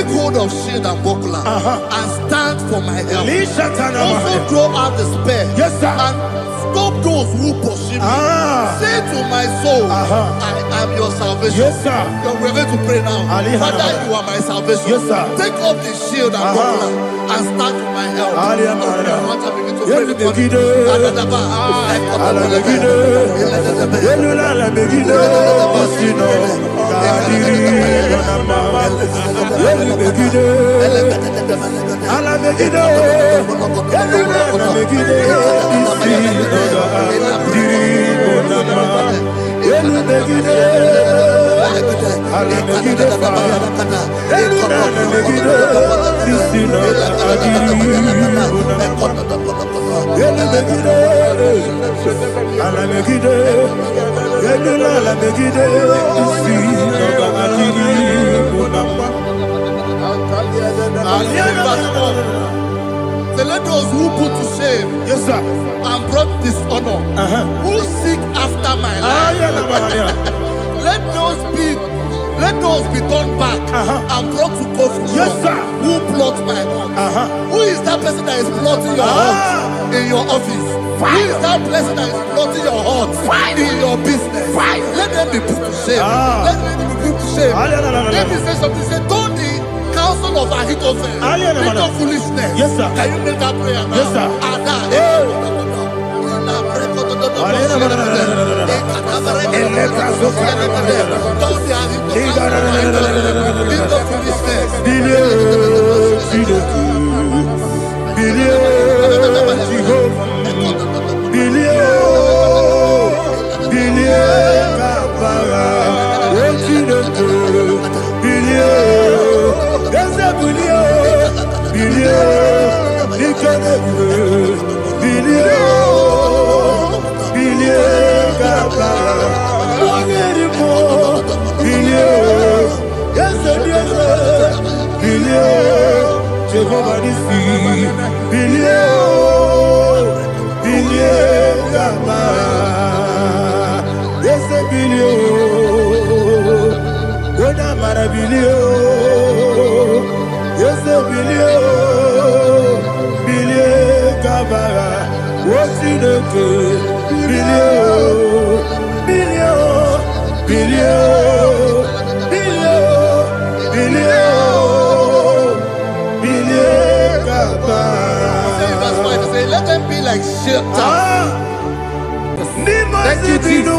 take hold of shield and buckler and stand for my help. Also draw out the spear and stop those who pursue me. Say to my soul, I am your salvation. Yes, sir. We're going to pray now. Father, you are my salvation. Yes, sir. Take off the shield and buckler and stand for my help. Let those who put to shame, yes, sir, and brought dishonor, who seek after my life, let those be turned back and brought to confusion. Yes, sir. Who plot my heart? Who is that person that is plotting your heart in your office? Who is that person that is plotting your heart in your business? Let them be put to shame. Let them be put to shame. Let me say something. Say, don't the counsel of Ahithophel think of foolishness. Yes, sir. Can you make that prayer now? Yes, sir. Let them be like shelter. Thank you, Jesus.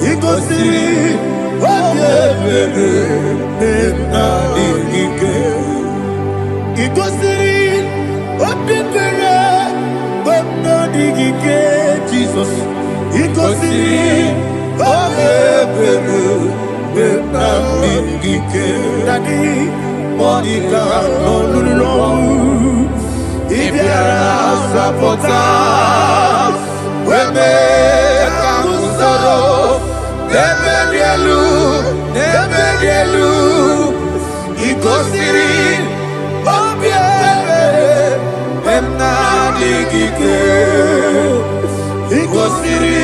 Iko siri, Ikosi Obebelu Benamigike Dadi Monica Nolulu Ibiara Sapota Weme Kakusoro Nebedielu Ikosiri Obebelu Benamigike Ikosiri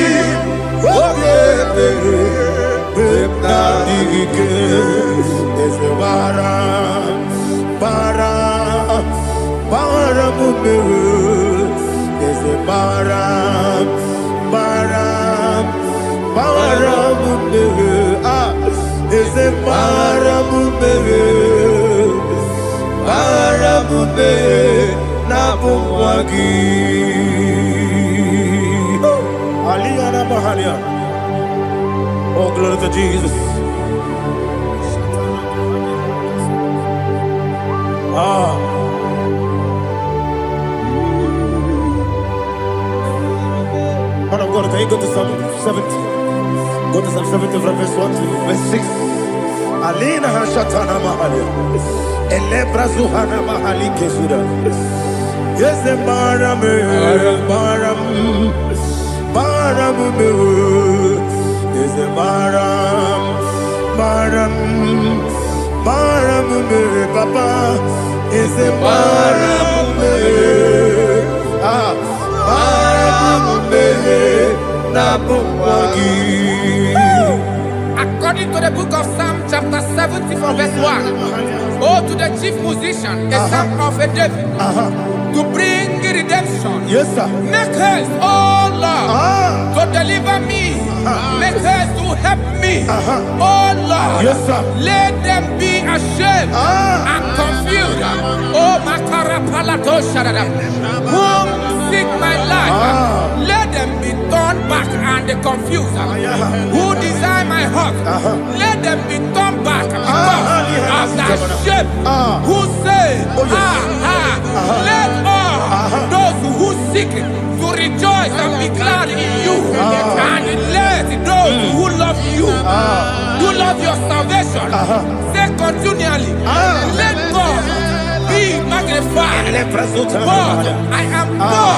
Obebelu Benamigike Ezebara Bara Mumeru Ezebara Bara Mumeru Ezebara Mumeru Bara Mumeru Nabumwagi Aliyana Mahalia. Oh, glory to Jesus. Man of God, can you go to Psalm 70? Go to Psalm 70 from verse 1 to verse 6. Alina Hashatana Mahalia. Elebra Zuhana Mahali Kesuda. Yes, the Baram. Is a Baram, Papa. Is a Baram, According to the book of Psalm chapter 70 from verse 1, oh, to the chief musician, a psalm of a David, to bring redemption. Yes, sir. Make haste, oh Lord, to deliver me. Make haste to help me. Oh Lord, yes, sir. Let them be ashamed and confused. Oh Makarapalato Shadada, whom seek my life, let them be turned back and confused. Who desire my heart, let them be turned back because of that shape. Who say, let all those who seek to rejoice and be glad in you, and let those who love you, who love your salvation, say continually, let God be magnified. God, I am poor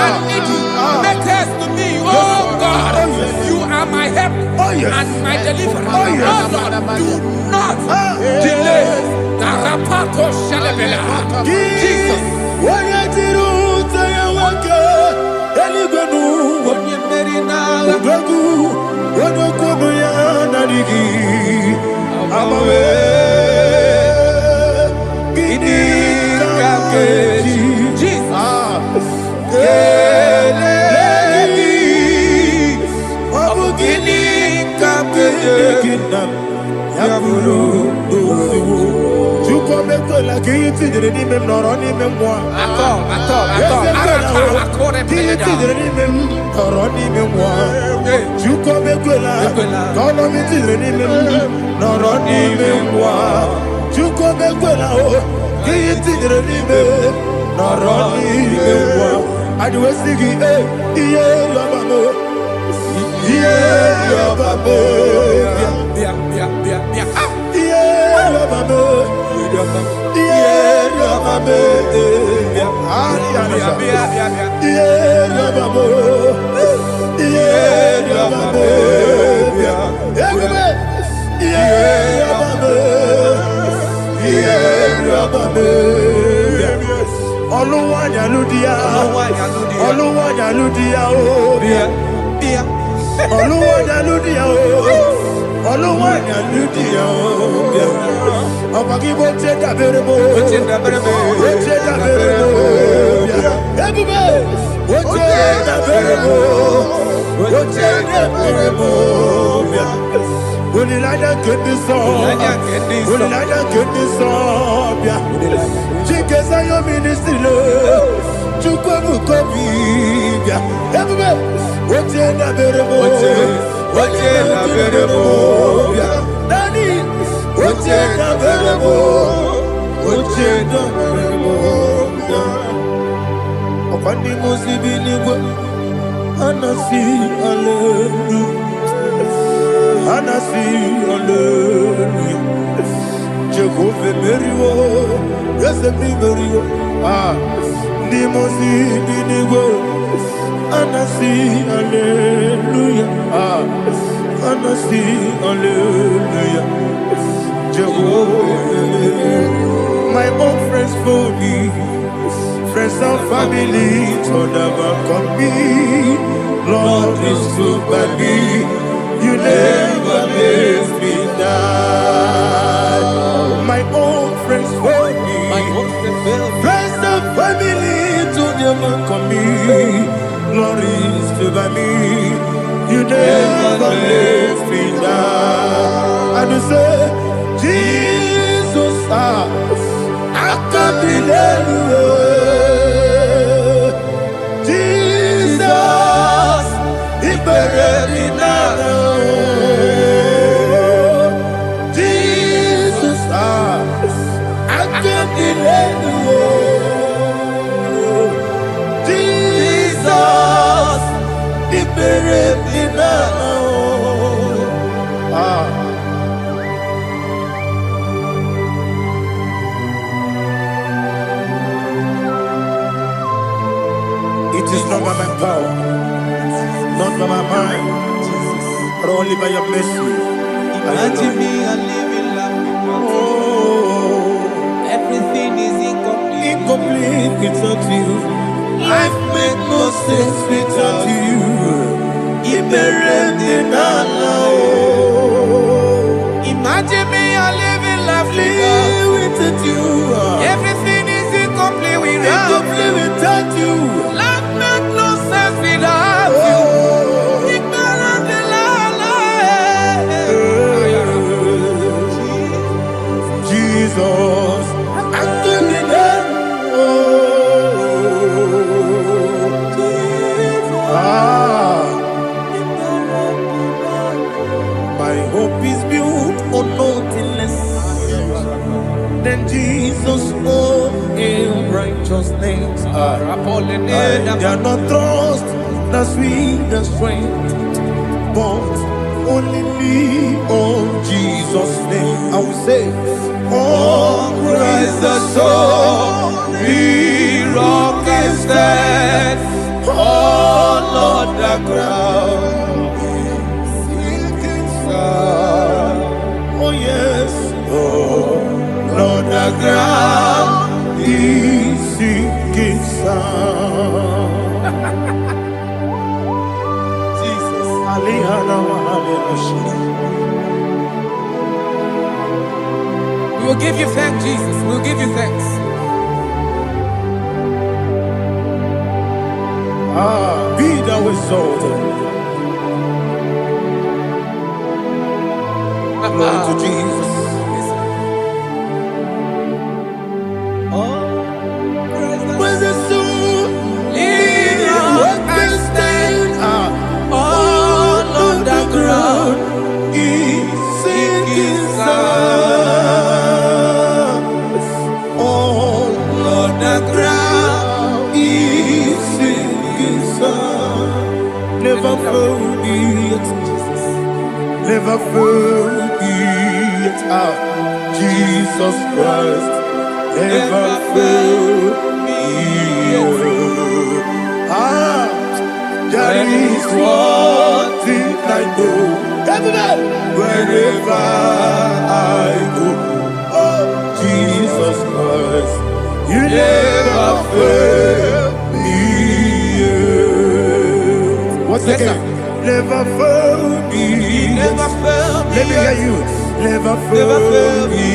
and needy. Make haste to me, oh God. You are my help and my deliverer. Oh Lord, do not delay. Jesus. Anasi, hallelujah. Anasi, hallelujah. Jehovah Merio, yes, the Merio. Ah, Nimosi, Dinigo. Anasi, hallelujah. Ah, Anasi, hallelujah. Jehovah, my own friends for me, friends and family, to never come me. Lord is good by me, you never let me die. My own friends for me, friends and family, to never come me. Lord is good by me, you never let me die. And you say, Jesus, I can't believe you. Jesus, He buried me now. Jesus, I can't believe you. Jesus, He buried me now. It is not by my power, not by my mind, but only by your mercy. Imagine me and living life. Oh, Everything is incomplete. incomplete without you. Life makes no sense without you. Imagine me and living life without you. Everything is incomplete without you. Life makes no sense without you. Ignorant in Jesus, I'm doing it. My hope is built on nothing less than Jesus' own righteousness. I cannot trust the sweetest strength, but only lean on Jesus' name. I will say, oh, Christ the solid rock and stand. Oh, Lord, the ground is sinking sun. Oh, yes, oh, Lord, the ground is sinking sun. Jesus, We will give you thanks, Jesus. We will give you thanks. Be thou exalted. Glory to Jesus. When the soul what can stand all on the ground is sinking sun. All on the ground is sinking sun. Never forget, never forget Jesus Christ. Never fail me. There is one thing I know. Wherever I go, oh Jesus Christ, you never fail me. What's the game? Never fail me. Never fail me. Let me hear you. Never fail me.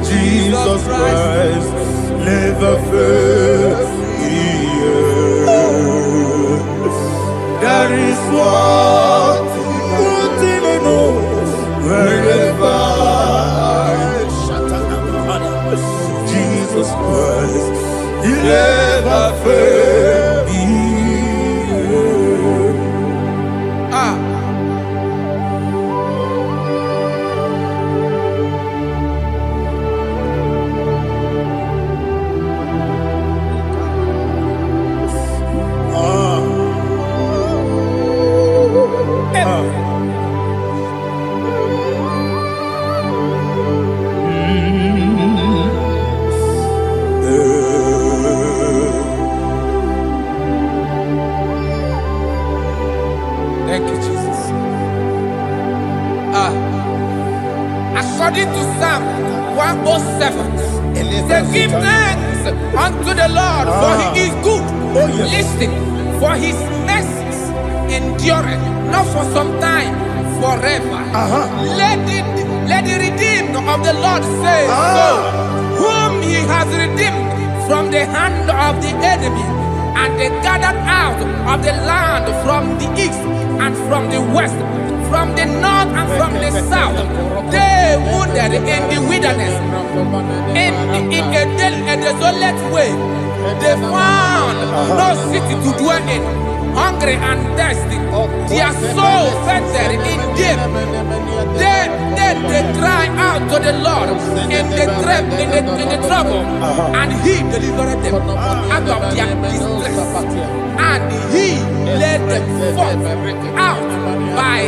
Jesus Christ, never fail me. There is one thing I know. Wherever Jesus Christ, you never fail me. according to Psalm 107. Say, give thanks unto the Lord, for he is good. Oh, yes. Listen, for his mercies endureth, not for some time, forever. Let the redeemed of the Lord say so, whom he has redeemed from the hand of the enemy, and they gathered out of the land from the east and from the west, from the north and from the south. They wounded in the wilderness, in a desolate way. They found no city to dwell in, hungry and thirsty. Their soul fainted in deep. Then they cry out to the Lord in the trouble, and he delivered them out of their distress, and he led them forth out by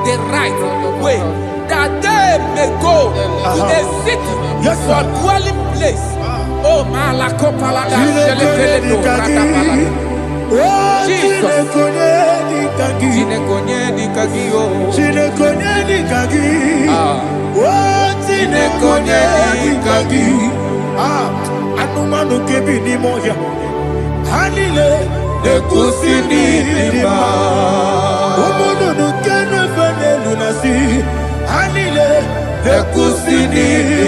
the right way, that they may go to a city for dwelling place. Oh, Malako Palada, Jesus. Anumanu kebi ni moya Halile de kusini lima Omono no kene fene lunasi Halile de kusini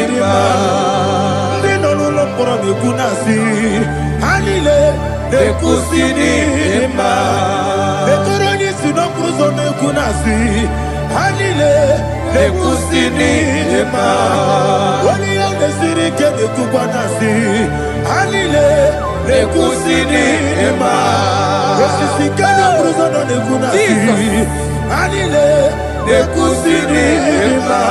lima Lino lulo pora mi kunasi Halile de kusini lima Betoroni sino kruzo me kunasi Halile de kusini lima Wali yande siri kene kubanasi Halile de kusini lima Wesisi kene kruzo me kunasi Halile de kusini lima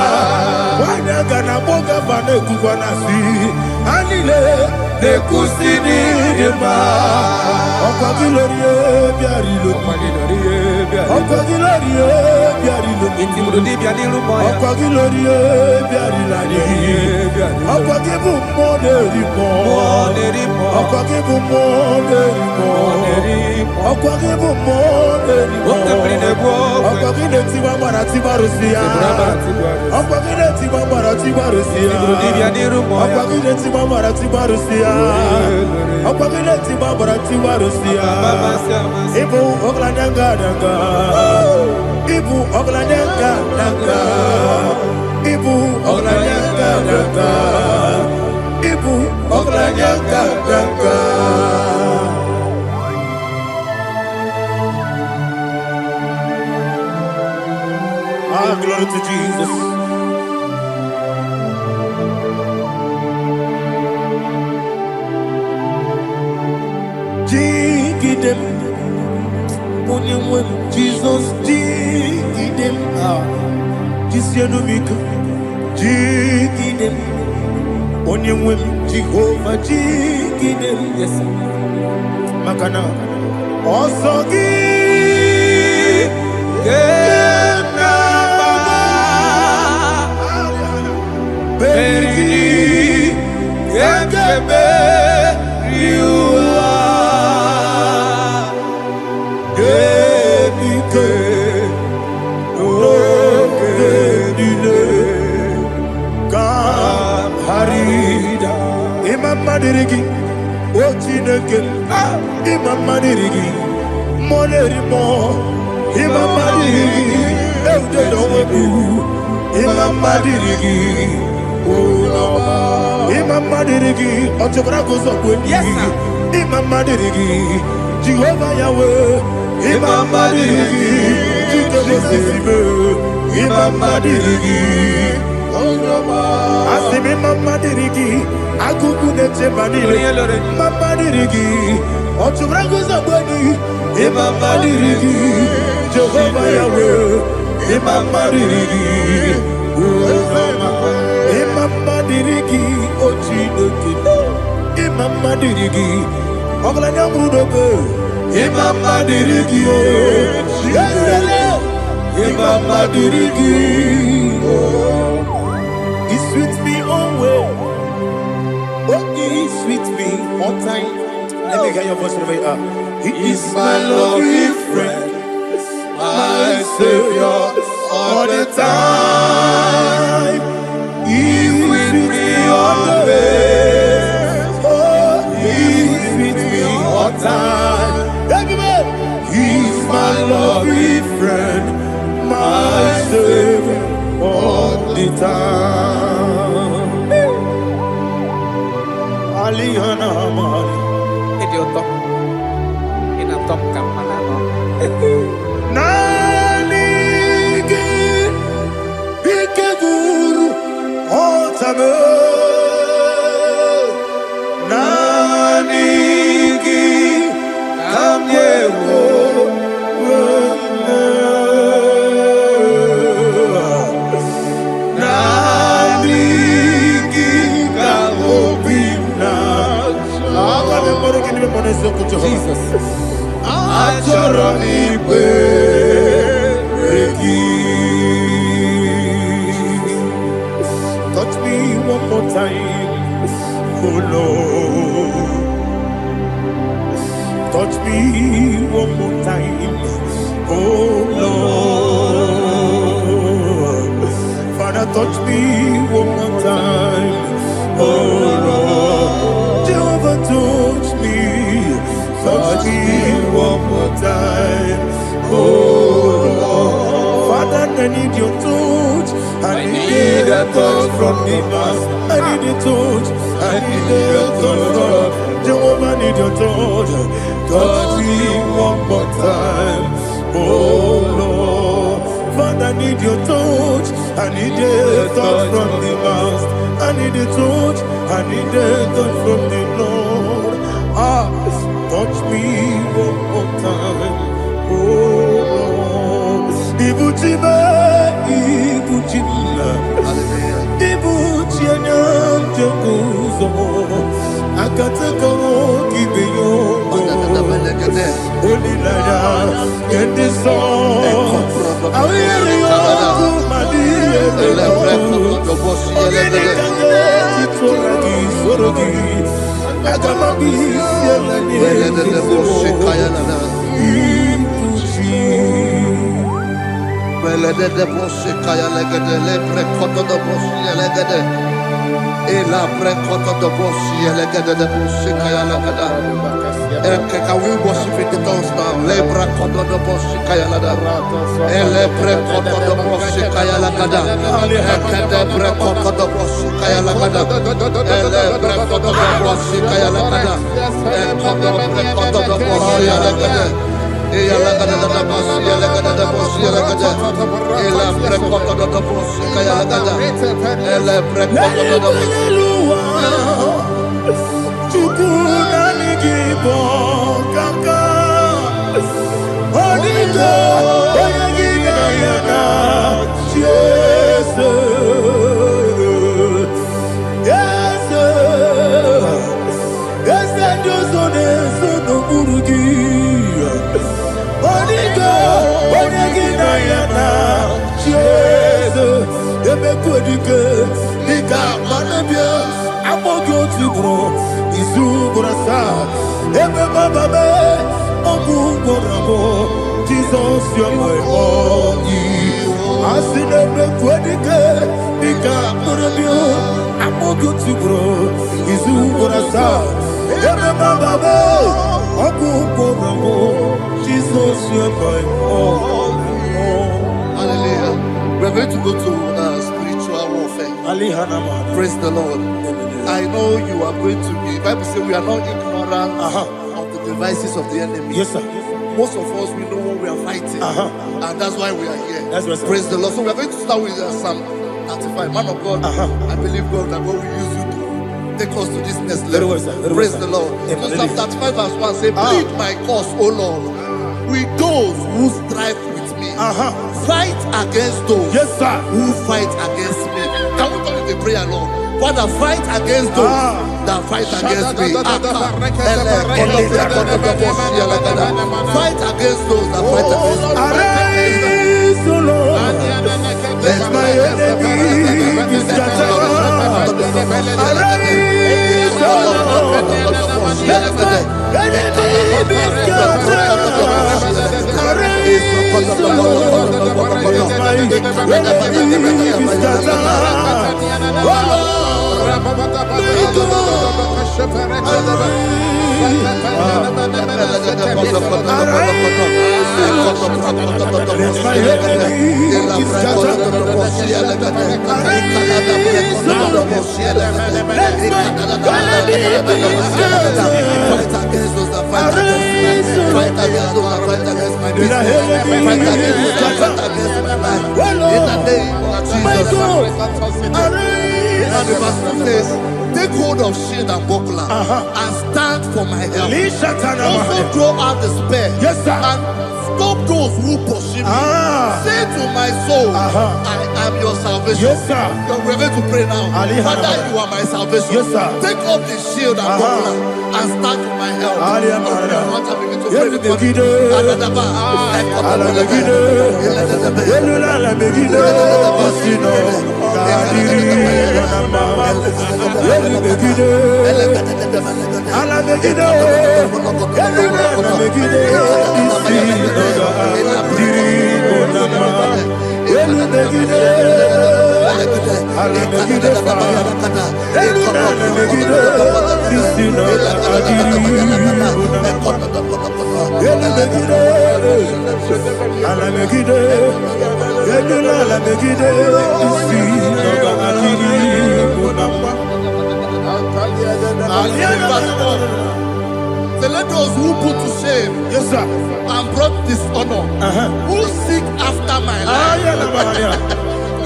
Wanyanga na boga vane kubanasi Halile de kusini lima Okwa gilorie biarilo Okwa gilorie biarilo Okwa gilorie biarilani Okwa gibu moderimo Okwa gibu moderimo Okwa gibu moderimo Okwa gileti wa marati barusia Okwa gileti wa marati barusia Okwa gileti wa marati barusia Okwa gileti wa marati barusia Ibu oglanyanga danga Ibu oglanyanga danga Ibu oglanyanga danga Ibu oglanyanga danga Ah, glory to Jesus. Jigidem, Monie Jesus, Jigidem, Jisianomika, Jigidem, Monie Jehovah, Jigidem, yes, Makana, Osogi, Berigi, Gekebe, Riua, Gebike, Nokedile, Kamharida, Imamadirigi, Ochineke, Imamadirigi, Monerimo, Imamadirigi, Eudedowebu, Imamadirigi, Imamadirigi, Otobrago Zokweni, Yes, sir. Imamadirigi, Jehovah Yahweh, Imamadirigi, Jitobosisibe, Imamadirigi, Asim Imamadirigi, Akuku Nechebanile, Imamadirigi, Otobrago Zokweni, Imamadirigi, Jehovah Yahweh, Imamadirigi, Imamadirigi, Ochineke, Imamadirigi, Oglanyamudobe, Imamadirigi, Imamadirigi, He sweet me always, oh, He sweet me all time. Let me hear your voice wherever you are. He is my loving friend, my Savior all the time. Tame Nanigi Kamyewo Nanigi Kamobina Jesus Achoroni touch me one more time, oh Lord. Touch me one more time, oh Lord. Father, touch me one more time, oh Lord. Jehovah, touch me one more time, oh Lord. Father, I need your touch. I need a touch from the master. I need a touch. I need a touch from Jehovah. I need your touch. Touch me one more time, oh Lord. Father, I need your touch. I need a touch from the master. I need a touch. I need a touch from the Lord. Touch me one more time, oh Lord. Ibuchima, Ibuchima, Ibuchina, Jaguzo, Akataka, Gibeyo, Olilaya, get this song. I will hear you, Can we worship in the tongues now? Lebra koto do boshi kaya lada. Elebre koto do boshi kaya lada. Ekede bre koto do boshi kaya lada. Elebre koto do boshi kaya lada. Ekodo bre koto do boshi lada. Eya lada da boshi lada da boshi lada. Elebre koto do boshi kaya lada. Elebre koto do boshi. Kaka Onito Oyagina Yana Jesus Yes Yes Josone Sono Burugi Onito Oyagina Yana Jesus Ebe Kodike Nika Manabia Amogyo Tibro Izubrasa Ebe Bababe Ogugorabo Jesus you're my boy Asinebe Kwadike Nika Manabia Amogyo Tibro Izubrasa Ebe Bababe Ogugorabo Jesus you're my boy. Hallelujah. We're going to go to spiritual warfare. Praise the Lord. I know you are going to be. The Bible says we are not ignorant of the devices of the enemy. Yes, sir. Most of us, we know what we are fighting. And that's why we are here. That's right, sir. Praise the Lord. So we are going to start with Psalm 35. Man of God, I believe God that God will use you to take us to this next level. Well, sir. Praise the Lord. So Psalm 35 verse 1 says, plead my cause, O Lord, with those who strive with me. Fight against those who fight against me. Can we call it a prayer, Lord? Father, fight against those that fight against me. Fight against those that fight against me. Arise, O Lord. Let my enemy be scattered. Arise, O Lord. Let my enemy be scattered. Arise, O Lord. Let my enemy be scattered. Oh Lord. hold of shield and buckler and stand for my help. Also draw out the spear and stop those who pursue me. Say to my soul, I am your salvation. We're going to pray now. Father, you are my salvation. Take up the shield and buckler and stand for my help. So let those who put to shame and brought dishonor, who seek after my life,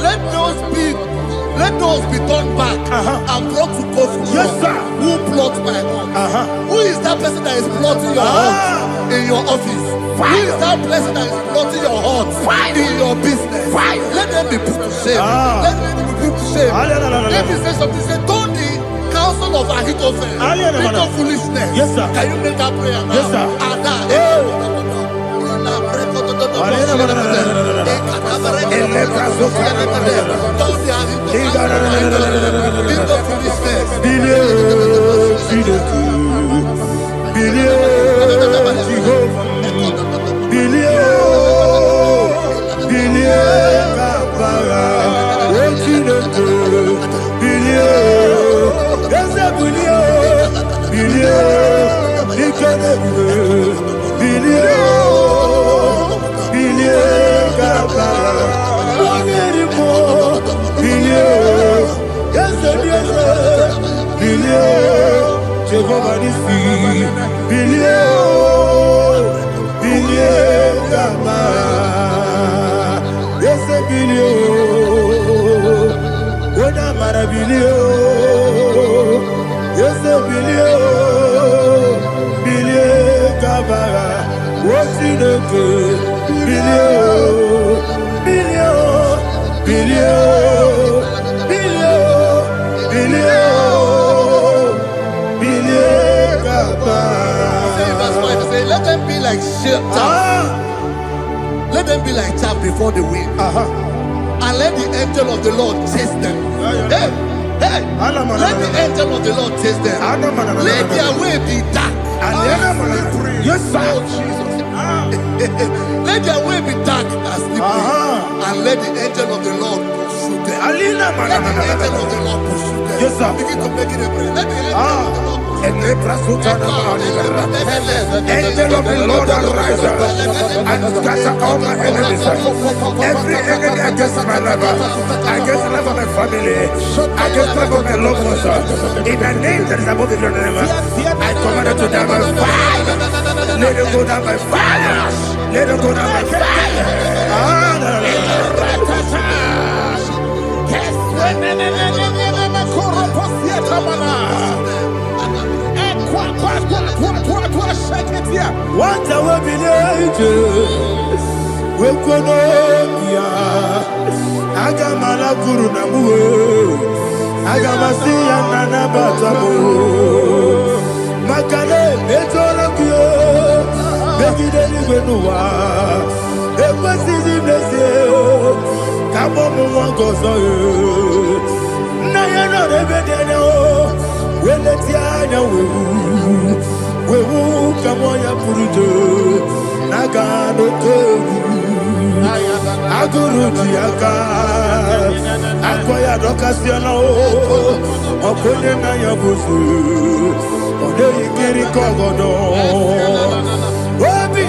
let those be turned back and brought to confusion. Who plot my home? Who is that person that is plotting your home in your office? Who is that person that is plotting your heart in your business? Let them be put to shame. Let them be put to shame. Let me say something. Say, don't the counsel of Ahithophel think of foolishness. Can you make that prayer now? Let them be like let them be like chaff before the wind, and let the angel of the Lord chase them. Let the angel of the Lord chase them. Let their way be dark. Let their way be dark and slippery, and let the angel of the Lord pursue them. Let the angel of the Lord pursue them. Begin to make it a prayer. Let the angel of the Lord Angel of the Lord arise and scatter all my enemies. Every enemy against my life, against the life of my family, against the life of my loved ones, in the name that is above the name, I command it to down by fire. Let it go down by fire. Let it go down by fire. What I will be angels, we could Agamala Guru Namu, Agamasia Nana Batamu, Makale, Betolakio, Begideni Benua, Equasidi Blessio, Kabomu Wangozo, Nayana Rebedeno, Weletiana Wewu Kamoya Purujo, Nagano Togu, Aguru Diaka, Akoya Docasiano, Okone Nayabuzu, Ode Ikiri Kogodo, Obi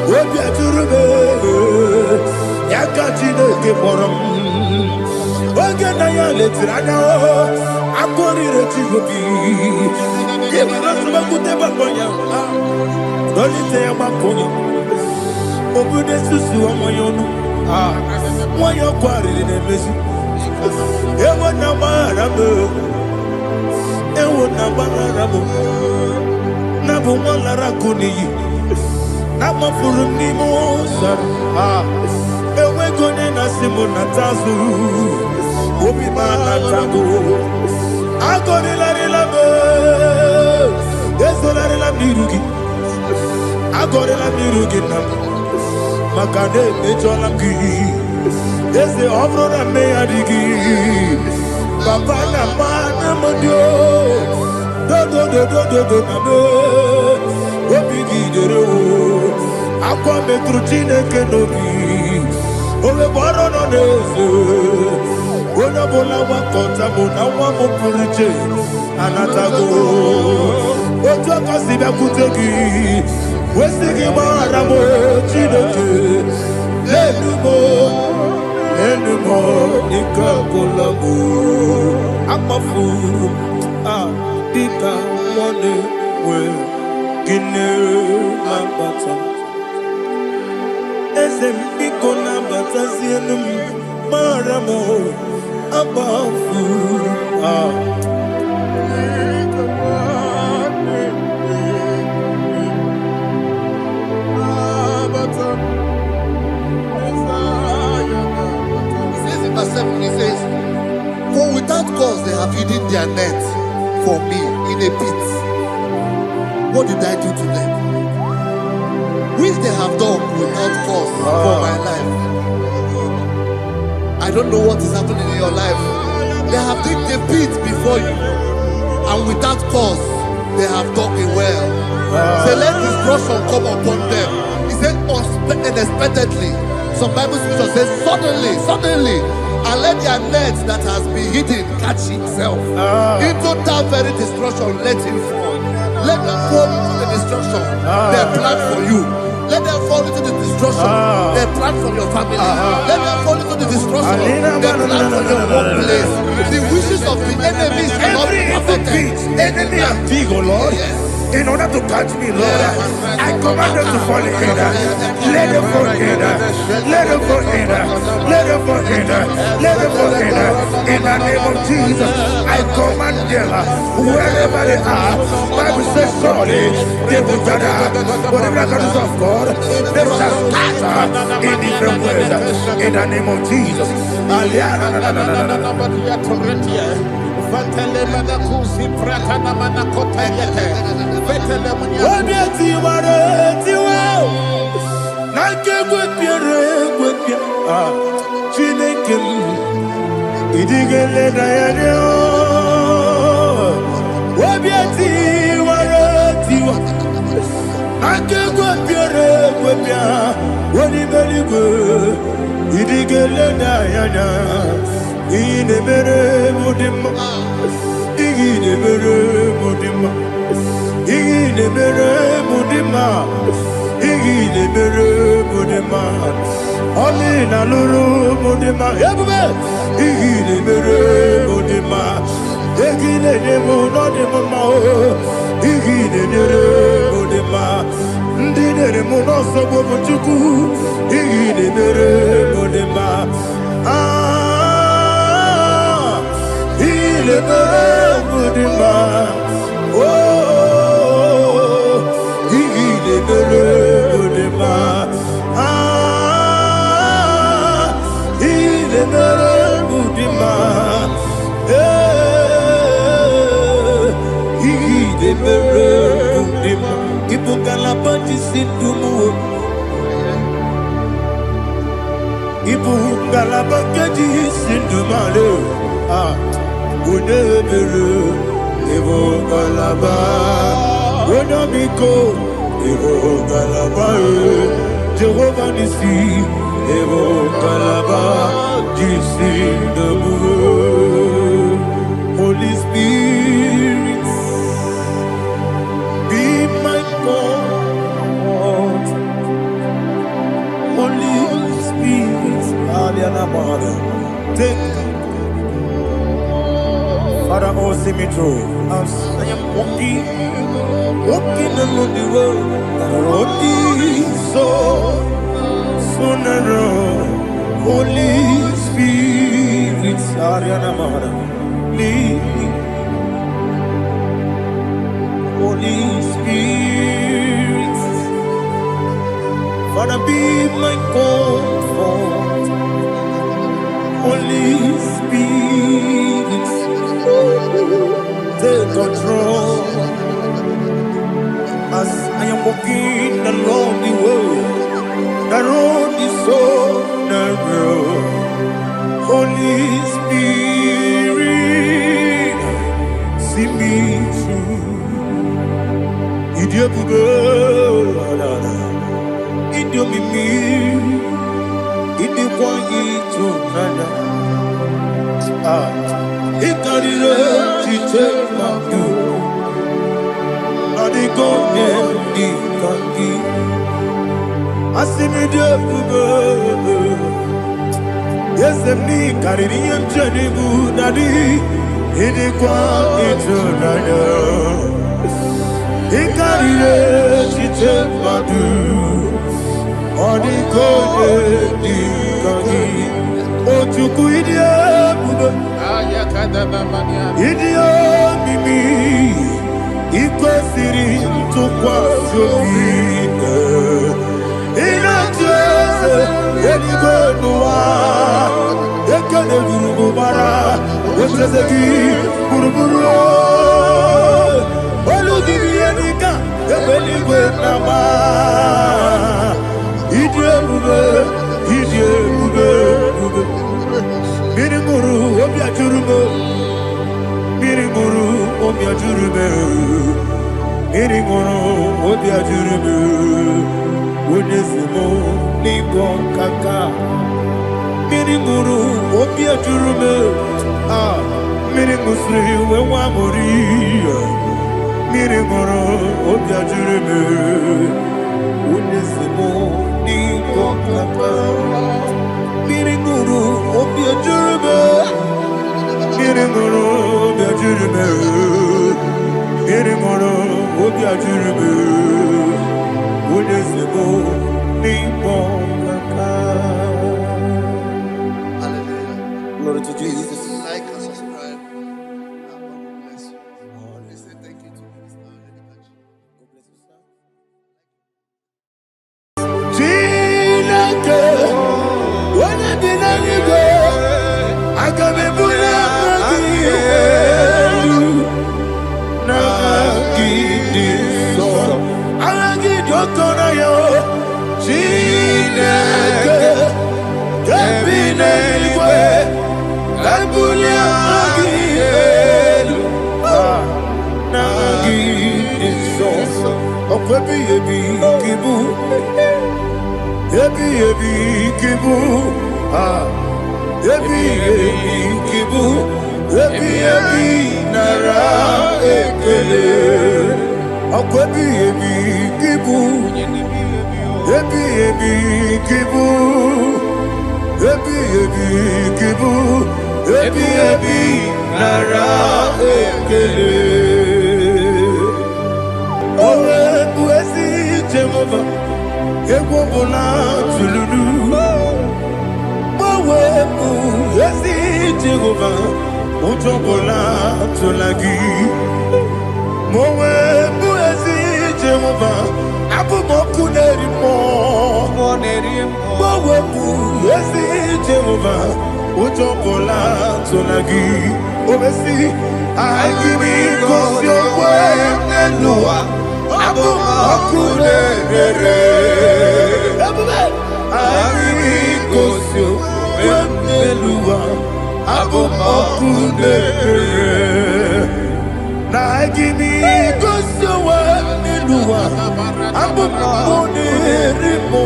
Obiaturu, Yakatino Giborum. Oganaya letrana akori retigobi ibara tuba kuteba bonya dolite ya makonya obude susu omoyonu Why you quarry in a messy? It would not matter. It would not matter. Nabu Malara Kuni. Nama Furunimo, sir. Ewe Gone Nasimuna Tazu. Obi Manatago. Agorilla Labe. Desolari Mirugi. Agorilla Mirugi. Makade Mejolamgi. Yes, the Obrona Mayadigi. Papa Namana Modio. Do. Obigi Dero. Aqua Metrutine Kenobi. Ove Barono Nezo. Ona Bola Wakota Mona Wamopuriche. Anatago. Ojo Kasiba Kutegi. Westigi Maramo Chinoke. Lenumo, Nikabolamu, Amafu, Dika, One, Guinea, Lambata. Ezemiko Lambata, Zienum, Maramo, Abafu, He says, for without cause they have hidden their net for me in a pit. What did I do to them? Which they have done without cause for my life. I don't know what is happening in your life. They have digged a pit before you, and without cause they have dug it well. Say, let destruction come upon them. He said, unexpectedly. Some Bible scripture says, suddenly, and let their net that has been hidden catch itself. Into that very destruction, let him fall. Let them fall into the destruction they plan for you. Let them fall into the destruction they plan for your family. Let them fall into the destruction they plan for your workplace. The wishes of the enemies cannot be perfected. Enemy and big, oh Lord. Yes. In order to catch me, Lord, I command them to fall in. Let them fall in. Let them fall in. Let them fall in. Let them fall in. In the name of Jesus, I command them wherever they are. Bible says surely they will gather. Whatever the is of God, they shall scatter in different ways. In the name of Jesus. Fatele manakusi pratana manakota yete. Fatele munya. Obiati wareti wow. Nake gwepia. Chineke idigele dayane. Obiati wareti wow. Nake gwepia. Woni beligwe idigele dayane. Ine mere mudima, ine mere mudima, ine mere mudima, ine mere mudima. Oli na lulu mudima, yabube. Ine mere mudima, ine nemo no nemo mao. Ine mere mudima, ndine nemo no sobo muchuku. Ine mere mudima. Le Mudima, oh, il est le Mudima, il est le Mudima, il est le Mudima, il faut qu'à la bâtisse du mot, il faut qu'à la bâtisse du malheur. Unebelu, Evo Galaba, Unamiko, Evo Galaba, Jehovah Nissi, Evo Galaba, Jesus the Moon. Holy Spirit, be my God. Holy Spirit, Aliana Mother, take. Father, oh, see me through. I am walking along the road. The road is so narrow. Holy Spirit, Ariana Mahara, lead me. Holy Spirit, Father, be my comfort. Holy Spirit, take control as I am walking along the way. The road is so narrow. Holy Spirit, see me through. Idiabuga, Idiomimi, Idiquaito, Nana. Ikarire, Chichemaku, Adigo, Nikaki. Asimidiabuga, yes, me, Caribbean Jenibu, Nadi, Idiquaito, Nana. Ikarire, Chichemaku, Adigo, Nikaki. Otuku Idiabuga. Idio mimi iko siri tukwa sofika inatese eligo nuwa ekane gurugu bara wesezeki buruburu oludibi enika ebeligwe nama Idio bube Mirimuru obiajurume Mirimuru obiajurume Mirimuru obiajurume Unesimo nigo kaka Mirimuru obiajurume Mirimusri wewamuri Mirimuru obiajurume Unesimo nigo kaka Miringuru, Obia Jurube, Miringuru, Obia Jurube, Miringuru, Obia Jurube, Unesimo, Nipo Kaka. Hallelujah. Glory to Jesus. Like and subscribe. And God will bless you. We say thank you to Minister Edikachi. God bless you, sir. When I did go, I got me put up I get your corner, Chineke, Captain anywhere, Abuja, Nagi, so, Opebi, Kibu. Ebi kibu, ebi kibu, ebi nara ekele. Akwebi kibu, ebi kibu, ebi kibu, ebi nara ekele. Owe buesi Jehova. Ewobola tululu, mawebu yesi Jehova, utobola tulagi. Mawebu yesi Jehova, abumoku nerimo. Mawebu yesi Jehova, utobola tulagi. Obesi, agimi kosyo eluwa. Abumoku nerere. Arikosio wemeluwa Abumoku nerere. Nagini kosio wemeluwa Abumoku nerimo.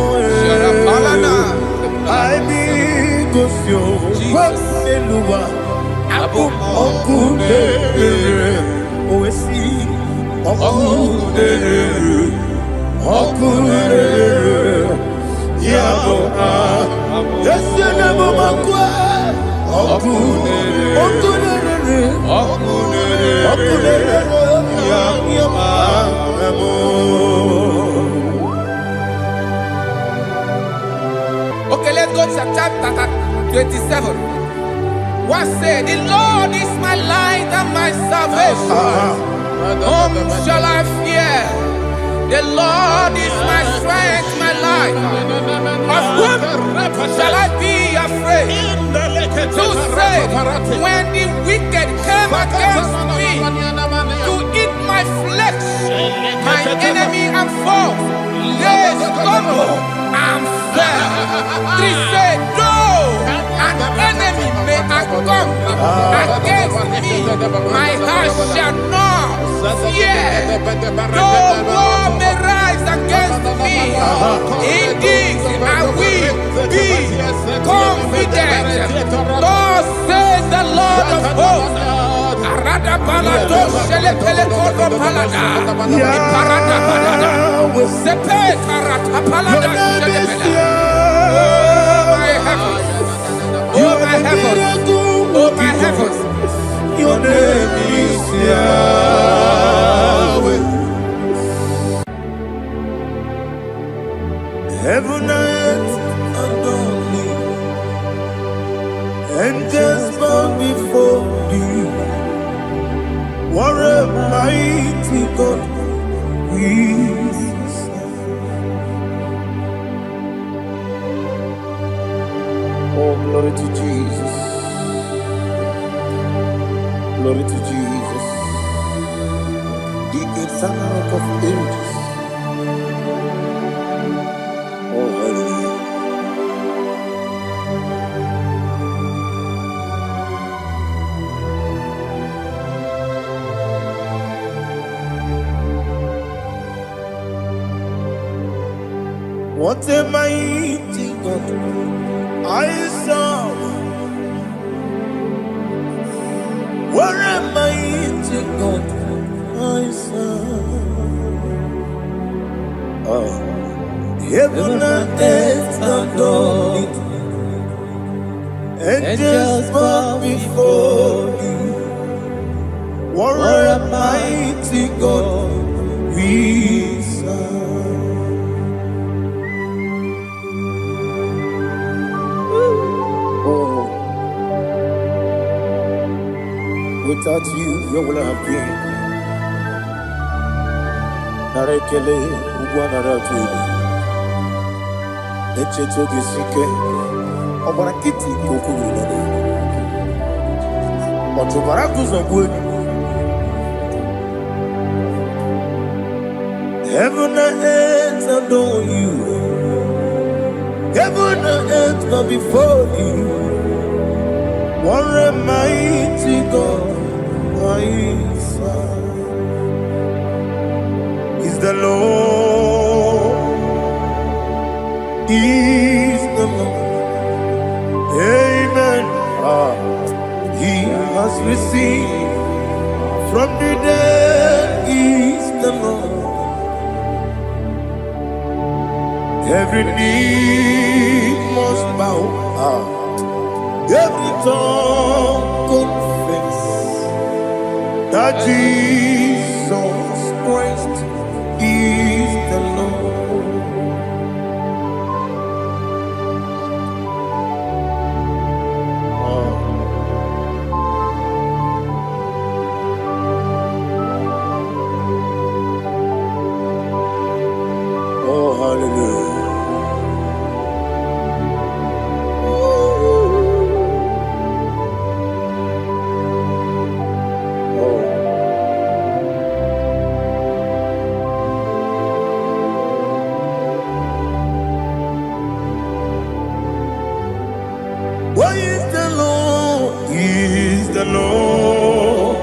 Arikosio wemeluwa Abumoku nerere. Oesi Okunere, Okunere, Yabo Yesenemo Makwe, Okunere, Okunere, Okunere, Okunere, Yabo. Okay, let's go to chapter 27. What said? The Lord is my light and my salvation. Whom shall I fear? The Lord is my strength, my life. Of whom shall I be afraid? To say, when the wicked came against me to eat my flesh, my enemy and foe, they stumble and fell. 3 say, though an enemy may have come against me, my heart shall not fear. Though war may rise against me, in this I will be confident. Thus says the Lord of hosts. Arada palado shele pele kodo palada. Iparada palada. Sepe karata palada shele pele. Oh my heavens. Oh my heavens. Oh my heavens. Your name is Yahweh. Heaven and earth adore thee. Angels bow before thee. What a mighty God we serve. Oh, glory to Jesus. Glory to Jesus. The eternal rock of ages. Oh, hallelujah. What a mighty God I serve. What a mighty God I serve. Oh. Heaven and earth adore it. Angels bow before thee. What a mighty God we serve. Oh, without you, where would I have been? Narekele, Ugwanaratu. Echeto Gisike, Obarakiti Kokuru. Otobarakus of wood. Heaven and earth adore you. Heaven and earth bow before you. What a mighty God I serve. Is the Lord. Is the Lord. Amen. He has received from the dead. Is the Lord. Every knee must bow. Every tongue confess that Jesus Christ is the Lord. Oh, hallelujah. What is the Lord? Is the Lord?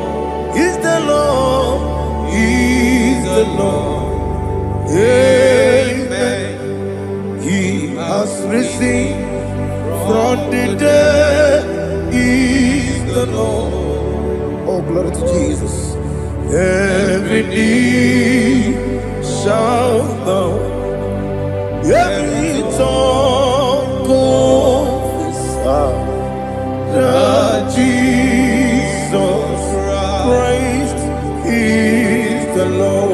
Is the Lord? Is the Lord? Amen. He has risen from the dead. Is the Lord. Oh, glory to Jesus. Every knee shall bow. Every tongue confess that Jesus Christ is the Lord.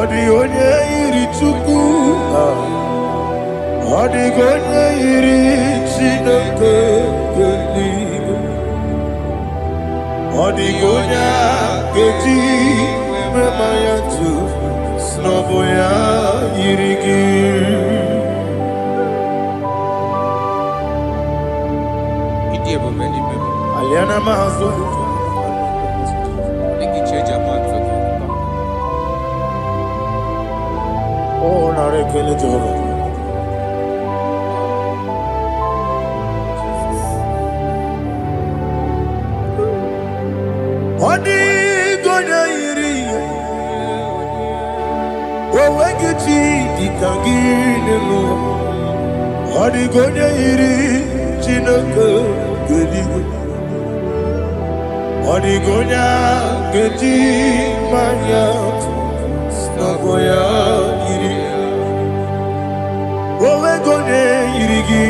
The only chuku. Odigonye iri chineke geligo. Odigonya geti memaya tu snoboya irigi. Aliana mahazo. Oh, narekele Jehovah. Odi gonya iri, wawegiti dikangine lo. Odi gonya iri, chineke geligo. Odi gonya geti manya, snagoya iri. Wawegonya irigi,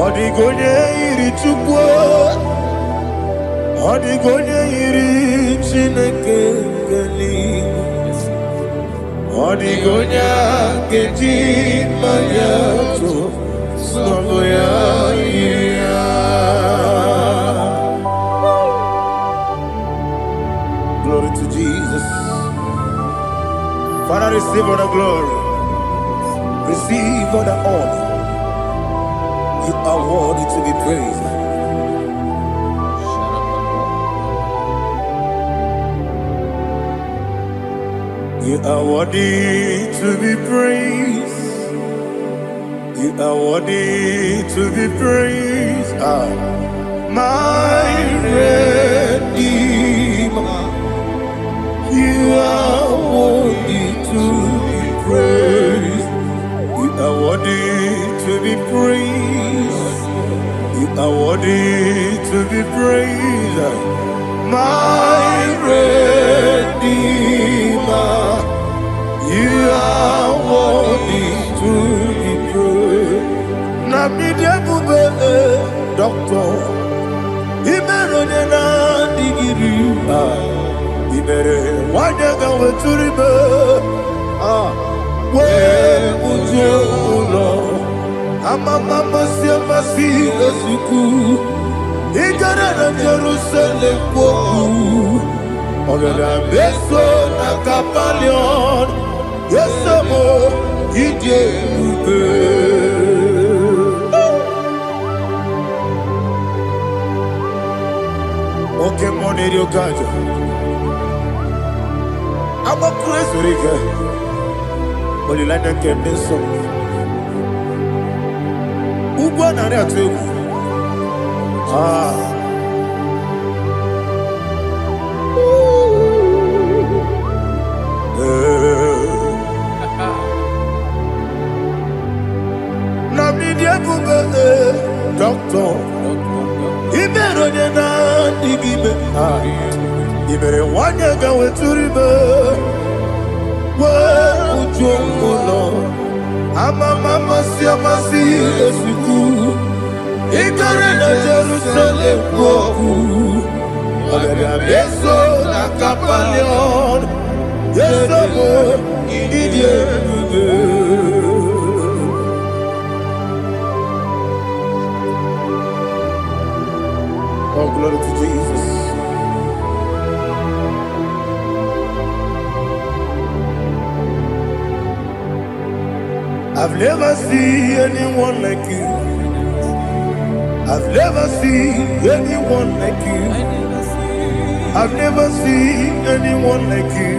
odi gonya iri chukwa. Odigonye iri chineke geligo. Odigonya geti mayato snogoya iria. Glory to Jesus. Father, receive all the glory. Receive all the honor. You are worthy to be praised. You are worthy to be praised. You are worthy to be praised. My Redeemer. You are worthy to be praised. You are worthy to be praised. You are worthy to be praised. My Redeemer. You are worthy to be praised. Namidia bube doctor. Imerone na digiri. Imere wanyaga weturibe. We ujo ulo. Mama siamasi esuku. Igara na Jerusalem woku. Ogada beso na kapalion. Yesamo ije ube. Okay, Monie Point. I'm a crazy rigger. Only like that can be so. Uba na ya tu. Doctor, Iberone na digibe. Ibere wanya gawe turibe. We ujongono. Mama siamasi esuku. Igare na Jerusalem woku. Ogada beso na kapalion. Yesamo idie ube. Oh, glory to Jesus. I've never seen anyone like you. I've never seen anyone like you. I've never seen anyone like you.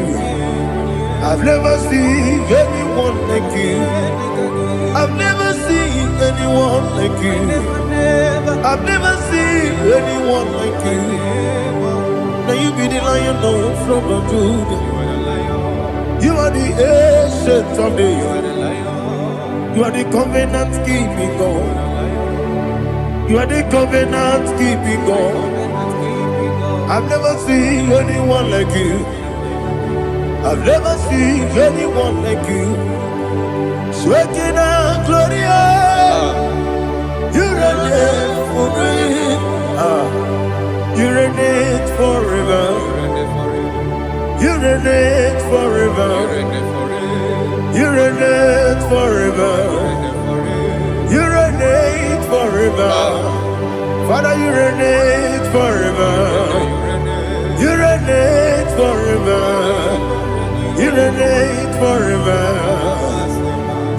I've never seen anyone like you. I've never seen anyone like you. I've never seen anyone like you. Now you be the Lion from Abuja. You are the ancient of days. You are the covenant keeping God. You are the covenant keeping God. I've never seen anyone like you. I've never seen anyone like you. Shekinah Gloria. You reign forever. You reign forever. You reign forever. forever. You reign forever. Father, you reign forever. You reign forever. You reign forever.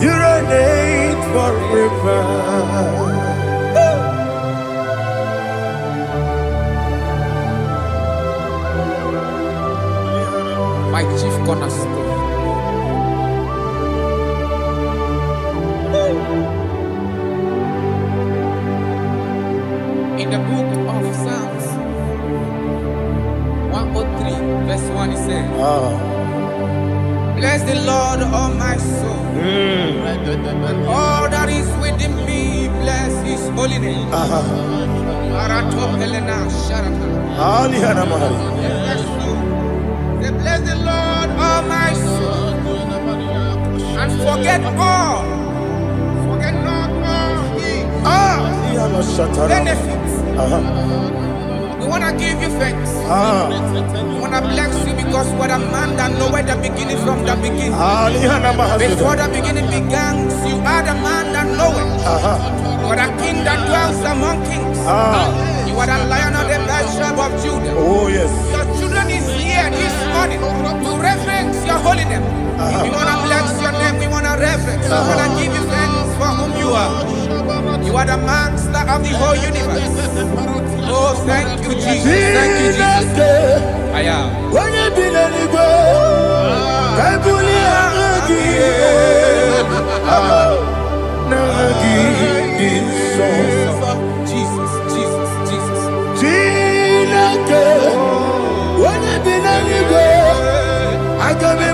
You reign forever. My chief cornerstone. In the book of Psalms 103, verse 1, it says, bless the Lord, all my soul, and all that is within me, bless his holy name. Bless the Lord, all my soul, and forget all. Forget not all his benefits. We want to give you thanks. We want to bless you because what a man that knoweth the beginning from the beginning. Before the beginning began, you are the man that knoweth. You are the king that dwells among kings. You are the lion of the tribe of Judah. Oh yes. Your children is here this morning to reverence your holy name. If you want to bless your name, we want to reverence. We want to give you thanks for whom you are. You are the master of the whole universe. Oh, thank you, Jesus. Thank you, Jesus. I am. When you be the Jesus, Jesus, Jesus. When you be the I can be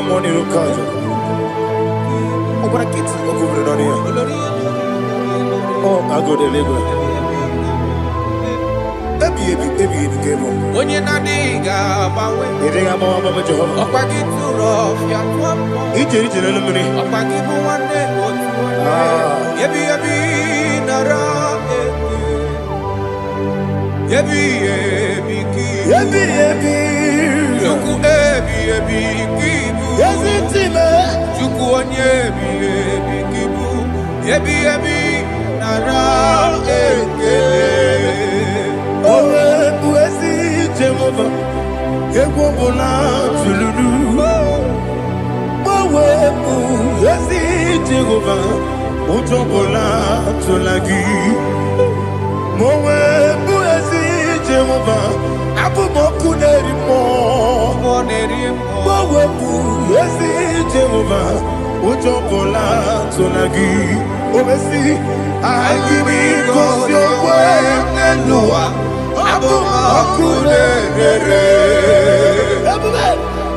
Monie Lokogoma. Oh, but I get to go on here. Oh, I go to Lagos. Baby, came on. When you're not digging, You think I'm all about Jehovah? up I get too rough, you're one. Each in a minute. Up I give you one day, go to one day. Yebi, nara, yebi, Juku kibu. Yes, it's him. Juku kibu. Yebi, nara, Oh, Buesi, Jehovah. Yegobola, Tululu. Oh, Buesi, Jehovah. Utobola, Tulagi. Mowe, Buesi, Jehovah. Abu Moku Nerimo. Mowe, Buesi, Jehovah. Utobola, Tulagi. Obesi, I give me cause your way and Noah. Abu Akune,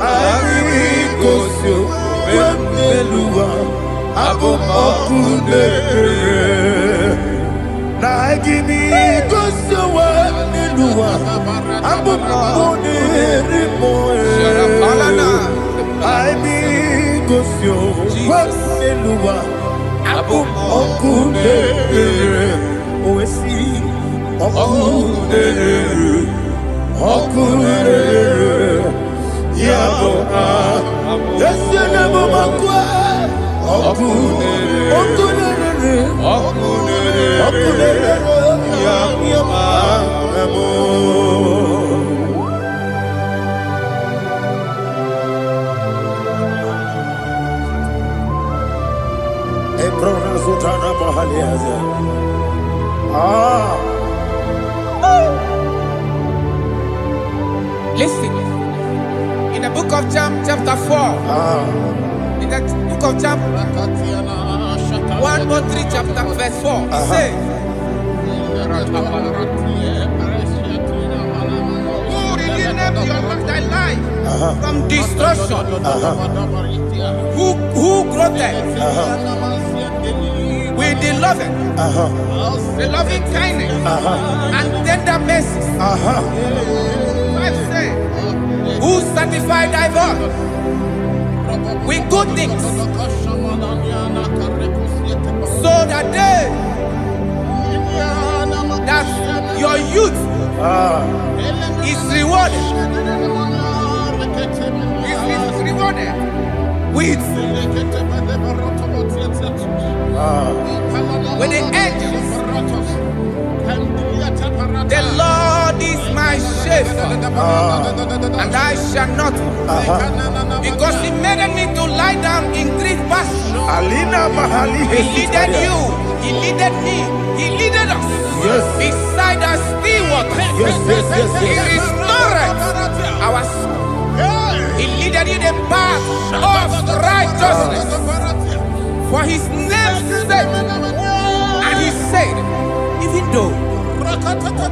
I give me cause your way and Noah. Abu Akune, I give me cause your way and Noah. Abu Akune, I be cause your way and Noah. Abu Okune, Oesi, Okune, Yabo, yes, you never Makwa, Okune, Yama. John chapter 4. In the book of John 1:3 chapter verse 4. It says, who redeemed thy life from destruction? Who groweth with the loving kindness and tender mercies. 5 says, who sanctify thy voice with good things, so that your youth is rewarded. Is rewarded with the angels. The Lord is my shepherd, and I shall not, because He made me to lie down in green pastures. He leaded you, He leaded me, He leaded us beside the still waters. He restored our soul. He leaded you the path of righteousness for His name's sake. And He said, even though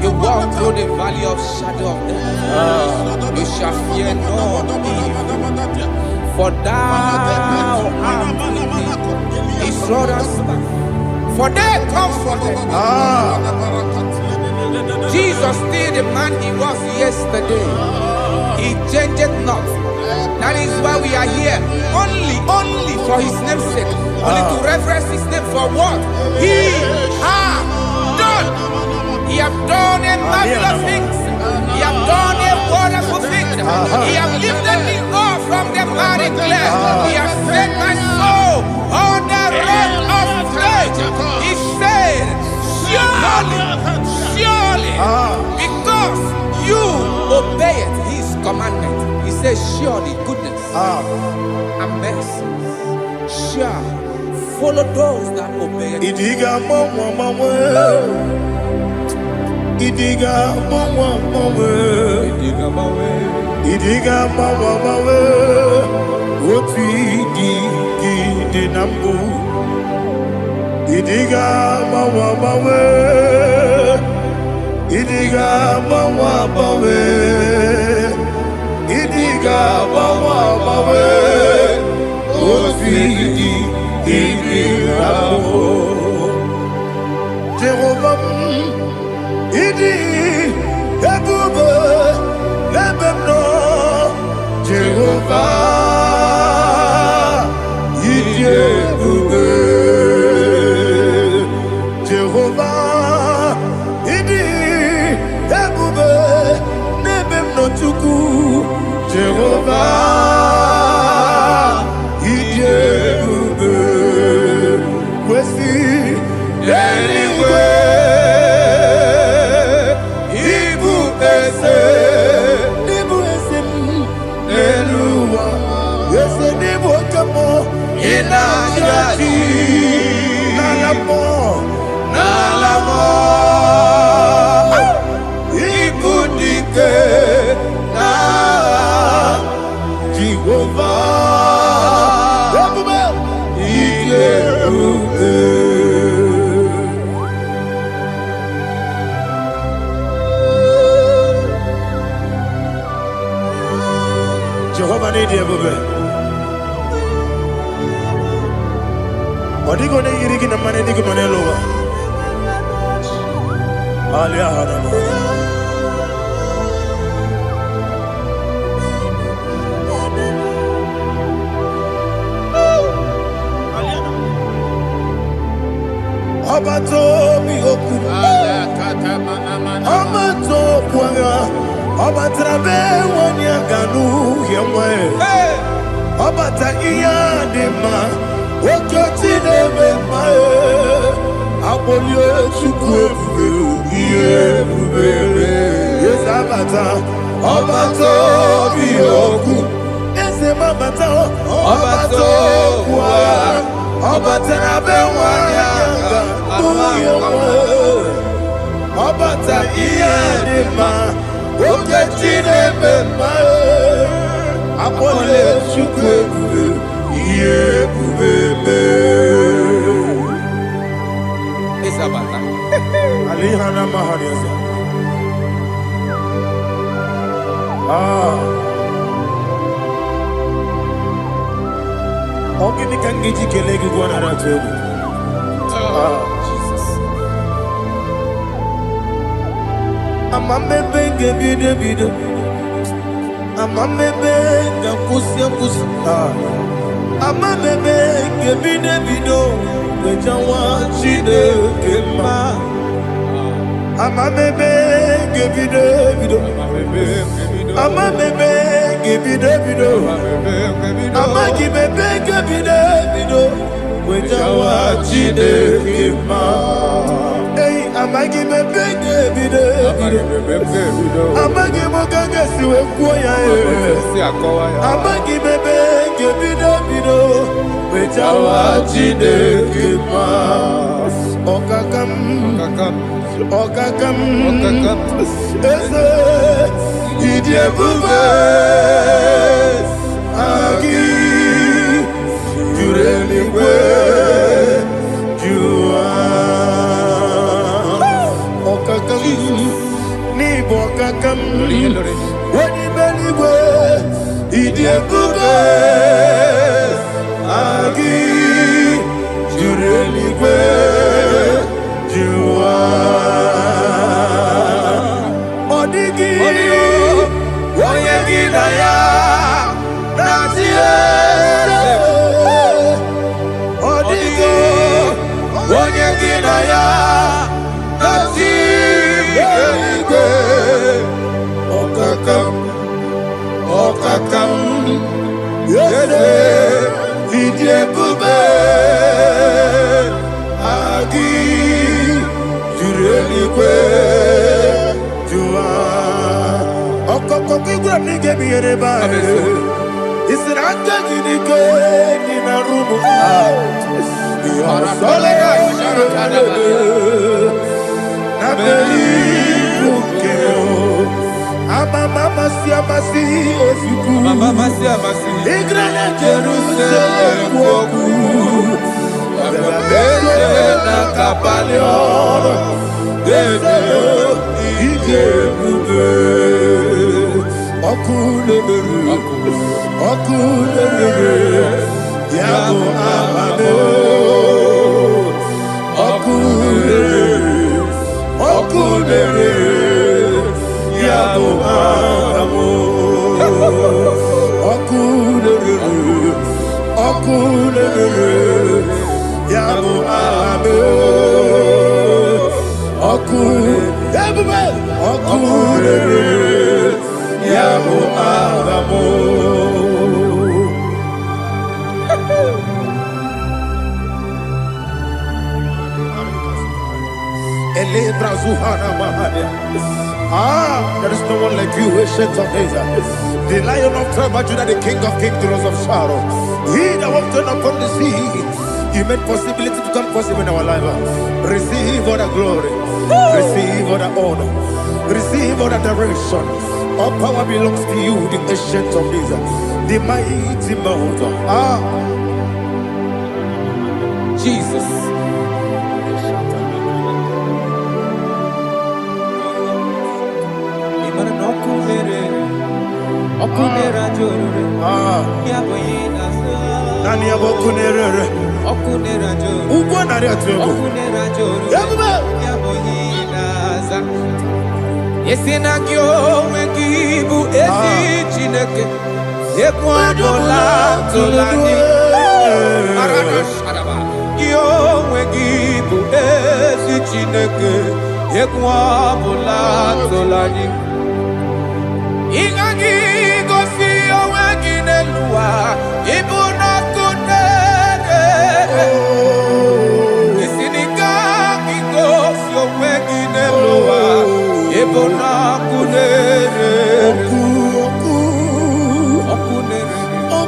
you walk through the valley of shadow of death, you shall fear no evil, for thou art with me. His rod and staff, for they comforted. Jesus still the man He was yesterday. He changed not. That is why we are here. Only for His name's sake. Only to reverence His name for what He has done. He has done a marvelous things. He has done a wonderful thing. He has lifted me up from the miry clay. He has set my soul on the rock of faith. He said, surely, because you obeyed His commandment. He says, surely goodness and mercy shall follow those that obey it. Idiga mawe Oti di nambu Idiga mawe Idiga mawe Idiga mawe Oti di nambu Jehovah Idi Ebube Lebemno Jehovah Idi Ebube Jehovah Idi Ebube Lebemno Chuku Jehovah Idi Ebube Kwesi anyway Nalamo Ibudike na Jehovah Jehovah need you. Odigo ne yirigi na mane digi manelo. Alia hana. Abato mi oku. Abato kwanga. Abatrabe wanya ganu yemwe. Abata iya dema. Okotine me mae, abolio chukwe bube, yesabata, obato biyoku, yesemabata, obato kwa, obatana bewanyanga, uyewe, obata iyadima, okotine me mae, Akole chukwe iye bubebe. Isabata. Alihana mahariasa. Ogini kangiji kelegi gwana ratubu. Jesus. Amamebe ngebide bide. Amamebe ngakusia kusi. Amamebe ngebide bido. Wejawa chide kema. Amamebe ngebide bido. Amamebe ngebide bido. Amagibebe ngebide bido. Wejawa chide kema. Hey, amagibebe ngebide bido. Amagimogaga siwe kuya. Amagibebe ngebide bido. Wejawa chide kema. Okakam. Eze idie bube agi jurelingwe jua okakam ni bokakam wani beligwe idie bube agi jurelingwe jua odigi oyegi na ya natie odigi oyegi na ya natie okakam yede idie bube agi jurelingwe jua okokoko igwe nige biyere ba isira ngini ke ni na rumu sole ga shara na beli ukeo mama si ofiku Mama si igre na Jerusalem woku bele na kapaleon bele ije bube Okulere Yabo Amamo Okulere Yabo Amamo Okulere Yabo Amamo Okulere Yabo Amamo. There is no one like you, ancient of days. The Lion of tribe of Judah, the King of kings, the Rose of Sharon. He that walked upon the sea, He made possibility to come possible in our life. Receive all the glory, receive all the honor, receive all the direction. All power belongs to you, the ancient of days, the mighty mountain. Jesus. Nani abokunere Okunera joro ugwo nari atwego Okunera joro Yabube Yaboyinaza Yesinagyo wekibu esi chineke Ekwadola tolani Arana sharaba Yo wekibu esi chineke Ekwadola tolani Ingagi gosi oweginelua Ibuna kunere Isinika gosi oweginelua Ibuna kunere Okunere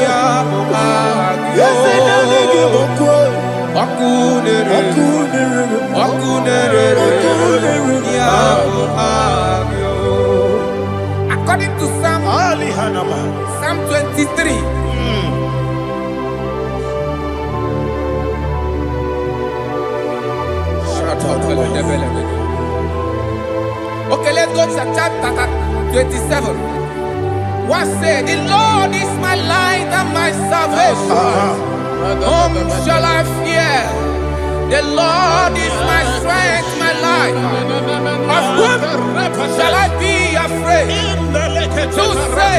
Ya Muagyo Okunere Okay, let's go to chapter 27. What said? The Lord is my light and my salvation. Whom shall I fear? The Lord is my strength, my life. Of whom shall I be afraid? To say,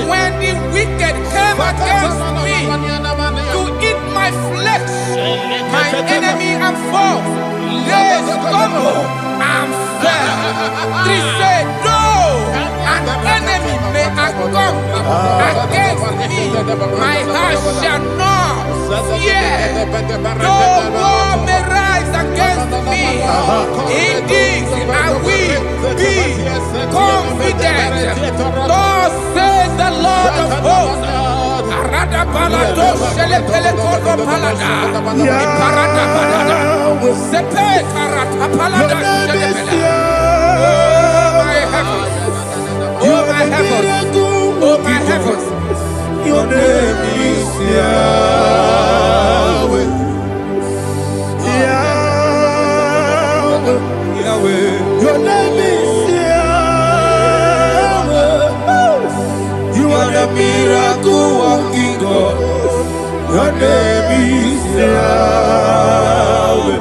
when the wicked came against me to eat my flesh, my enemy and foe, they stumble and fell. Three say, no, an enemy may have come against me, my heart shall not fear. No war may rise against me. Indeed, I will be confident. Thus says the Lord of hosts. Arada balado shele pele kodo palada. Iparada balada. Sepe karata palada shele pele. Oh my heavens. Oh my heavens. Oh my heavens. Your name is Yahweh. Yahweh. Yahweh. Your name is Yahweh. You are the miracle working God. Your name is Yahweh.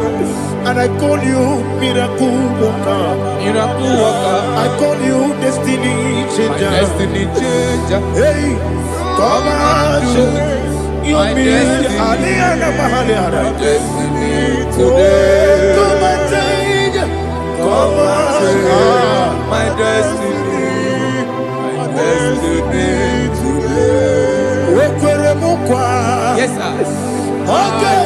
And I call you miracle worker. Miracle worker. I call you destiny changer. Destiny changer. Hey, come on, you mean Aliana Mahaliana. Destiny today. Come and change. Come on, my destiny. My destiny today. Yes, sir. Okay,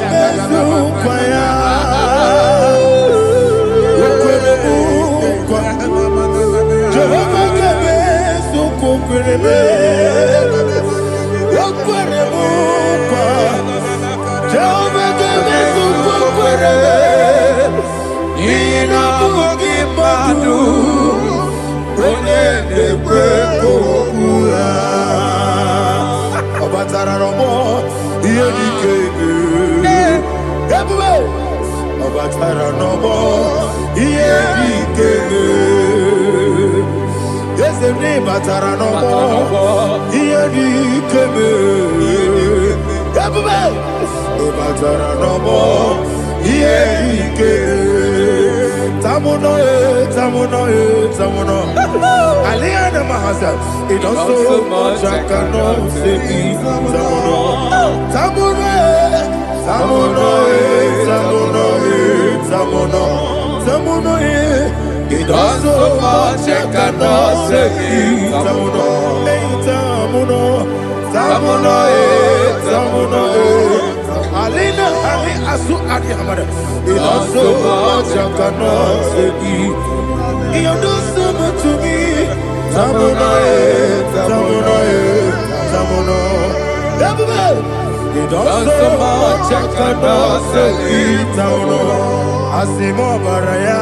Aliana Mahasa, it also much I cannot say. Tamuno, it also much I cannot say. Tamuno, Alina, Ali Asu Adi Hamada, it also much I cannot say. You do so much to me. Tamuno. You do so much I cannot say. Tamuno. Asimo Baraya.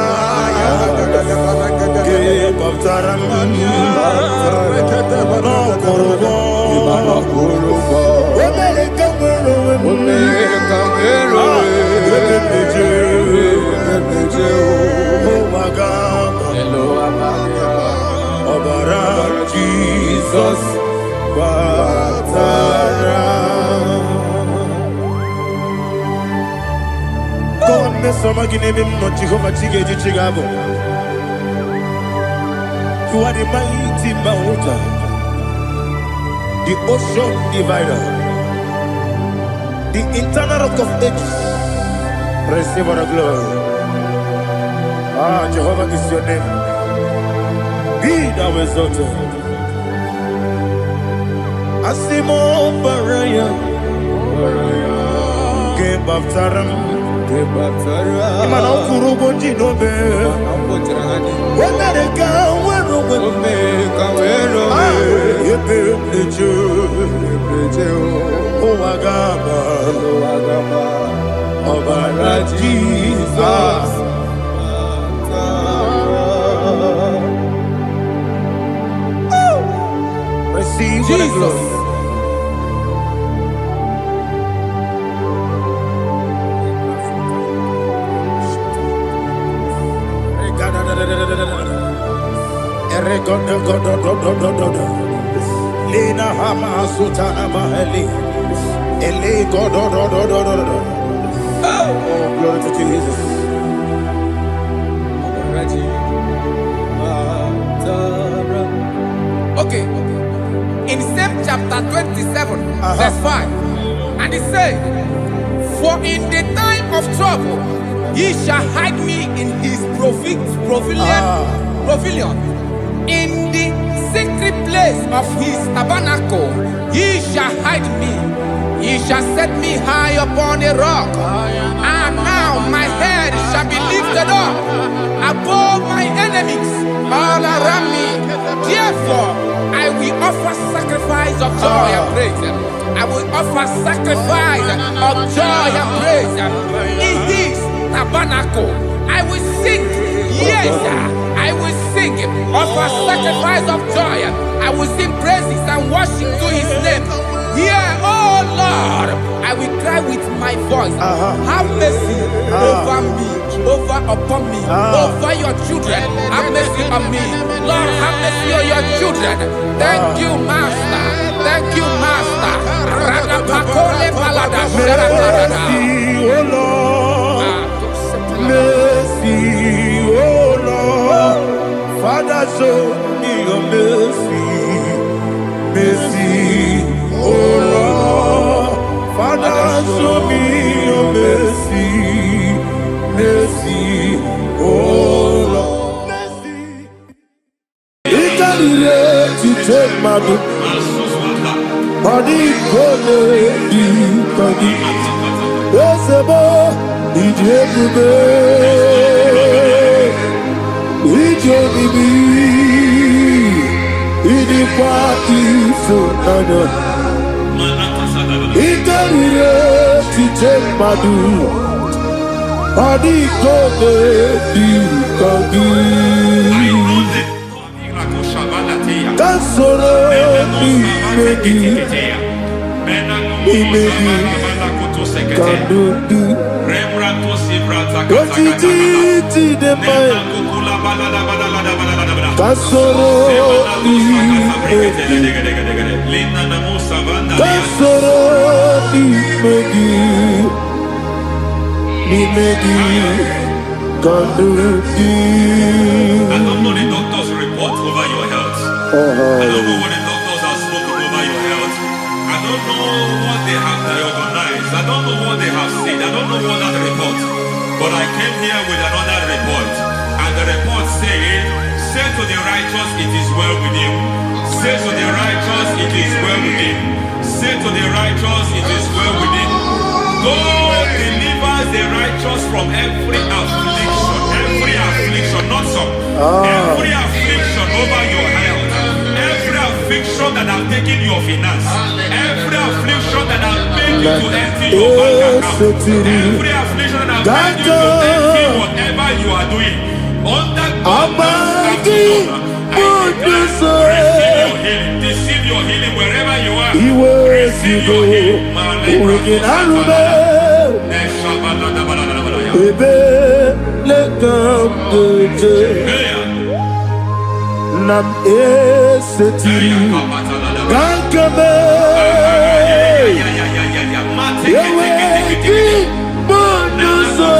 Give up Taram. No Kurubo. Jesus, God, me some give him not Jehovah Chigabo. You are the mighty mountain, the ocean divider, the internal rock of ages. Receive our glory. Ah, Jehovah is your name. Be thou exalted. Asimo Baraya, Game of Taram, Imano Kurubo Jinobe, America, where you build the Jew, Agama, Obara Jesus. Receive Jesus. Lina Hama Sutana Mahali. Ele Oh, glory to Jesus. Okay. In same chapter 27, verse 5, and it says, "For in the time of trouble, he shall hide me in his pavilion. In the secret place of his tabernacle, he shall hide me. He shall set me high upon a rock. And now my head shall be lifted up above my enemies all around me. Therefore, I will offer sacrifice of joy and praise. I will offer sacrifice of joy and praise in his tabernacle. I will sing, yes, I will sing, offer sacrifice of joy. I will sing praises and worship to his name. Here, oh Lord, I will cry with my voice. Have mercy over me, upon me, over your children. Have mercy on me. Lord, have mercy on your children. Thank you, Master. Thank you, Master. Mercy, oh Lord. Father, show me your mercy. Mercy, oh Lord. Father, show me your mercy. Mercy, oh Lord. Mercy. To take my body, body. Yes, I don't know the doctor's report over your health. I don't know what the doctors have spoken over your health. I don't know what they have diagnosed. I don't know what they have said. I don't know what that report. But I came here with another report. And the report said, say to the righteous, it is well with him. Say to the righteous, it is well with him. Say to the righteous, it is well with him. God delivers the righteous from every affliction, not some. Every affliction over your health, every affliction that have taken your finance, every affliction that have made you to empty your bank account, every affliction that have made you to empty whatever you are doing, under God's receive your healing wherever you are. Receive your healing. Nam esetiri gankame yeweki bonuso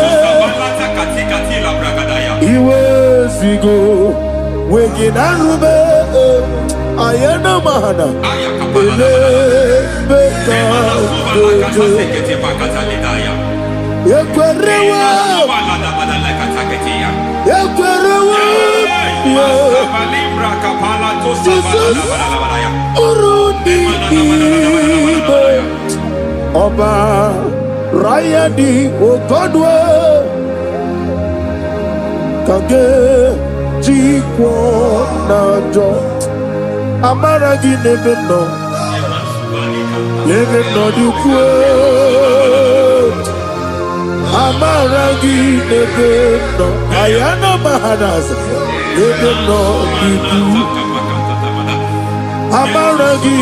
iwezigo weginarube ayana mahana ele beka yekwerewa Jesus Urundi Oba Rayadi Ogodwe Kage Jikwo Najo Amaragi Nebeno Nebeno Dukwe Amaragi Nebeno Ayana Mahanas Nebeno Dukwe Amaragi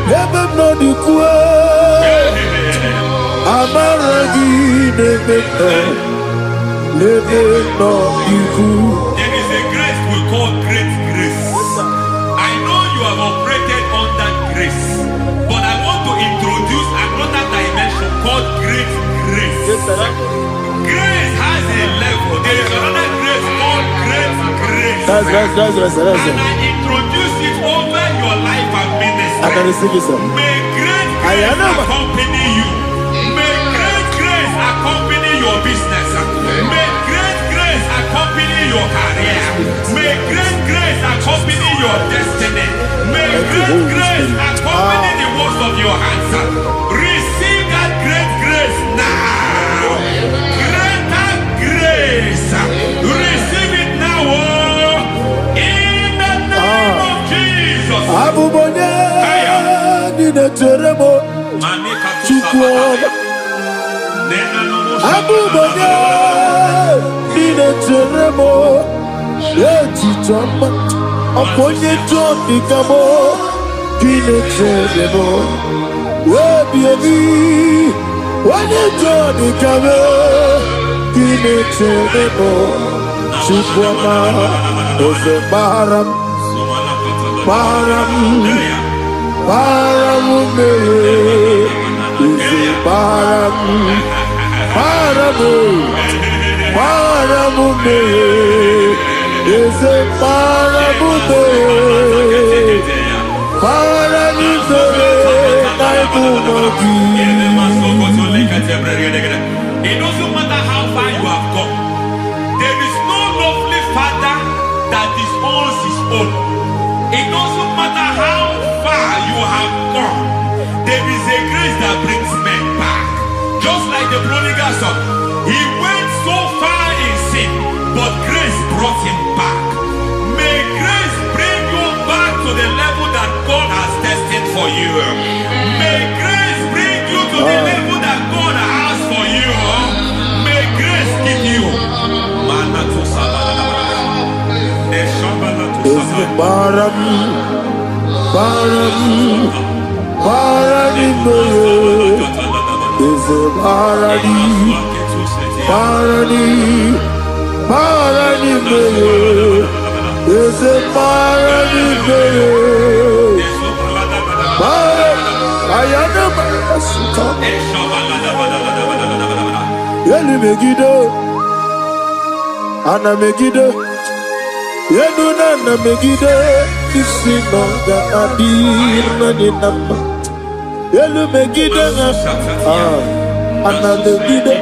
Nebeno Dukwe Amaragi Nebeno Dukwe is a grace we call great grace. I know you have operated under grace, but I want to introduce another dimension called great grace. Grace has a level. There is another grace called great grace. That's and I introduce it over your life and ministry. May great grace accompany you. May great grace accompany your business. May great grace accompany your career. May great grace accompany your destiny. May great grace accompany the works of your hands. Receive that great grace now. Greater grace. Receive it now. In the name of Jesus. Abuja, Nina Teremo, Chukwuoma. Abuja, Nina Teremo, Etichama, Aponye John Ikamo, Nina Teremo, Baby, Wanye John Ikamo, Nina Teremo, Chukwuoma, Ose Baram. Param, it doesn't matter how far you have gone. There is no lovely father that disowns his own. It doesn't matter how far you have gone. There is a grace that brings men back. Just like the prodigal son. He went so far in sin, but grace brought him back. May grace bring you back to the level that God has destined for you. May grace bring you to the level that God has for you. May grace give you. Param, Yenuna na megide isi nonga adina ni nama. Yelu megide na ana megide.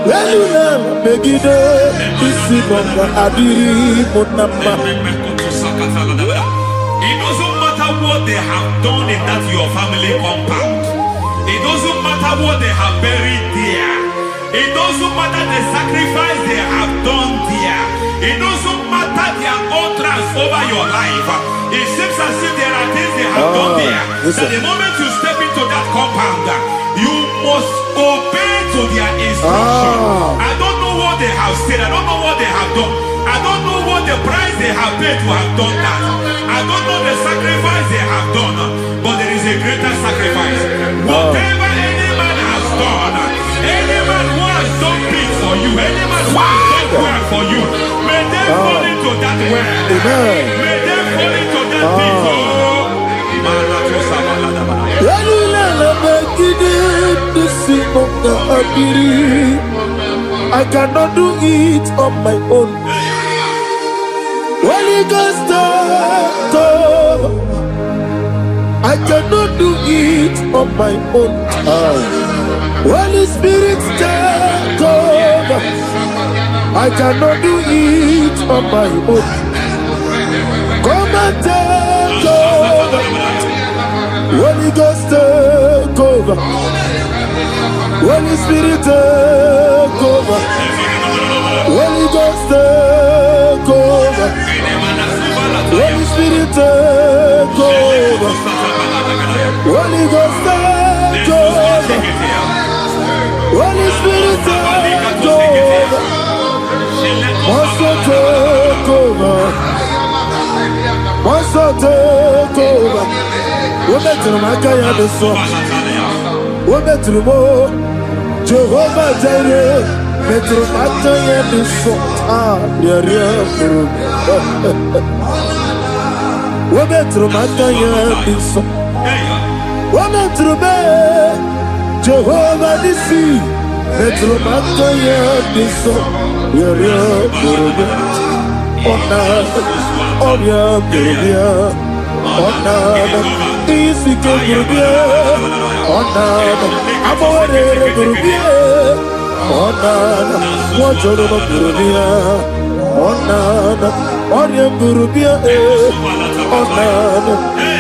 Yenuna na megide isi nonga adina nama. It doesn't matter what they have done in that your family compound. It doesn't matter what they have buried there. It doesn't matter the sacrifice they have done there. It doesn't matter their utterance over your life. It seems as if there are things they have done there. That the moment you step into that compound, you must obey to their instruction. I don't know what they have said. I don't know what they have done. I don't know what the price they have paid to have done that. I don't know the sacrifice they have done. But there is a greater sacrifice. Whatever any man has done, any man who has done big for you, any man who has done well for you, may they fall into that well. May they fall into that pit. I cannot do it on my own. Holy Ghost, I cannot do it on my own. Holy Spirit, take over. I cannot do it on my own. Come and take over. Holy Ghost, take over. Holy Spirit, take over. Holy Ghost, take over. Holy Spirit, take over. Holy Ghost, take over. Holy Spirit, take over. Master, take over. Master, take over. Women to my guy the song. Women to the more. Jehovah Jireh. Metro Mataya de Sota, Yaria Guru. Metro Mataya de Sota. Metro Be, Jehovah Nissi. Metro Mataya de Sota, Yaria Guru. Onya Guru. Onana, Isi Guru. Onana, Amore Guru. Onana, Wajoro Burubia, Onana, Oriam Burubia, Onana,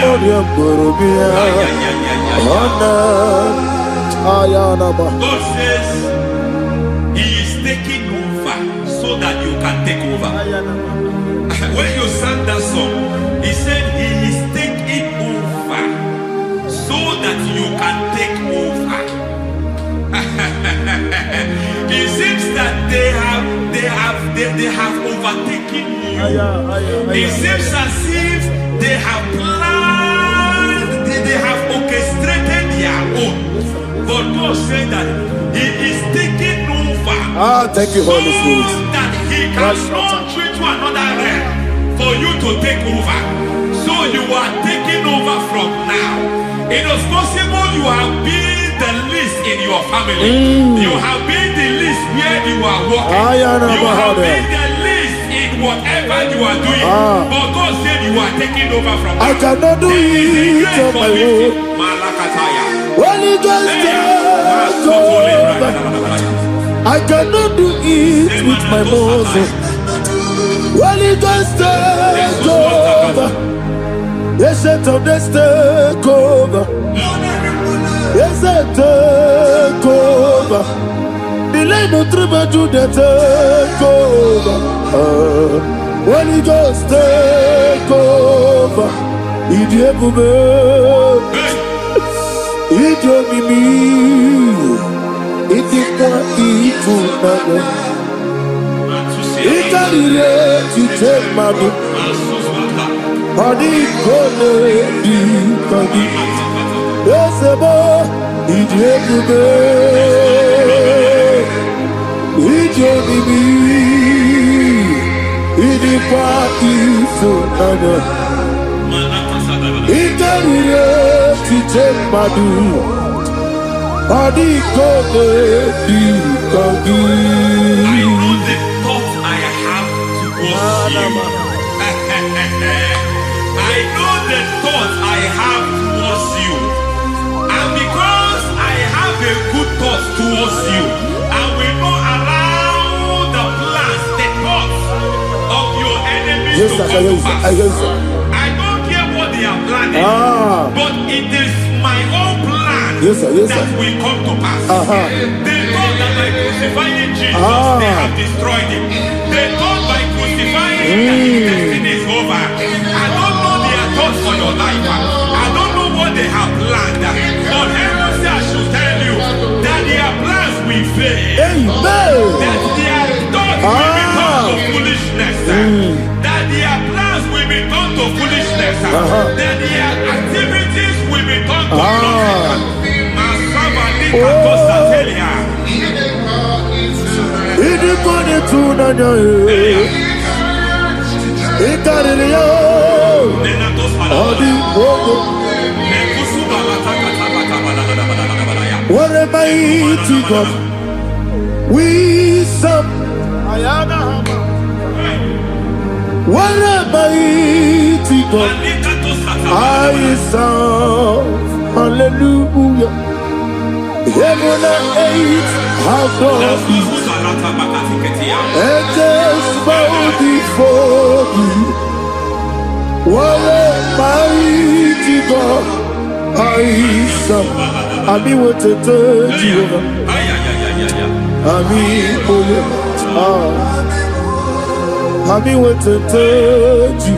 Oriam Burubia, Onana, Ayanaba. God says He is taking over so that you can take over. When you sang that song, He said He is taking over so that you can take over. It seems that they have overtaken you. It seems as if they have planned, they have orchestrated their own. But God said that He is taking over. Thank you, Holy Spirit. So that He can launch you to another realm for you to take over. So you are taking over from now. It is possible you have been the least in your family. You have been the least where you are working. You have been the least in whatever you are doing. But God said you are taking over from now. I cannot do it on my own. When you just take over, I cannot do it with my muscle. When you just take over, yes, it's on this take over. Yes, I take over. Delay no trouble to the take over. When you just take over, idiot woman, idiot me, idiot one, it can't let you take my book. Body gonna be body. Yes, a boy, idiot me, idiot party so nana. It can't let you take my book. Body gonna be body. I know the thoughts I have towards you. I know the thoughts I have towards you. And because I have a good thought towards you, I will not allow the plans, the thoughts of your enemies to come to pass. I don't care what they are planning, but it is my own plan that will come to pass. They thought that by crucifying Jesus, they have destroyed him. They thought by crucifying him that his destiny is over. I don't know their thoughts for your life. I don't know what they have planned. But heaven says I should tell you that their plans will fail. That their thoughts will be turned to foolishness. That their plans will be turned to foolishness. That their activities will be turned to nothing. What a mighty God we serve. What a mighty God I serve. Hallelujah. Heaven and earth have done it. Angels bow before you. What a mighty God I serve. I mean what to tell you. I mean what to tell you.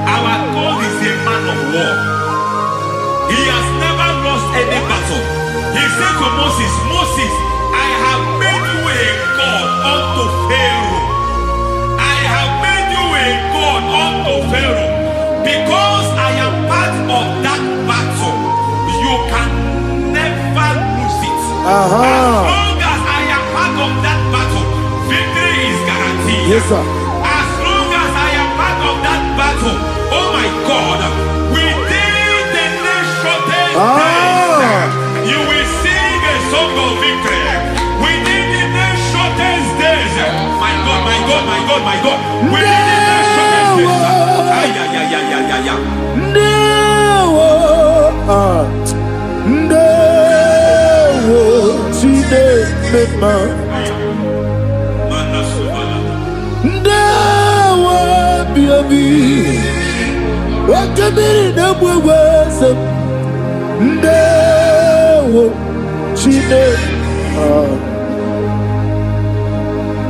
Our God is a man of war. He has never lost any battle. He said to Moses, Moses, I have made you a God unto Pharaoh. I have made you a God unto Pharaoh. Because I am part of that battle, you can never lose it. As long as I am part of that battle, victory is guaranteed. Yes, sir. As long as I am part of that battle, oh my God, within the next shortest days, you will sing a song of victory. Within the next shortest days, my God, my God, my God, my God, within the next shortest days,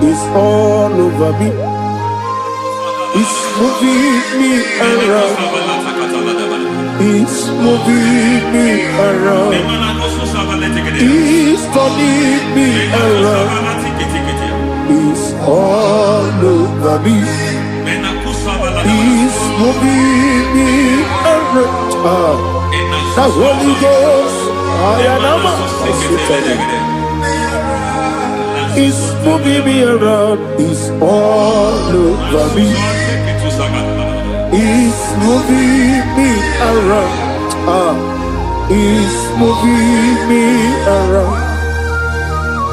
it's all over me. It's moving me around. It's moving me around. It's turning me around. It's all over me. It's moving me around. The Holy Ghost, it's moving me around. It's all over me. It's moving me around. It's moving me around.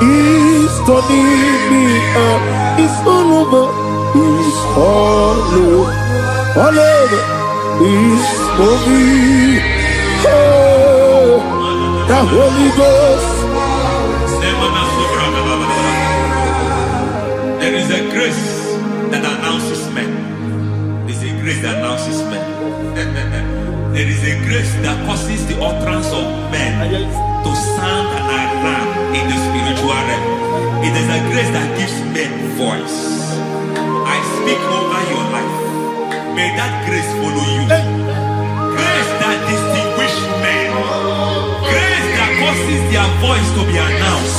It's turning me up. It's all over. It's all over. All over. It's moving. Oh, the Holy Ghost. There is a grace that announces men. There is a grace that announces men. There is a grace that causes the utterance of men to sound an alarm in the spiritual realm. It is a grace that gives men voice. I speak over your life. May that grace follow you. Grace that distinguishes men. Grace that causes their voice to be announced.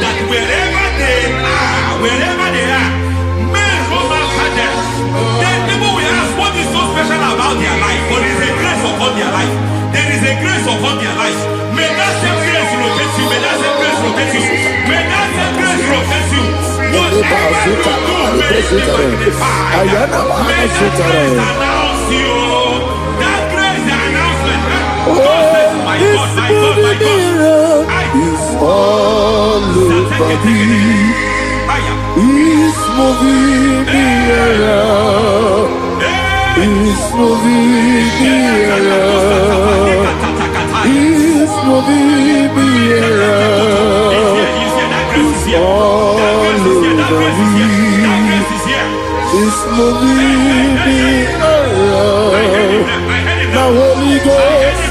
That wherever they are, men come after them. Then people will ask what is so special about their life. But there is a grace upon their life. There is a grace upon their life. May that same grace locate you. May that same grace locate you. May that same grace locate you. Whatever you do, may it be magnified. May that grace announce you. That grace, the announcement. My God, my God, my God. It's all over me. It's moving me around. It's moving me around. It's moving me around. It's all over me. It's moving me around. The Holy Ghost.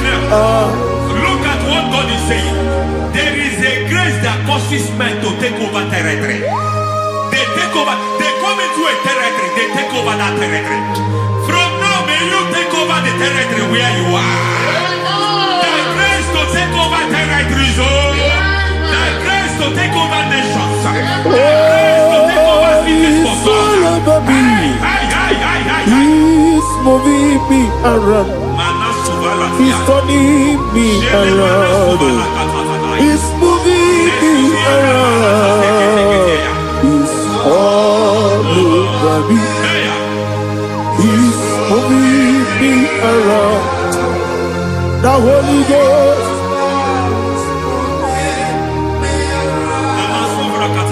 Look at what God is saying. There is a grace that causes men to take over territory. They take over, they come into a territory, they take over that territory. From now, may you take over the territory where you are. The grace to take over territories, the grace to take over nations, the grace to take over cities for God. He's moving me around. He's turning me around. He's moving me around. He's all over me. He's moving me around. The Holy Ghost.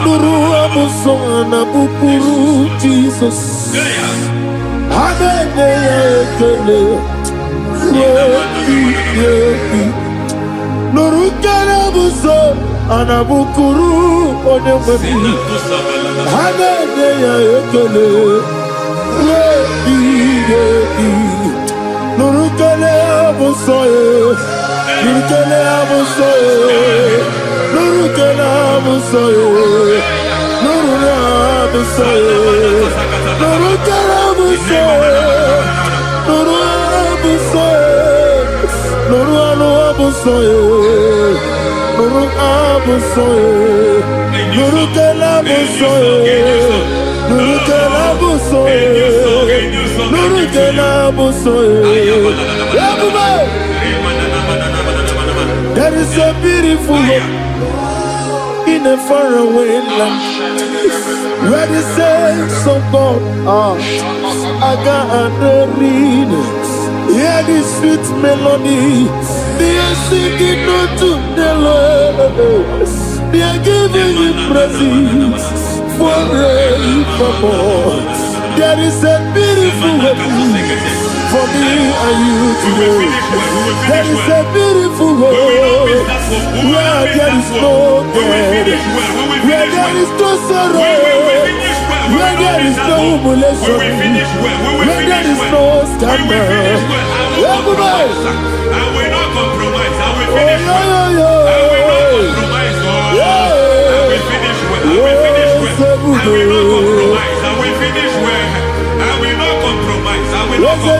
Nuru amusona bukuru Jesus. Nurukana buso anabukuru onemani hagane ya ekele nurukana abusoye. Nurukele abusoye. Nurukele abusoye. Nurukele abusoye. Nurukele abusoye. Nurukele abusoye. Nurukele abusoye. Nurukele abusoye. Nurukele abusoye. Nurukele abusoye. Nurukele abusoye. There is a beautiful hope in a faraway land where the saints of God are gathering. Hear the sweet melody, they are singing unto the Lord. They are giving Him praise forevermore. There is a beautiful hope for me and you today. There is a beautiful world where there is no death, where there is no sorrow, where there is no humiliation, where there is no scandal. Everybody, I will not compromise. I will finish well. I will not compromise. I will finish well. I will finish well. I will not compromise. I will finish well. I will not compromise. I will not compromise.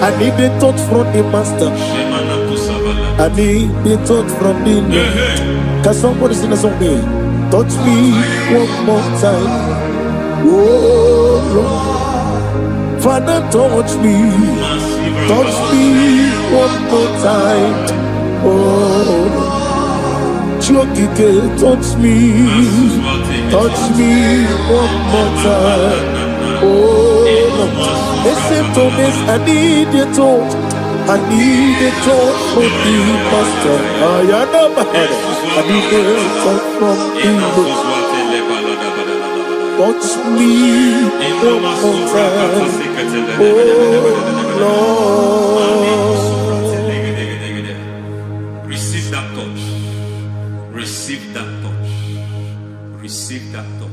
I need the touch from the master. I need the touch from the Lord. Can somebody sing a song here? Touch me one more time. Oh Lord, Father, touch me. Touch me one more time. Oh Chokike, touch me. Touch me one more time. Oh Lord. Listen to this, I need your touch. I need a touch from the master. I need a touch from the Lord. Touch me one more time. Oh Lord. Receive that touch. Receive that touch. Receive that touch.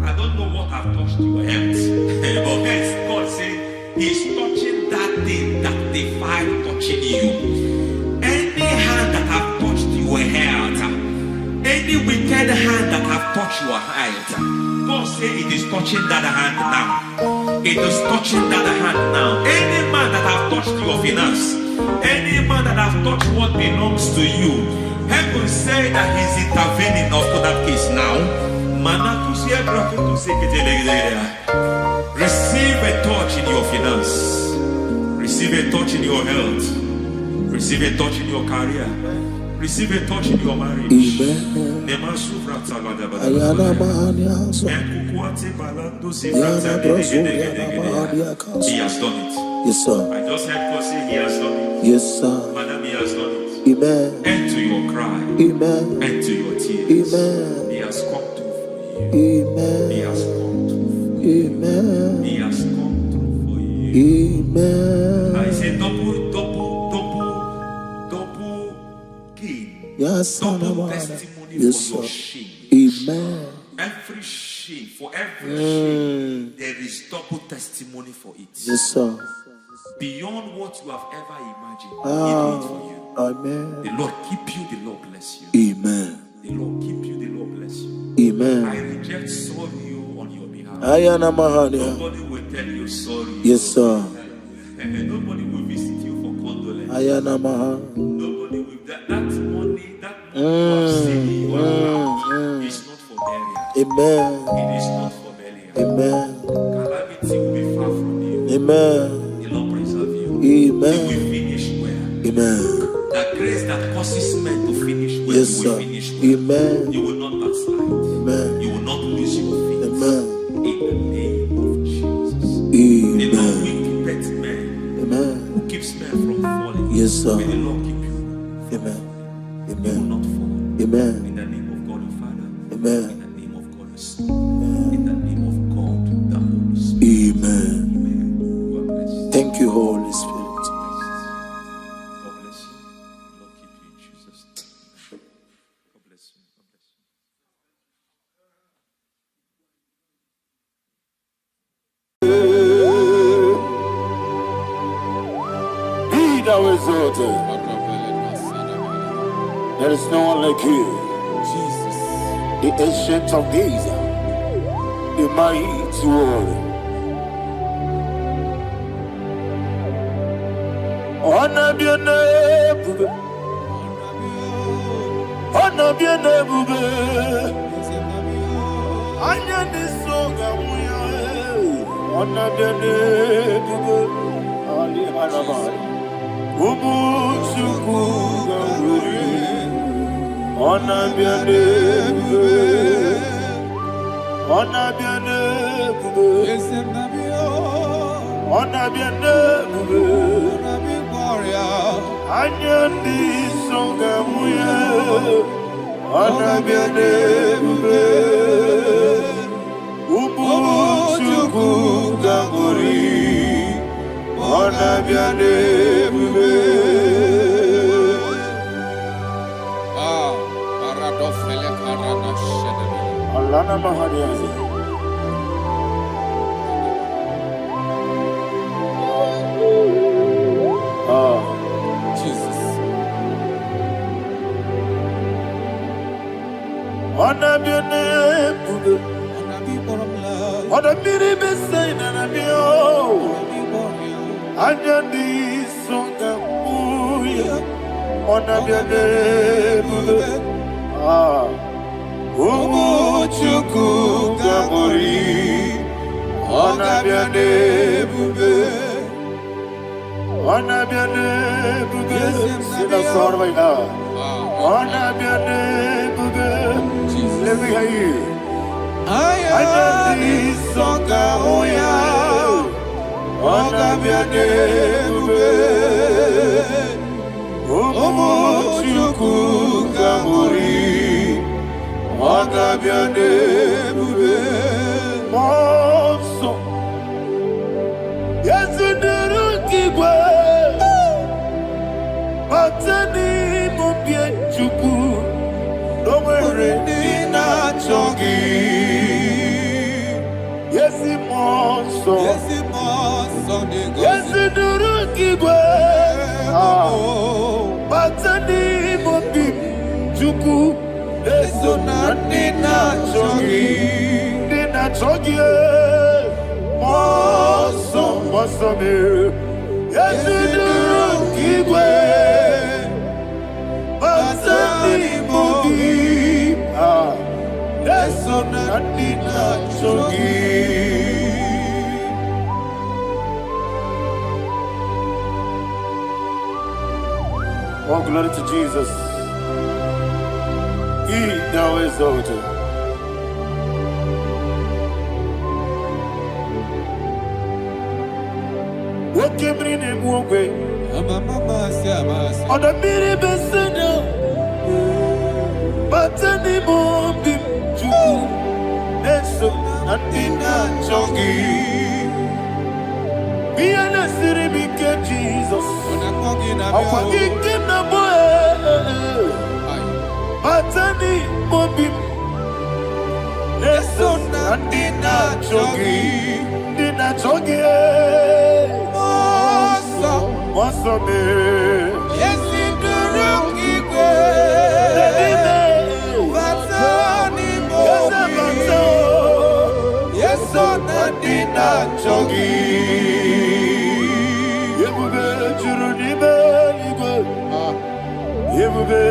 I don't know what I've touched your health, but hence God said He's touching that thing that defied touching you. Any hand that have touched your health, any wicked hand that have touched your health, God said it is touching that hand now. It is touching that hand now. Any man that have touched your finance, any man that have touched what belongs to you, heaven say that He's intervening after that case now. Receive a touch in your finance. Receive a touch in your health. Receive a touch in your career. Receive a touch in your marriage. Amen. He has done it. Yes, sir. I just heard God say He has done it. Yes, sir. Madam, He has done it. Amen. End to your cry. Amen. End to your tears. Amen. He has come through for you. Amen. He has come through for you. Amen. He has come through for you. Amen. I say double gain. Yes, double sir. testimony Yes, for your sir. shame. Amen. Amen. Every shame, for every shame, there is double testimony for it. Yes, sir. Beyond what you have ever imagined, He did it for you. Amen. The Lord keep you, the Lord bless you. Amen. The Lord keep you, the Lord bless you. Amen. I reject sorry on your behalf. Ayana Mahania. Nobody will tell you sorry. Yes, sir. And nobody will visit you for condolence. Ayana Maha. Nobody will. That money you have seen in your account is not for burial. Amen. It is not for burial. Amen. Calamity will be far from you. Amen. The Lord preserve you. Amen. You will finish well. Amen. The grace that causes men to finish well, Yes, you will sir. finish well. Amen. You will not backslide. Amen. You will not lose your faith. Amen. In the name of Jesus. The Lord Amen. will keep men. Amen. Who keeps men from falling? Yes, sir. May the Lord keep you. Amen. You will Amen. not fall. Amen. In the name of God the Father. Amen. In the name of God the Son. In the name of God the Holy Spirit. Amen. Amen. You are blessed. Thank you, Holy Spirit. God bless you. Lord keep you in Jesus' name. God bless you. God bless you. Be thou exalted. There is no one like you. Jesus. The ancient of days, the mighty warrior. Honor be your name, bube. Honor be your name, bube. Anya ni soga muya. Honor be your name, bube. Ali Anamari. Ubu chuku gamburi. Honor be your name, bube. Honor be your name, bube. Honor be your name, bube. Anya ni soga muya. Honor be your name, bube. Ubu chuku gamburi. Honor be your name, bube. Alana Mahaniazi. Jesus. Honor be your name, bube. Honor be the best and I'm your. Anya ni songa muya. Honor be your name, bube. Umu chuku gamburi. Honor be your name, bube. Honor be your name, bube. Sina sor vai na. Honor be your name, bube. Let me hear you. Anya ni songa muya. Honor be your name, bube. Umu chuku gamburi. Honor be your name, bube. Monso. Yes, in the Rukigwe. Batani mubie chuku. No mere nina chongi. Yes, monso. Yes, in the Rukigwe. Batani mubie chuku. Eso na nina chongi. Nina chongi. Moso me. Yes, in the Rukigwe. Batani mubie. Eso na nina chongi. Oh, glory to Jesus. He thou exalted. What came in him one way? On the mini besena. But any mombi chuku. Eso natina chongi. Be an asiri bike Jesus. Akwa kikim na boy. But any mombi Andina chogi, dina chogi, moso me. Yes, in the rookie way. Yes, on Andina chogi. Yebube juruni beligwe, yebube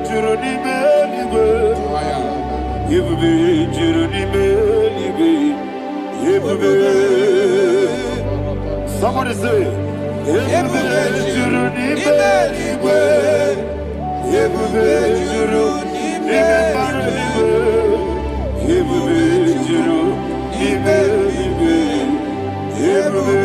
juruni beligwe, yebube juruni beligwe, yebube. Somebody say, yebube juruni beligwe, yebube juruni beligwe, yebube juruni beligwe, yebube.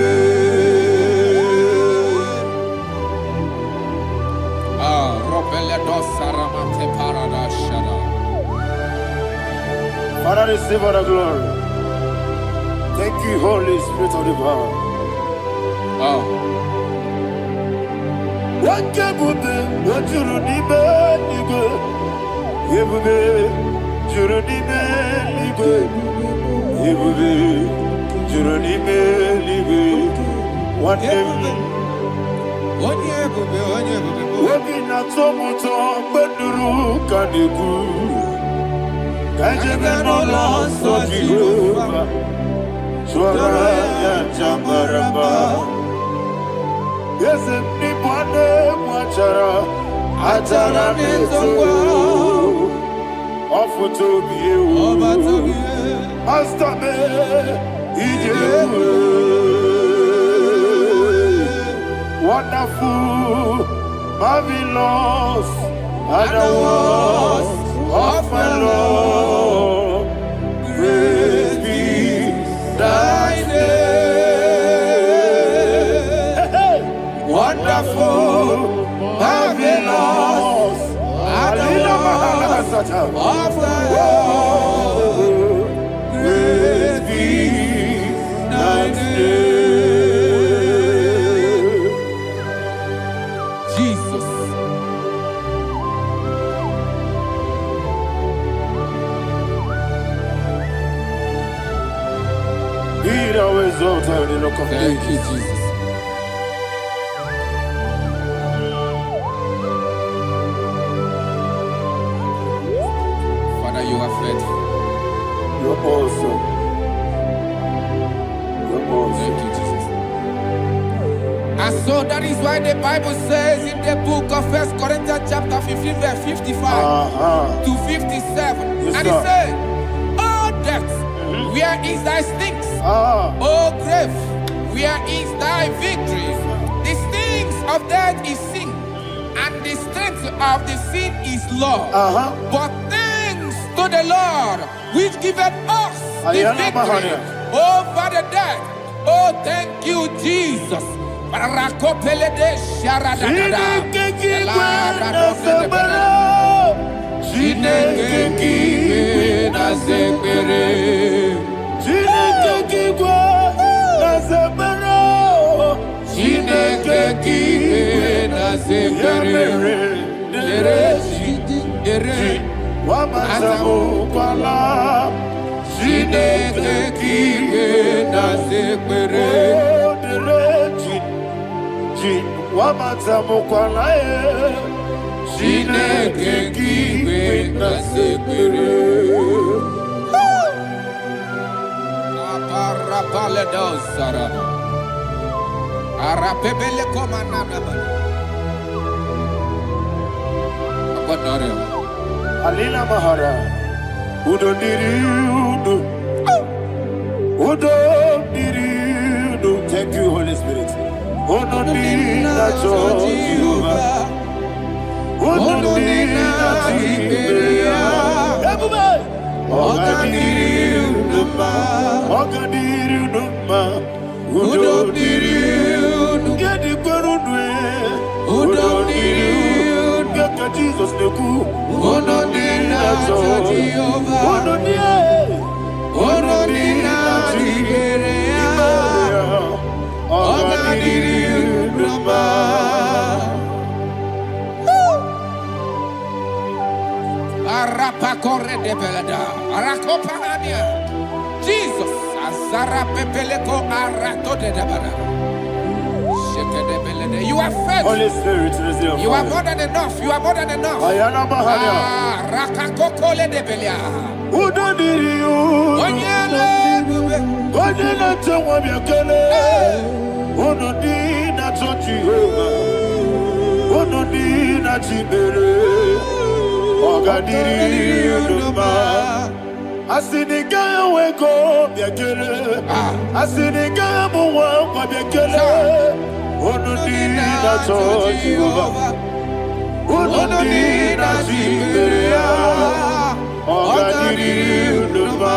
Father, receive all the glory. Thank you, Holy Spirit of the power. What can you do? What you need, you yes, everybody watchara, atara nezo, offer to be you, master me, wonderful, marvelous, and the was of my Lord, praise be thy name. Wonderful, marvelous, and the was of thy Lord, praise be thy name. Jesus. Be thou exalted in the Rock of Thank you, Ages. Jesus. Father, you are faithful. You're awesome. You're awesome. Thank you, Jesus. And so that is why the Bible says in the book of 1 Corinthians chapter 15, verse 55 to 57. Yes, And it sir. says, "Oh death, where is thy stings? Ah, Oh grave, where is thy victory? The stings of death is sin, and the strength of the sin is law. But thanks to the Lord, which giveth us the Ayana victory Mahania. over the death." Oh, thank you, Jesus. Rakopele de sharadadada. Chineke na zekere. Chineke na zekere. Ere Wamazamu kwala, Chineke na zekere. Wamazamu kwala, Chineke na zekere. Aparapale dos sarana. Arapebele komanana bana. Apanare. Alina Mahara, Udo Diriudo, Udo Diriudo. Thank you, Holy Spirit. Udo Diriudo, Jehovah. Udo Diriudo, Oga Diriudo, Oga Diriudo, Udo Diriudo, Gedi Gurudwe, Udo Diriudo, Gaka Jesus Neku, Udo Diriudo, Udo Diriudo, Oga Diriudo, Arapako Jesus, Azara Pepeleko Arato de Dabara. You are faithful. Holy Spirit, receive You are more than enough. You are more than enough. Ayana Mahania. Rakakokole de Belia. Who don't need you? Onyele tewa miakele. Who don't need that Jehovah? Who don't need that Jibere? Ogadiri Uduma. Asinika weko miakele. Asinika muwa miakele. Who don't need that Jehovah? Who don't need that Jibere? Ogadiri Uduma.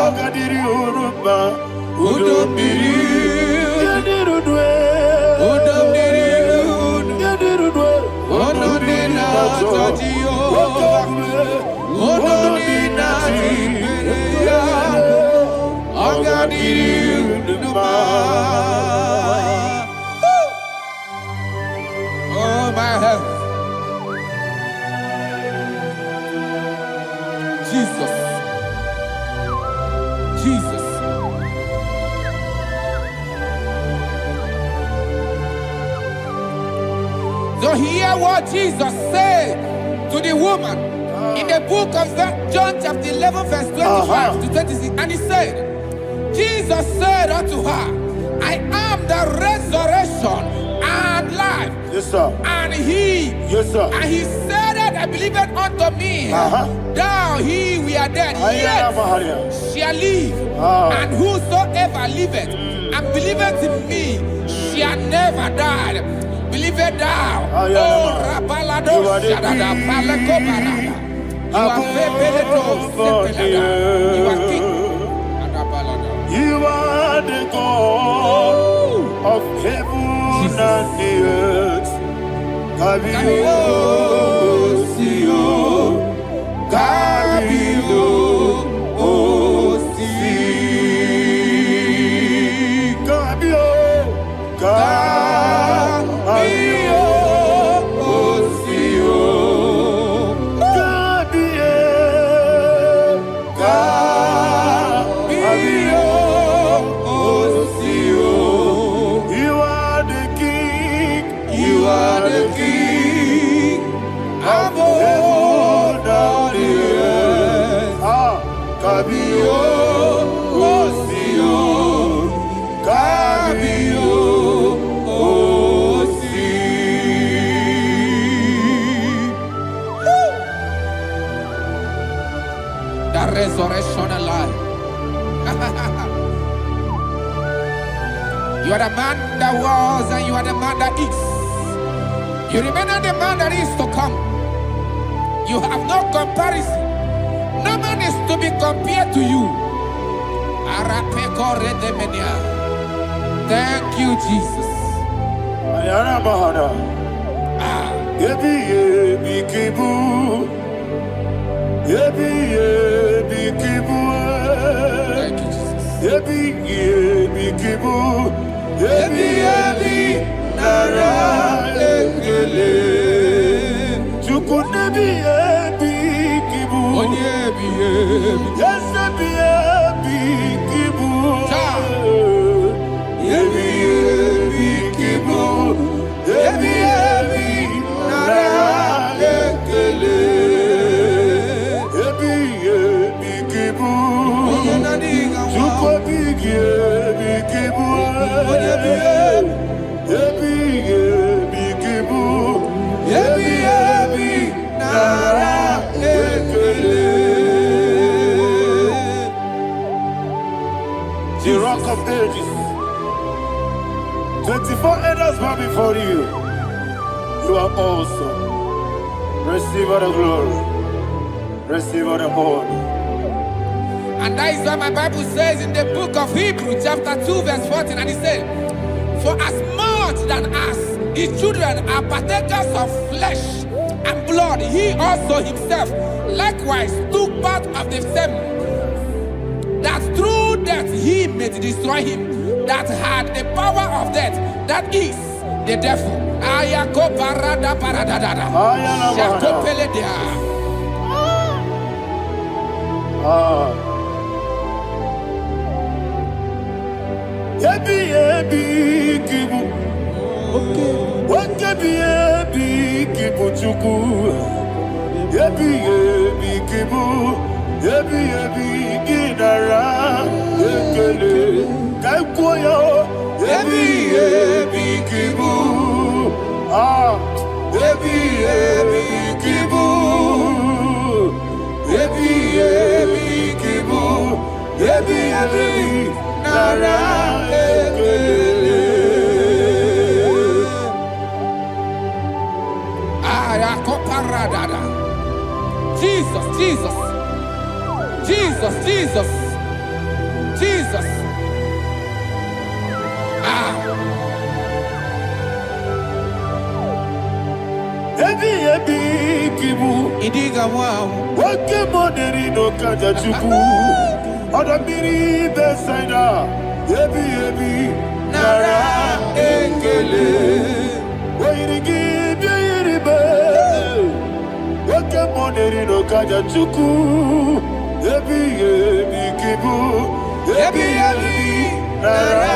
Ogadiri Uduma. Udomiri, Yadirudwe, Udomiri, Yadirudwe, Udomina, Udomina, oh my heaven, Jesus, Jesus. So hear what Jesus said to the woman in the book of John chapter 11 verse 25 to 26. And he said, Jesus said unto her, I am the resurrection and life. Yes, sir. And he, Yes, sir. and he said that I believeth unto me, thou he we are dead, yet shall live. And whosoever liveth and believeth in me shall never die. Believe it thou. Oh, Rabalado, Shadada, Palako Barada. You are Favour, you are King. You are the God of heaven and the earth. Kabio, Sio, Kabio, Osi, Kabio, Kabio. Resurrection alive. You are the man that was and you are the man that is. You remain the man that is to come. You have no comparison. No man is to be compared to you. Thank you, Jesus. Thank you, the Rock of Ages. 24 elders bow before you. You are awesome. Receive all the glory. Receive all the honor. And that is what my Bible says in the book of Hebrews chapter 2 verse 14. And it said, for as much than us, his children are partakers of flesh and blood, he also himself likewise took part of the same, that through death he may destroy him that had the power of death, that is the devil. Yebi yebi kibu. Wakebi yebi kibu chuku. Yebi yebi kibu. Yebi yebi ginara. Ekele kaikuyo. Yebi yebi kibu. Yebi yebi kibu. Yebi yebi kibu. Yebi yebi nara ekele. Ayakoparadada. Jesus, Jesus, Jesus, Jesus, Jesus. Yebi yebi kibu. Idiga wow. Wake money no kaja chuku. Odamiri besaida. Yebi yebi nara ekele. Wairigi biiribe. Wake money no kaja chuku. Yebi yebi kibu. Yebi yebi nara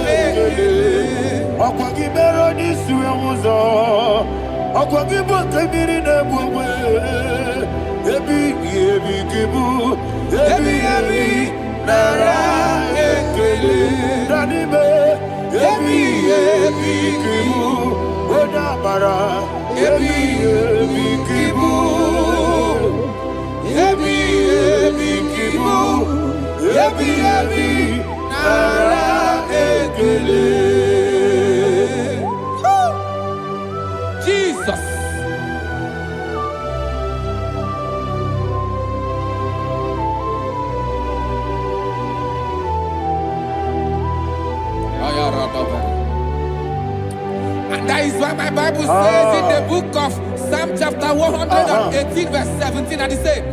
ekele. Akwagi mero ni suwe muzo. Akwagi bote miri ne bwe. Yebi yebi kibu. Yebi yebi nara ekele. Danime. Yebi yebi kibu. Odamara. Yebi yebi kibu. Yebi yebi kibu. Yebi yebi nara ekele. Jesus. And that is why my Bible says in the book of Psalm chapter 118 verse 17, and it says,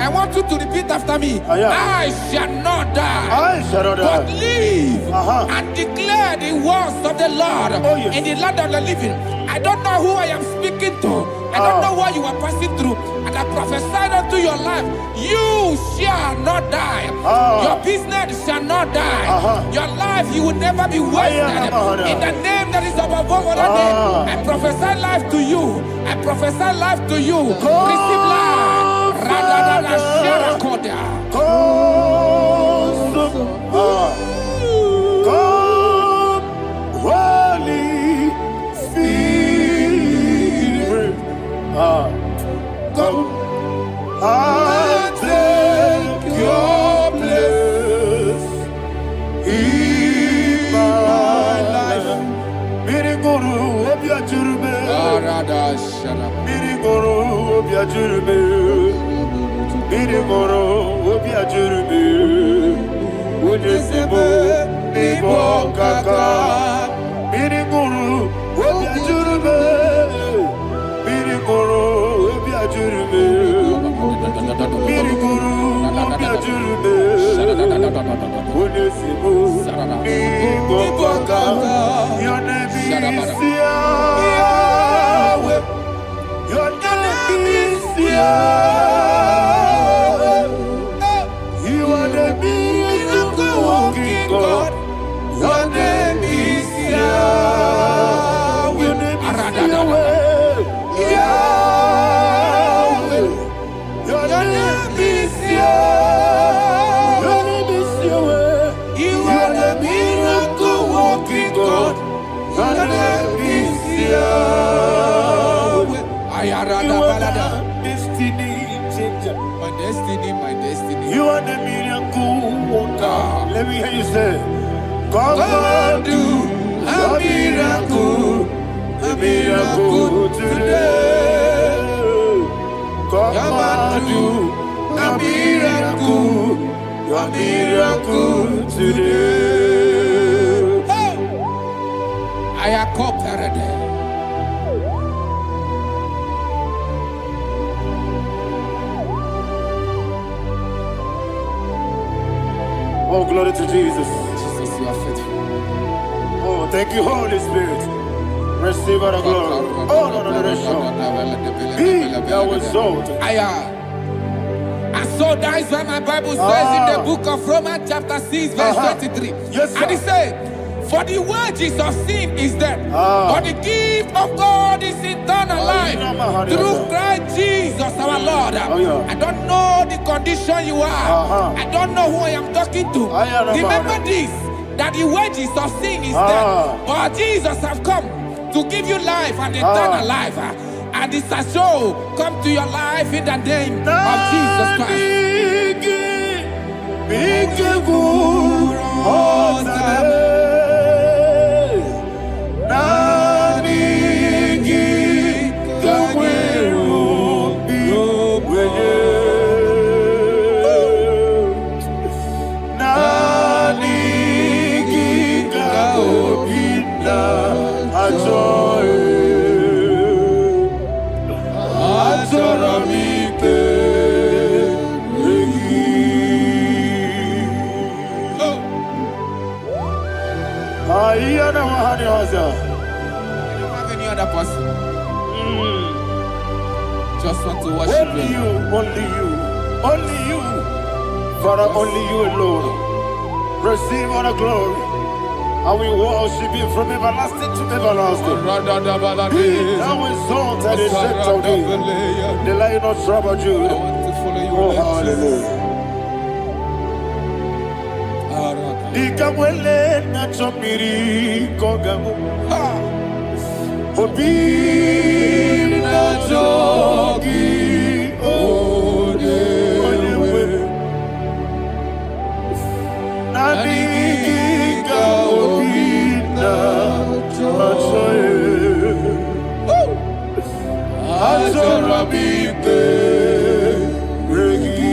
I want you to repeat after me. I shall not die, but live and declare the words of the Lord in the land of the living. I don't know who I am speaking to. I don't know what you are passing through. And I prophesied unto your life, you shall not die. Your business shall not die. Your life, you will never be wasted. In the name that is above all other name, I prophesy life to you. I prophesy life to you. Receive life. Radadada Sherakoda. Come, Holy Spirit. Come and take your place in my life. Miriguru obiajurube. Miriguru obiajurube. Miriguru obiajurube. Udesibo ibo kaka. Miriguru obiajurube. Miriguru obiajurube. Miriguru obiajurube. Udesibo ibo kaka. Your name is Yahweh. Your name is Yahweh. You are the miracle working God. Your name is Yahweh. Your name is Yahweh. Yahweh. Your name is Yahweh. Your name is Yahweh. You are the miracle working God. Your name is Yahweh. You are the destiny changer. My destiny, my destiny. You are the miracle worker. Let me hear you say, come and do a miracle today. Come and do a miracle today. I am cooperative. Oh, glory to Jesus. Jesus, you are faithful. Oh, thank you, Holy Spirit. Receive our glory. Oh, no, be thou exalted. So that is why my Bible says in the book of Romans chapter 6 verse 23. Yes, sir. And it says, for the wages of sin is death, but the gift of God is eternal life through Christ Jesus our Lord. I don't know the condition you are. I don't know who I am talking to. Remember this, that the wages of sin is death, but Jesus have come to give you life and eternal life. And this shall show come to your life in the name of Jesus Christ. I don't have any other person. Just want to worship only you, only you, only you. Father, only you alone. Receive all the glory. And we worship you from everlasting to everlasting. Be thou exalted and set of thee. The Lion of Tribe of Judah. I want to follow you. Oh, hallelujah. Ikamwele na chomiri kogamu. Obi na jogi odewe. Nani ka obi na jogi. Azorabite regi.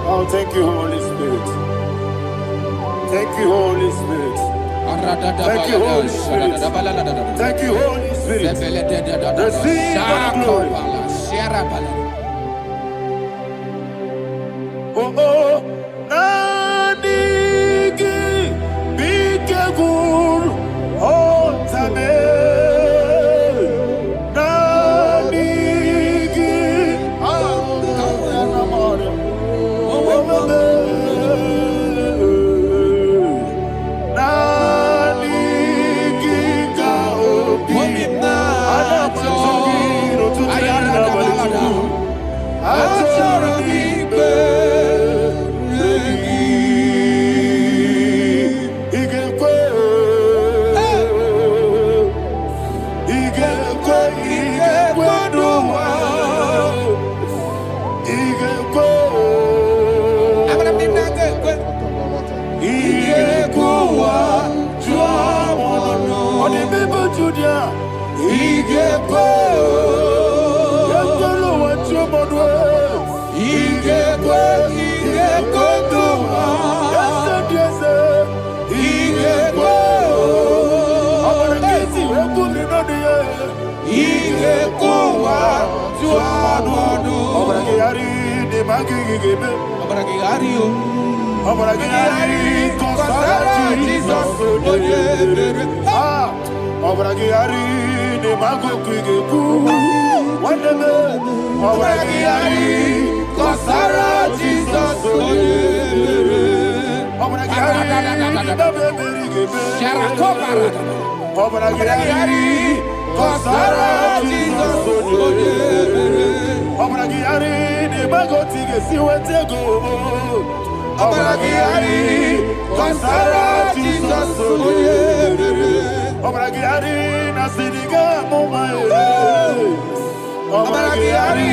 Oh, thank you, Holy Spirit. Thank you, Holy Spirit. Thank you, Holy Spirit. Thank you, Holy Spirit. Receive the glory. Oh, oh, Nanigi, Bikagur, oh, Tame. magigebe. Obragiario. Obragiari, Kosara Jesus. Ah, Obragiari, ne magogigebu. Wandeme. Obragiari, Kosara Jesus. Obragiari, babebirigebe. Sharakobarada. Obragiari, Kosara Jesus. Obragiari, ne magotige siwetego. Obragiari, Kosara Jesus. Obragiari, nasiniga mumae. Obragiari,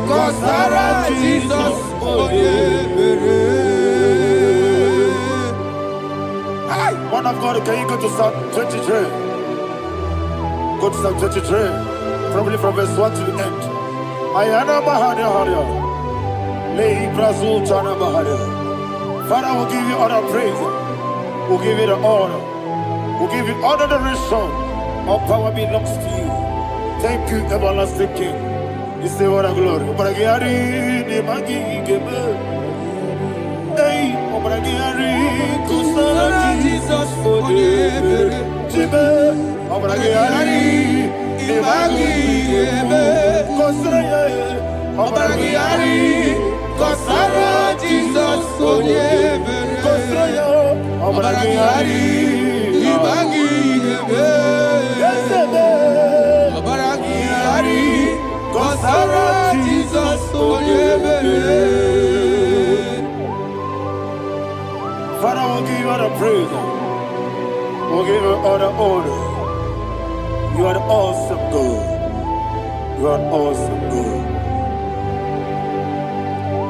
Kosara Jesus. One of God, can you go to Psalm 23? Go to Psalm 23, probably from verse 1 to the end. Ayana Mahania Haria. Lei Brazil Chana Mahania. Father, we'll give you all the praise. We'll give you the honor. We'll give you all the adoration. All power belongs to you. Thank you, everlasting King. You say what a glory. Obragiari, Nemagi, Gebe. Hey, Obragiari, Kosara Jesus, Jibe, Obragiari, Nemagi, Gebe. Kosara, Obragiari, Kosara Jesus, Kosara, Obragiari, Nemagi, Gebe. Obragiari, Kosara Jesus, Father, we'll give you all the praise. We'll give you all the honor. You are the awesome God. You are an awesome God.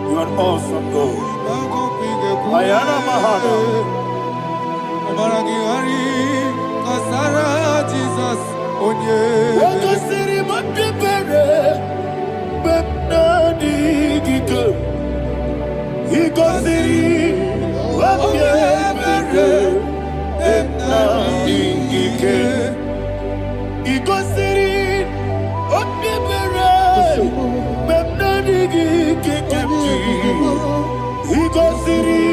You are an awesome God. Ayana Mahana. Obragiari, Kosara Jesus. Waka siri mapepere, bepna digike. Iko siri mapepere, bepna digike. Iko siri mapepere, bepna digike kemti. Iko siri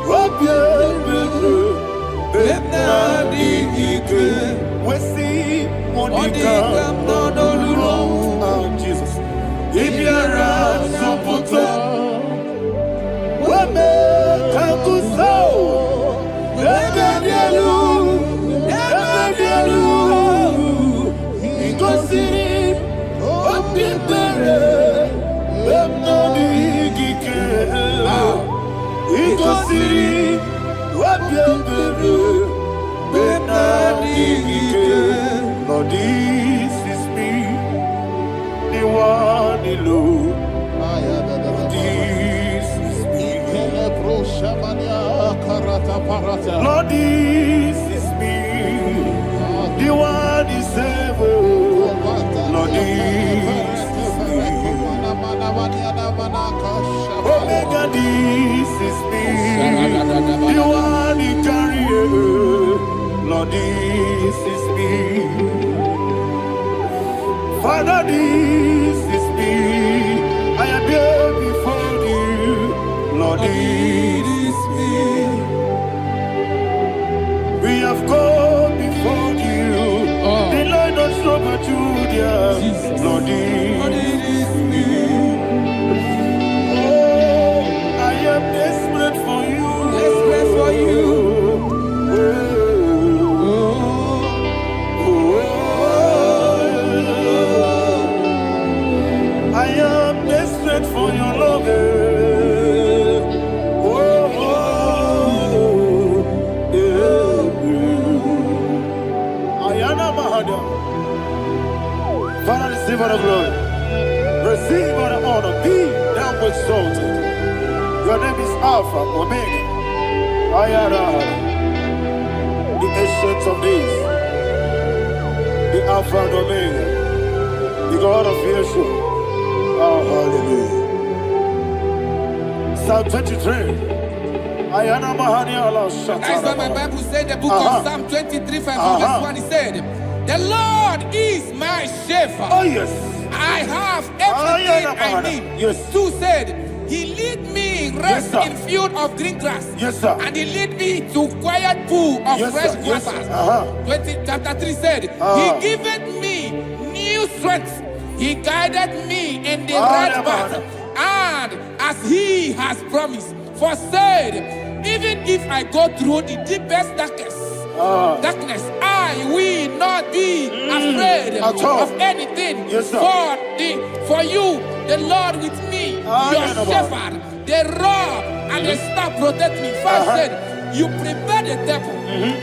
mapepere, bepna digike. We see Monica, oh Jesus. Ibiara Sopoto, Wame Kakuso, Ebedielu, Igosiri, Opipere, Bemnabigike, Igosiri, Opipere. Lord, this is me, the one alone. This is me. Lord, this is me, the one is ever. Lord, this is me. Omega, this is me, the one in carrier. Lord, this is me. Father, this is me. I am here before you. Lord, this is me. We have come before you. The Lord of Super Judah. Lord, this is me. Oh, I am desperate for you. Desperate for you. I am desperate for your love. Ayana Mahada. Father, receive all the glory. Receive all the honor. Be thou exalted. Your name is Alpha, Omega. Ayana. The ancient of days. The Alpha and Omega. The God of Yeshua. Oh, hallelujah. Psalm 23. Ayana Mahania Allah Shatana. That's what my Bible said, the book of Psalm 23, 5, verse 1, it said, the Lord is my shepherd. Oh, yes. I I have everything I need. Yes. 2 said, He lead me rest Yes, in field of green grass. Yes, sir. And He lead me to quiet pool of Yes, fresh sir. Yes, waters. sir. 20, chapter 3 said, He giveth me new strength. He guided me in the right path. And as He has promised, for said, even if I go through the deepest darkness, I will not be afraid of anything. Yes, sir. For you, the Lord with me, your shepherd, the rod and the staff protect me. First said, you prepare the table,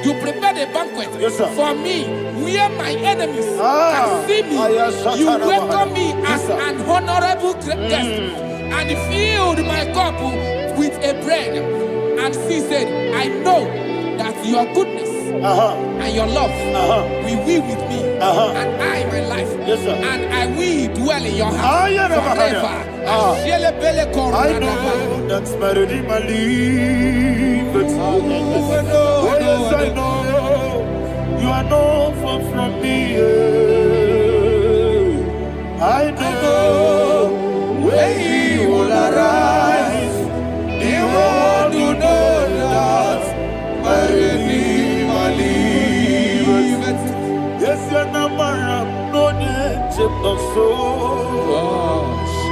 you prepare the banquet for me, where my enemies can see me. You welcome me as an honorable guest, and filled my cup with a bread. And she said, I know that your goodness and your love will be with me, and I, my life, and I will dwell in your house forever. I know that's my Redeemer liveth. Oh yes, I know you are not far from me. I know when He will arise, the world will know that my Redeemer liveth. Yes, you're not married, no need to so.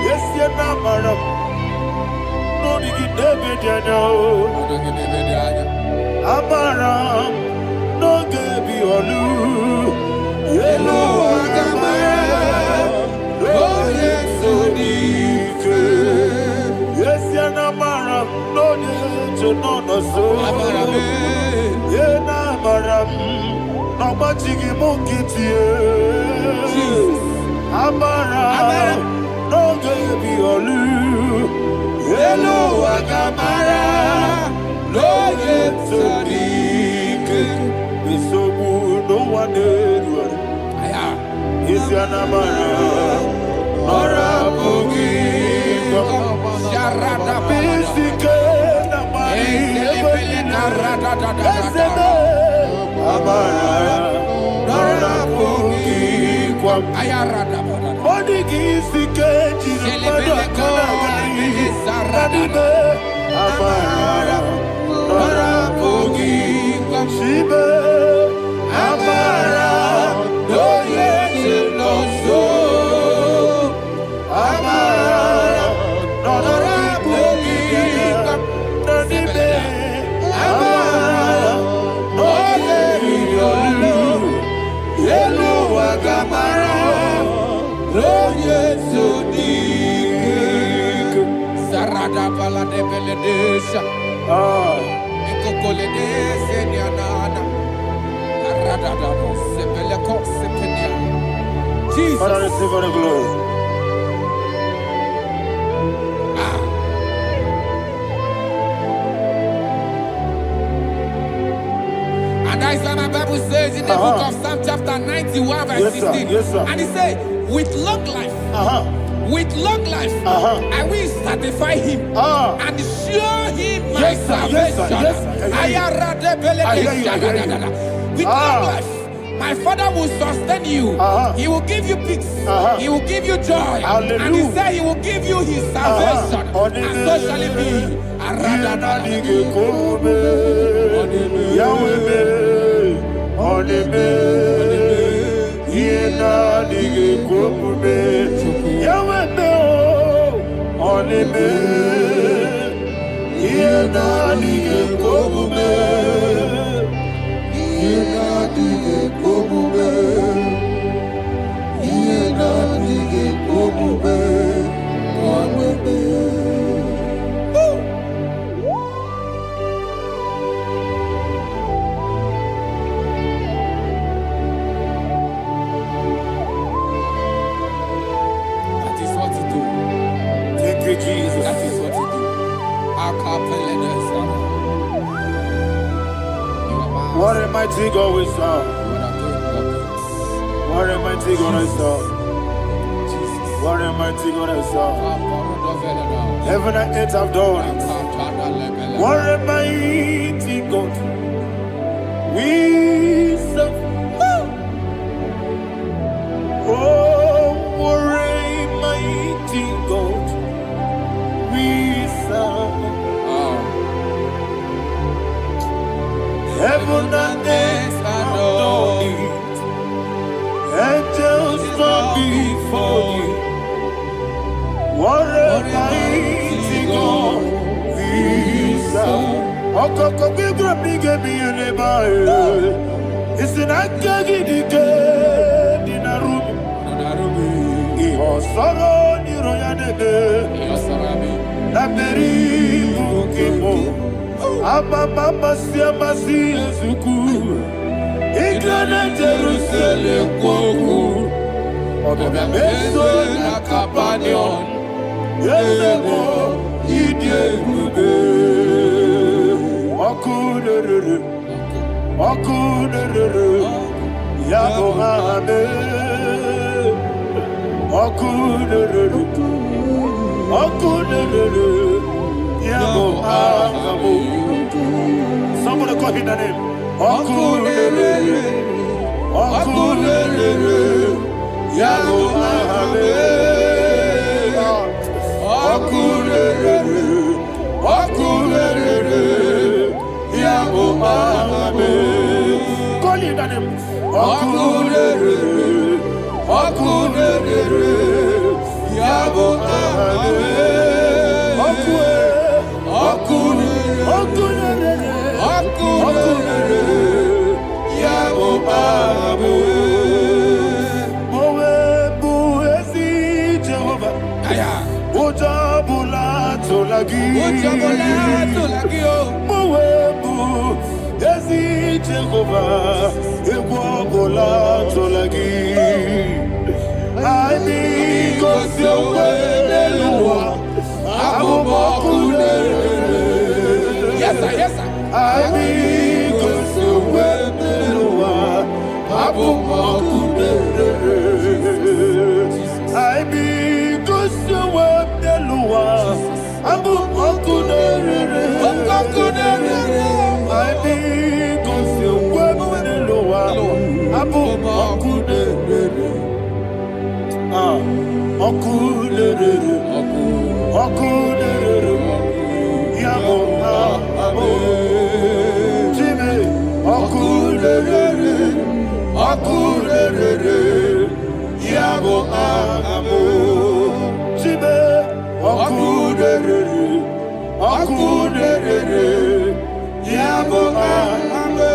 Yes, you're not married, no need to be Amaram, no gebi olu. Yellow Agamara, no yesodike. Yes, you're not married, no need to know no so. Yena maram, no machigi mukiti. Amaram, no gebi olu. Yellow Agamara, no yesodike. So no one is your namara. Ora bogi, Sharada bisike namari. Amara, ora bogi, Ayarada. Odigi sike jina kanagari. Amara, ora bogi, shibe. Amara, no yeti no so. Amara, no rabugi, no dibe. Amara, no yeti no yelu agamara, no yesu dik. Sarada bala de beledesha. Ekokole de senyanana. Jesus. Father, receive all the glory. And that's why my Bible says in the book of Psalm chapter 91 verse 16. Yes, sir. And He said, with long life, I will satisfy him and show him my salvation. With long life, my Father will sustain you. He will give you peace. He will give you joy. Hallelujah. And He said He will give you His salvation. And so shall it be. Jesus. That is what you do. What a mighty God we serve. What a mighty God I serve. What a mighty God I serve. Heaven and earth have done it. What a mighty God we serve. Oh, what a heaven and earth adore thee. Angels bow before thee. What a mighty God we serve. Okoko bibra bige mi elebae. Isinaka gidike dinarubi. Iho soro ni royanebe. Naberi bukimo. Ababa siamasi ezuku. Igrana Jerusalem kwoku. Obebe meso na Capernaum. Yesebo idie gube. Okunere. Yabo ame. Okunere. Yabo ame. Somebody call him the name. Okunere. Yabo ame. Okunere. Yabo ame. Call him the name. Okunere. Yabo ame. Okunere. Yabo ame. Mowe buezi Jehovah. Ojabula tolagi. Mowe buezi Jehovah. Ewabula tolagi. I need cause your way Eluwa. Yes, sir. I need cause your way Eluwa. I need cause your way Eluwa. I need cause your way Eluwa. Okunere, Yabo ame. Jimmy, Okunere, Yabo ame. Jimmy, Okunere, Yabo ame.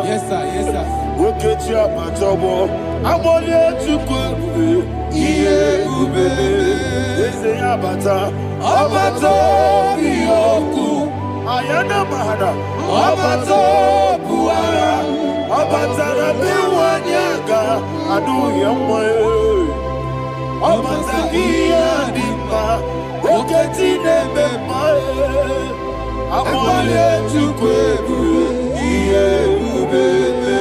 Yes, Ayana mahada, Abato buara, Abatara biwanyaga, adu yamwe. Abatagia dimba, oketi nebe mae. Amole tukwebu, iye ubebe.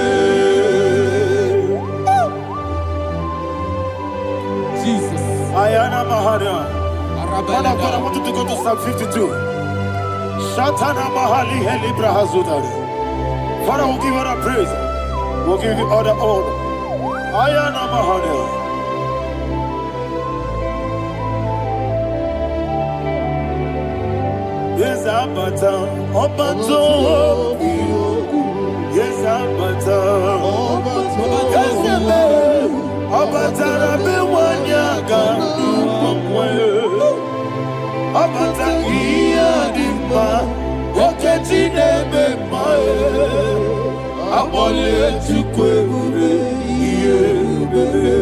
Jesus. Ayana mahada. God, I want you to go to Psalm 52. Shatana Mahali Heli Brahazudari. Father, we'll give you the praise. We'll give you all the honor. Ayana Mahali. Yes, Abata. Obato. Yes, Abata. Yes, Abata. Rabe wanyaga. Abata iya dimba, oketi nebe mae. Abole tukwebu iye bebe.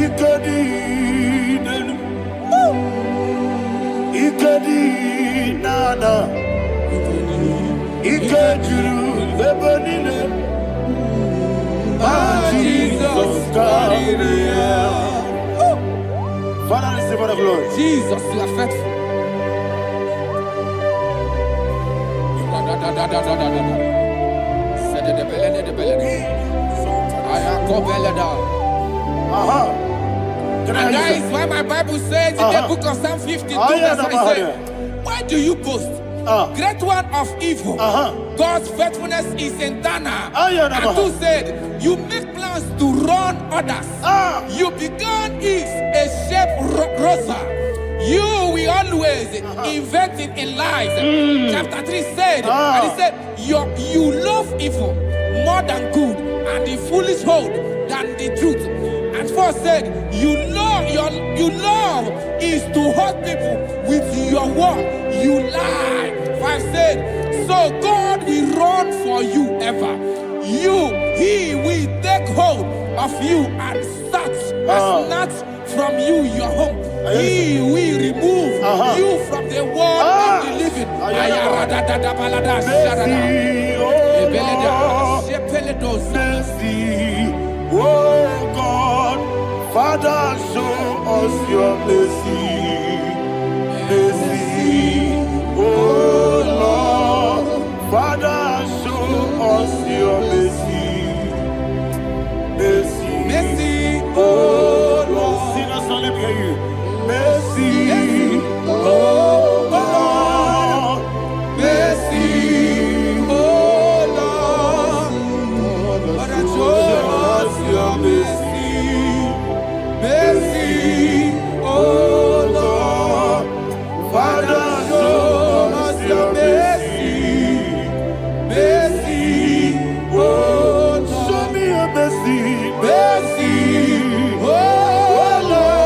Ikadi nenu, ikadi nana, ikadiru lebanine. Jesus God. Father, receive all the glory. Jesus, you are faithful. And that is why my Bible says in the book of Psalm 52, verse 3 says, why do you boast? Great one of evil. God's faithfulness is eternal. And 2 said, you make plans to run others. You began is a shape rosa. You will always invent it in lies. Chapter 3 said, and he said, you love evil more than good, and the foolish hold than the truth. And 4 said, you love is to hurt people with your word. You lie. 5 said, so God will run for you ever. He will take hold of you and snatch from you your home. He will remove you from the world of the living. Mercy, oh God, Father, show us your mercy. Mercy, oh Lord, Father, show us your mercy. Mercy, oh Lord. Sing a song, let me hear you. Mercy, oh Lord, mercy, oh Lord, Father, show us your mercy. Mercy, oh Lord, Father, show us your mercy. Mercy, oh Lord, show me your mercy. Mercy, oh Lord.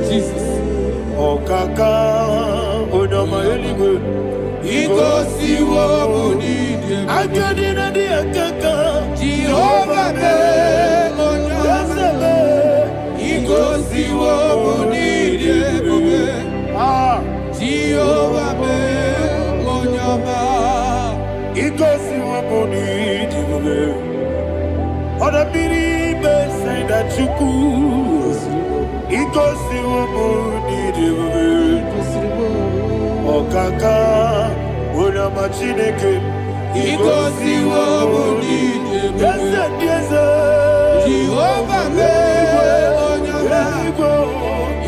Jesus. Oh kaka, oh no my ego. Ego si wo muni. I got in a dear kaka. Jehovah me, oh no. Ego si wo muni. Jehovah me, oh no. Ego si wo muni. Oda biri be say that you could. Ikosi wumuni diwe. Okaka una machineke. Ikosi wumuni diwe. Yes, yes. Jehovah me onyama.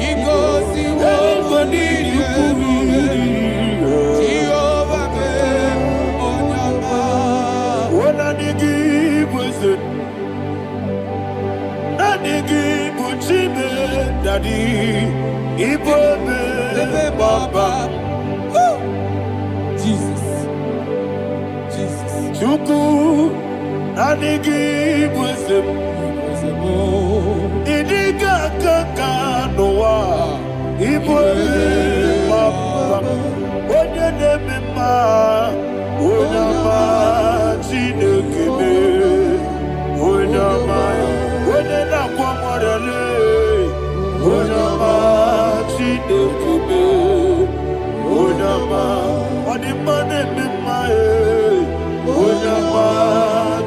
Ikosi wumuni diwe. Jehovah me onyama. Ona nigi bwese. Nigi buchime daddy ibobe baba. Jesus chuku nigi bwese idiga kaka noa ibobe baba. Onye nemema onyama chinekeme onyama. Onena kwa mwarele, onama chidekube, onama odimane mimae, onama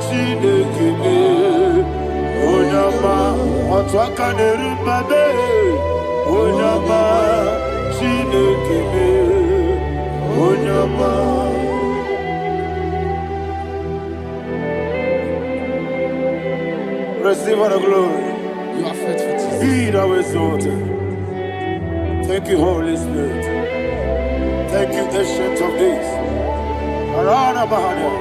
chidekube, onama otwaka nerubabe, onama chidekube, onama. Receive all the glory. You are faithful, Jesus. Be thou exalted. Thank you, Holy Spirit. Thank you, Ancient of Days. Arana Bahania.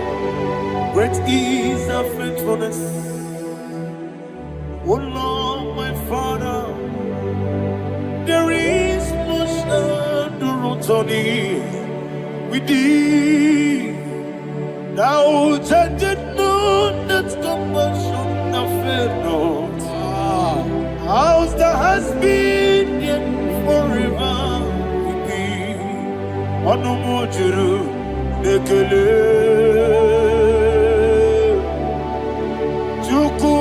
Great is our faithfulness. Oh Lord, my Father, there is much endurance on thee. With thee, thou judgest not that compassion. Not. Ours that has been yet forever with thee. Onomojuru nekele. Chuku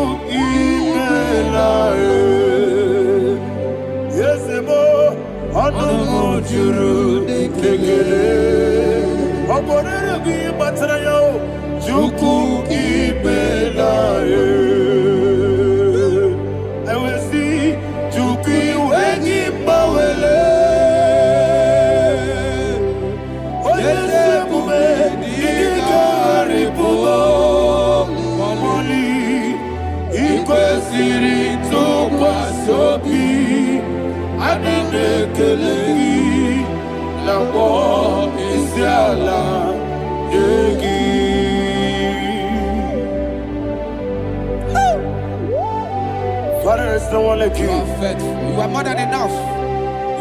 There is no one like You you. are faithful. You are more than enough.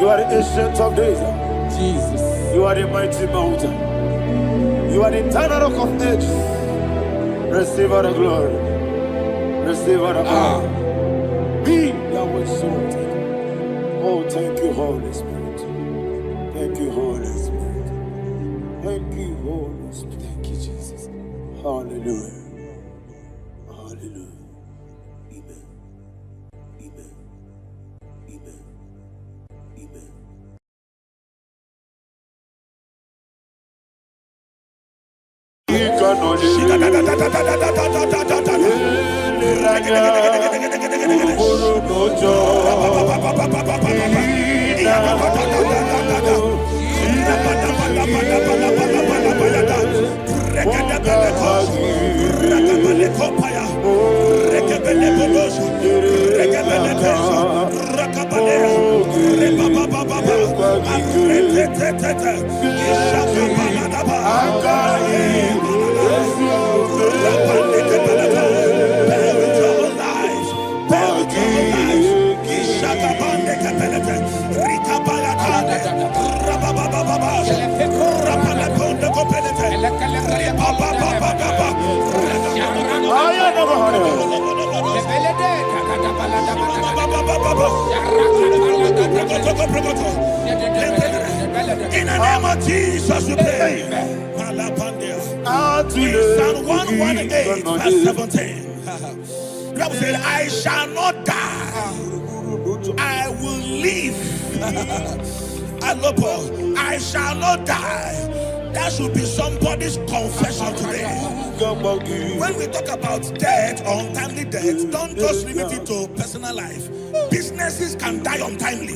You are the ancient of days. Jesus. You are the mighty mountain. You are the eternal rock of ages. Receive all the glory. Receive all the power. Be thou exalted. Oh, thank you, Holy Spirit. Thank you, Holy Spirit. Thank you, Holy Spirit. Thank you, Jesus. Hallelujah. Hallelujah. Amen. Amen. Amen. Amen. In the name of Jesus, we pray. In Psalm 118, verse 17, the Bible said, I shall not die, I will live. I shall not die. That should be somebody's confession today. When we talk about death or untimely death, don't just limit it to personal life. Businesses can die untimely.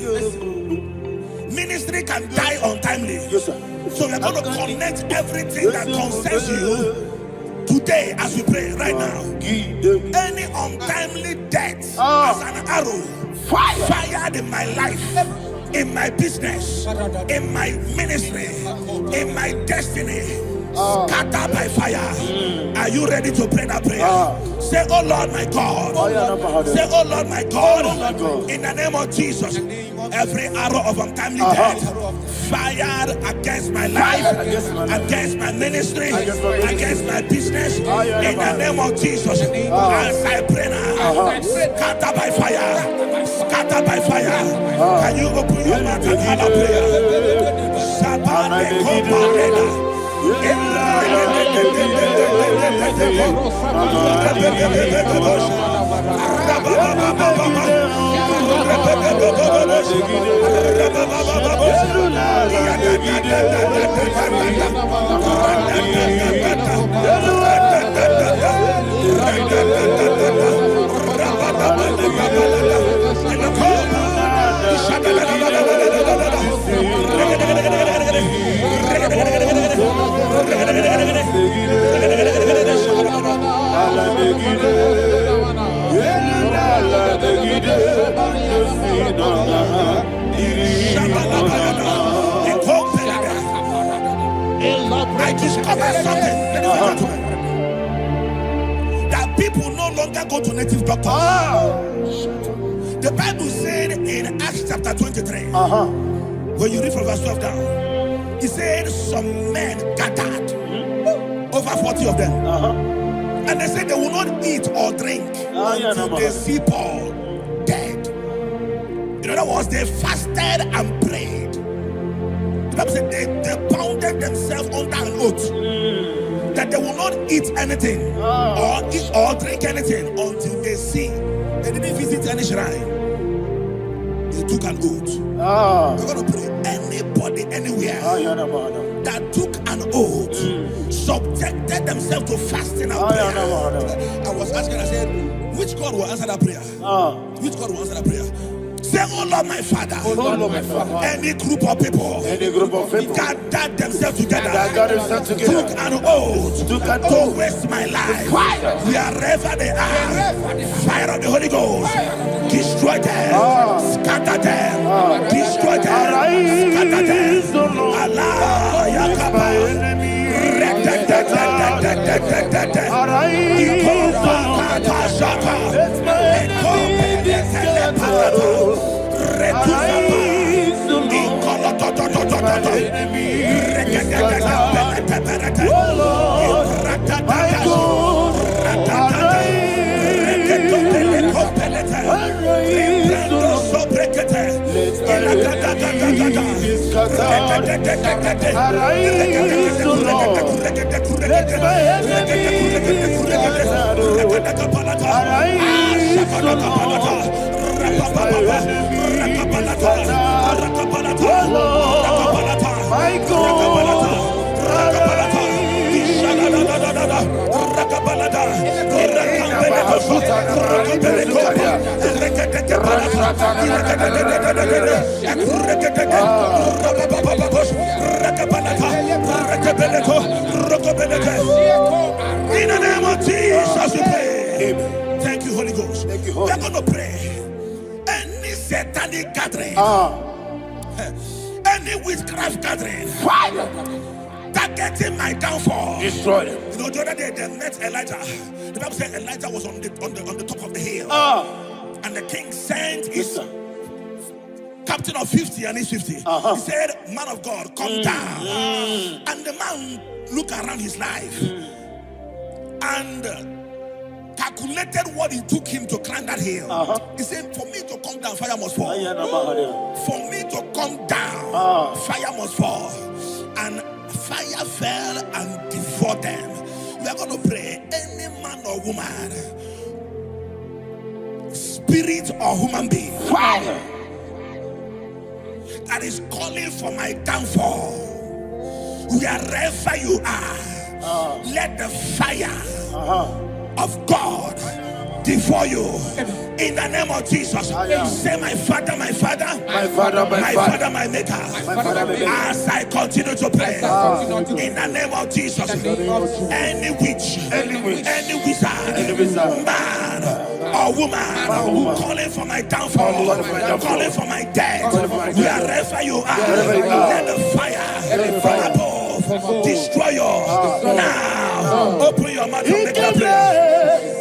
Ministry can die untimely. Yes, sir. So we're going to connect everything that concerns you today as we pray right now. Any untimely death as an arrow fired in my life, in my business, in my ministry, in my destiny, scattered by fire. Are you ready to pray that prayer? Say, oh Lord my God. Say, oh Lord my God. In the name of Jesus, every arrow of untimely death fired against my life, against my ministry, against my business, in the name of Jesus, as I pray now, scattered by fire, scattered by fire. Can you open your mouth and have a prayer? Sabane Koparena. I discovered something, ladies and gentlemen, that people no longer go to native doctors. The Bible said in Acts chapter 23, when you read from verse 12 down, it said some men gathered, over 40 of them, and they said they will not eat or drink until they see Paul dead. In other words, they fasted and prayed. The Bible said they bounded themselves under an oath that they will not eat anything or drink anything until they see. They didn't visit any shrine. They took an oath. We're going to pray. Anybody, anywhere that took an oath, subjected themselves to fasting and prayer. I was asking, I said, which God will answer that prayer? Which God will answer that prayer? Say, oh Lord my Father, any group of people gathered themselves together, took an oath to waste my life, wherever they are, fire of the Holy Ghost, destroy them, scatter them, destroy them, scatter them. Allah Yakaba. In the name of Jesus, we pray. Thank you, Holy Ghost. We're going to pray. Any satanic gathering, any witchcraft gathering, targeting my downfall, destroy them. You know, the other day they met Elijah. The Bible said Elijah was on the top of the hill, and the king sent his captain of 50 and his 50. He said, "Man of God, come down." And the man looked around his life and calculated what it took him to climb that hill. He said, "For me to come down, fire must fall. For me to come down, fire must fall." And fire fell and devoured them. We are going to pray. Any man or woman, spirit or human being, fire, that is calling for my downfall, wherever you are, let the fire of God devour you in the name of Jesus. Say, my Father, my Father, my Father, my Father, my Maker. As I continue to pray in the name of Jesus, any witch, any wizard, man or woman calling for my downfall, calling for my death, wherever you are, let the fire from above destroy you now. Open your mouth and make a prayer.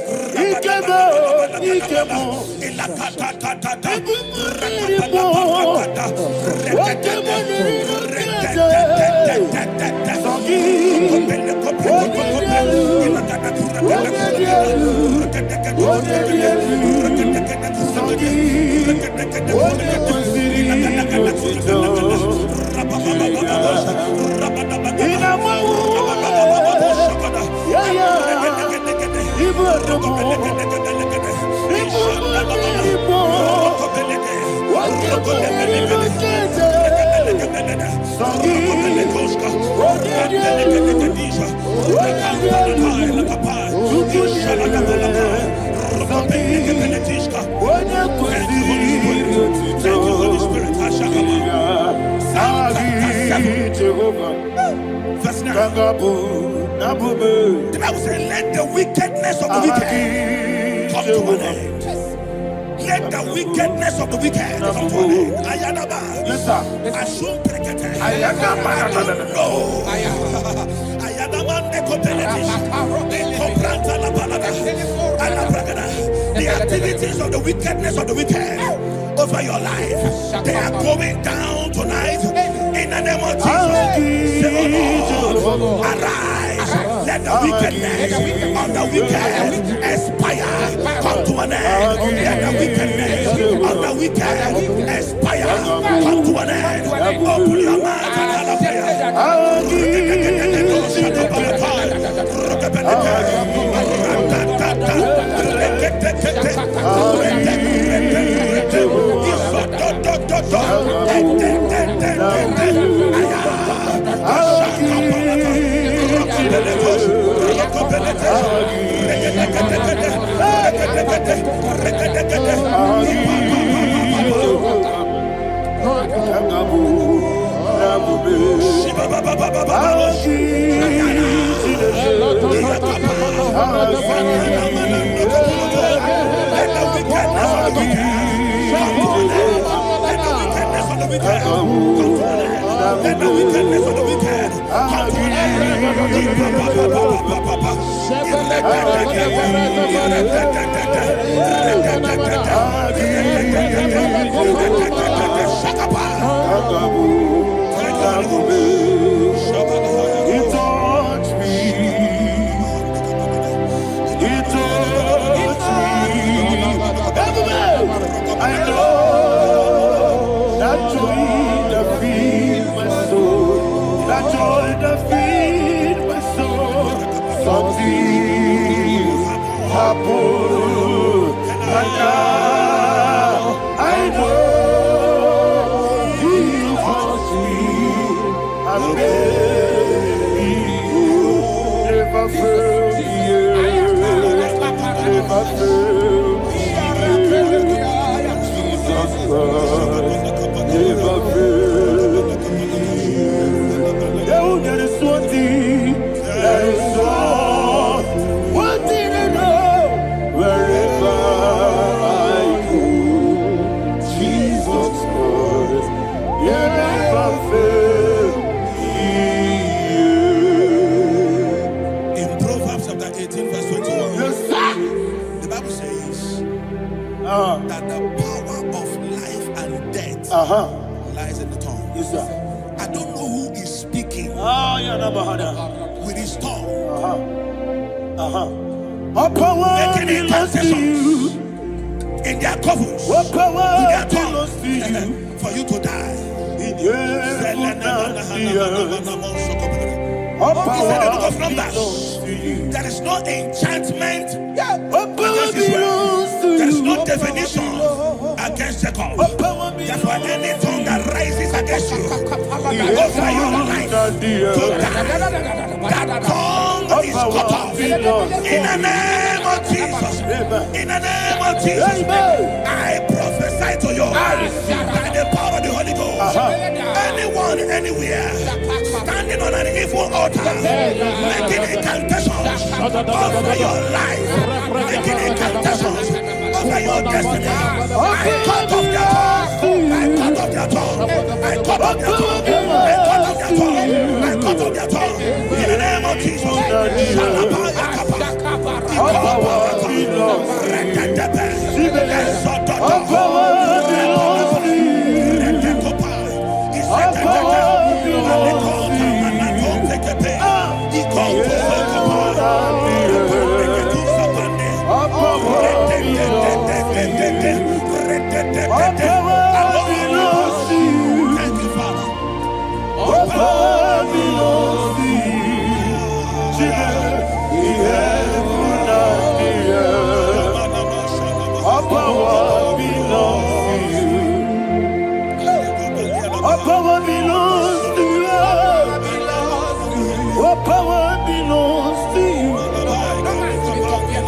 Verse 9. The Bible says, let the wickedness of the wicked come to an end. Let the wickedness of the wicked come to an end. Ayadaba. Yes, sir. Assume prekete. Ayadaba. No. Ayadaba. The activities of the wickedness of the wicked over your life, they are going down tonight in the name of Jesus. Say, oh Lord, arise. Let the wickedness of the wicked expire, come to an end. Let the wickedness of the wicked expire, come to an end. Open your mouth and have a prayer. He touched me. He touched me. I know that joy that feeds my soul. That joy that feeds my soul. Something happened, and now I know He wants me. I'm ready. Never fail me. Never fail me. Jesus Christ, never fail me. There is one thing, there is one thing I know. Wherever I go, Jesus Christ, you never fail me. In Proverbs chapter 18, verse 21, Yes, sir. the Bible says that the power of life and death lies in the tongue. Yes, sir. I don't know who is speaking with his tongue, All power making belongs to you. incantations in their coffins All with power their belongs to you. tongue for you to die. In heaven and the earth. All He said in the book power of Numbers, belongs to you. there is no enchantment All power against Israel. belongs to you. There is no divination against Jacob. All power Therefore, belongs any tongue that rises against you over your life to to you. die, that tongue is cut off. In the name of Jesus. In the name of Jesus. I prophesy to you by the power of the Holy Ghost. Anyone, anywhere, standing on an evil altar, making incantations over your life, making incantations over your destiny. I cut off their tongue. I cut off their tongue. I cut off their tongue. I cut off their tongue. I cut off their tongue. In the name of Jesus. All power belongs to you. All power belongs to you. All power belongs to you. All power belongs to you. Thank you, Father. All power belongs to you. The heaven and the earth. All power belongs to you. All power belongs to you. All power belongs to you.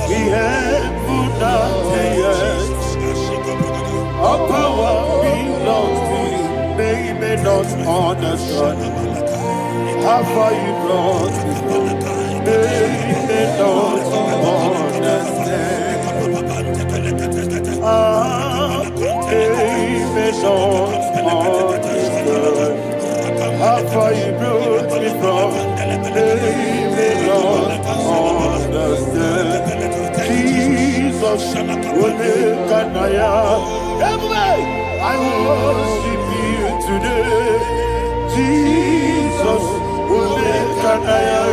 The heaven and the earth. All power belongs to you. They may not understand how far you brought me. They may not understand. They may not understand how far you brought me from. They may not understand. Jesus, Naija, I worship you today. Jesus, Naija,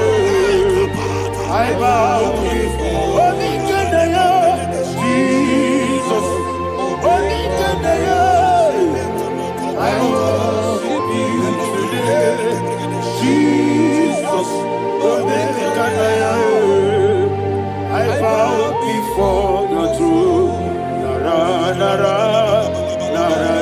I bow before Naija. Jesus, Naija, I worship you today. Jesus, Naija, I bow before your throne. Nara, nara, nara,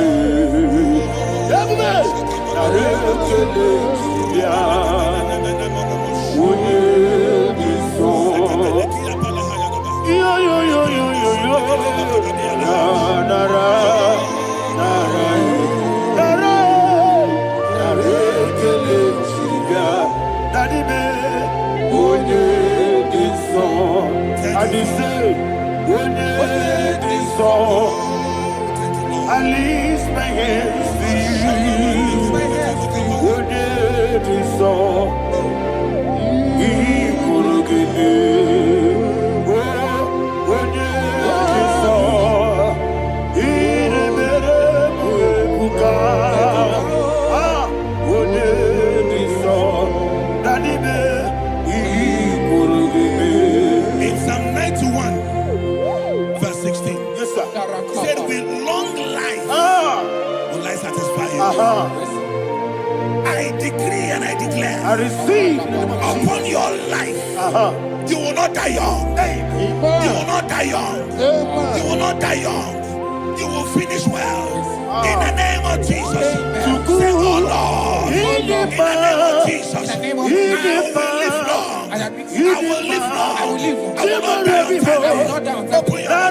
I lift my hands to you. Would you so? He could give you. Would you so? He never I decree and I declare. I receive Upon your life. You will not die young. You will not die young. You will not die young. You will finish well. In the name of Jesus. Say, oh Lord. In the name of Jesus. I will live long. I will live long. I will not die young. Open your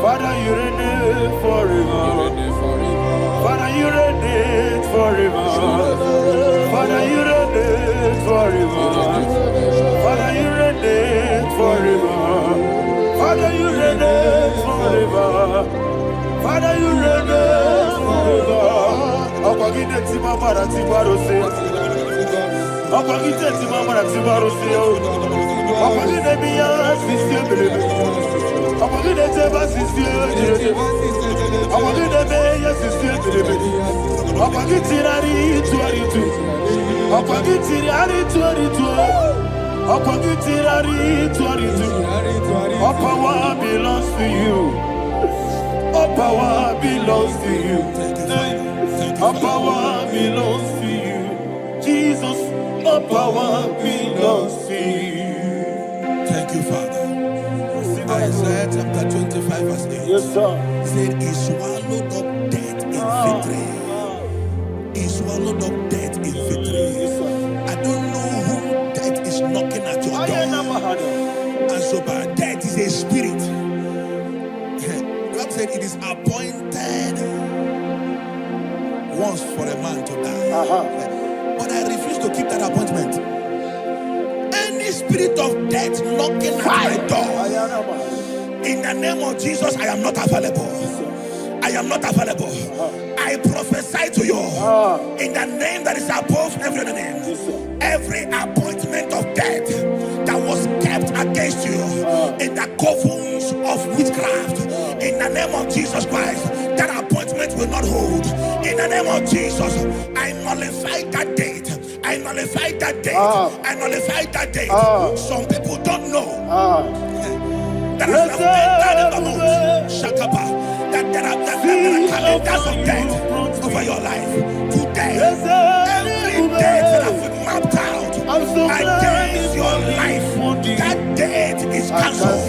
Father, you reign forever. Father, you reign forever. Father, you reign forever. Father, you reign forever. Father, you reign forever. Father, you reign forever. Akwagide timamara tibarose. Akwagide timamara tibarose. Akwagide biya sistemele. Akwagide teba sistemele. Akwagide beya sistemele. Akwagide rari tuaritu. Akwagide rari tuaritu. Akwagide rari tuaritu. All power belongs to you. All power belongs to you. All power belongs to you. Jesus, all power belongs to you. Thank you, Father. Isaiah chapter 25 verse 8. Yes, sir. Said he swallowed up death in victory. He swallowed up death in victory. I don't know who death is knocking at your door. And so but death is a spirit. God said it is appointed once for a man to die. But I refuse to keep that appointment. Any spirit of death knocking at my door, in the name of Jesus, I am not available. I am not available. I prophesy to you in the name that is above every other name. Every appointment of death that was kept against you in the covens of witchcraft, in the name of Jesus Christ, that appointment will not hold. In the name of Jesus, I nullify that date. I nullify that date. I nullify that date. Some people don't know that as of that there are calendars of death over your life. Today, every date that I've mapped out against your life, that date is cancelled.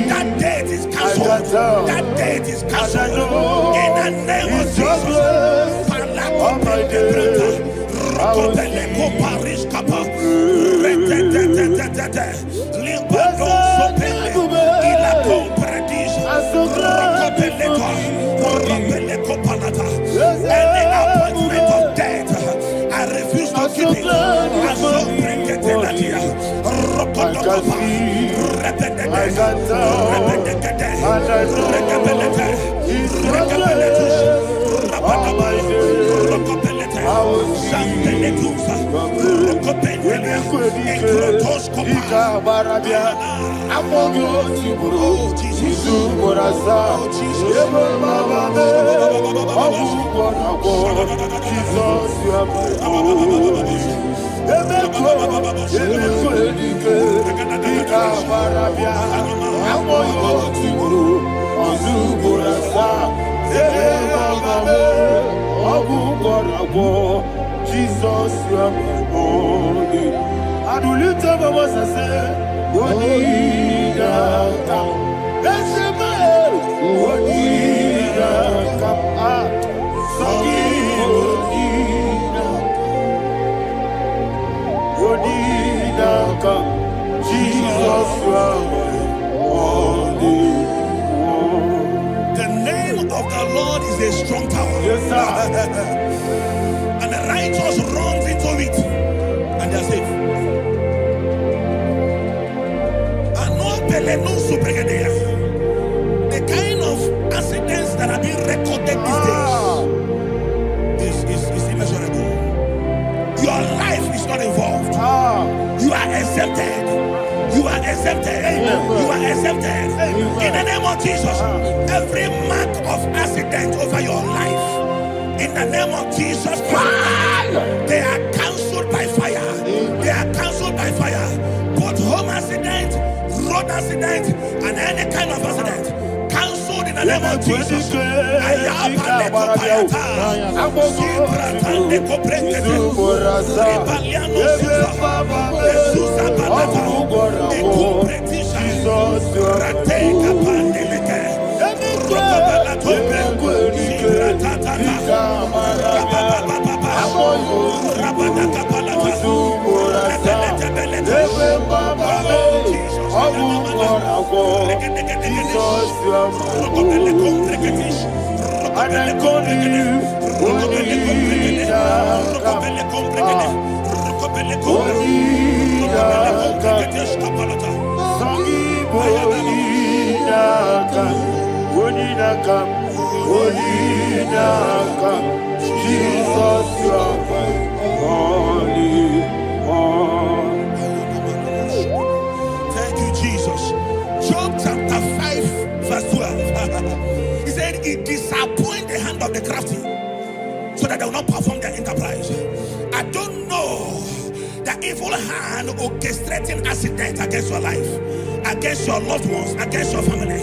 That date is cancelled. That date is cancelled. In the name of Jesus. Any appointment of death, I refuse to keep it. I so bring it in that year. Jesus, you are my only. I do lift up my voice and say, The name of the Lord is a strong tower. Yes, sir. And the righteous runs into it and they are safe. The kind of accidents that are being recorded these days is immeasurable. Your life is not involved. You are exempted. You are exempted. You are exempted. In the name of Jesus, every mark of accident over your life, in the name of Jesus Christ, they are cancelled by fire. They are cancelled by fire. Both home accident, road accident, and any kind of accident, cancelled in the name of Jesus. Thank you, Jesus. Job chapter 5, verse 12. He said, "It disappoints the hand of the crafty, so that they will not perform their enterprise." I don't know the evil hand orchestrating accident against your life, against your loved ones, against your family.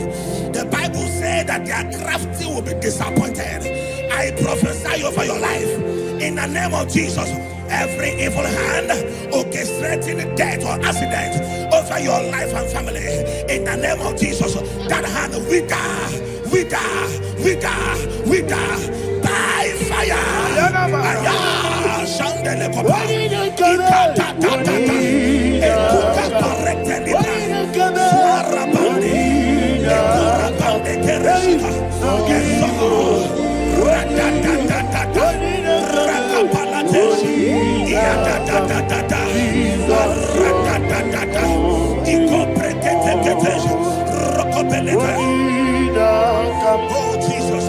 The Bible said that their crafty will be disappointed. I prophesy over your life in the name of Jesus. Every evil hand orchestrating death or accident over your life and family, in the name of Jesus, that hand wither by fire. Oh Jesus,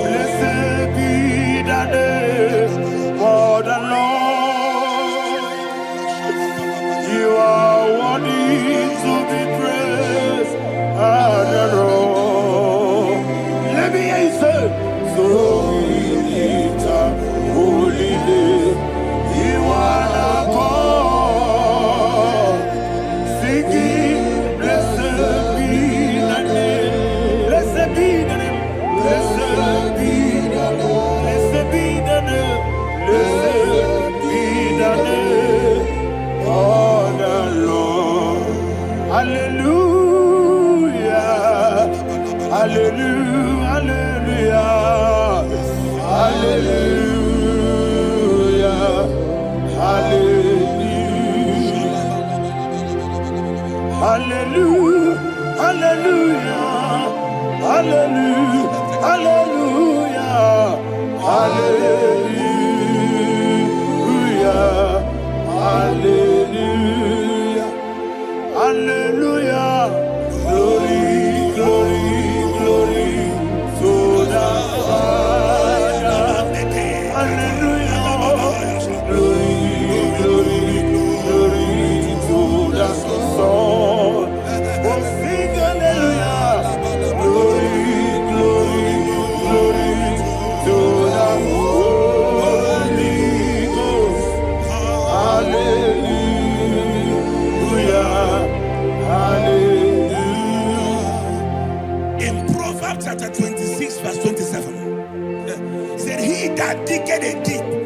blessed be the name of the Lord. You are worthy to be praised and adored. Let me hear you say, so we lift up holy name. You are the God. Singing, blessed be the name. Blessed be the name. Blessed be the name. Blessed be the name. Blessed be the name of the Lord. Hallelujah. Hallelujah. Hallelujah. Hallelujah. Hallelujah. Hallelujah. Hallelujah. Hallelujah. Hallelujah. Hallelujah. Hallelujah. Glory, glory, glory to the Father. Hallelujah. Glory, glory, glory to the Son. Oh, sing hallelujah. Glory, glory, glory to the Holy Ghost. Hallelujah.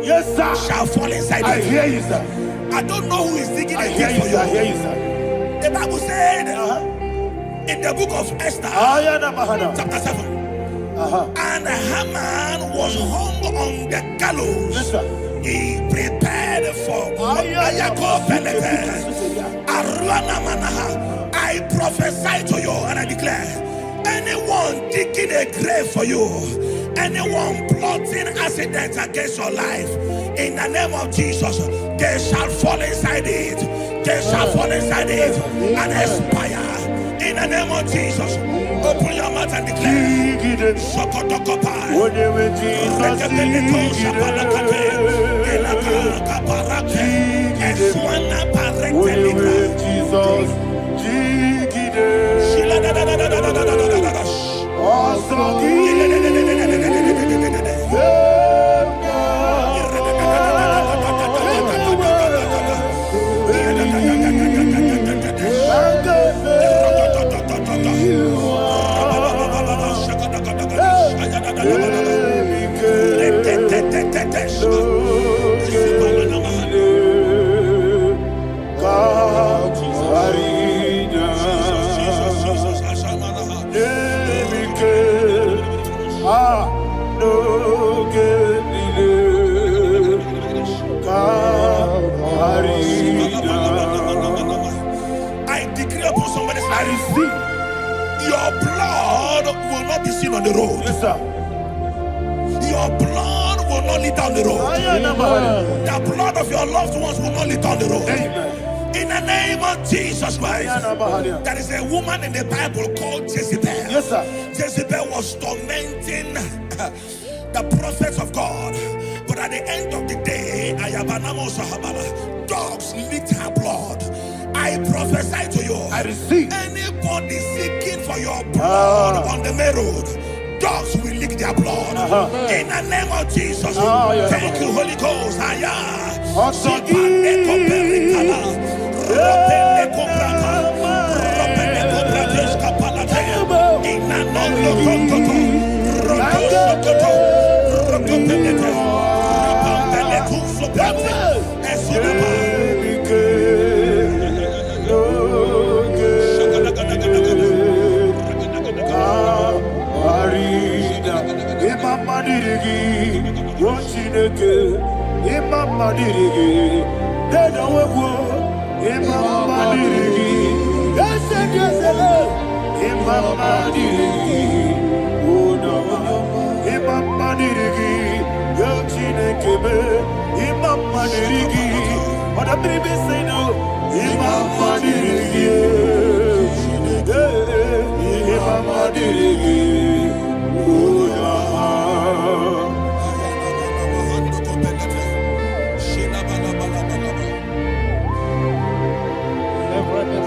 Yes, sir. shall fall inside I you. hear you, sir. I don't know who is digging I a hear pit you, for sir. I hear you. you, sir. The Bible said in the book of Esther, chapter 7, and Haman was hung on the gallows. Yes, sir. He prepared for I prophesy to you and I declare, anyone digging a grave for you, anyone plotting accidents against your life, in the name of Jesus, they shall fall inside it. They shall fall inside it and expire. In the name of Jesus, open your mouth and declare. Shokotokopai. I decree upon somebody's life, your blood will not be seen on the road. Yes, sir. Your blood will not lead down the road. The blood of your loved ones will not lead down the road. Amen. In the name of Jesus Christ, there is a woman in the Bible called Jezebel. Yes, sir. Jezebel was tormenting the prophets of God. But at the end of the day, dogs licked her blood. I prophesy to you, I receive. anybody seeking for your blood on the main road, dogs will lick their blood. In the name of Jesus, thank you, Holy Ghost.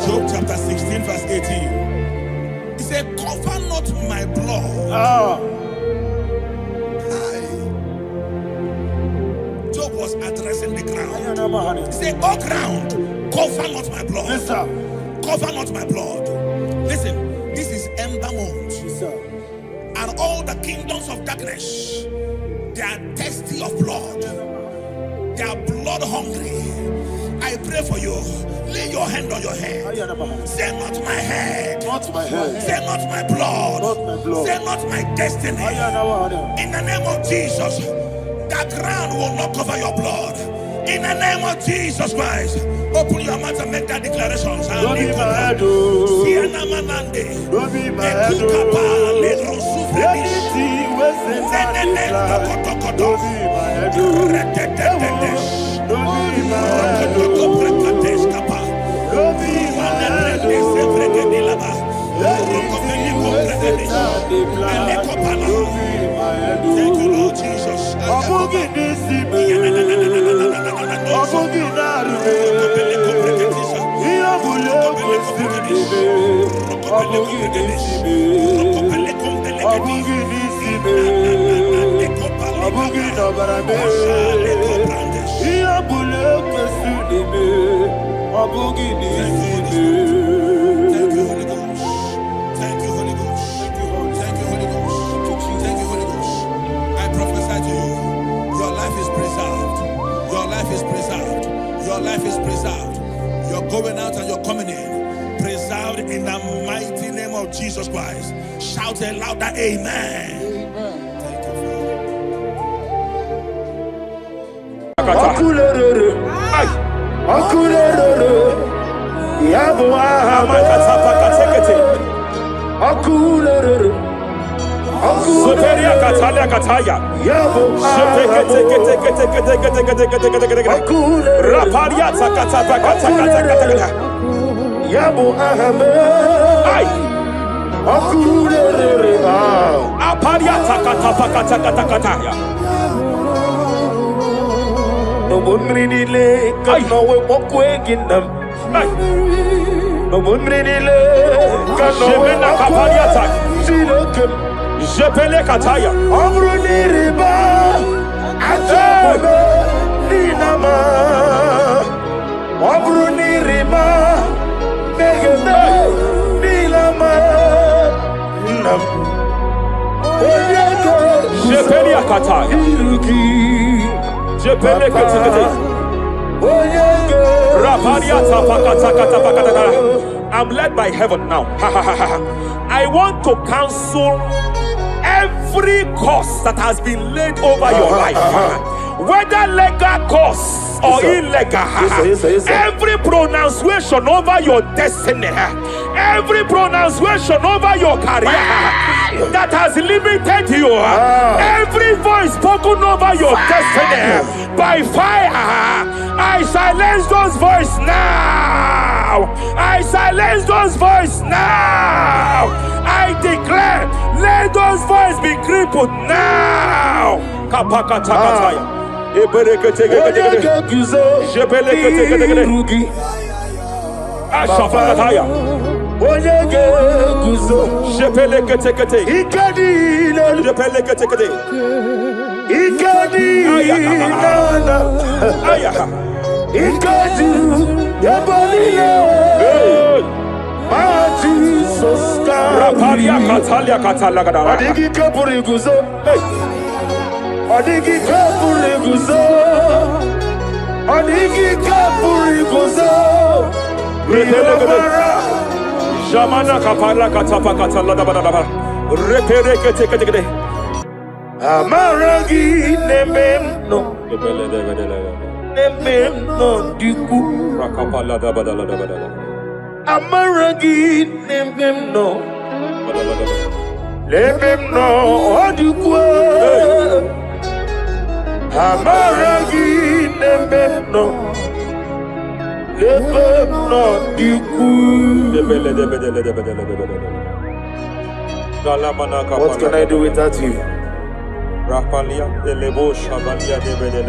Job chapter 16 verse 18. He said, cover not my blood. Job was addressing the ground. He said, oh ground, cover not my blood. Yes, sir. Cover not my blood. Listen, this is ember month. Yes, sir. And all the kingdoms of darkness, they are thirsty of blood. They are blood hungry. I pray for you. Lay your hand on your head. Say not my head. Not my head. Say not my blood. Not my blood. Say not my destiny. In the name of Jesus, that ground will not cover your blood. In the name of Jesus Christ, open your mouth and make that declaration. Don't be my head. Don't be my head. Anything was in my head. Don't be my head. Don't be my head. Don't be my head. Thank you, Lord Jesus. Thank you, Holy Ghost. Thank you, Holy Ghost. Thank you, Holy Ghost. Thank you, Holy Ghost. I prophesy to you, your life is preserved. life is preserved. Your life is preserved. You're going out and you're coming in. Preserved in the mighty name of Jesus Christ. Shout a louder amen. Thank you, Superia Catalia Cataya. Raparia Takata. Yabu Ahame. Aparia Takata. No one really lay, cause no way walk away in them. No one really lay, cause no way walk away. Jepele Kataya. Abruni riba, Ajabe, Ninama. Abruni riba, Megane, Nilama. Nam. Jepele Kataya. Jepele Kataya. I'm led by heaven now. I want to cancel every curse that has been laid over your life, whether legal curse or illegal. Every pronunciation over your destiny, every pronunciation over your career that has limited you, every voice spoken over your destiny by fire, I silence those voices now. I silence those voices now. I declare, let those voices be crippled now. Kapakatakataya. Ashafakataya. Jepeleketekete. Jepeleketekete. Raparia Catalia Catalaga. Adigi Kapuriguzo. Adigi Kapuriguzo. Adigi Kapuriguzo. Jamana Kapala Katapa Catalada. Reperekete. Amaragi Nemem no. Nemem no Diku. Rakapala Dabadala. Amaragi Nemem no. Nemem no Odikwe. Amaragi Nemem no. Nemem no Diku. What can I do without you? Rapalia de Lebo Shabalia de Bede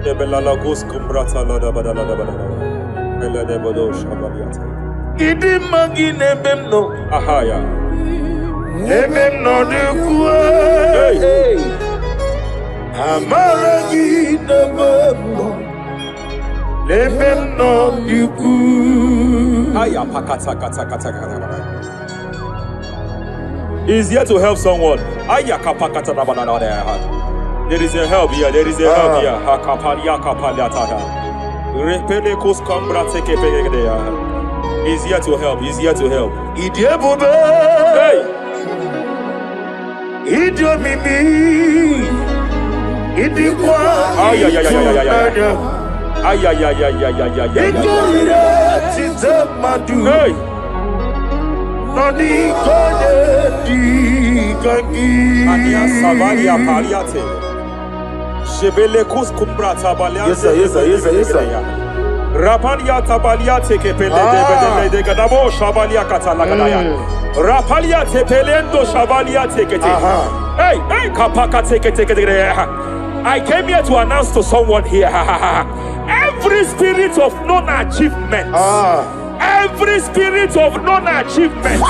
de Bella Lagos Cumbrata Lada Badala Bella de Bodo Shabaliata. Idi Magine Bemno Ahaya Ebemno de Kue Amaragi de Bemno Lebemno de Kue Aya Pakata Kata. Is here to help someone. There is a help here. There is a help here. He's here to help. He's here to help. Hey. Hey. Nani kone di kangi Ania Savalia Paliate Shebele kus kumbrata baliate. Yes sir. Rapalia tabaliate kepele de gadabo shabalia katalagadaya. Rapalia tepelendo shabalia tekete. Hey, kapaka tekete. I came here to announce to someone here. Every spirit of non-achievement. Every spirit of non-achievement,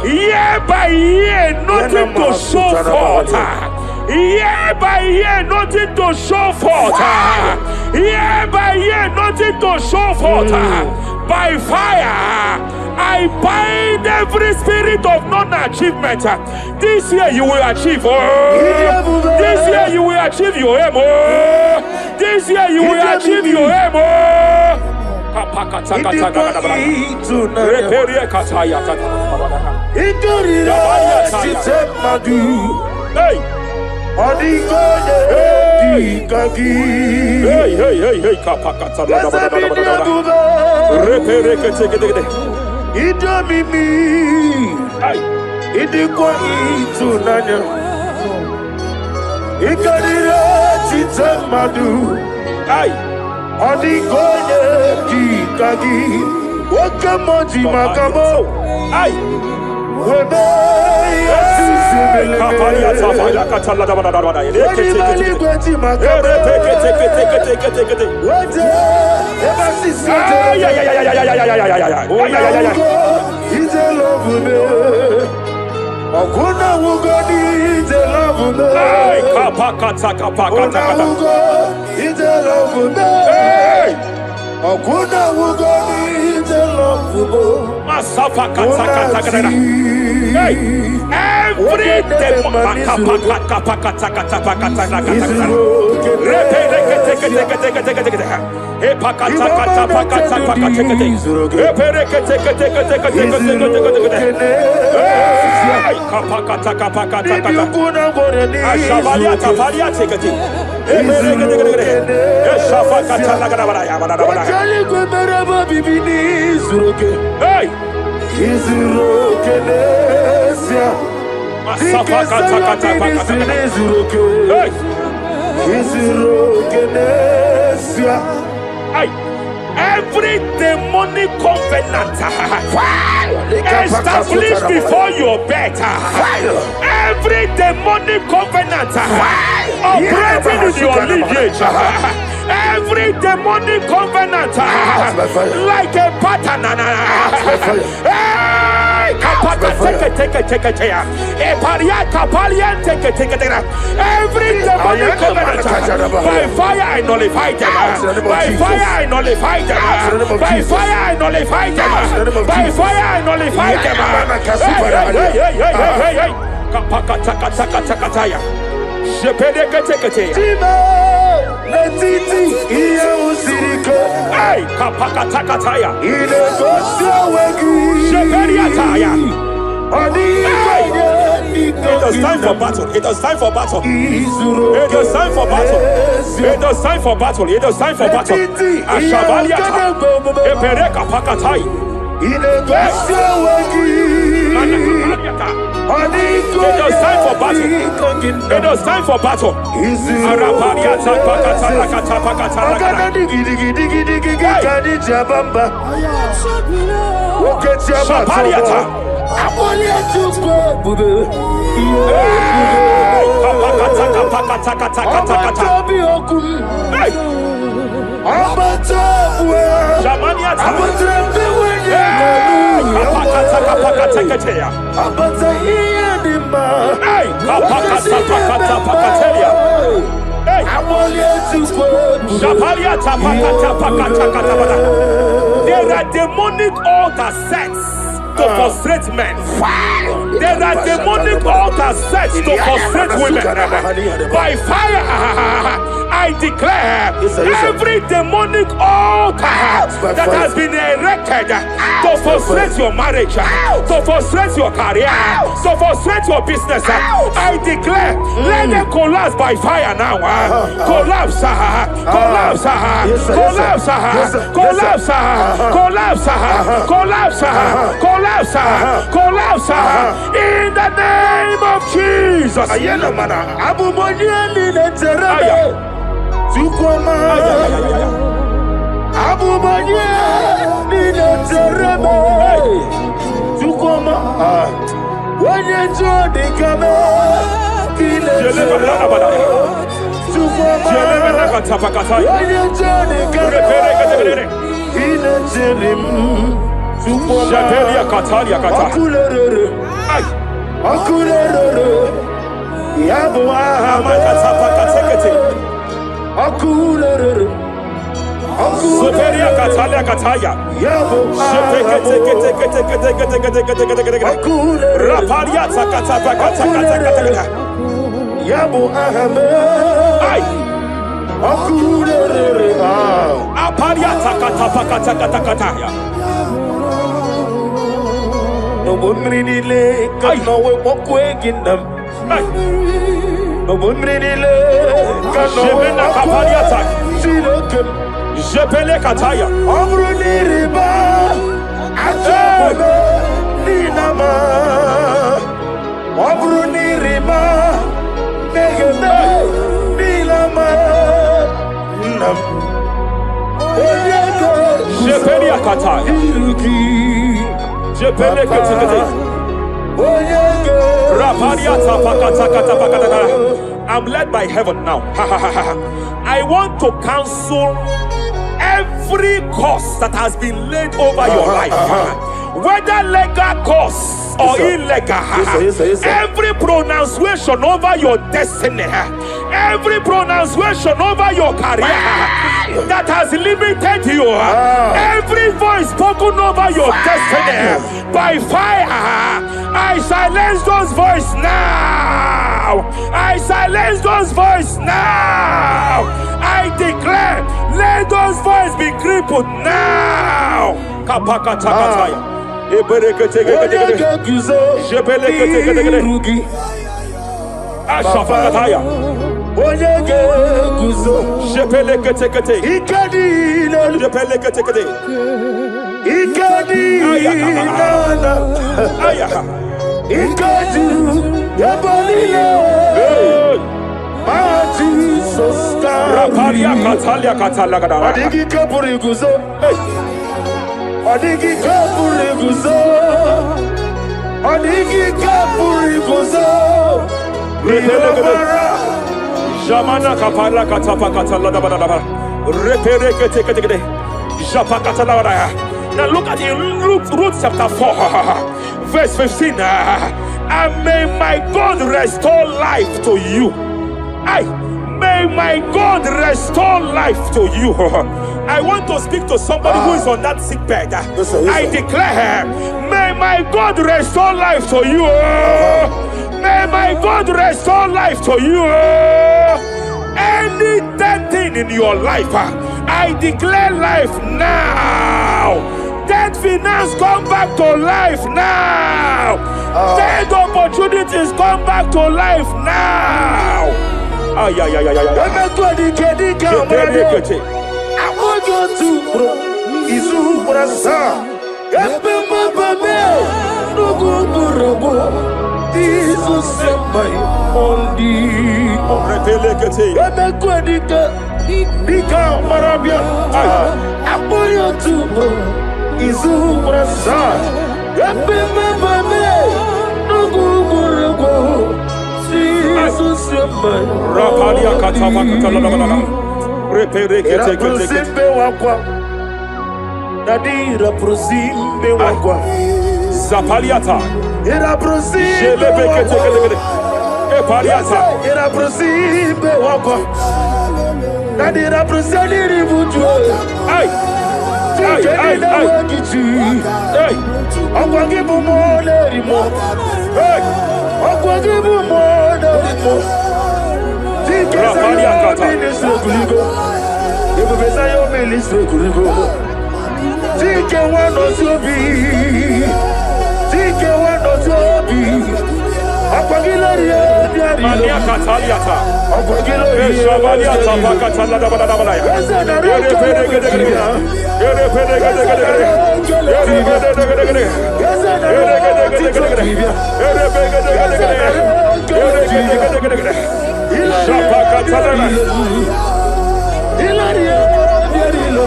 year by year, nothing to show forth. Year by year, nothing to show forth. Year by year, nothing to show forth. By fire, I bind every spirit of non-achievement. This year you will achieve. This year you will achieve your aim. This year you will achieve your aim. Hey. Hey, kapakata. Every demonic covenant established before your bed, every demonic covenant operating in your lineage, every demonic covenant like a pattern. Every demonic covenant, by fire I nullify them. By fire I nullify them. By fire I nullify them. By fire I nullify It was time for battle. It was time for battle. It was time for battle. It was time for battle. It was time for battle. Ashabaliata. Epereka pakatai. It was time for battle. It was time for battle. Arapariata pakata lakata pakata lakata. Shabaliata. There are demonic altar sets to frustrate men. There are demonic altars set to frustrate women. By fire, I declare every demonic altar that has been erected to frustrate your marriage, to frustrate your career, to frustrate your business, I declare, let them collapse by fire now. Collapse, collapse, collapse, collapse, collapse, collapse, collapse, collapse, in the name of Jesus. Jatelia Katalia Kata. Superia Katalia Kataya. Raparia Takata. Aparia takata pakata katakataya. No bunrinile kano we mokwegindam. No bunrinile kano we nakapariata. Jepele kataya. Amruniriba ajabu ninama. Amruniriba negede nilama. Jepele kataya. Jepele kataya. I'm led by heaven now. I want to cancel every curse that has been laid over your life, whether legal curse or illegal. Every pronunciation over your destiny, every pronunciation over your career that has limited you, every voice spoken over your destiny by fire, I silence those voices now. I silence those voices now. I declare, let those voices be crippled now. Kapakatakataya. Ashafakataya. Raparia Katalia Katalagadara. Adigi Kapuriguzo. Adigi Kapuriguzo. Adigi Kapuriguzo. Jamana Kapala Katapa Katalada. Repere Kete. Japa Katalada. Now look at it, Ruth chapter 4, verse 15. And may my God restore life to you. May my God restore life to you. I want to speak to somebody who is on that sick bed. I declare, may my God restore life to you. May my God restore life to you. Any dead thing in your life, I declare life now. Dead finance come back to life now. Dead opportunities come back to life now. I want you to Zapaliata. Era prosime Epariata. Era prosime wako. Nadira prosali ribuju. Ai. Ai. Akwagibu mole rimo. Ai. Akwagibu mole rimo. Rapaliata. Ministro kuligo. Ebo besa yo ministro kuligo. Tike wano sobi. Tike wano sobi. Akwagilariye biari. Mania kataliata. Akwagilariye. Eshabaliata pakatala da bada bada ya. Ere pere gede gede. Ere pere gede gede gede. Ere gede gede gede. Ere gede gede gede. Ere pere gede gede gede. Ere gede gede gede. Shapakatala. Ilariye biari lo.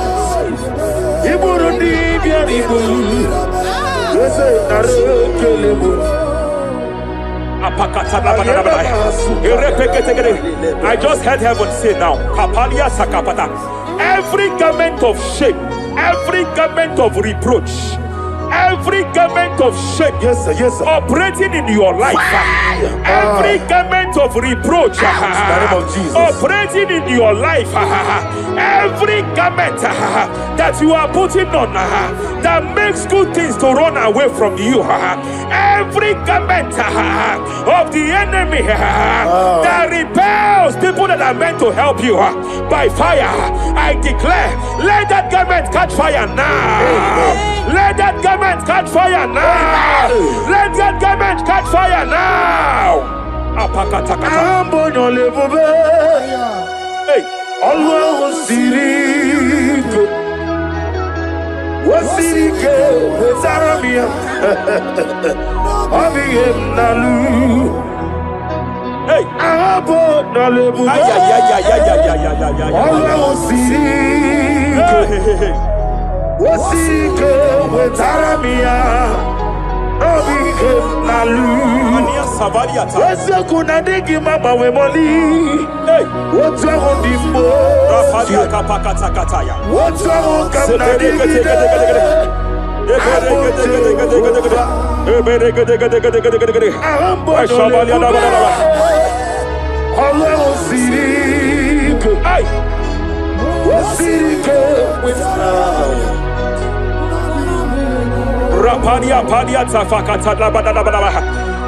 Iburundi biari bo. Ese narekelebo. I just heard heaven say now, Kapalia Sakapata. Every garment of shame, every garment of reproach, every garment of shame, yes, sir, operating in your life, every garment of reproach, operating in your life, every garment that you are putting on that makes good things to run away from you, every garment of the enemy that repels people that are are meant to help you by fire. I declare, let that garment catch fire now. Let that garment catch fire now. Let that garment catch fire now. Hey, Allah Sirike, Wasirike, Zaramia, Abiyem Nalu. hey, Abo Nalebu, Allah Sirike, Wasirike, Zaramia, Abiyem Nalu. Wese kuna digi mama we moli. What's wrong dimbo? Rafalia kapakata kataya. What's wrong kamna digi?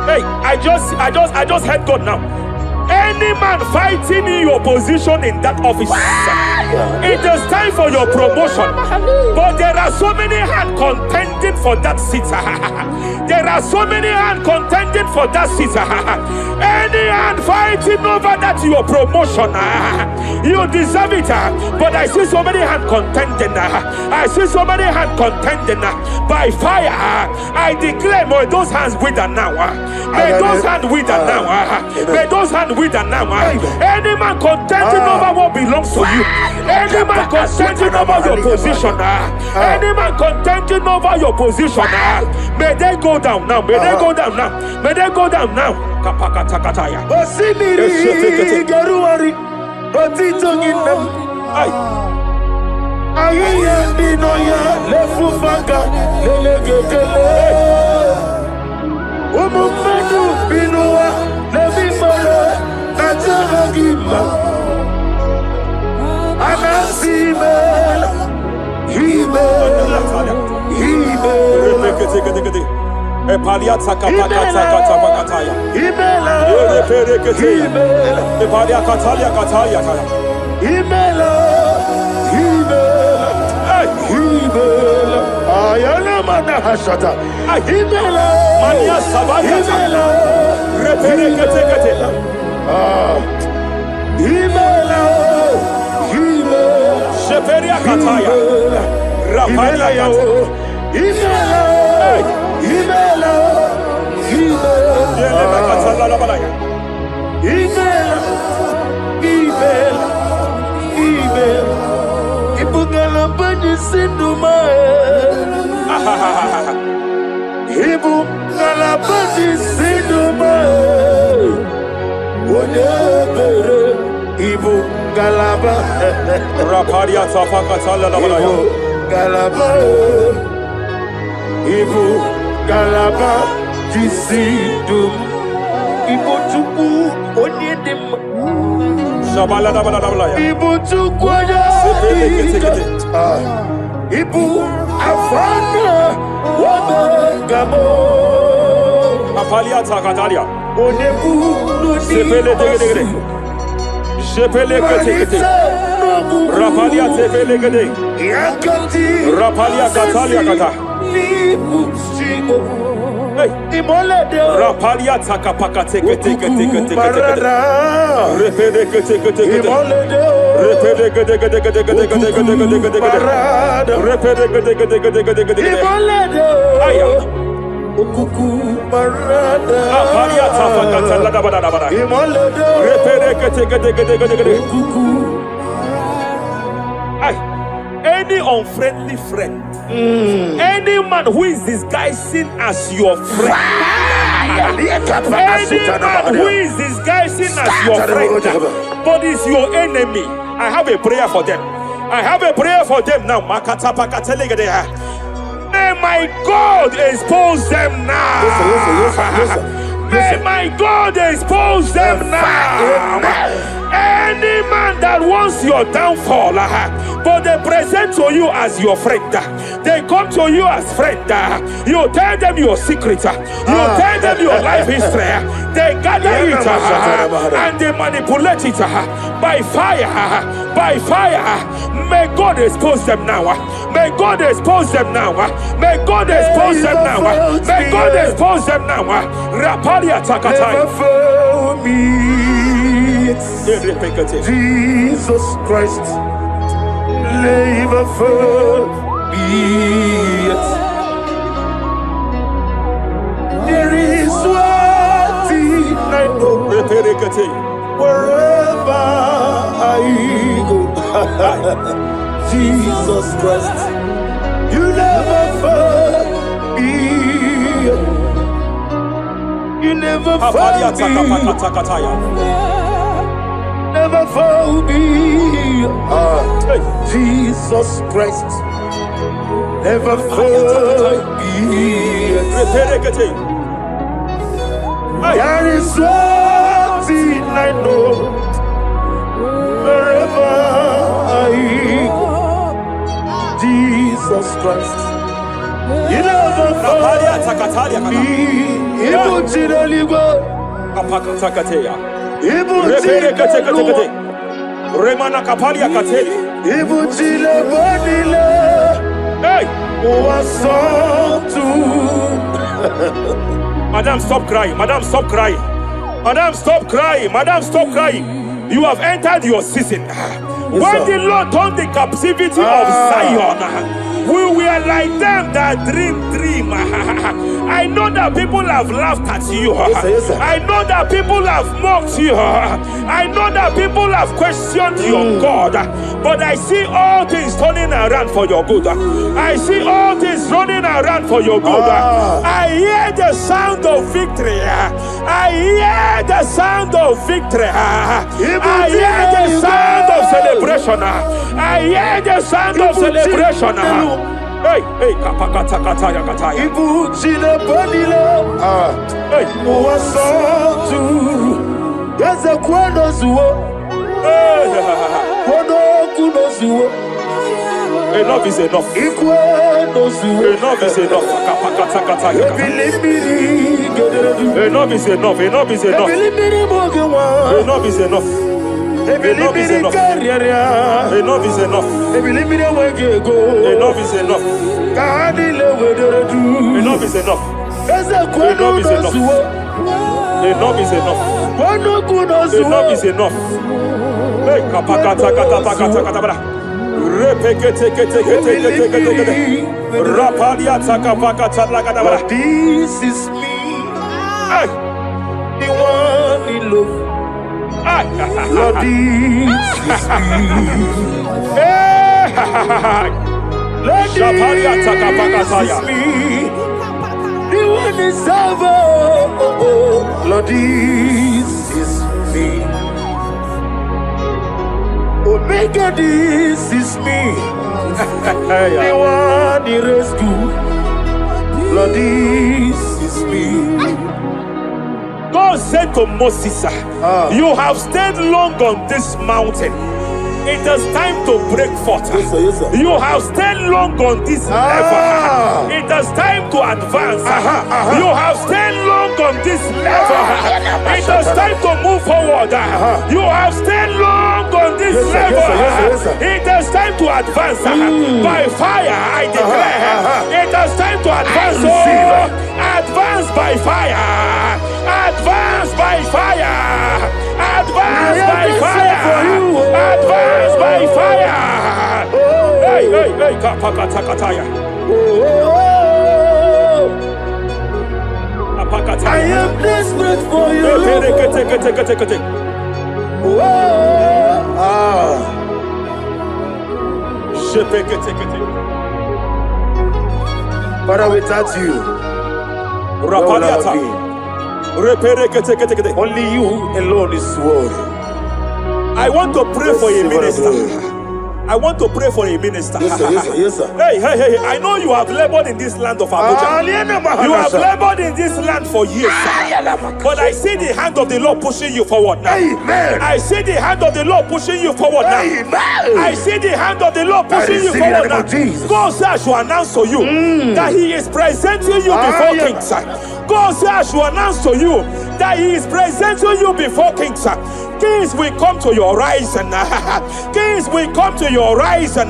Hey, I just heard God now. Any man fighting in your position in that office, it is time for your promotion. But there are so many hands contending for that seat. There are so many hands contending for that seat. Any hand fighting over that your promotion, you deserve it. But I see so many hands contending. I see so many hands contending by fire. I declare, may those hands wither now. May those hands wither now. May those hands wither now. Any man contending over what belongs to you. Any man contending over your position. Any man contending over your position. May they go down now. May they go down now. May they go down now. Kapakatakataya. Osimiri Garuari, Otitonginem. Ayaya Dinoya, Lefufaka, Lelegele. Umumedu Binua, Levimara, Najaragima. Anasimel, Himel, Himel. Epalia takapakata kataya. Himela, Himela. Epalia katalia kataya kaya. Himela, Himela, Himela. Ayana mana hashata. Himela, Mania sabaya. Himela, Reperekete. Himela, Himela. Sheperia kataya. Rapalia kataya. Himela, Himela, Yele katala la balaya. Himela, Himela, Himela. Ibugala bani sinduma. Ibugala bani sinduma. Wonebere ibugala ba. Rapalia tapakatala la balaya. Galaba. Ibu galaba jisidum. Ibu tuku onyedim. Shabala la balaya. Ibu tuku ya. Ibu afana wabagamo. Apalia takatalia. Onebu Sepele tegede. Sepele kete. Rapalia tepele gede. Yakati. Rapalia katalia kata. Hey. Rapalia takapaka teke. Repede kete. Repede gede. Aya. Rapalia tapaka la bada. Repede kete. Ay. Any unfriendly friend, any man who is disguising as your friend, any man who is disguising as your friend, but is your enemy, I have a prayer for them. I have a prayer for them now. May my God expose them now. May my God expose them now. Any man that wants your downfall, but they present to you as your friend. They come to you as friend. You tell them your secret. You tell them your life history. They gather it and they manipulate it by fire. By fire. May God expose them now. May God expose them now. May God expose them now. May God expose them now. Rapalia Takatai. Jesus Christ, never for me. There is one thing I know. Wherever I go, Jesus Christ, you never fail me. You never fail me. Never fail me. Jesus Christ, never fail me. There is one thing I know. Wherever I go, Jesus Christ, you never fail me. Remana Kapalia Kateli. Hey! Madam, stop crying. Madam, stop crying. Madam, stop crying. Madam, stop crying. You have entered your season. When the Lord turned the captivity of Zion, we were like them that dream. I know that people have laughed at you. I know that people have mocked you. I know that people have questioned your God. But I see all things turning around for your good. I see all things running around for your good. I hear the sound of victory. I hear the sound of victory. I hear the sound of celebration. I hear the sound of celebration. Hey, hey, kapakata kataya kataya. Ibu chile panile. Hey, Muasantu. Yeze kwendo zuo. Kwendo kuno zuo. Enough is enough. Ikwendo zuo. Enough is enough. Kapakata kataya. Ebilibili gederedu. Enough is enough. Enough is enough. Ebilibili mogewa. Enough is enough. Enough is enough. Enough is enough. Enough is enough. Enough is enough. Enough is enough. Enough is enough. Enough is enough. Hey, kapakata kata kata kata bra. Repekete kete kete kete kete. Rapalia takapakata lagada bra. This is me. Hey, The one in love. Lord, this is me. Lord, this is me. The one is over. Lord, this is me. Omega, this is me. The one in rescue. Lord, this is me. God said to Moses, you have stayed long on this mountain. It is time to break forth. Yes, sir, yes, sir. You have stayed long on this level. It is time to advance. You have stayed long on this level. It is time to move forward. You have stayed long on this level. It is time to advance. By fire, I declare. It is time to advance. Advance by fire. Advance by fire. Advance by fire. Advance by fire. Hey, hey, hey, kapakatakataya. I am desperate for you. Father, without you, where would I be? Only you alone is worthy. I want to pray for a minister. I want to pray for a minister. Yes, sir. Yes, sir. Yes, sir. Hey. I know you have labored in this land of Abuja. You have labored in this land for years. But I see the hand of the Lord pushing you forward now. Amen. I see the hand of the Lord pushing you forward now. Amen. I see the hand of the Lord pushing you forward now. God says I should announce to you that He is presenting you before kings. God says I should announce to you that He is presenting you before kings. Kings will come to your horizon. Kings will come to your horizon.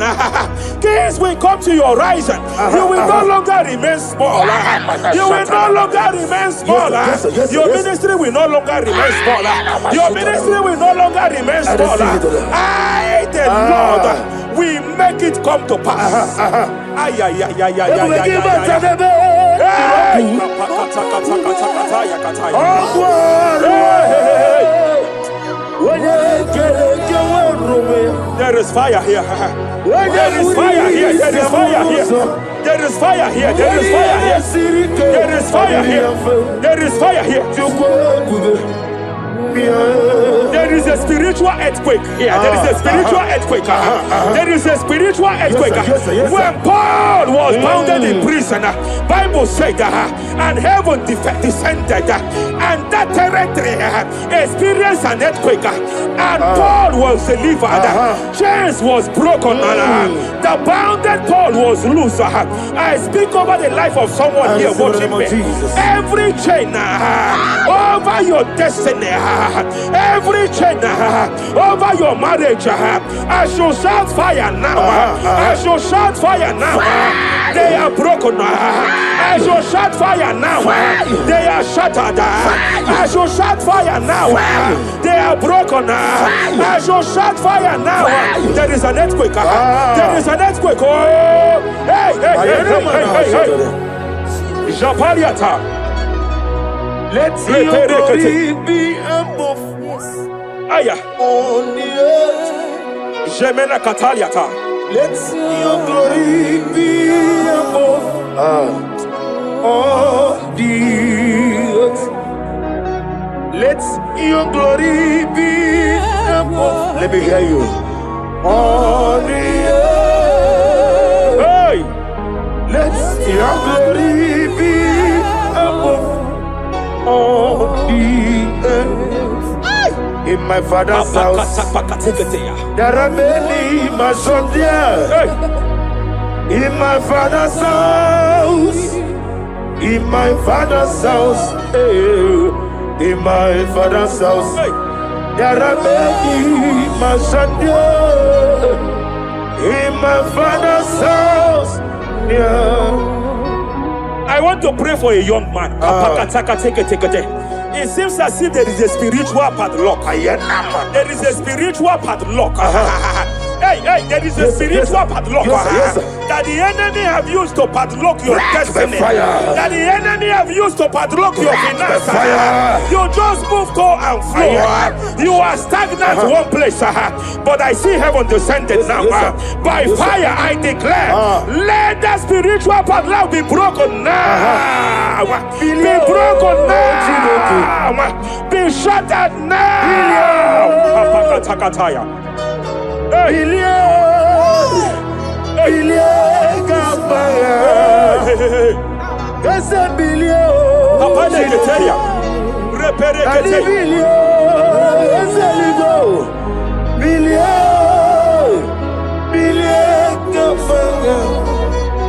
Kings will come to your horizon. You will no longer remain small. You will no longer remain small. Your ministry will no longer remain small. Your ministry will no longer remain small. I, the Lord, will make it come to pass. There is fire here. There is fire here. There is fire here. There is fire here. There is fire here. There is fire here. There is fire here. There is a spiritual earthquake here. There is a spiritual earthquake. There is a spiritual earthquake. When Paul was bounded in prison, Bible said and heaven descended, and that territory experienced an earthquake, and Paul was delivered. Chains was broken. The bounded Paul was loose. I speak over the life of someone here watching me. Every chain over your destiny, every chain over your marriage, I shall shout fire now. I shall shout fire now. They are broken. I shall shout fire now. They are shattered. I shall shout fire now. They are broken. I shall shout fire now. There is an earthquake. There is an earthquake. Oh, hey. Japariata. Let your glory be above Aya. on the earth. Jemena Kataliata. Let your glory be above on the earth. Let your glory be above. Let me hear you. On the earth. Hey. Let your glory be above on the earth. In my father's house, there are many mansions there. In my father's house, in my father's house, in my father's house, there are many mansions there. In my father's house, I want to pray for a young man. It seems as if there is a spiritual padlock. There is a spiritual padlock. Hey, there is a spiritual padlock that the enemy have used to padlock your destiny. That the enemy have used to padlock your finance. You just move to and fro. You are stagnant one place, but I see heaven descended now. By fire, I declare, let the spiritual padlock be broken now. Be broken now. Be shattered now.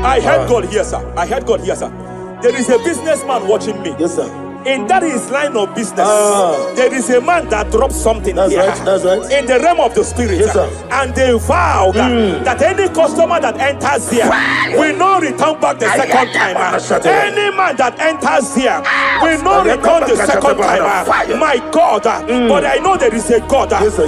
I heard God here, sir. I heard God here, sir. There is a businessman watching me. Yes, sir. In that his line of business, there is a man that drops something That's here. right, that's right. In the realm of the spirit. Yes, sir. And they vow that any customer that enters here will not return back the second time. Any man that enters here will not return the second time. My God, but I know there is a God that's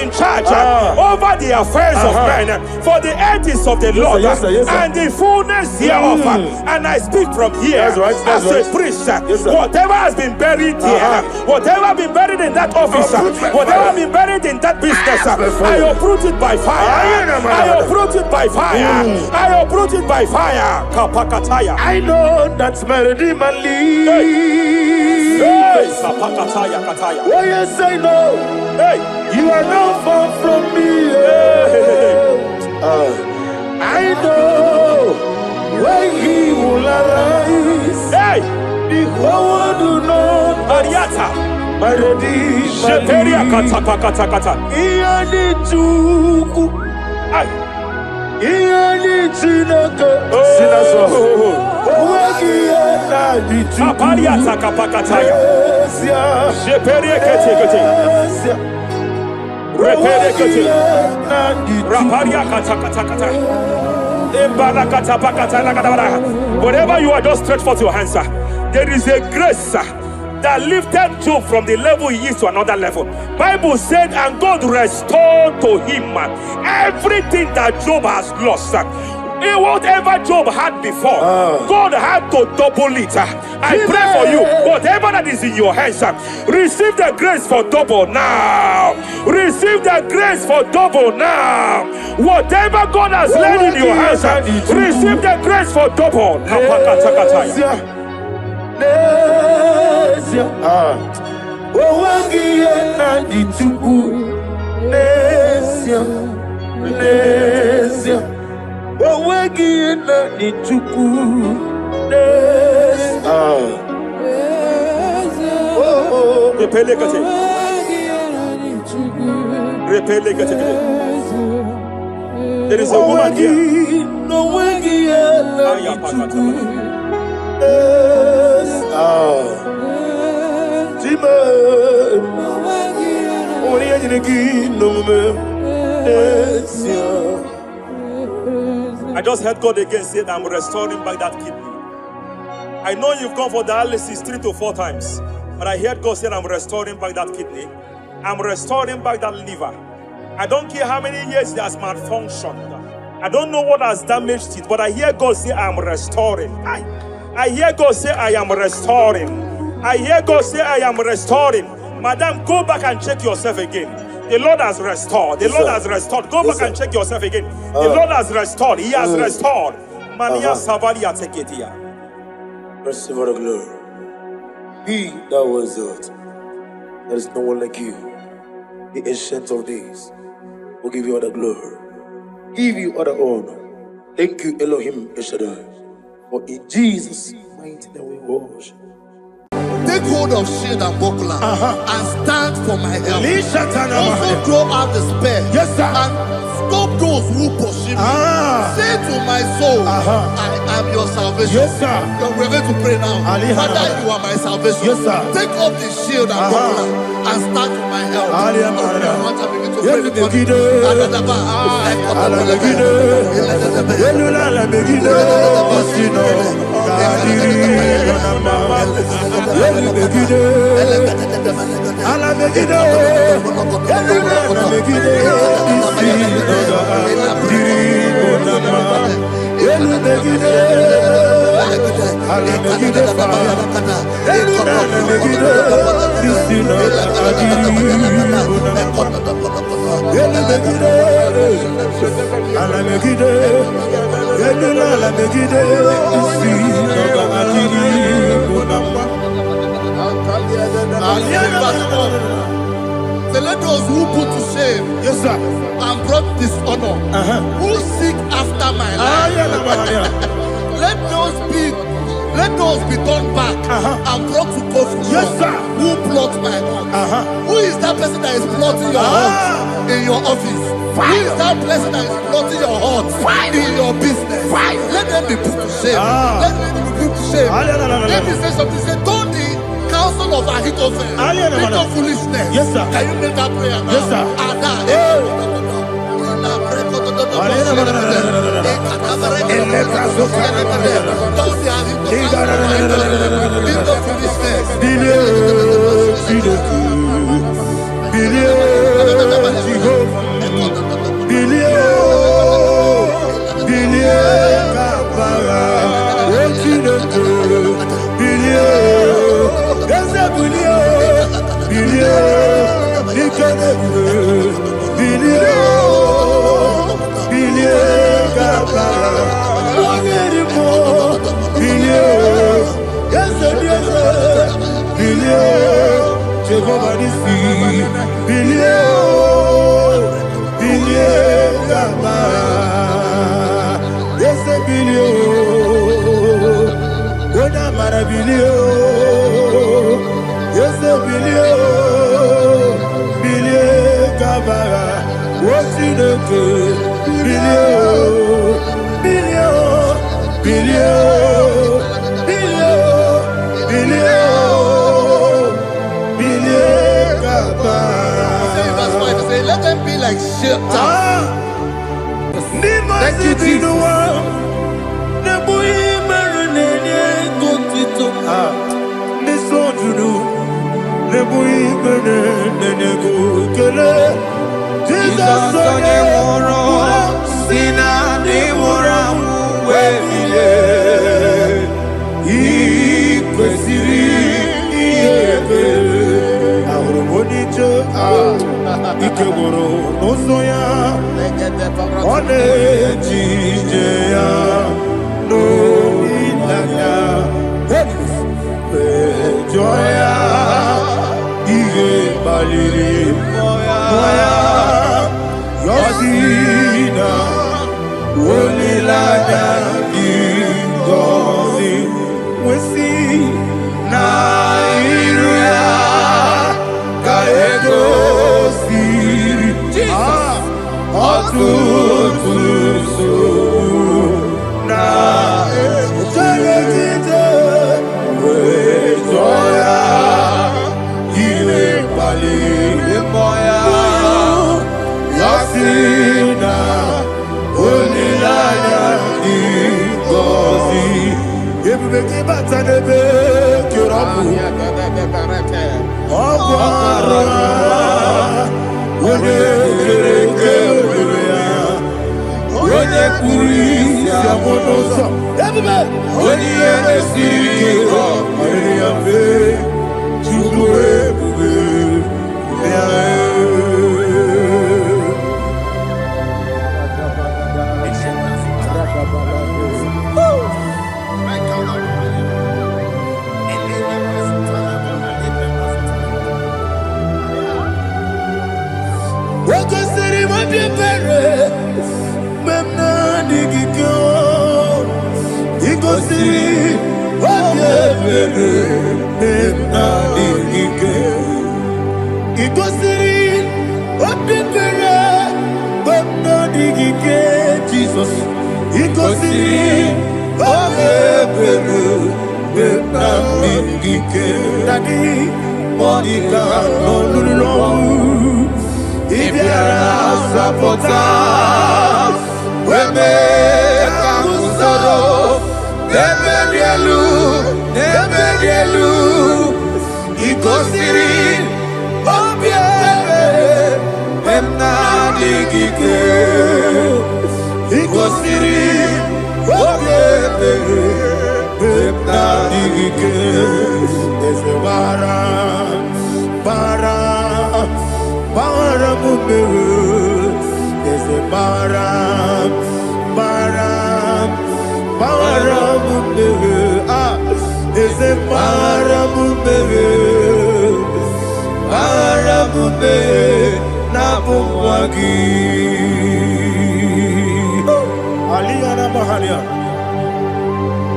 in charge over the affairs of men. For the earth is of the Lord and the fullness hereof. And I speak from here as a priest. Whatever has been buried here, whatever been buried in that office, whatever been buried in that business, I uproot it by fire. I uproot it by fire. I uproot it by fire. Kapakataya. I know that's my Redeemer lives. Kapakataya kataya. Oh yes, I know. Hey, you are not far from me. know when he will arise. Hey! The whole world do not Ariata! my redeemer. Sheperia kata. Iyani chuku. Ay! Iyani chinaka. Sinaso. Owagi yana di chuku. Apariata kapakataya. Esia. Sheperia kete. Repere kete. Raparia kata. Wherever you are, just stretch forth your hands, sir. There is a grace, sir, that lifted Job from the level he is to another level. Bible said, and God restored to him everything that Job has lost, sir. Whatever Job had before, God had to double it. I pray for you, whatever that is in your hands, receive the grace for double now. Receive the grace for double now. Whatever God has laid in your hands, receive the grace for double. There is a woman here. I just heard God again say that I'm restoring back that kidney. I know you've gone for dialysis 3 to 4 times, but I heard God say I'm restoring back that kidney. I'm restoring back that liver. I don't care how many years it has malfunctioned. I don't know what has damaged it, but I hear God say I'm restoring. I hear God say I am restoring. I hear God say I am restoring. Madam, go back and check yourself again. The Lord has restored. The Lord has restored. Go back and check yourself again. The Lord has restored. He has restored. Mania Savalia Teketia. Receive all the glory. He that was it. There is no one like you. The ancient of days will give you all the glory. Give you all the honor. Thank you, Elohim Eshadai. For in Jesus' mighty name we worship. Take hold of shield and buckler and stand for my help. Also throw out the spear. Yes, sir. And stop those who pursue me. Say to my soul, I am your salvation. Yes, sir. We're going to pray now. Father, you are my salvation. Yes, sir. Take off the shield and buckler and stand for my help. Let those who put to shame, Yes, sir. and brought dishonor, who seek after my life, let those be turned back and brought to confusion. Yes, sir. Who plot my hurt? Who is that person that is plotting your hurt in your office? Who is that person that is plotting your hurt in your business? Let them be put to shame. Let them be put to shame. Let me say something. Say, don't the counsel of Ahithophel into foolishness. Yes, sir. Can you make that prayer now? Yes, sir. Jehovah what's in the good? Say, let them be like shelter. Thank you, Jesus.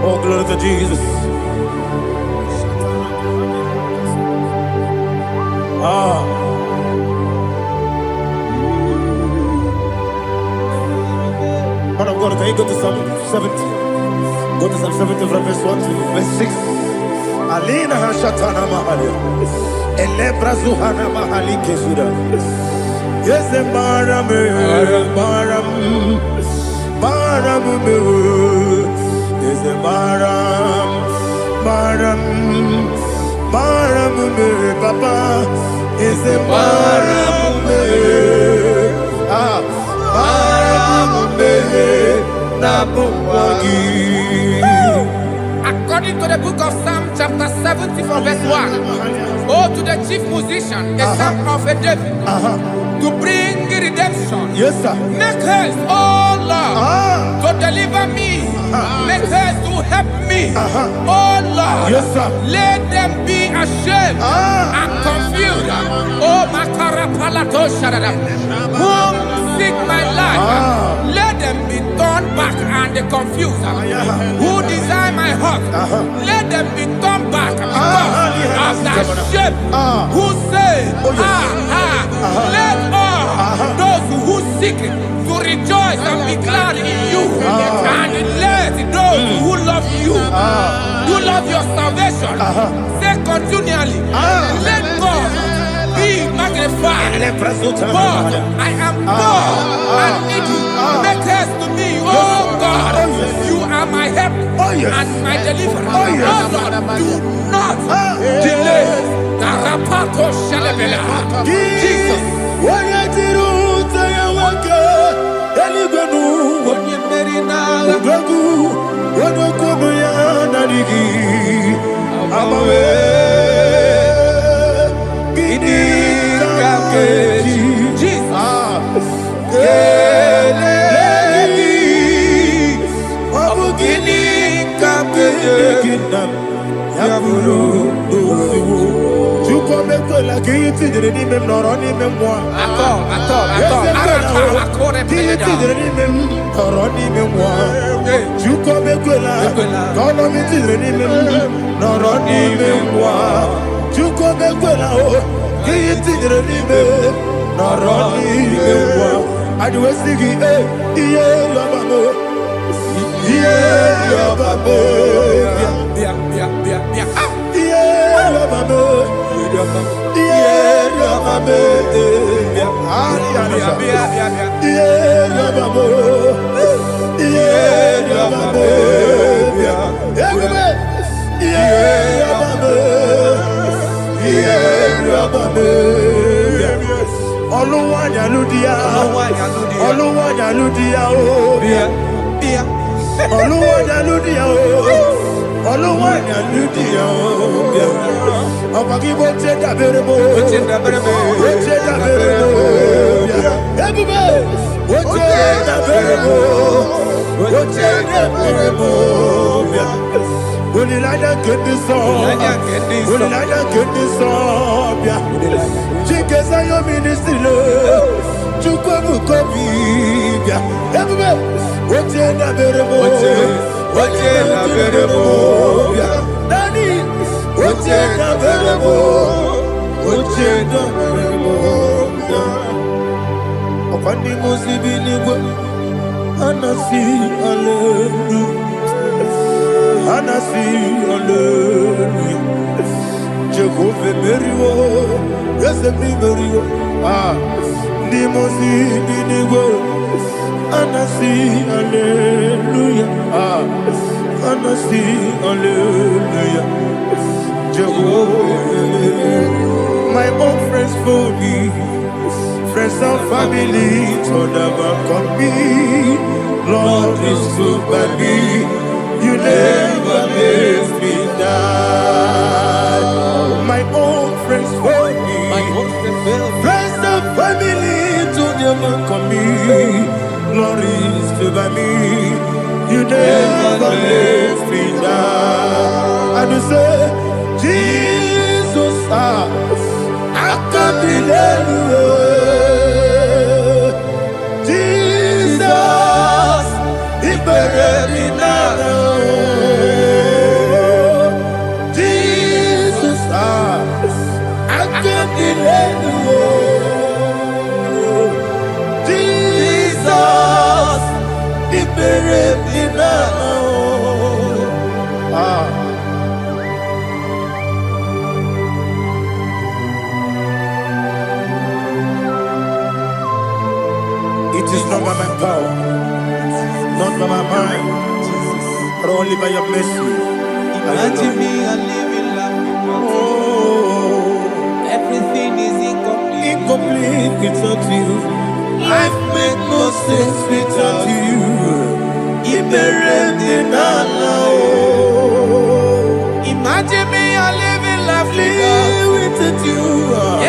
Oh, glory to Jesus. Man of God, can you go to Psalm 70? Go to Psalm 70 from verse 1 to verse 6. Alina Hashatana Mahalia. Elebra Zuhana Mahali Kesuda. Yes, the Baram, yes, the Baram, Papa, yes, the Baram, According to the book of Psalm chapter 70 from verse 1, oh, to the chief musician, a son of a David, to bring redemption. yes, sir. Make haste, oh Lord, to deliver me. Make haste to help me. Oh Lord, Yes, sir. let them be ashamed and confused. Oh Makarapalato Shadada, whom seek my life, let them be turned back and the confuser who design my heart. Let them be turned back because of that shape who say, let all those who seek it to rejoice and be glad in you, and let those who love you, who love your salvation, say continually, let God be magnified. But I am poor and needy. Make haste to me, oh God. You are my help and my deliverer. Oh Lord, do not delay. Jesus. My own friends for me, friends and family, told never come me. Lord is good by me, you never let me die. My own friends for me, friends and family, told never come me. Lord is good by me, you never let me die. And you say, Jesus, I can't believe you. Jesus, He buried me now. Jesus, I can't believe you. Jesus, He buried me now. It is not by my power, not by my mind, but only by your mercy. Imagine me a living life without you. Everything is incomplete without you. Life makes no sense without you. Imagine me a living life without you.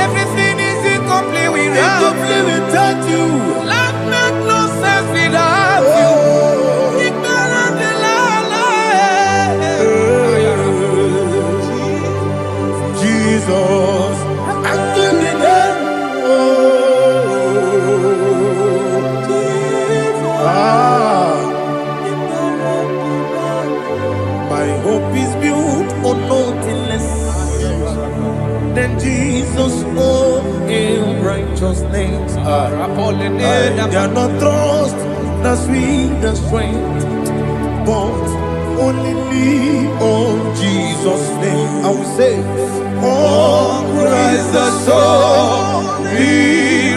Everything is incomplete without you. Life makes no sense without you. Jesus, I couldn't cannot trust the sweetest strength, but only lean on Jesus' name. I will say, On Christ the solid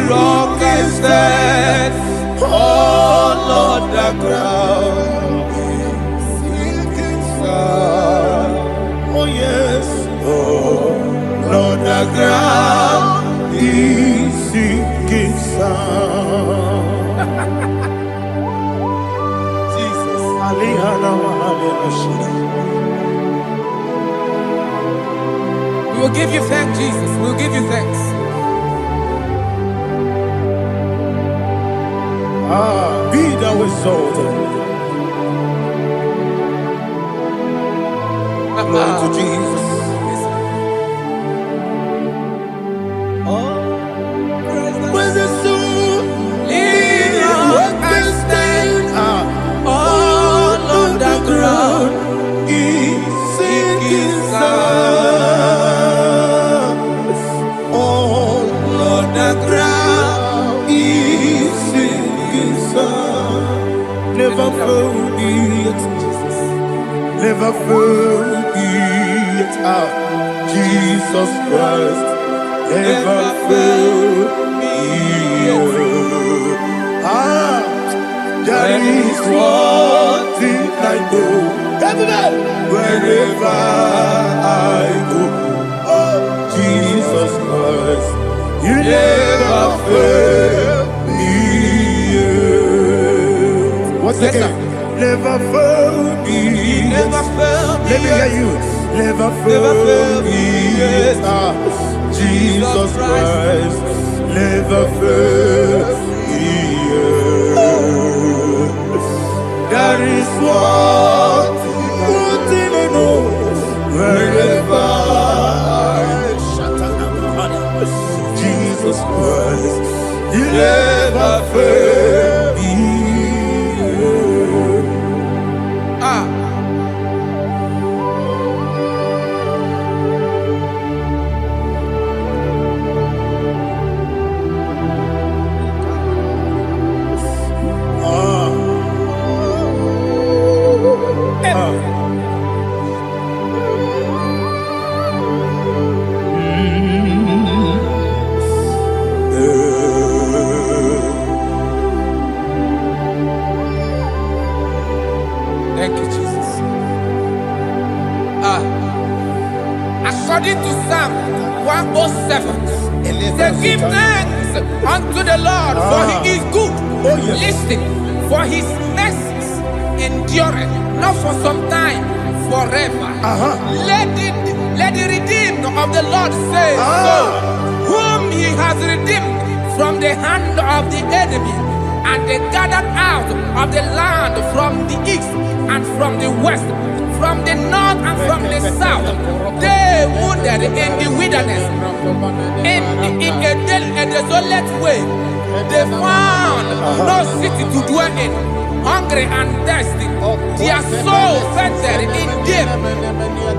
rock I stand. Oh Lord, the ground is sinking sand. oh yes, Oh Lord, the ground is sinking sand. Jesus. We will give you thanks, Jesus. We will give you thanks. Be thou exalted. Glory to Jesus. When the soul what can stand, On the ground is sinking sand. Oh, Lord, the ground is sinking sand. Never forget, never forget, Jesus Christ. Never forget. There is one thing I know. Wherever I go, oh Jesus Christ, you never fail me. What's Yes, again? Never fail me. never failed me. Let me hear you. Never fail me. Jesus Christ, never fail me. There is one thing I know. Wherever Jesus Christ, you never fail me. Thank you, Jesus. According to Psalm 107, say, give thanks unto the Lord, for he is good. Oh, yes. Listen, for his mercies endureth, not for some time, forever. Let the redeemed of the Lord say so, whom he has redeemed from the hand of the enemy, and they gathered out of the land from the east and from the west, from the north and from the south. They wandered in the wilderness, in a desolate way. They found no city to dwell in, hungry and thirsty. Their soul fainted in them.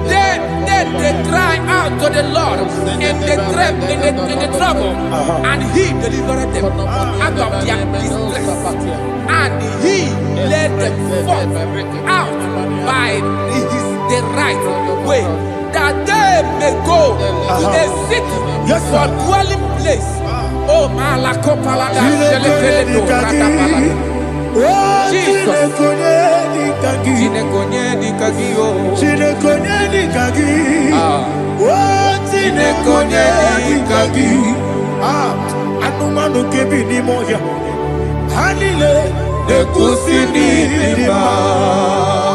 They cry out to the Lord in the trouble, and he delivered them out of their distress, and he led them forth out by the right way, that they may go to a city for dwelling place. Oh, Malakopalada, Jesus. Anumanu kebi ni moja Hanile Nekusini lima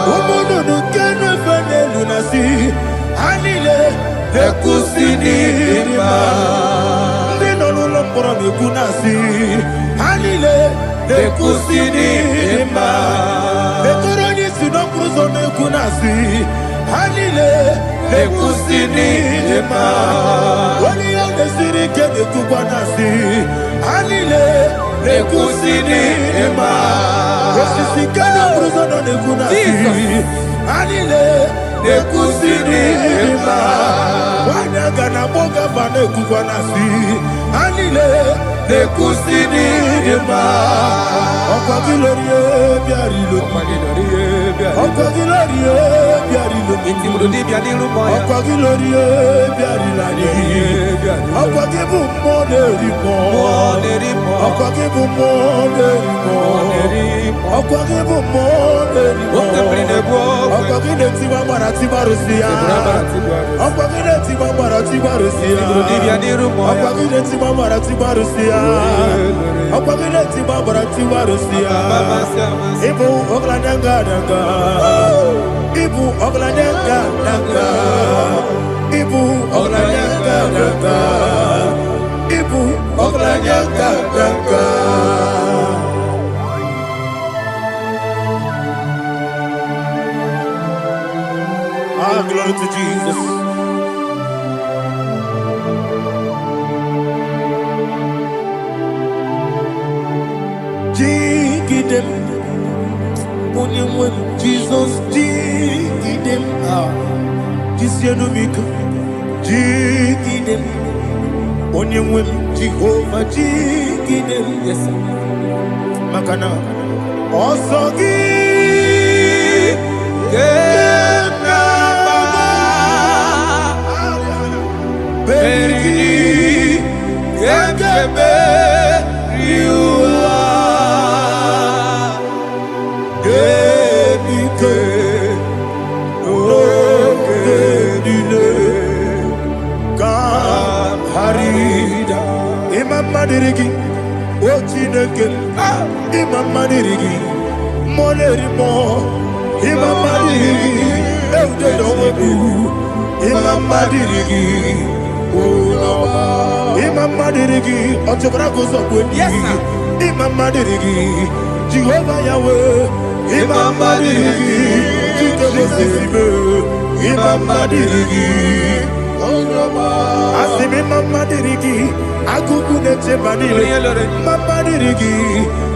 Umudu nukene fene lunasi Hanile Nekusini lima Nino lulambura mikunasi Hanile Nekusini lima Nekoroni sinokruzo nekunasi Hanile Nekusini lima Wali yande sirike nekubwanasi Hanile Nekusini lima Wesisikana bruzo no nekunasi Hanile Nekusini lima Wanyaga na boga vane kubwanasi Hanile Nekusini dema. Okwagilorie biarilo. Okwagilorie biarilo. Intimudi biadilu moya. Okwagilorie biarilani. Okwagibu moderimo. Okwagibu moderimo. Okwagibu moderimo. Okwagile tiwa marati barusia. Okwagile tiwa marati barusia. Okwagile tiwa marati barusia. Okwagile tiwa marati barusia. Ibu ogladanga danga. Ibu ogladanga danga. Ibu ogladanga danga. Ibu ogladanga danga. Ah, glory to Jesus. Jigidem, Monie Jesus, Jigidem, Jisyanumika, Jigidem, Monie Jehovah, Jigidem, yes, Makana, Osogi, Beri, Gekebe, Riua, Gebike, Ogedile, Harida, Imam Madirigi, Ochineke, Imam Madirigi, Molerimo, Imam Madirigi, Eudedowebu, Imam Madirigi. Imam Madirigi, Otobrago Zogweni. Yes, sir. Imam Madirigi, Jehovah Yahweh. Imam Madirigi, Jehovah. Imam Madirigi, Asim Imam Madirigi, Agugu Neche Banile. Imam Madirigi,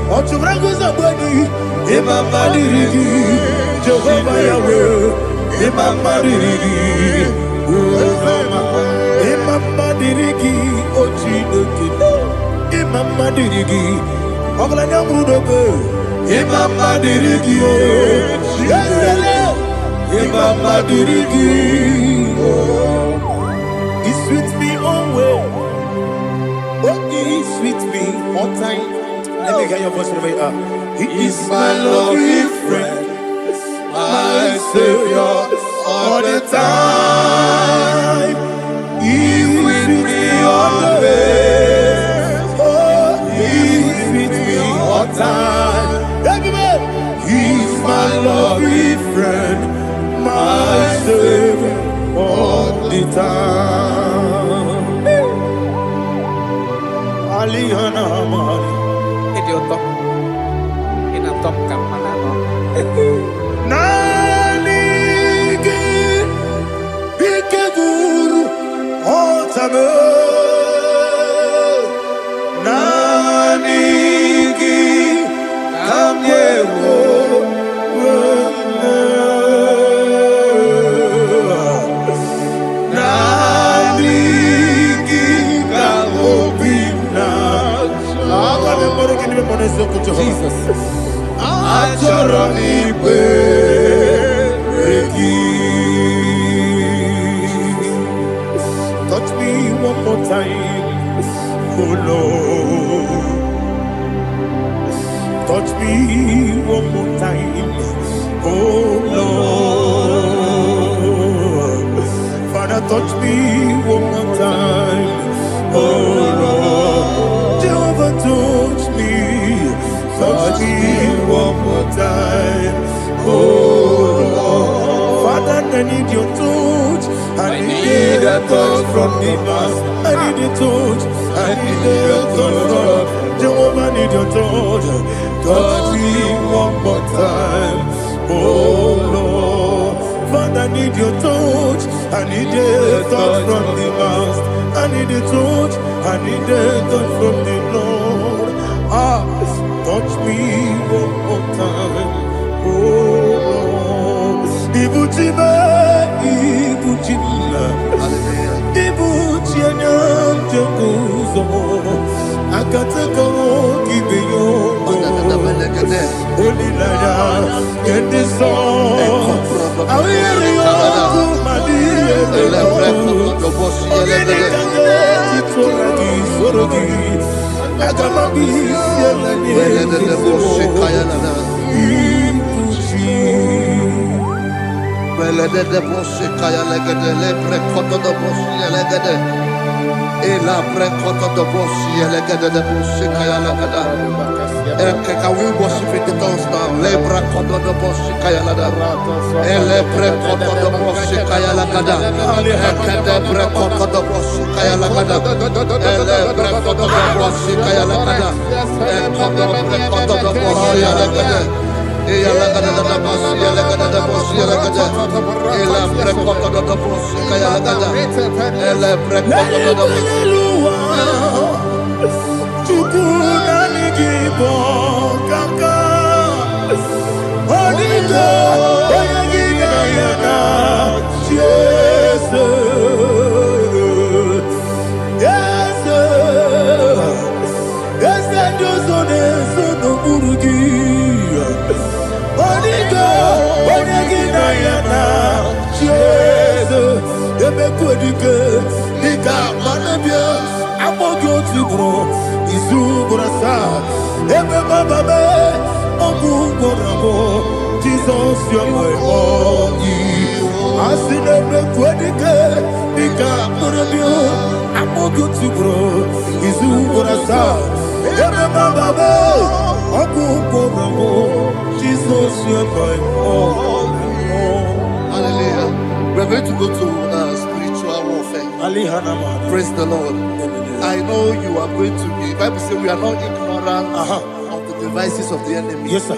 Otobrago Zogweni. Imam Madirigi, Jehovah Yahweh. Imam Madirigi, Imam Madirigi, Ochineke. Imam Madirigi, Oglanya Mudobe. Imam Madirigi, Imam Madirigi. He's with me always. Oh, he's with me all time. Let me hear your voice wherever you are. He is my loving friend, my Savior all the time. He's with me always. Oh, he's with me all time. He's my loving friend, my Savior all the time. Alihana Mali. Idioto. Inatom kamana. Naligi Bikeguru Otame Naligi Kamyewo Naligi Kamobina Jesus Achoroni touch me one more time, oh Lord. Touch me one more time, oh Lord. Father, touch me one more time, oh Lord. Jehovah, touch me one more time, oh Lord. Father, I need your touch. I need a touch from the Master. I need a touch. I need a touch from Jehovah. I need your touch. Touch me one more time, oh Lord. Father, I need your touch. I need a touch from the Master. I need a touch. I need a touch from the Lord. Touch me one more time, oh Lord. Ibuchima, Ibuchima, Ibuchima, Ibuchima, Ela prekoto do boshi elegede de boshi kaya lagada. Can we worship in the tongues now? Le prekoto do boshi kaya lagada. Ele prekoto do boshi kaya lagada. Ekede prekoto do boshi kaya lagada. Ele prekoto do boshi kaya lagada. Ekodo prekoto do boshi lagada. Eya lagada da boshi lagada da boshi lagada. Ela prekoto do boshi kaya lagada. Ele prekoto do boshi. Jesus, you're my only. I see them requedike, Nika Murabio, I'm good to grow. Izu Burasa, Baba, Jesus, you're my only. Hallelujah. We're going to go to spiritual warfare. Praise the Lord. I know you are going to be. Bible says we are not ignorant of the devices of the enemy. Yes, sir.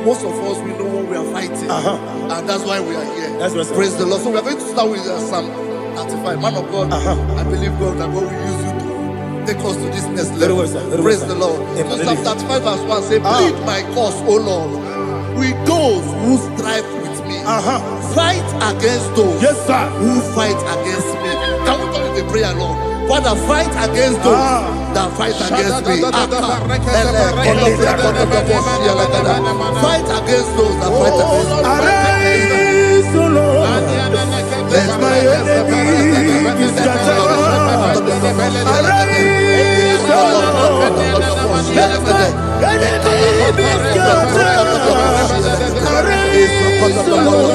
Most of us, we know what we are fighting. And that's why we are here. That's right, praise the Lord. So we are going to start with Psalm 35. Man of God, I believe God that God will use you to take us to this next level. Praise the Lord. So Psalm 35 verse 1 says, plead my cause, O Lord, with those who strive with me. Fight against those who fight against me. Can we turn the prayer, Lord? Father, fight against those that fight against me. Fight against those that fight against me. Arise, O Lord, let my enemy be scattered. Arise, O Lord, let my enemy be scattered. Arise, O Lord,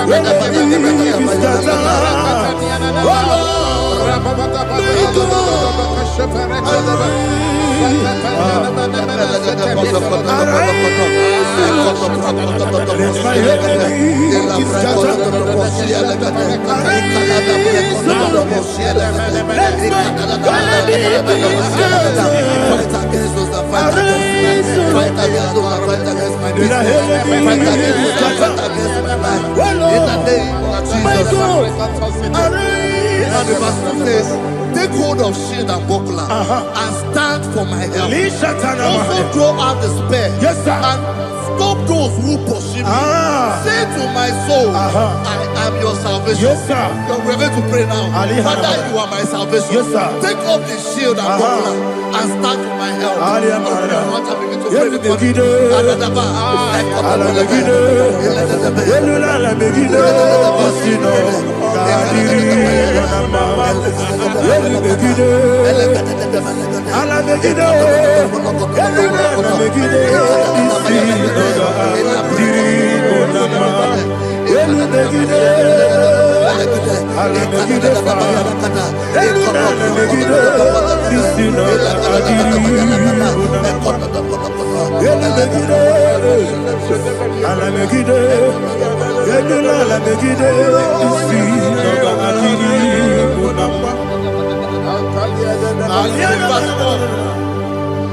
let my enemy be scattered. Take hold of shield and buckler and stand for my help. Also draw out the spear and stop those who pursue me. Say to my soul, I am your salvation. We're going to pray now. Father, you are my salvation. Take off the shield and buckler and stand for my help.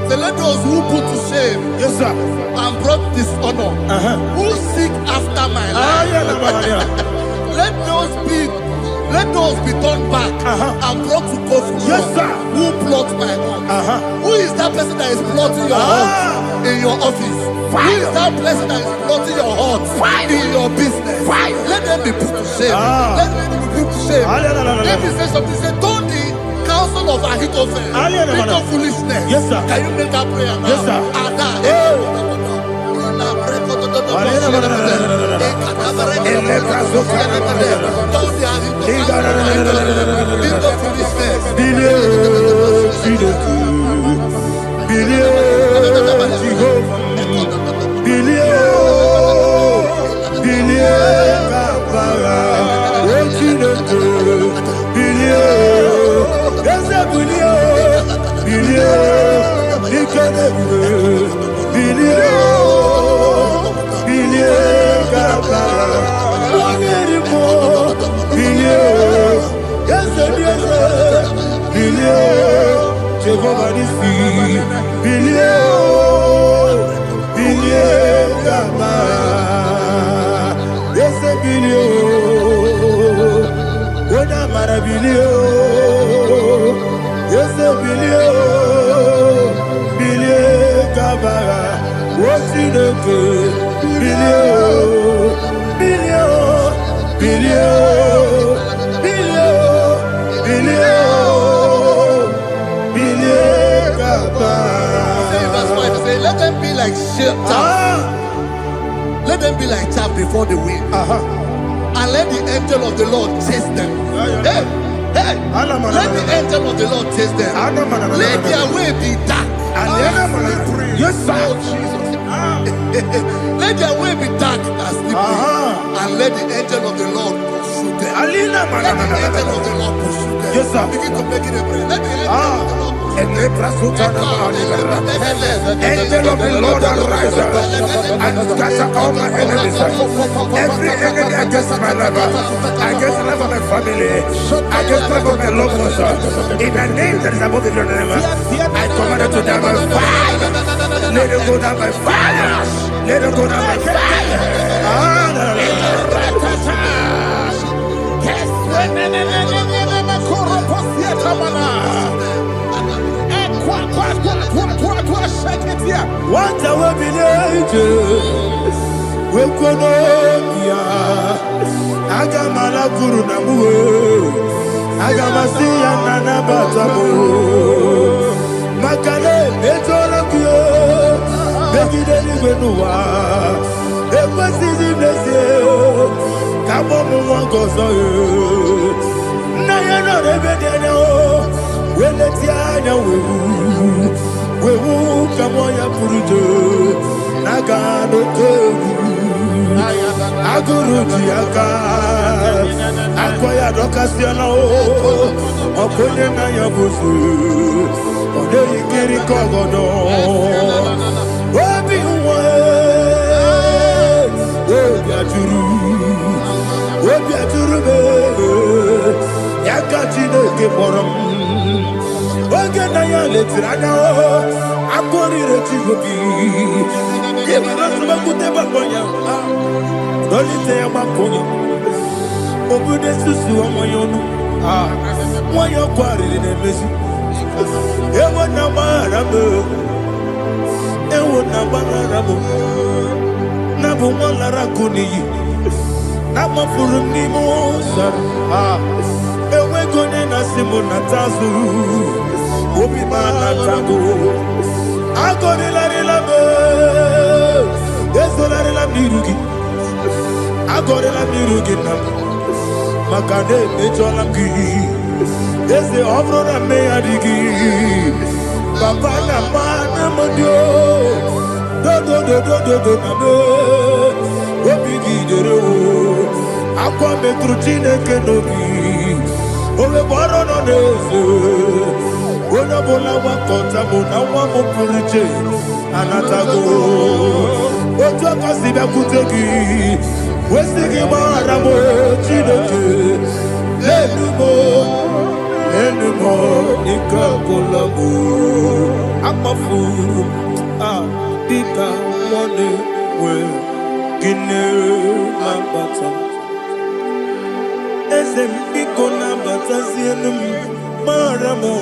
So let those who put to shame and brought dishonor, who seek after my life, let those be turned back and brought to confusion. Who plot my heart? Who is that person that is plotting your heart in your office? Who is that person that is plotting your heart in your business? Let them be put to shame. Let them be put to shame. Let me say something. Say, don't the counsel of Ahithophel make no foolishness. Can you make that prayer now? Let them be like let them be like chaff before the wind. And let the angel of the Lord chase them. Hey, let the angel of the Lord chase them. Let their way be dark. Yes, sir. Let their way be dark as the wind. And let the angel of the Lord pursue them. Let the angel of the Lord pursue them. Yes, sir. Begin to make it a prayer. Let the angel of the Lord Angel of the Lord arise and scatter all my enemies. Every enemy against my lover, against the life of my family, against the life of my loved ones. In the name that is above the name, I command it to them by fire. Let it go down by fire. Let it go down by fire. What I will be we Konopia Agamala Guru Namu Agamasia Nana Batamu Makale Betolakio Begideli Benua Epasizi Blessio Kabomu Wankoso Nayana Rebedeno Weletiana Wewu kamoya purujo nagano kogu aguru jiaka akoya dokasiana o okonye na yabusu ode ikiri kogodo obi uwe obi aturu be yakati no keporom oge na ya letirana o akori retigobi ye marasu bakute bakonya dolite ya bakonya obude susu omoyonu moyo kwari ne mezi ewo na marabu na bu molara kuni na mafuru ni mosa ewe gone na simu na tazu obi mana tago agore la relabe ezo la relabe nirugi agore la nirugi na makade ejola gi eze obro na me adigi papa na mana modio do na do obi gi dero akwa metrutine kenobi owe boro no nezo ona bola wa kota bona wa mo puruje anatago ojo kasibe kutegi wesigi mara mo chineke enumo ikakolabu amafuru dika one we gine mabata Esem ikona batazienum maramo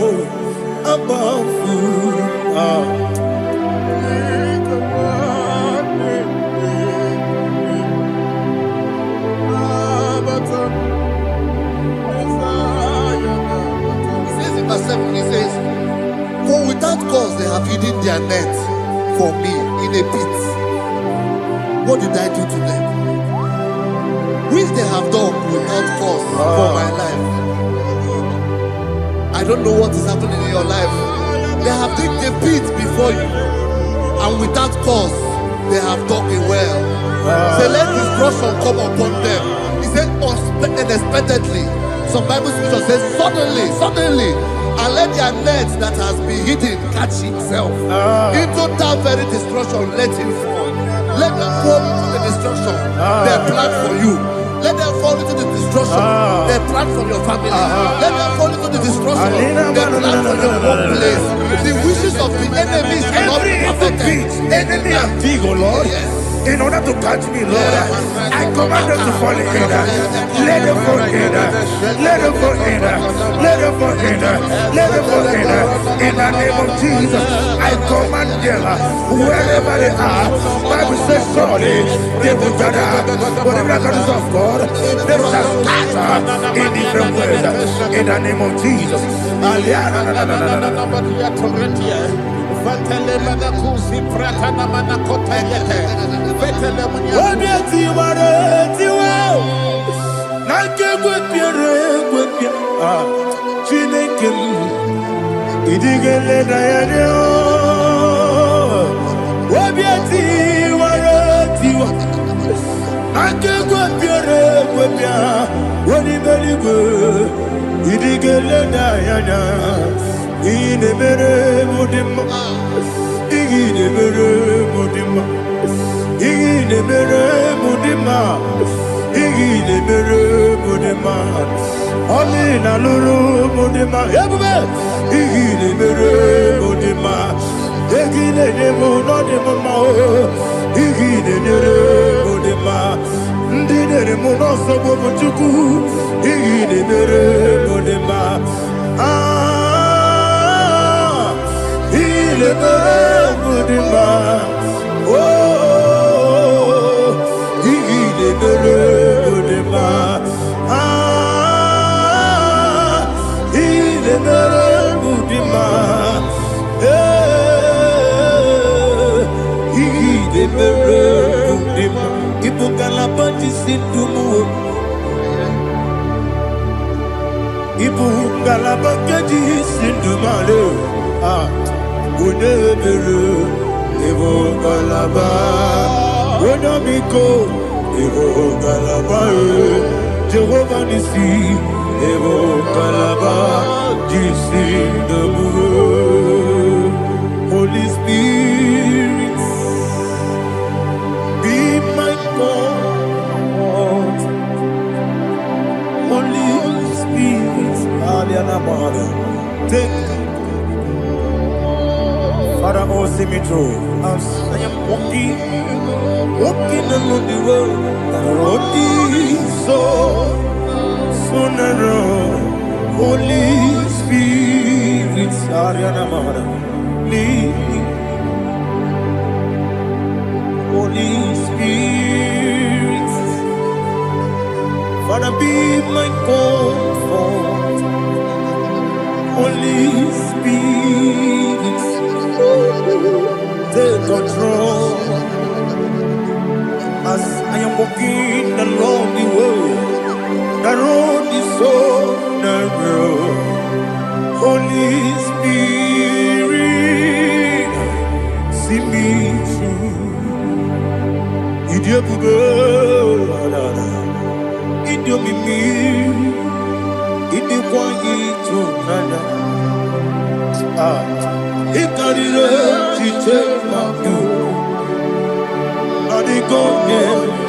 abafu He says, for without cause they have hidden their net for me in a pit. What did I do to them? which they have done without cause for my life. I don't know what is happening in your life. They have digged a pit before you, and without cause, they have dug it well. Say, let destruction come upon them. He said, unexpectedly. Some Bible scripture says, suddenly, and let their net that has been hidden catch itself. Into that very destruction, let it fall. Let them fall into the destruction they plan for you. Let them fall into the destruction they plan for your family. Let them fall into the destruction they plan for your workplace. The wishes of the enemy shall not be perfected. Enemy and big, oh Lord. In order to catch me, Lord, I command them to fall in. Let them fall in. Let them fall in. Let them fall in. Let them fall in. In the name of Jesus, I command them wherever they are. Bible says, surely they will gather. Whatever that is of God, they shall scatter in different ways. In the name of Jesus. Holy Spirit, be my God. Holy Spirit, take Father, oh, see me through. As I am walking along the road, the road is so narrow. Holy Spirit, Ariana Mara, lead me. Holy Spirit, Father, be my comfort. Holy Spirit, take control. As I am walking along the road is so narrow. Holy Spirit, see me through. Idiopube, Idiomimi, Idiokwa Itonada. Ikarire Chichema you. Adigo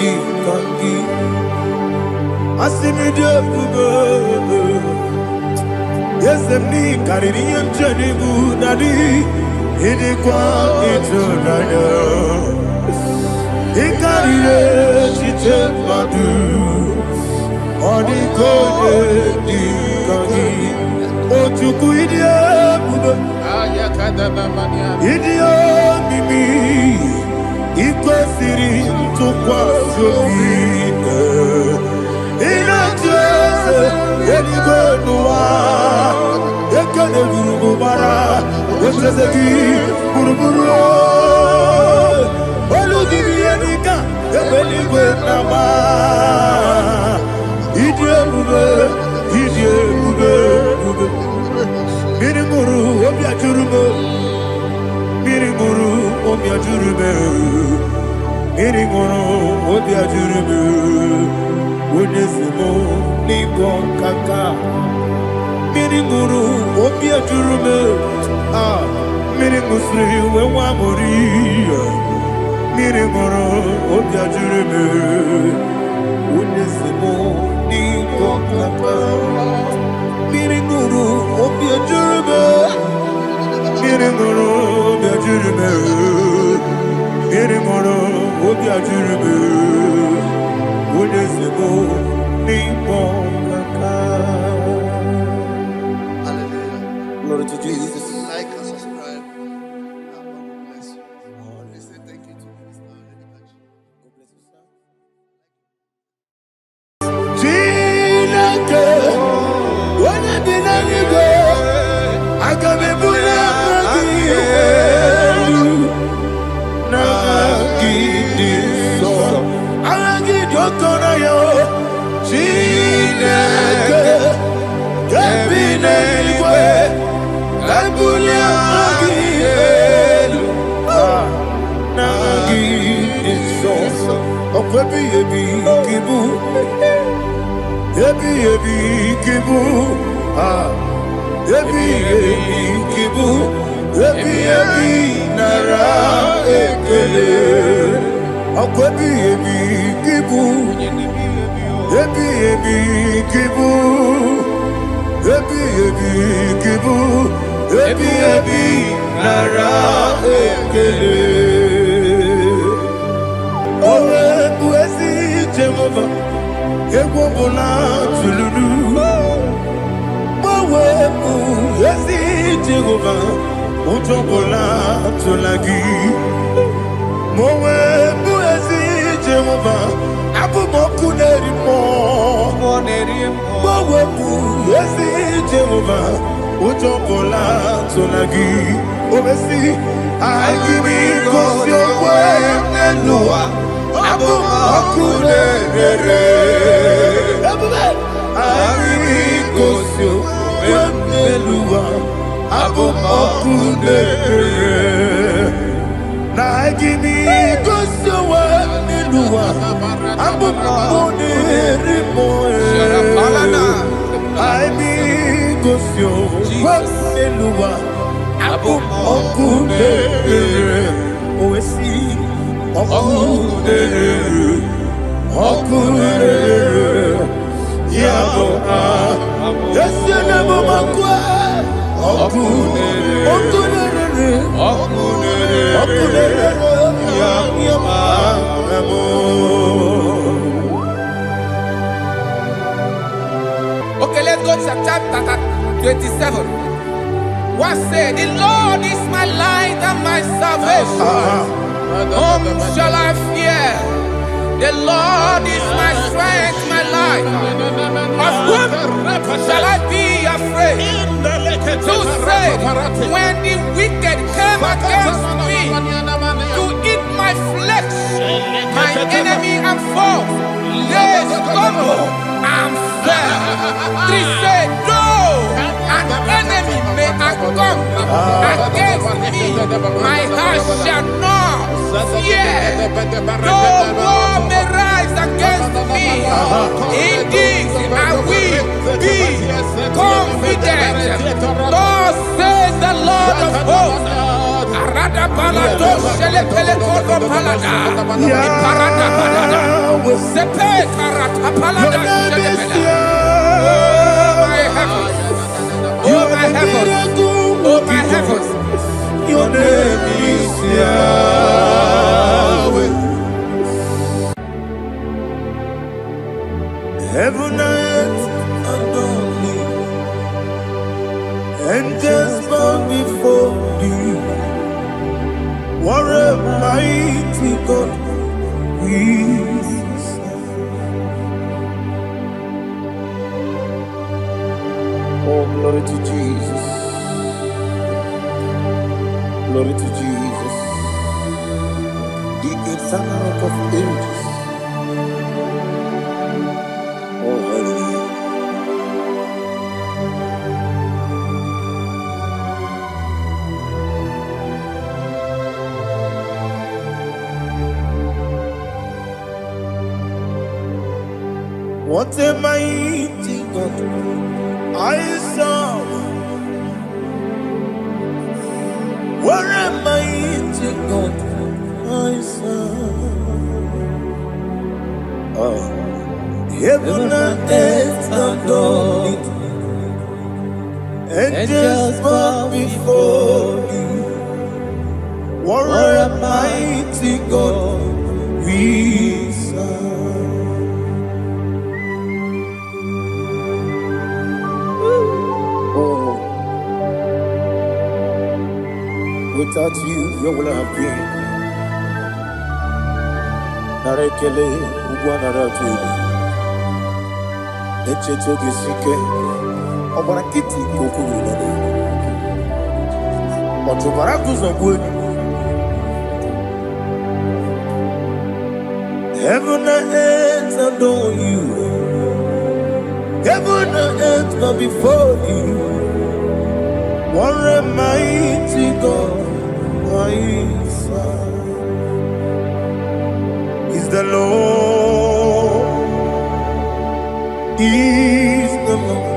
Ikangi. Asimidioube. Yes, me Caribbean Janibu Nadi. Idiokwa Itonada. Ikarire Chichema you. Adigo Ikangi. Ochuku Idiopube. Idio mimi iko siri tukwa zobine inatese eligwenua ekene gurubara wetezegi guruburu olugibi enika ebeligwe nama Miringoro, Obia Jurubu, Unesimo, Nippon Kaka. Miringoro, Obia Jurubu, Miringusri, Wamori. Miringoro, Obia Jurubu, Unesimo, Nippon Kaka. Miringoro, Obia Jurubu, Miringoro, Obia Jurubu. Miringoro, Obia Jurubu, Unesimo, Nippon Kaka. Hallelujah. Glory to Jesus. Like and subscribe. And God will bless you. Please say thank you to Mr. Edekachi. God bless you, sir. Chineke, onye bi n'eluigwe, aga m ebuli aka gị elu, n'aha gị dị nsọ. Aha gị dị oke ọnụahịa, Chineke, nke bi n'eluigwe, ebuli aka gị elu, n'aha gị dị nsọ. Ọkwa ebighị ebi ka ị bụ. Ebi kibu, ebi kibu, ebi nara ekele. Ọkwa ebi kibu, ebi kibu, ebi kibu, ebi nara ekele. Owe buezi Jehovah. Egwobula tululu, mawepu ezi Jehova, utobola tulagi. Mawepu ezi Jehova, abumoku nerimo. Mawepu ezi Jehova, utobola tulagi. Obesi, agimi kosyo kwenelua. Abumoku nerere. Arikosyo wenelua abumoku nerere. Nagini kosyo wenelua abumoku nerimo. Aimi kosyo wenelua abumoku nerere. Oesi okunere, okunere, yabo yesi nabo makwa, okunere, okunere, okunere, okunere, yama namo. Okay, let's go to chapter 27. What said? The Lord is my light and my salvation. Whom shall I fear? The Lord is my strength, my life. Of whom shall I be afraid? To say, when the wicked came against me to eat my flesh, my enemy and foe, they stumble and fell. Three said, though an enemy may come against me, my heart shall not fear. Though war may rise against me, in this I will be confident. Thus says the Lord of hosts. Arada palado shele pele kodo palada. Iparada palada. Sepe karata palada shele pele. Oh my heavens. Oh my heavens. Oh my heavens. Your name is Yahweh. Heaven and earth adore me, angels bow before thee. What a mighty God we serve. Oh, glory to Jesus. Glory to Jesus. The eternal rock of ages. Oh, hallelujah. What a mighty God I serve. What a mighty God I serve. Heaven and earth adore it, angels bow before you. What a mighty God we serve. Oh, without you, where would I have been? Narekele, Ugwanaratu. Echetoge sike, Obarakiti kokuru nade. Otobarakuzo gweni. Heaven and earth adore you. Heaven and earth bow before you. What a mighty God I serve. Is the Lord. Is the Lord.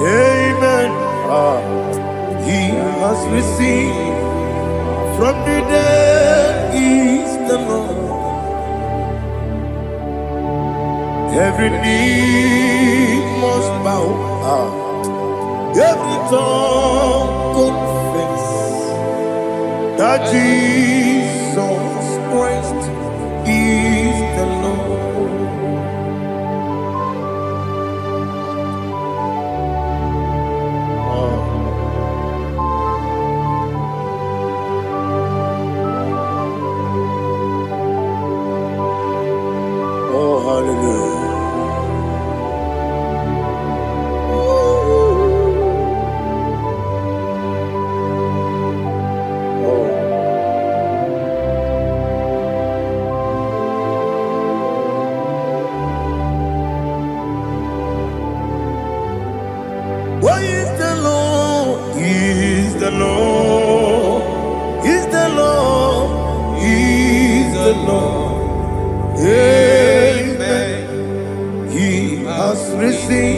Amen. He has received from the dead. Is the Lord. Every knee must bow. Every tongue confess that Jesus Christ is the Lord. Oh, hallelujah. Why is the Lord? He is the Lord. He's the Lord. He's the Lord. Amen. He has risen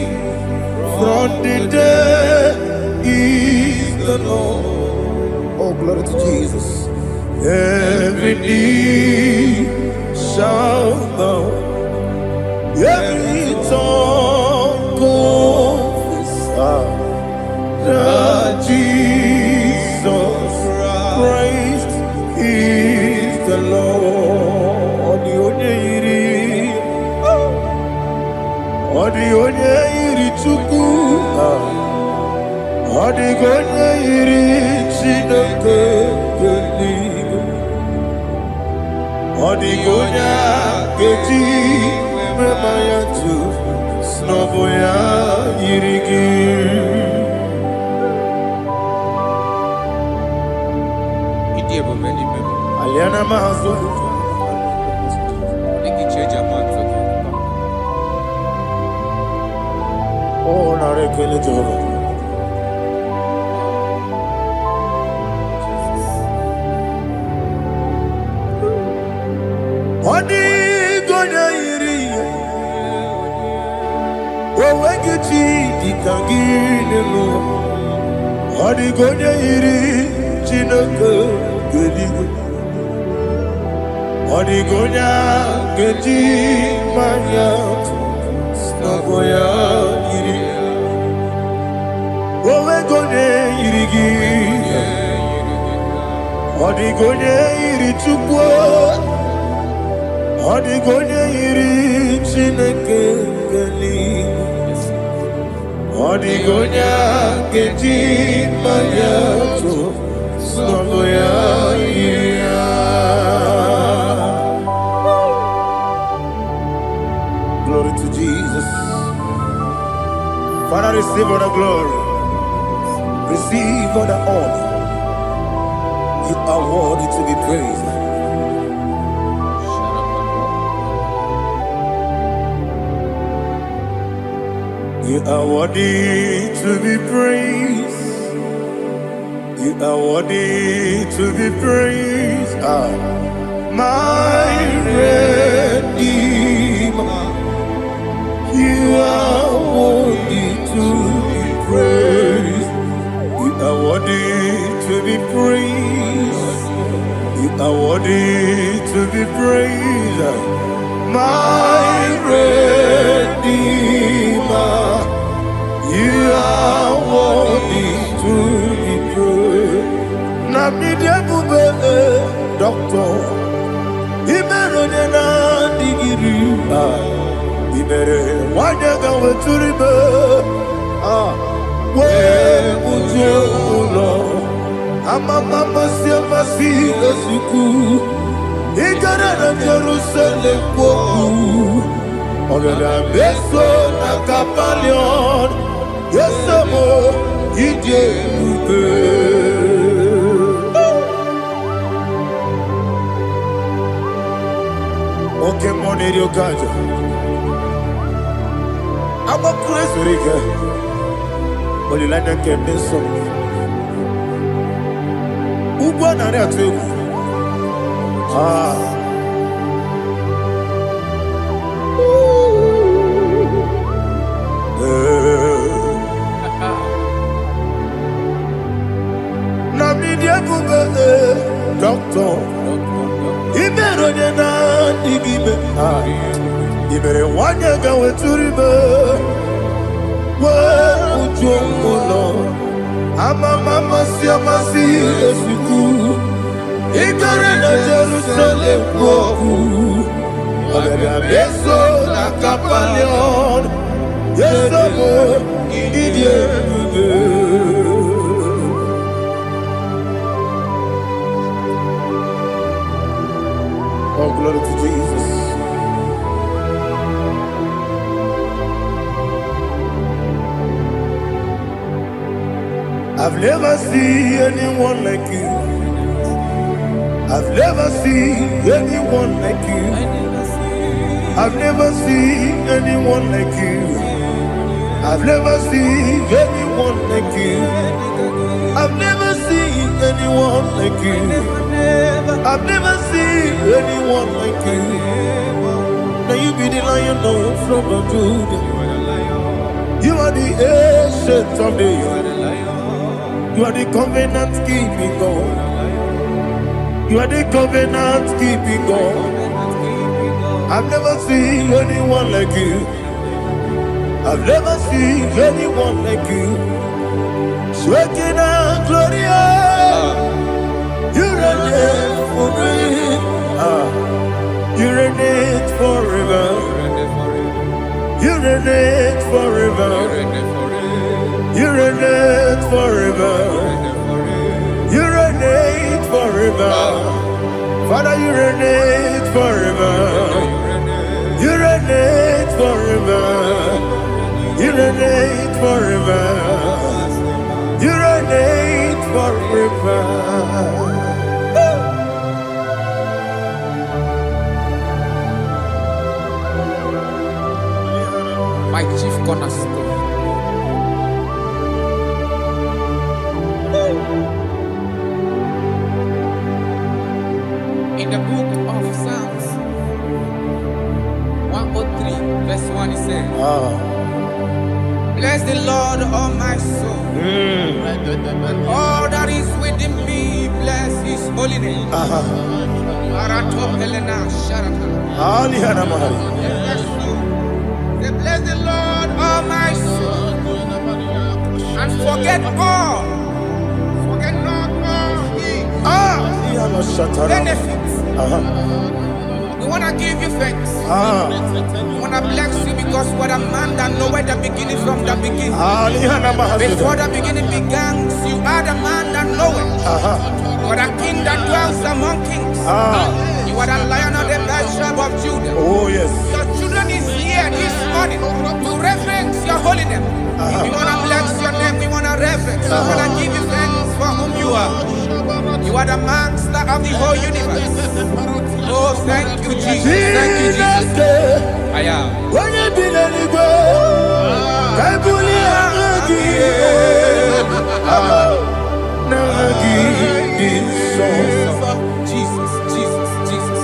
from the dead. He's the Lord. Oh, glory to Jesus. Every knee shall bow. Every tongue confess that Jesus Christ is the Lord. The onye iri Chukwu, the onye iri Chineke eluigwe, the onye ga-eji mema ya tu n'ọbụ ya yiri gị. Aliana mahazo. Oh, narekele Jehovah. Odi gonya iri, owegichi dikangile mo. Odi gonya iri, Chineke eluigwe. Odi gonya geji manya, snagoya iri. Owe gonya iri gi, odi gonya iri Chukwu. Odi gonya iri Chineke eluigwe. Odi gonya geji manya, snagoya iri. Glory to Jesus. Father, receive all the glory. Receive all the honor. You are worthy to be praised. You are worthy to be praised. You are worthy to be praised. My Redeemer. worthy to be praised, my Redeemer. You are worthy to be praised. Nabidebube, Doctor, Imeronena digiri, Imere wanyaga weturibe, we ujulo, Amama siamasi esuku, Igarana Jerusalem woku, Ogada beso na kapalion, Yesamo idebube. Okay, Monie Riokaja. I'm a crazy rigger. But you like to get this song. Who won on that too? Namidia Bube, Doctor. Imeronena digibe, Imere wanyaga weturibe, we ujongulo, Amama siamasi esuku, Igarana Jerusalem woku, Ogada beso na kapalion, Yesamo idebube. Oh, glory to Jesus. I've never seen anyone like you. I've never seen anyone like you. I've never seen anyone like you. I've never seen anyone like you. I've never seen anyone like you. I've never seen anyone like you. Now you be the lion from the Judah. You are the ancient of days. You are the covenant keeping God. You are the covenant keeping God. I've never seen anyone like you. I've never seen anyone like you. Shaking and glorious. You reign forever. You reign forever. You reign forever. You reign forever. You reign forever. Father, you reign forever. You reign forever. You reign forever. You reign forever. My chief cornerstone. In the book of Psalms 103, verse 1, it says, bless the Lord, all my soul. All that is within me, bless his holy name. Bless the Lord, all my soul, and forget not all his benefits. We want to give you thanks. We want to bless you because what a man that knoweth the beginning from the beginning. Before the beginning began, you are the man that knoweth. You are the king that dwells among kings. You are the lion of the tribe of Judah. Oh yes. Your children is here this morning to reverence your holy name. We want to bless your name. We want to reverence. We want to give you thanks for whom you are. You are the master of the whole universe. Oh, thank you, Jesus. Thank you, Jesus. I am. When you be letting go, Jesus, Jesus, Jesus.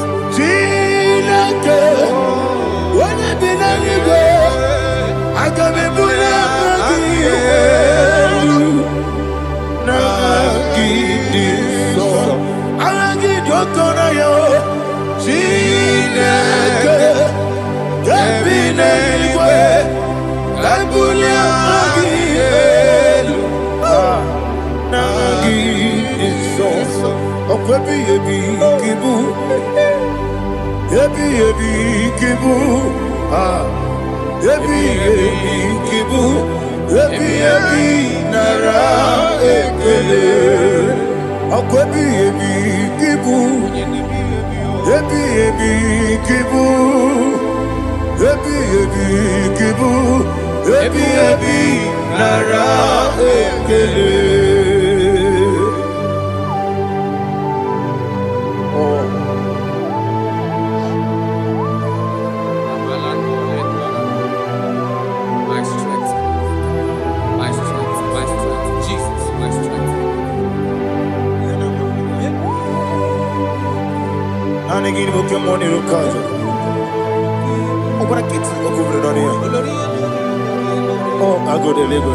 When you be letting go, I can be tona yo Chineke Kebine igwe Kabulia Agiyelu Nagi Iso Okwebi Ebi Kibu Ebi Kibu Ebi Kibu Ebi Nara Ekele Okwebi Kibu Ebi Kibu Ebi Kibu Ebi Nara Ekele Anigini boke Monie Rukaja. Okora kiti okubure noni ya. Oh, ago de lego.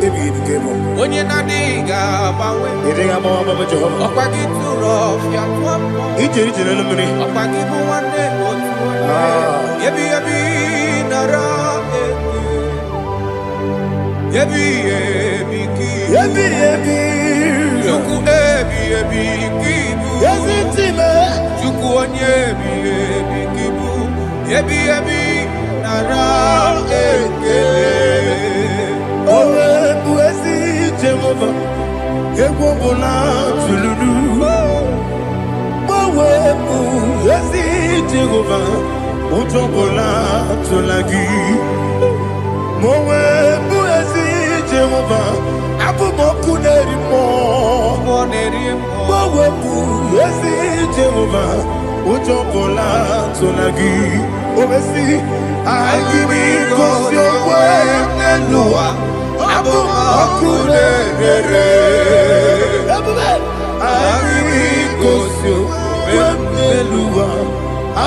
Ebi kemo. Onye na diga bawe. Iriga mawa baba Jehovah. Okwagi turo fia twampo. Ije na lumini. Okwagi buwane otu. Ebi nara. Ebi ki. Ebi. Juku ebi kibu. Yazitime. Juku onye ebi kibu. Ebi nara ekele. Owe buezi Jehovah. Egwobola tululu. Owe buezi Jehovah. Utobola tulagi. Mowe buezi Jehovah. Abumoku nerimo. Mowe buezi Jehovah. Utobola tulagi. Obesi agimi kosyo kwenelua. Abumoku nerere. Agimi kosyo kwenelua.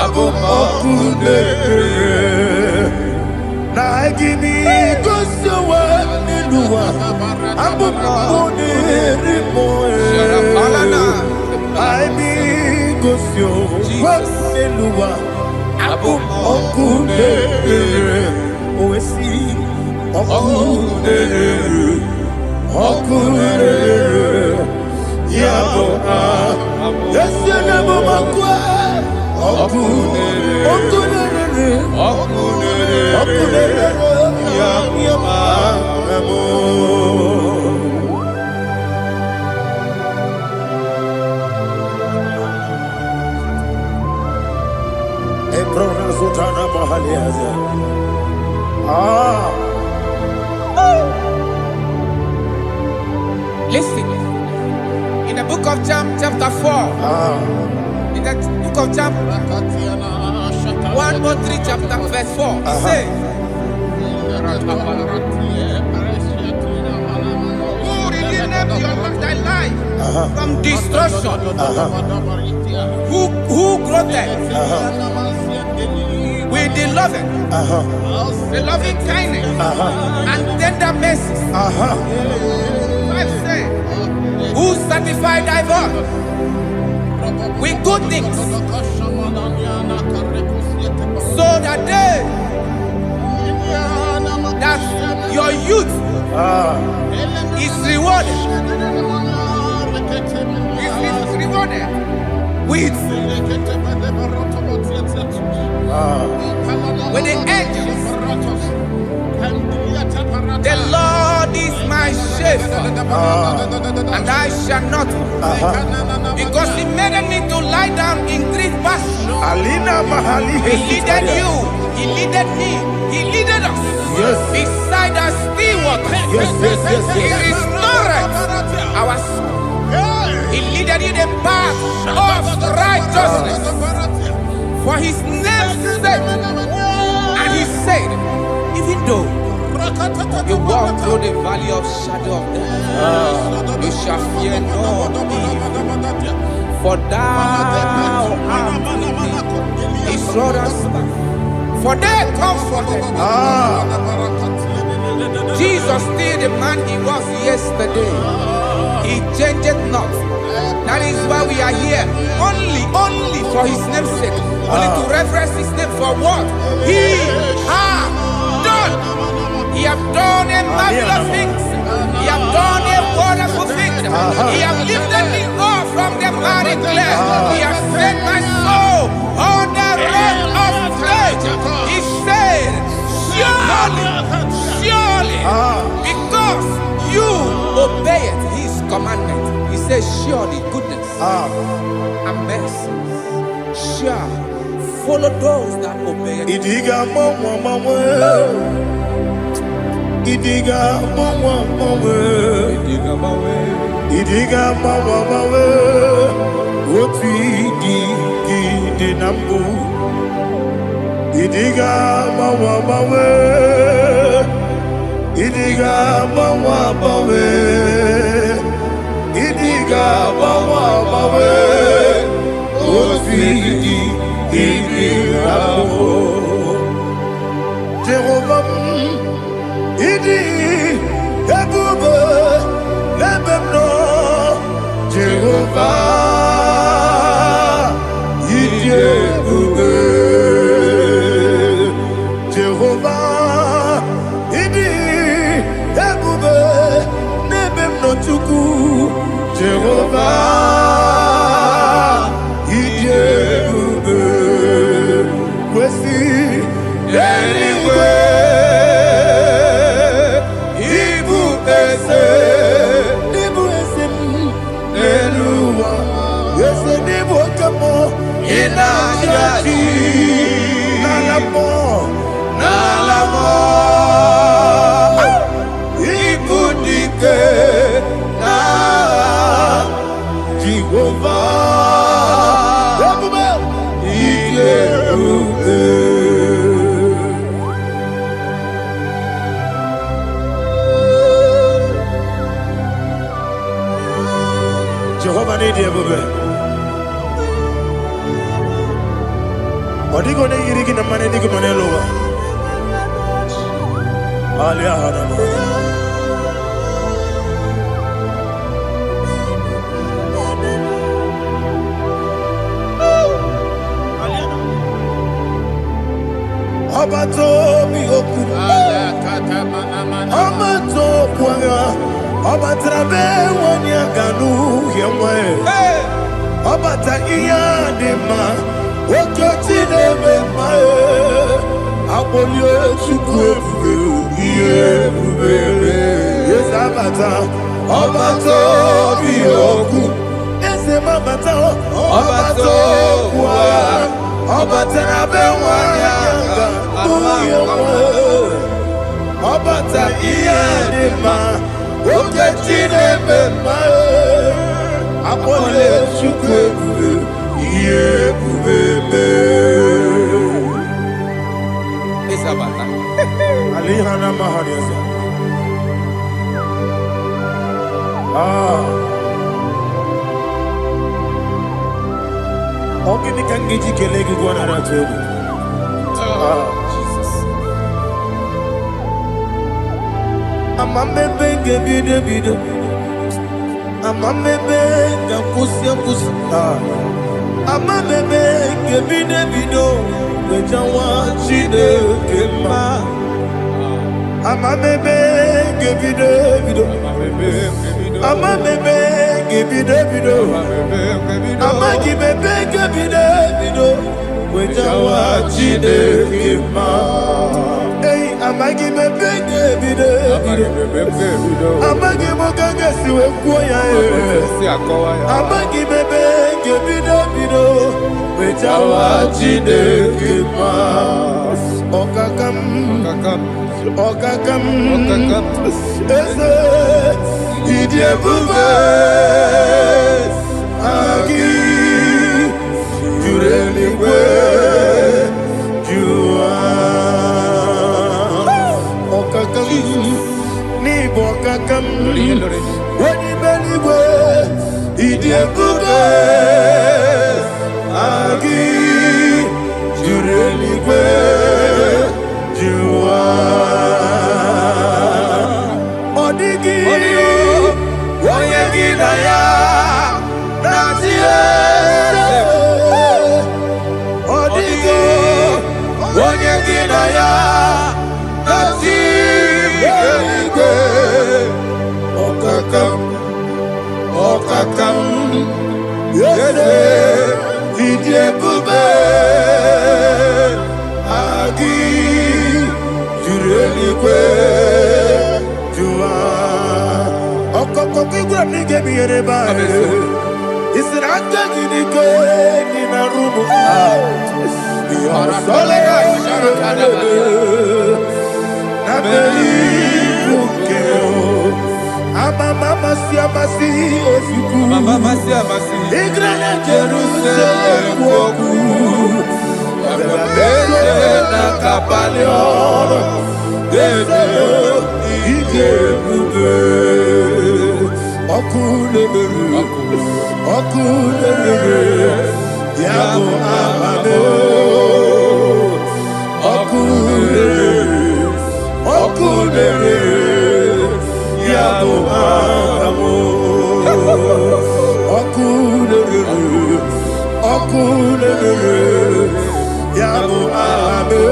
Abumoku nerere. Nagini kosyo kwenelua. Abumoku nerimo. Agimi kosyo kwenelua. Abumoku nerere. Oesi Okunere Yabo Yesene Bomakwe Okunere Yabo Ebrona Sultana Bahaliaza Listen, in the book of John, chapter 4, in the book of John 1:3, chapter verse 4, it says, who redeemed thy life from destruction? Who groweth with the loving kindness and tender mercies? Who sanctified thy voice with good things, so that your youth is rewarded with the angels. The Lord is my shepherd, and I shall not want, because He made me to lie down in green pastures. He leaded you, He leaded me, He leaded us beside the still waters. He restored our soul. He leaded you the path of righteousness for His name's sake. And He said, even though you walk through the valley of shadow of death, you shall fear no evil, for thou art with me. His rod and staff, for they comforted. Jesus still the man He was yesterday, He changeth not. That is why we are here. Only for his name's sake. Only to reverence his name for what he has done. He has done a marvelous things. He has done a wonderful thing. He has lifted me up from the miry clay. He has set my soul on the rock of faith. He said, surely, because you obeyed his commandment. He says, surely goodness and mercy shall follow those that obey it. Idiga mama, Idiga mama, Idiga mama, what we did nambu. Idiga mama, Idiga mama, Idiga mama, what we did nambu. Jehovah, Idi, Ebube, Lebebno, Jehovah, Idi, Ebube, Jehovah, Idi, Ebube, Lebebno Chuku, Jehovah, Idi, Ebube, Wesi, anyway. Jehovah need you, baby. Odi gone yirigi na mane digi mane lowa. Alia hana ma. Abato mi oku. Abato kwanga. Abatrabe wanya ganu yemwe. Abata iya dema. Okoti nebe mae. Abolio chukwe bube. Yes abata. Abato mi oku. Ese mabata. Abato kwa. Abatrabe wanya ganu yemwe. Abata iya dema. Okoti nebe mae. Abolio chukwe bube. Isabata. Alihana Mahariasa. Ogini kangiji kelegi gwana ratobu. Jesus. Amame benge bide. Amame benga kusi. Amame benge bide. Wejawa chide kema. Amame benge bide. Amame benge bide. Amagi benge bide. Wejawa chide kema. Hey, amagi benge bide. Amagi mokanga siwe kuya. Amagi benge bide. Wejawa chide kema. Okakam. Ese idie bube. Agi jureli kwe jua. Okakam ni bokakam. Wani beli kwe idie bube. Agi jureli kwe jua. Odigi oyegi ginaya natie odigo onye ginaya natie okakam yese idiebube agi jurelikwe jua okoko kigura nige miereba isiranga gidike nina rumu solega nabeli ukeo mama siamasi ofiku mama siamasi igrele Jerusalem woku bebe na kapaleon dede igebube okulebere yabo amado okulebere yabo amo okulere yabo amo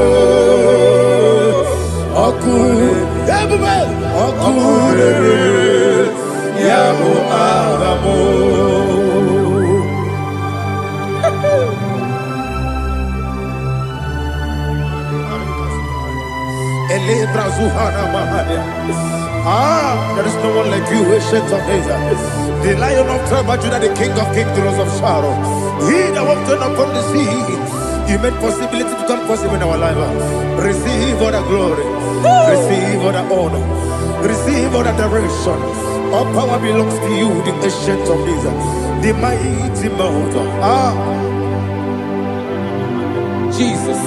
okulere yabo amo Elebra zuhana mahania. There is no one like you, ancient of days. The Lion of tribe of Judah, the King of kings, the Rose of Sharon. He that walked upon the sea. You made possibility to become possible in our life. Receive all the glory. Receive all the honor. Receive all the direction. All power belongs to you, the ancient of days. The mighty mountain. Jesus.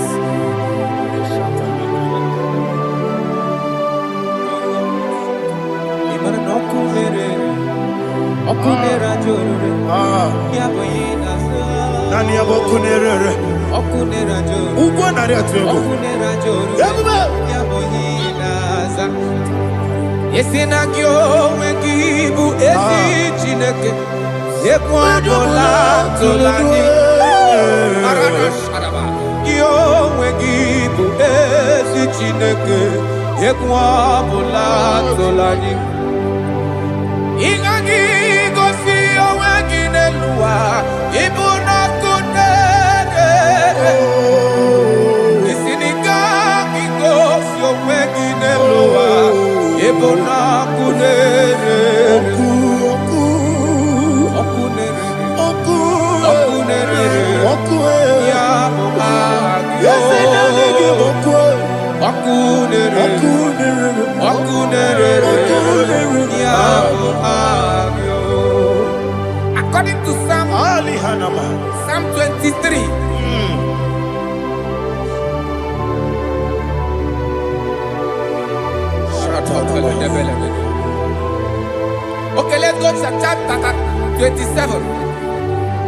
Okunera jorore yaboyina nani abokunere okunera jorore ugwo nari atwego okunera jorore yaboyina za yesina kyo wengibu esi chineke yekwadola tolani arana sharaba kyo wengibu esi chineke yekwadola tolani Ingagi gosi owegine luwa ibuna kunere Isinika gosi owegine luwa ibuna kunere okunere ya According to Psalm 23. Okay, let's go to chapter 27.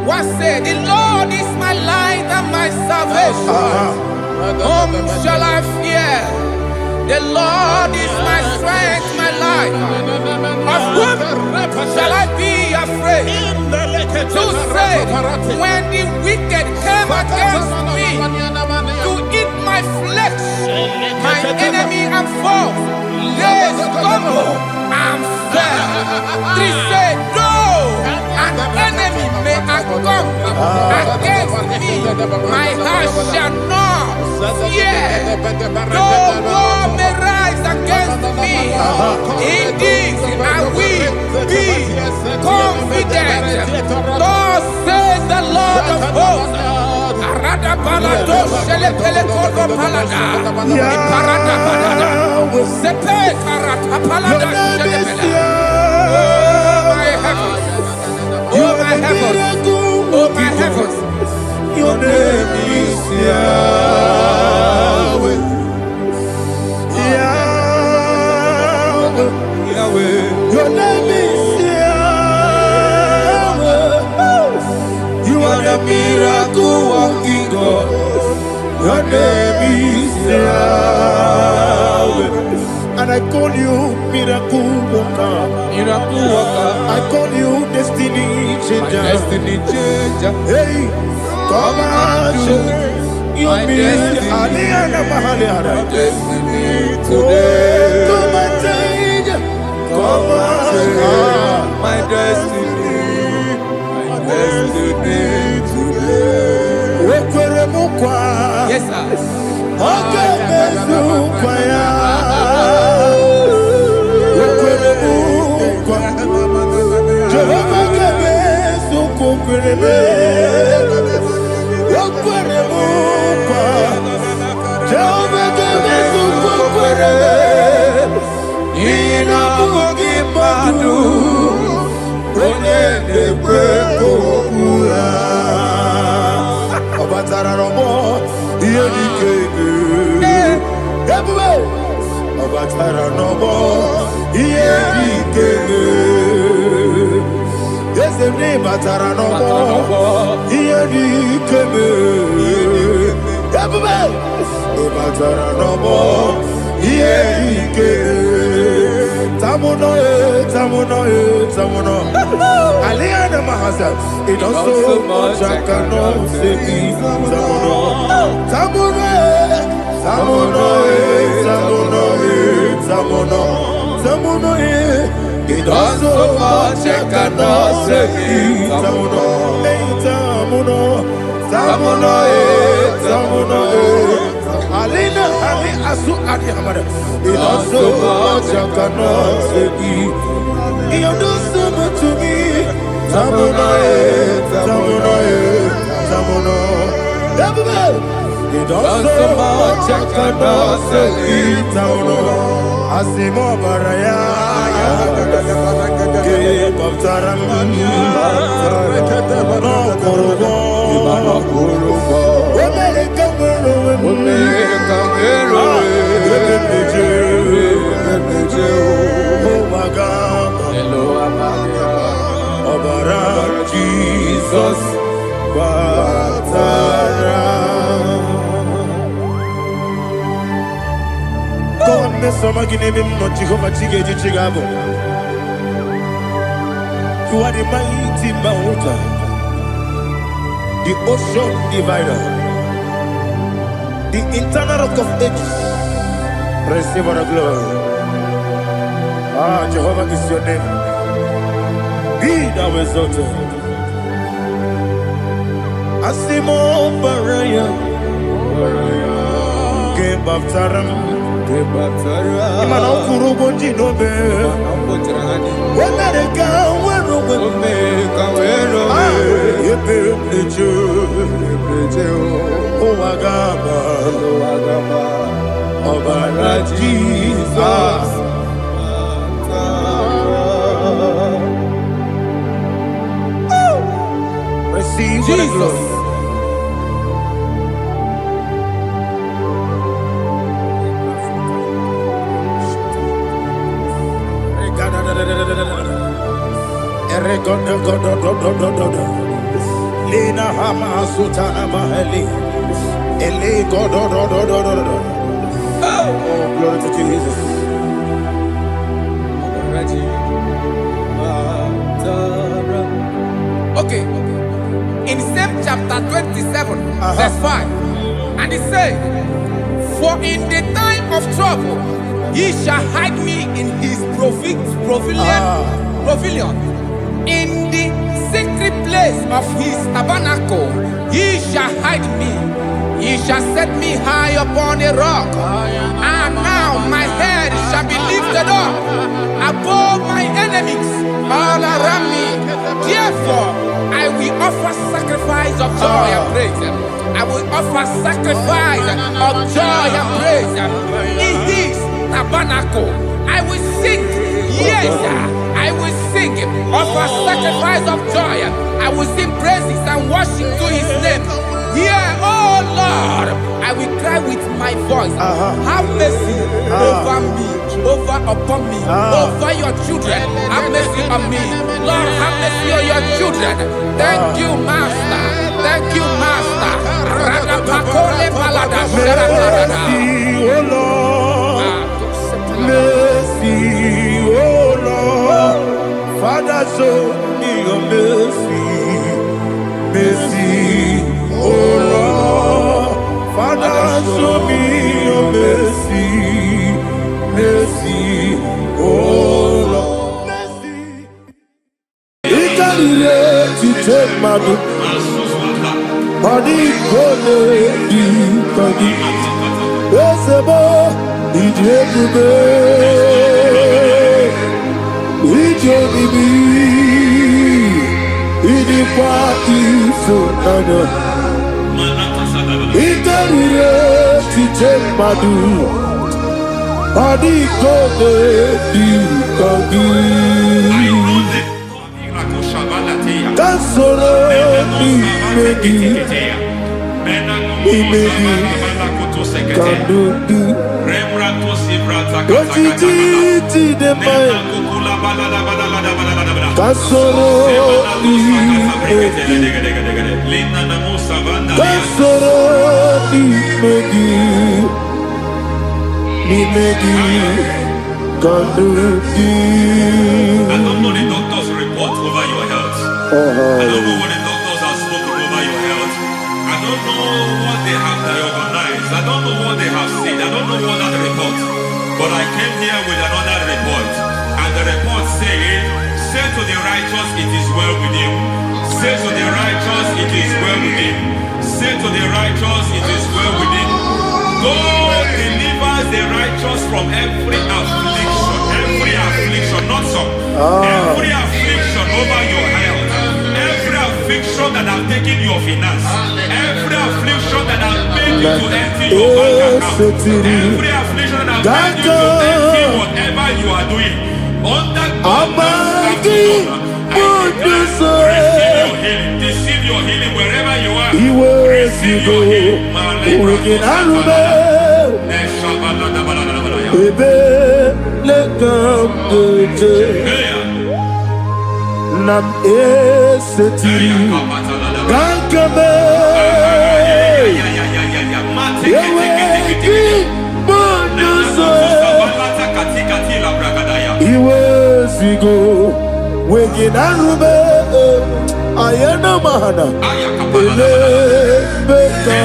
What said? The Lord is my light and my salvation. Whom shall I fear? The Lord is my strength, my life. Of whom shall I be afraid? To say, when the wicked came against me to eat my flesh, my enemy and foe, they stumble and fell. Three say, though an enemy may come against me, my heart shall not fear. Though war may rise against me, indeed I will be confident. Thus says the Lord of hosts. Arada balado shele pele kodo palada. Iparada balada. Sepe karata palada shele pele. Oh my heavens. Oh my heavens. Your name is Yahweh. Yahweh. Your name is Yahweh. You are the miracle working God. Your name is Yahweh. I And I call you miracle worker. Miracle worker. I call you destiny changer. Destiny changer. Hey, come and show your destiny. Destiny today. Come and change. Come and my destiny. My destiny today. Yes, sir. It does so much I cannot say it. It does so much I cannot say it. Alina Ali Asu Adi Hamada. It does so much I cannot say it. You do so much to me. Tamuno. It does so much I cannot say it. Tamuno. Asimo Baraya. Give up Taram. No Kurubo. Jesus, God, Mr. Maginevim, not Jehovah Chigage Chigabo. You are the mighty mountain, the ocean divider, the internal rock of ages. Receive our glory. Jehovah is your name. Be thou exalted. Asimo Baraya, Game of Taram, Imano Kuruboji Nobe, when I go, where oh, Agama, oh, Jesus. Receive Jesus. Lina Hama Sutana Mahali. Ele God. Oh, glory to Jesus. Okay. In same chapter 27, verse 5, and it says, for in the time of trouble, he shall hide me in his pavilion. In the secret place of his tabernacle, he shall hide me. He shall set me high upon a rock. And now my head shall be lifted up above my enemies all around me. Therefore, I will offer sacrifice of joy and praise. I will offer sacrifice of joy and praise. In his tabernacle, I will sing. Yes, I will sing. Offer sacrifice of joy. I will sing praises and worship to his name. Yeah, oh Lord, I will cry with my voice. Have mercy over me, upon me, over your children. Have mercy on me. Lord, have mercy on your children. Thank you, Master. Thank you, Master. Ragapakole balada. Oh Lord. show me your mercy, mercy, oh Lord. Father, show me your mercy, mercy, oh Lord. Mercy. To take my book, body gonna be body. Yes, a boy, it's every day. It's every day. It's the party, so nana. It's every day to take my book, body gonna be body. Solo I don't know what the doctors have spoken over your health. I don't know what they have diagnosed. I don't know what they have said. I don't know what that report. But I came here with another report. And the report said, say to the righteous, it is well with him. Say to the righteous, it is well with him. Say to the righteous, it is well with him. God delivers the righteous from every affliction, not some. Every affliction over your health. Every affliction that have taken your finance, every affliction that have made you to empty your bank account, every affliction that have made you to empty whatever you are doing, under God, receive your healing, receive your healing wherever you are, receive your healing. Nam eseti gankame yeweki bonuso iwesigo weginarube ayana mahana ele beka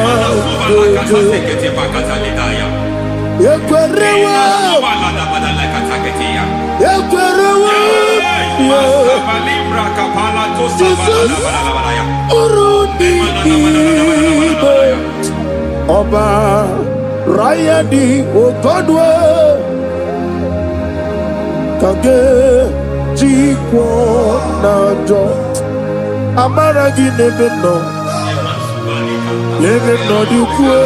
yekwerewa Oba Raya di Ogodwe Kage Jikwo Najo Amaragi Nebeno Nebeno Dukwe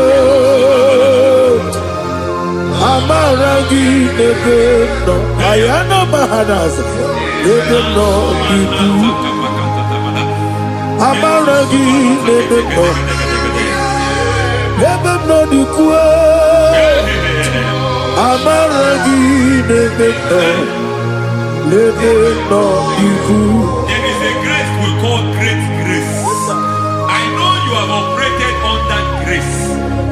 Amaragi Nebeno Ayana Mahanas Nebeno Duku Amaragi Nebeno Nebeno Dukwe Amaragi Nebeno Nebeno Duku. There is a grace we call great grace. I know you have operated under grace,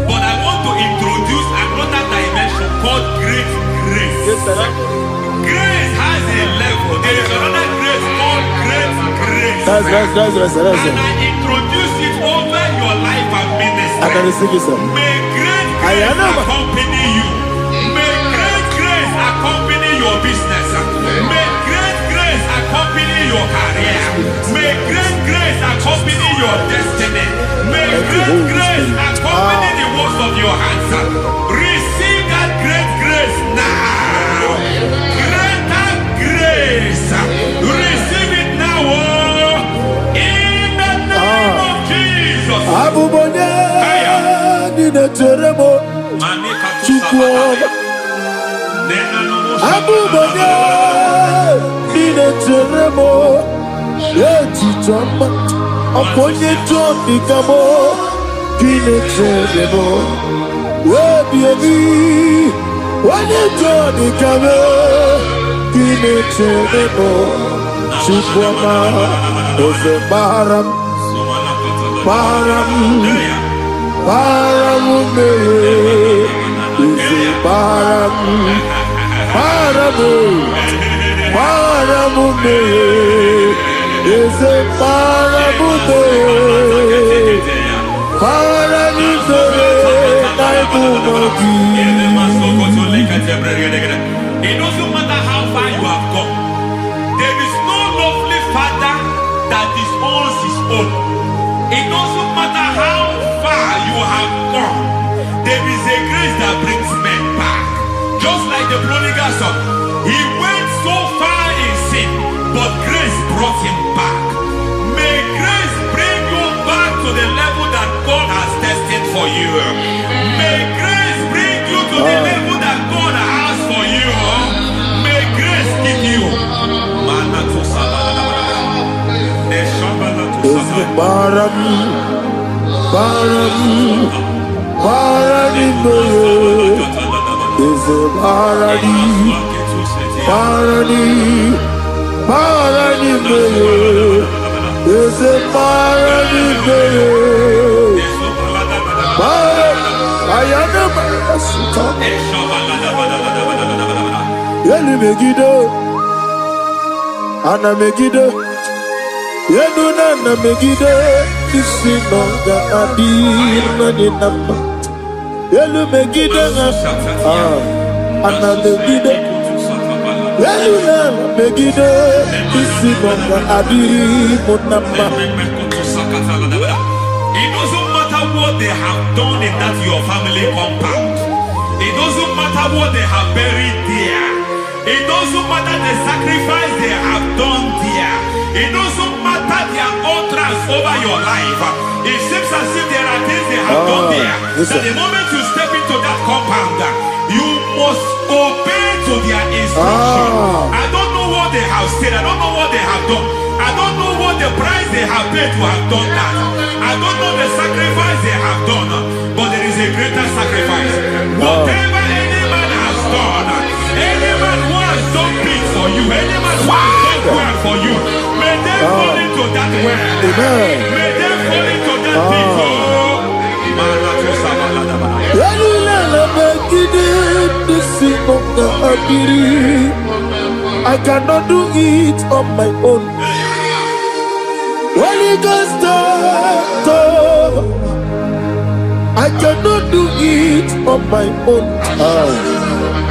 but I want to introduce another dimension called great grace. Grace has a level. There is another grace called great grace. That's and I introduce it over your life and ministry. I can receive it, sir. May great grace accompany you. May great grace accompany your business. May great grace accompany your career. May great grace accompany your destiny. May great grace accompany the works of your hands. Receive that great grace now. Greater grace. Receive it now. In the name of Jesus. Abubonye Nina Teremo Chukwu Abubonye Nina Teremo Etichamba Aponye Johnny Kamo Kine Teremo Webi Wanye Johnny Kamo Kine Teremo Chukwu Ose Baram Paramume Use Paramu Paramune, is a Paramune, Paranise, Naibumaki. It doesn't matter how far you have gone. There is no lovely father that disowns his own. It doesn't matter how far you have gone. There is a grace that brings men back. Just like the prodigal son. He went so far in sin, but grace brought him back. May grace bring you back to the level that God has destined for you. May grace bring you to the level that God has for you. May grace give you. Barani, is a Barani, is a Barani, I am Yeli Megido, Anna Megido, Yeduna Megido, Isinonga Adir Maninama, Yelu Megido, Anna Megido, Yeluna Megido, Isinonga Adir Munama. It doesn't matter what they have done in that your family compound. It doesn't matter what they have buried there. It doesn't matter the sacrifice they have done there. It doesn't matter their utterance over your life. It seems as if there are things they have done there. That the moment you step into that compound, you must obey to their instruction. I don't know what they have said. I don't know what they have done. I don't know what the price they have paid to have done that. I don't know the sacrifice they have done. But there is a greater sacrifice. Whatever any man has done, any man who has done things for you, any man who has done well for you, may they fall into that well. May they fall into that thing. I cannot do it on my own. Holy Ghost, I cannot do it on my own.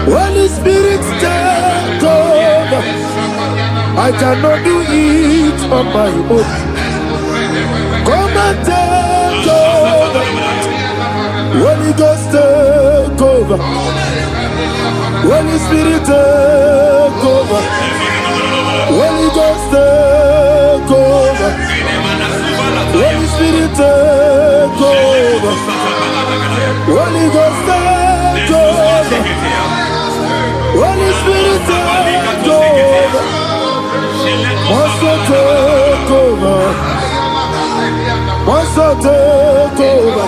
Holy Spirit, take over. I cannot do it on my own. Come and take over. Holy Ghost, take over. Holy Spirit, take over. Holy Ghost, take over. Holy Spirit, take over. Holy Ghost, take over. Holy Spirit, take over. Monster, take over. Monster, take over.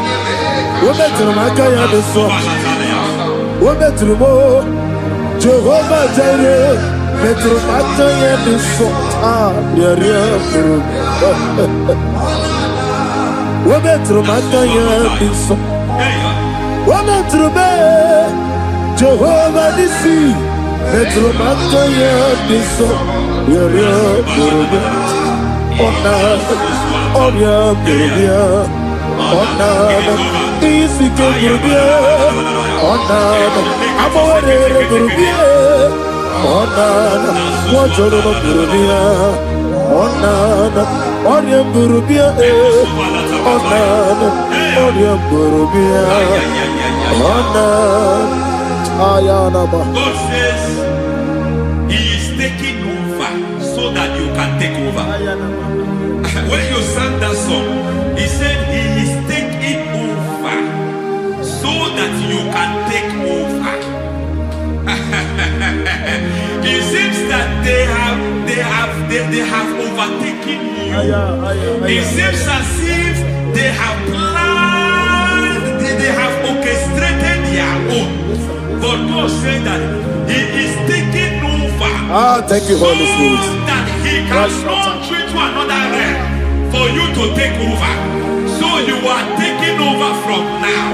We're better than my guy on the song. We're better than more. Jehovah Jireh. Better than my guy on the song. We're better than my guy on the song. We're better than Jehovah Nissi. Better than my guy on the song. God says He is taking over so that you can take over. When you sang that song, He said He is taking over so that you can take over. It seems that they have overtaken you. It seems as if they have planned, they have orchestrated their own. But God said that He is taking over. Thank you, Holy Spirit. So that He can launch you to another realm for you to take over. So you are taking over from now.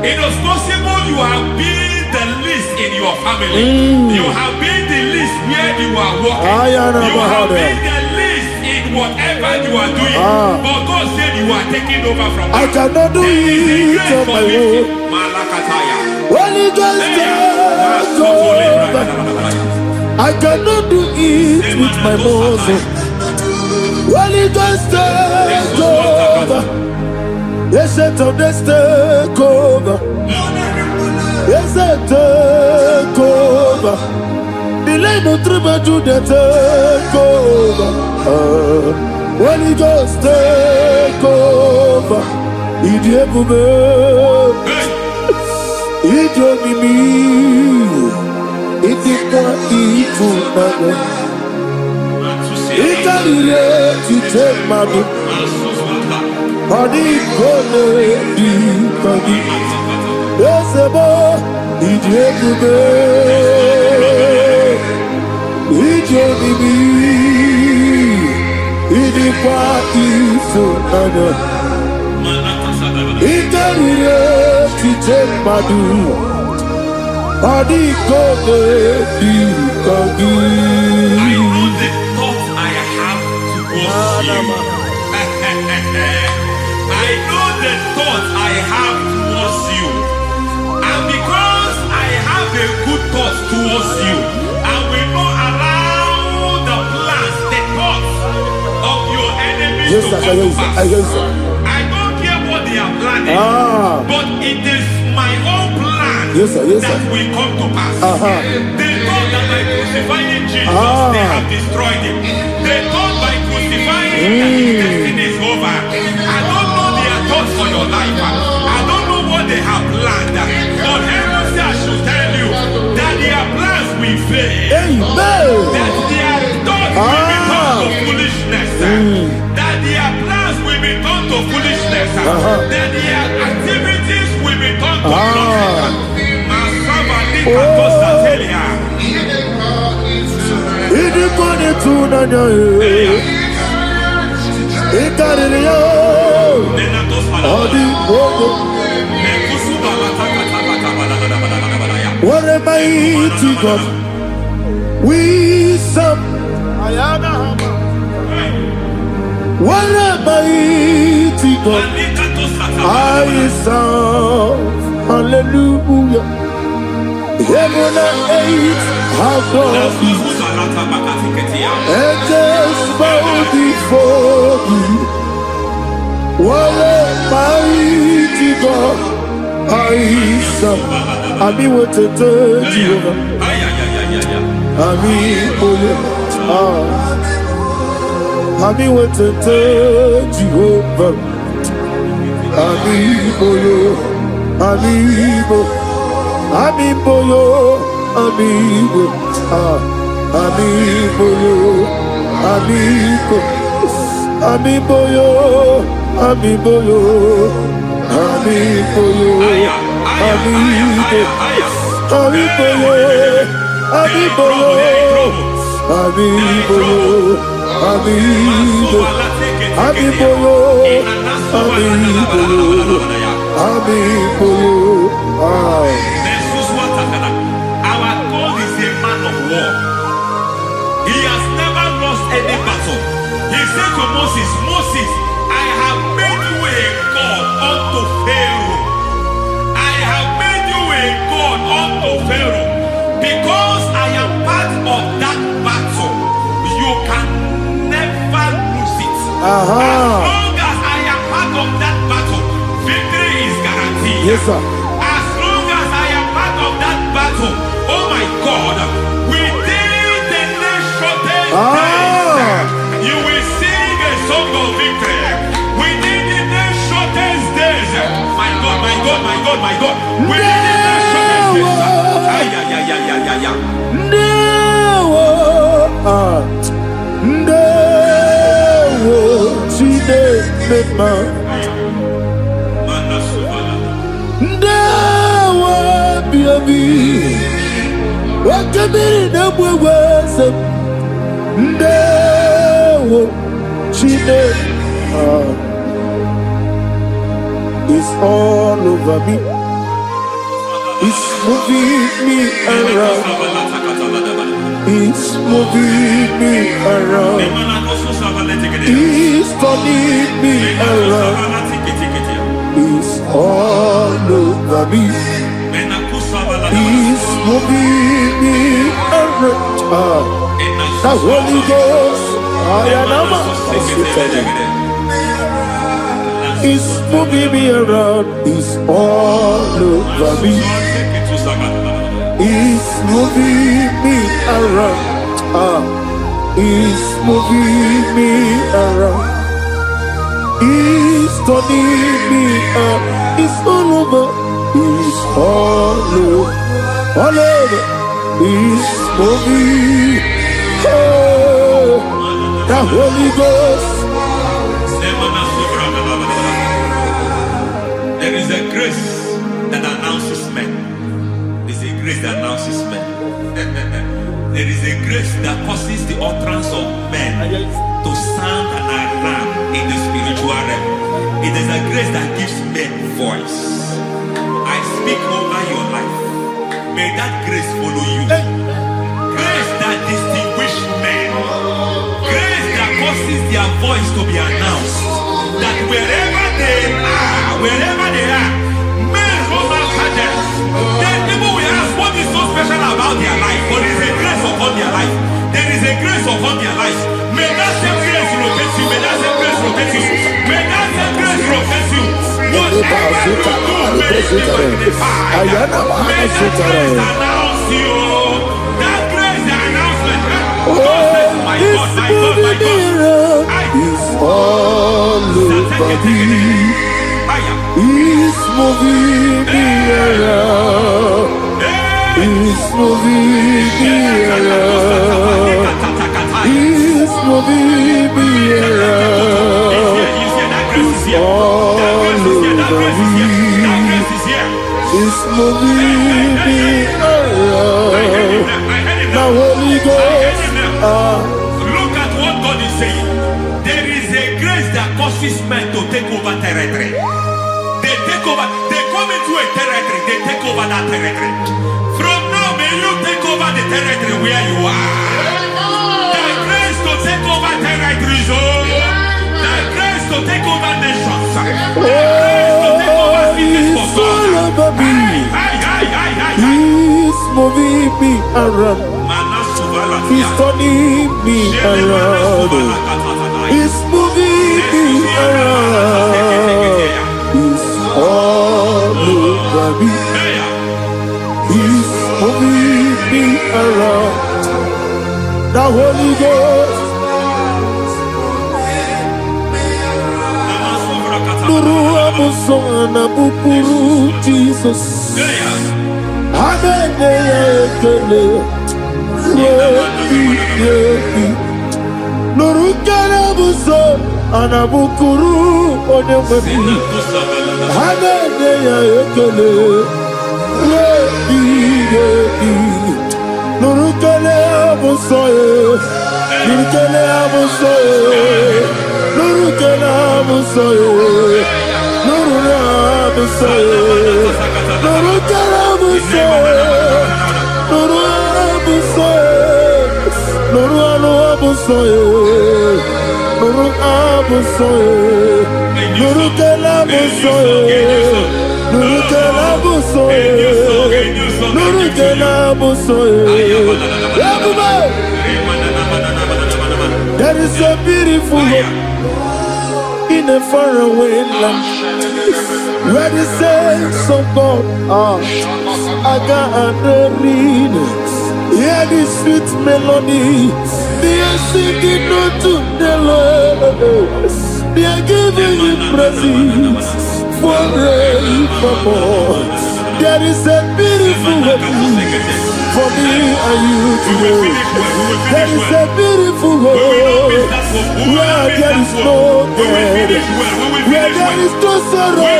It is possible you have been the least in your family. You have been the least where you are walking. You have been the least in whatever you are doing. But God said you are taking over from I cannot do it on my own. Holy Ghost, take over. I cannot do it with my muscle. Holy Ghost, take over. Yes, take over. Yes, take over. Delay no trouble to the take over. Holy Ghost, take over. Idiebube, Idiomimi, Idikwa Ifunana. Ikarire to take my book. Adi kone di kagi. Yesebo, Idiebube, Idiomimi, Idikwa Ifunana. Ikarire to take my book. Adi kone di kagi. I know the thoughts I have towards you. And because I have a good thought towards you, I will not allow the plans, the thoughts of your enemies to come to pass. I don't care what they are planning, but it is my own plan that will come to pass. They thought that by crucifying Jesus, they have destroyed him. They thought by crucifying him that his destiny is over. I don't know their thoughts for your life. I don't know what they have planned. But heaven says I should tell you that their plans will fail. That their thoughts will be turned to foolishness. That their plans will be turned to foolishness. That their activities will be turned to nonsense. What a mighty God we serve. What a mighty God I serve. Hallelujah. Heaven and earth have done it. Angels bow before me. What a mighty God I serve. I mean what to do, Jehovah. I mean what to do, Jehovah. I mean amigo, amigo, amigo, amigo, amigo, amigo, amigo, Our God is a man of war. He has never lost any battle. He said to Moses, Moses, I have made you a God unto Pharaoh. I have made you a God unto Pharaoh. Because I am part of that battle, you can never lose it. As long as I am part of that battle, victory is guaranteed. Yes, sir. As long as I am part of that battle, oh my God, within the next shortest days, you will sing a song of victory. Within the next shortest days, my God, my God, my God, my God, within the next shortest days, it's all over me. It's moving me around. It's moving me around. It's turning me around. It's all over me. It's moving me around. The Holy Ghost, it's moving me around. It's all over me. It's moving me around. It's moving me around. It's turning me up. It's all over. It's all over. All over. It's moving. Oh, the Holy Ghost. There is a grace that announces men. There's a grace that announces men. There is a grace that causes the utterance of men to sound an alarm in the spiritual realm. It is a grace that gives men voice. I speak over your life. May that grace follow you. Grace that distinguishes men. Grace that causes their voice to be announced. That wherever they are, men over cadence. Then people will ask what is so special about their life. But there is a grace upon their life. There is a grace upon their life. May that same grace rotate you. May that same grace rotate you. May that same grace rotate you. Whatever you do, may it be magnified. May that grace announce you. That grace, the announcement. My God, my God, my God. It's all over me. It's moving me around. It's moving me around. It's moving me around. It's all over me. It's moving me around. The Holy Ghost. Look at what God is saying. There is a grace that causes men to take over territory. They take over. They come into a territory. They take over that territory. From now, may you take over the territory where you are. The grace to take over territories. The grace to take over nations. The grace to take over cities for God. He's moving me around. He's turning me around. He's moving me around. He's all over me. He's moving me around. The Holy Ghost. Nuru amusona bukuru Jesus. Amen. Nurukana buso anabukuru onemebi hanene ya ekele nurukana buso nurukana buso nurukana buso nurukana buso nurukana buso Nuru abusoye, nuru abusoye, nuru kelabusoye, nuru kelabusoye, nuru kelabusoye. There is a beautiful hope in a faraway land where the saints of God are. I got a reading. Hear the sweet melody. They are singing unto the Lord. They are giving you praise forevermore. There is a beautiful way for me and you today. There is a beautiful way where there is no death, where there is no sorrow,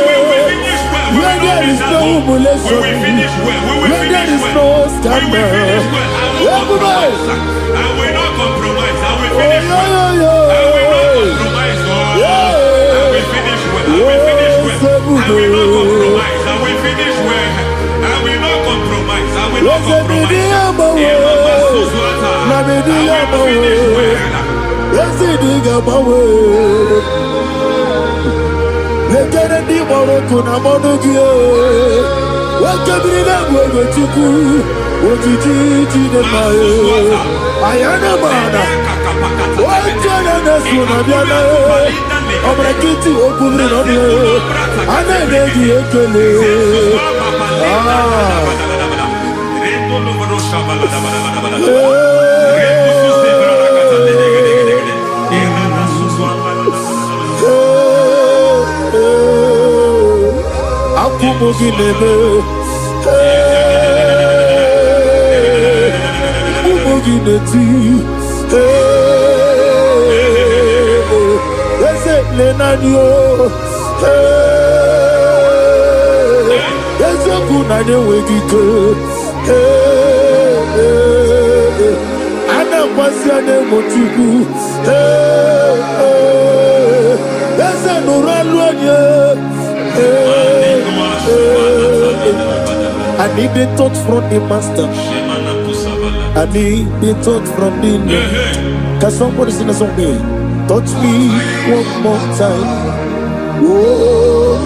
where there is no humiliation, where there is no scandal. Everybody, I will not compromise. I will finish well. I will not compromise. I will finish well. I will finish well. I will not compromise. I will finish well. I will not will not compromise. I need the touch from the master. I need the touch from the Lord. Can somebody sing a song here? Touch me one more time. Oh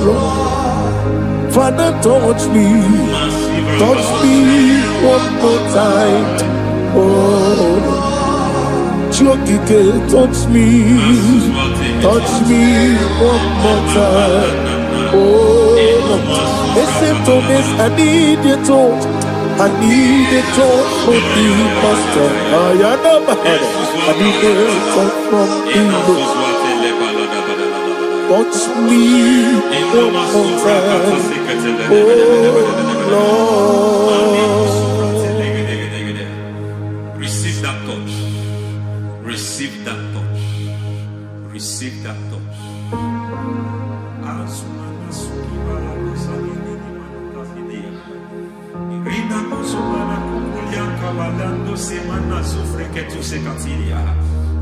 Lord, Father, touch me. Touch me one more time. Oh Chokike, touch me. Touch me one more time. Oh Lord. Except on this, I need your touch. I need a touch from the master. I need a touch from the Lord. Touch me one more time. Oh Lord. Receive that touch. Receive that touch. Receive that touch.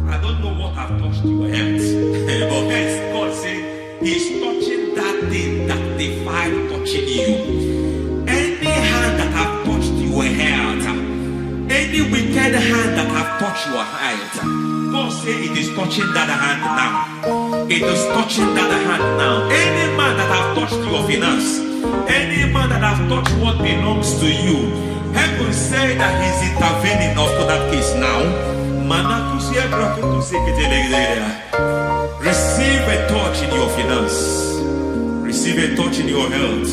I don't know what I've touched your health, but God said He's touching that thing that defied touching you. Any hand that have touched your health, any wicked hand that have touched your health, God said it is touching that hand now. It is touching that hand now. Any man that have touched your finance, any man that have touched what belongs to you, heaven say that He's intervening after that case now. Receive a touch in your finance. Receive a touch in your health.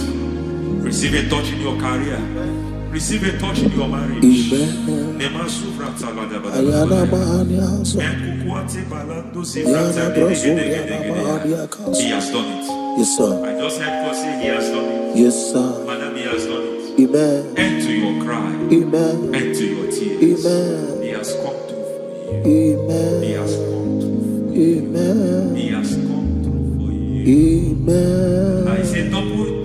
Receive a touch in your career. Receive a touch in your marriage. He has done it. Yes, sir. I just heard God say He has done it. Yes, sir. Madam, He has done it. Amen. End to your cry. Amen. End to your tears. Amen. He has come through for you. Amen. He has come through for you. Amen. He has come through for you. Amen. I say double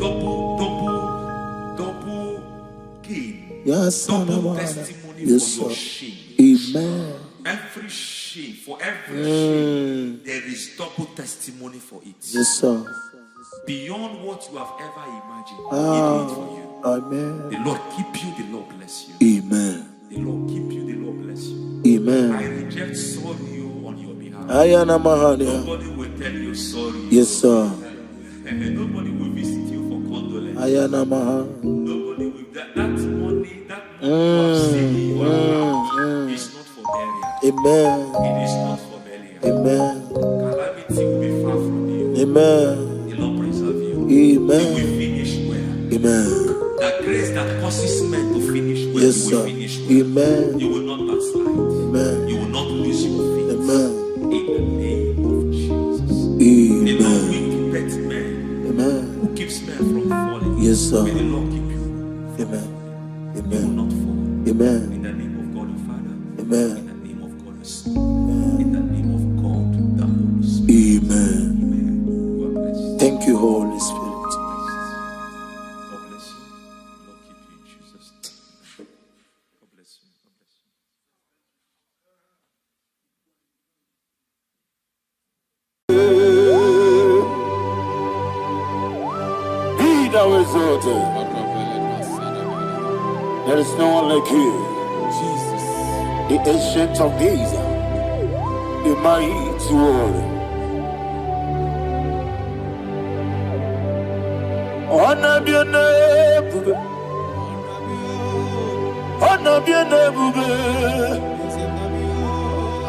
gain. Yes, double testimony yes, for your sir. shame. Amen. Every shame, for every shame, there is double testimony for it. Yes, sir. Beyond what you have ever imagined, He did it for you. Amen. The Lord keep you, the Lord bless you. Amen. The Lord keep you, the Lord bless you. Amen. I reject sorry on your behalf. Nobody will tell you sorry. Yes, sir. Nobody will visit you for condolence. Nobody will. That money you have seen in your account is not for burial. Amen. It is not for burial. Amen. Calamity will be far from you. Amen. The Lord preserve you. Amen. You will finish well. Amen. That grace that causes men to finish well, Yes, you will sir. finish well. Amen. You will not backslide. Amen. You will not lose your faith. Amen. In the name of Jesus. Amen. The Lord will keep men. Amen. Who keeps men from falling? Yes, sir. May the Lord keep you. Amen. You will Amen. not fall. Amen. In the name of God the Father. Amen. In the name of God the Son. In the name of God the Holy Spirit. Amen. Amen. You are blessed. Thank you, Holy Spirit. God bless you. Lord keep you in Jesus' name. God bless you. God bless you. Be thou exalted. There is no one like you. Jesus. The ancient of days, the mighty one. Honor be your name, honor be your name.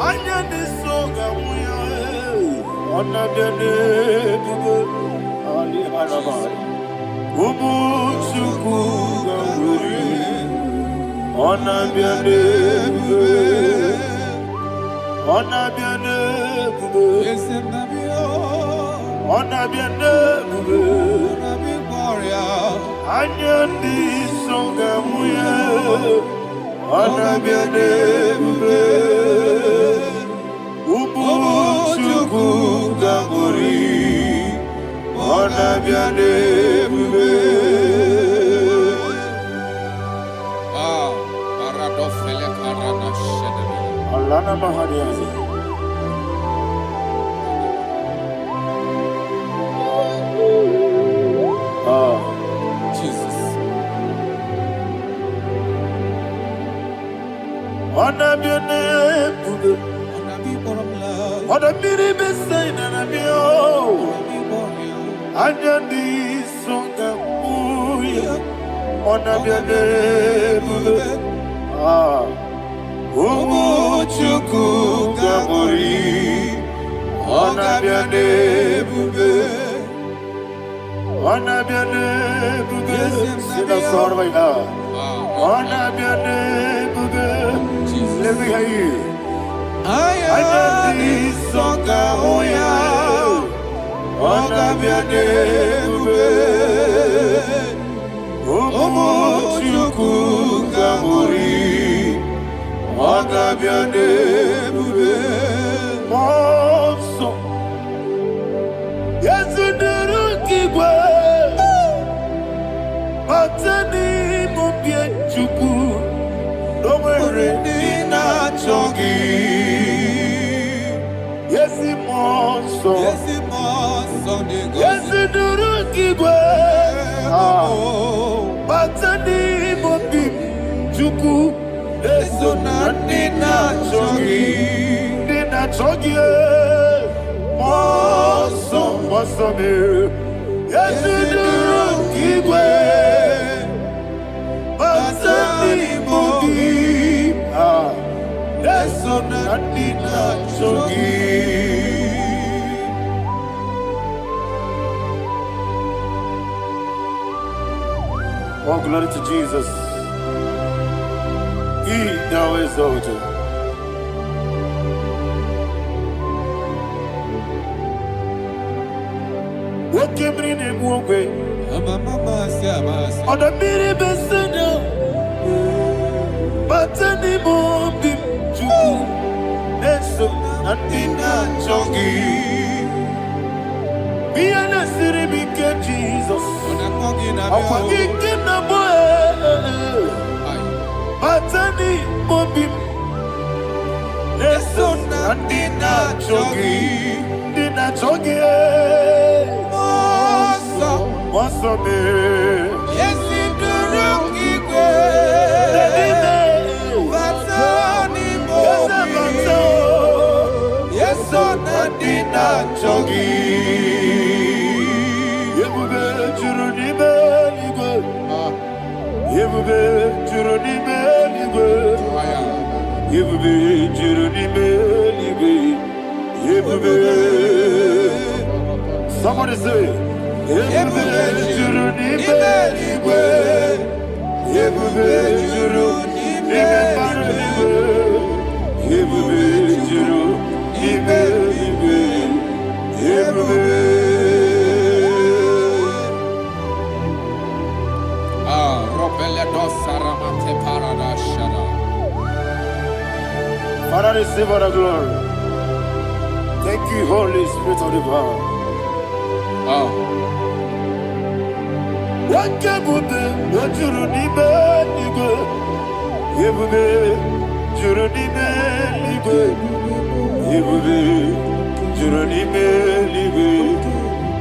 Anya ni soga muya, honor be your name. Ali Hanamari, Ubu Chuku Gamburi, honor be your name, honor be your name, honor be your name. Anya ni soga muya, honor be your name. Ubu Chuku Gamburi, honor be your name. Paradofele karana shedebe. Alana Mahadiazi. Jesus. Honor be your name. Honor be the best sign and I'm Anya di songa muya, honor be your name. Umu Chuku Gamburi, honor be your name. Honor be your name. Sing a song right now. Honor be your name. Let me hear you. Anya di songa muya, honor be your name. Umu Chuku Gamburi, honor be your name. Monso, yes, you do Kigwe, Batani Mubie Chuku, no worry, Dina Chogi. Yes, Monso, yes, you do Kigwe, Batani Mubie Chuku, Eso Dina Chogi, Dina Chogi. Mosso me, yes you do Kigwe, Batani Mogi, Eso Dina Chogi. Oh, glory to Jesus. He now exalted. What came in and walk away? On the mini besena, but any more big Juku, Nesso, and Dina Chogi. Be an city, big Jesus. I'm forgetting the boy, but any more big Nesso, and Dina Chogi, Dina Chogi. What's up, man? Yes, you do Kigwe. Batani Mogi. Yes, so Dina Chogi. Yebube Juruni Beligwe. Yebube Juruni Beligwe. Yebube Juruni Beligwe. Yebube. Somebody say. Yebube Juruni Beligwe, Yebube Juruni Beligwe, Yebube Juruni Beligwe, Yebube. Robeledo Saramate Paradashada. Father, receive all the glory. Thank you, Holy Spirit of the power. What can we do? What you need, Beligwe, Yebube Juruni Beligwe, Yebube Juruni Beligwe.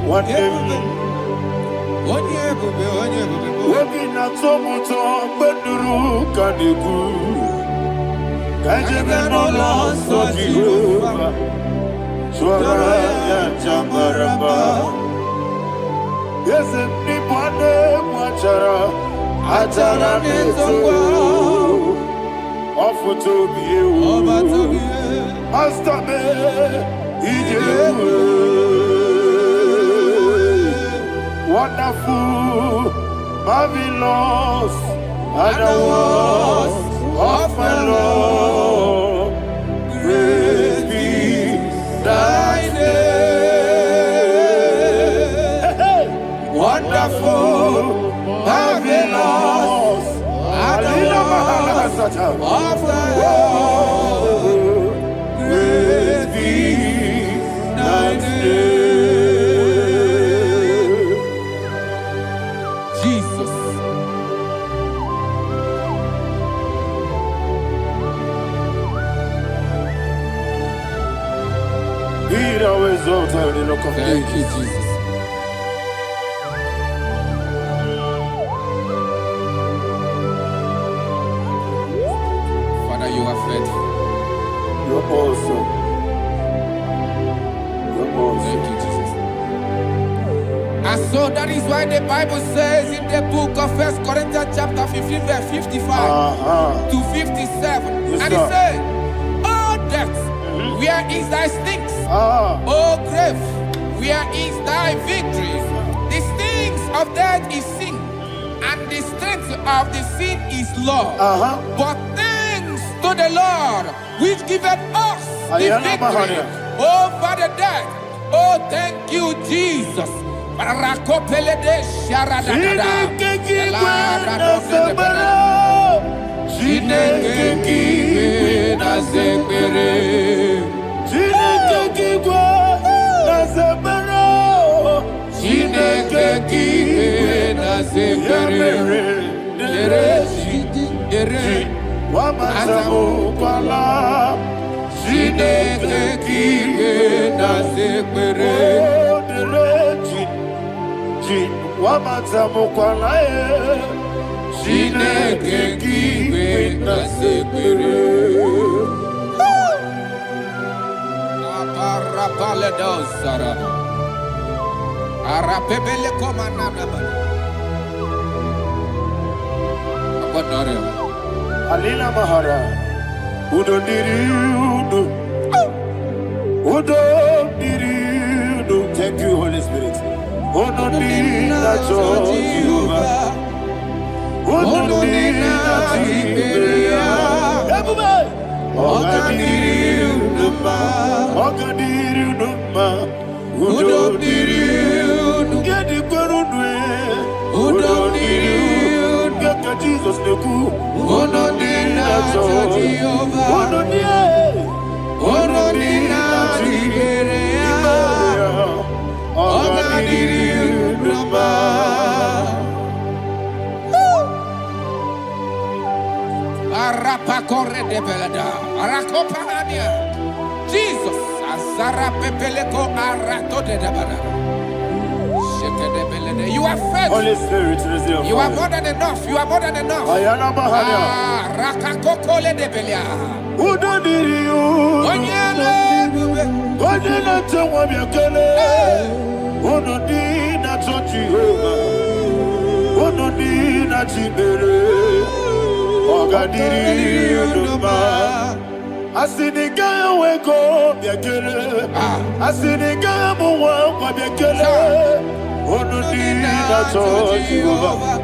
What Wabina tomuto beduru kaniku. Kajebe no loso Jehovah. Swara ya jamaraba. Yese ni bwane mwachara. Achara neto. Ofuto biyewu. Master me. Ijewu. Wonderful, marvelous, and the words of my Lord. Praise be thy name. Wonderful, marvelous, and the words of my Lord. Praise be thy name. Thank you, Jesus. Father, you are faithful. You're awesome. You're awesome. Thank you, Jesus. And so that is why the Bible says in the book of 1 Corinthians chapter 15, verse 55 to 57. Yes, and it says, "Oh death, where is thy stings? Oh grave, where is thy victory? The stings of death is sin, and the strength of the sin is law. But thanks to the Lord, which giveth us the victory over the death. Oh, thank you, Jesus." Alina Mahara, Udo Diriudo, Udo Diriudo. Thank you, Holy Spirit. Udo Diriudo, Jehovah. Udo Diriudo, Ogadiriudo, Ogadiriudo, Udo Diriudo, Gedi Perudwe, Udo Diriudo, Gedi Jesus the Good. Udo Diriudo, Udo Jesus, you are faithful. Holy Spirit, resume. You are more than enough. You are more than enough. Ayana Mahania. Udo Diriudo, Onyele Tewa Miakele, Udo Diriudo, Jehovah. Udo Diriudo, Ogadiriudo. Asiniga weko biakele, asiniga muwa kwa biakele. Udo Diriudo, Jehovah.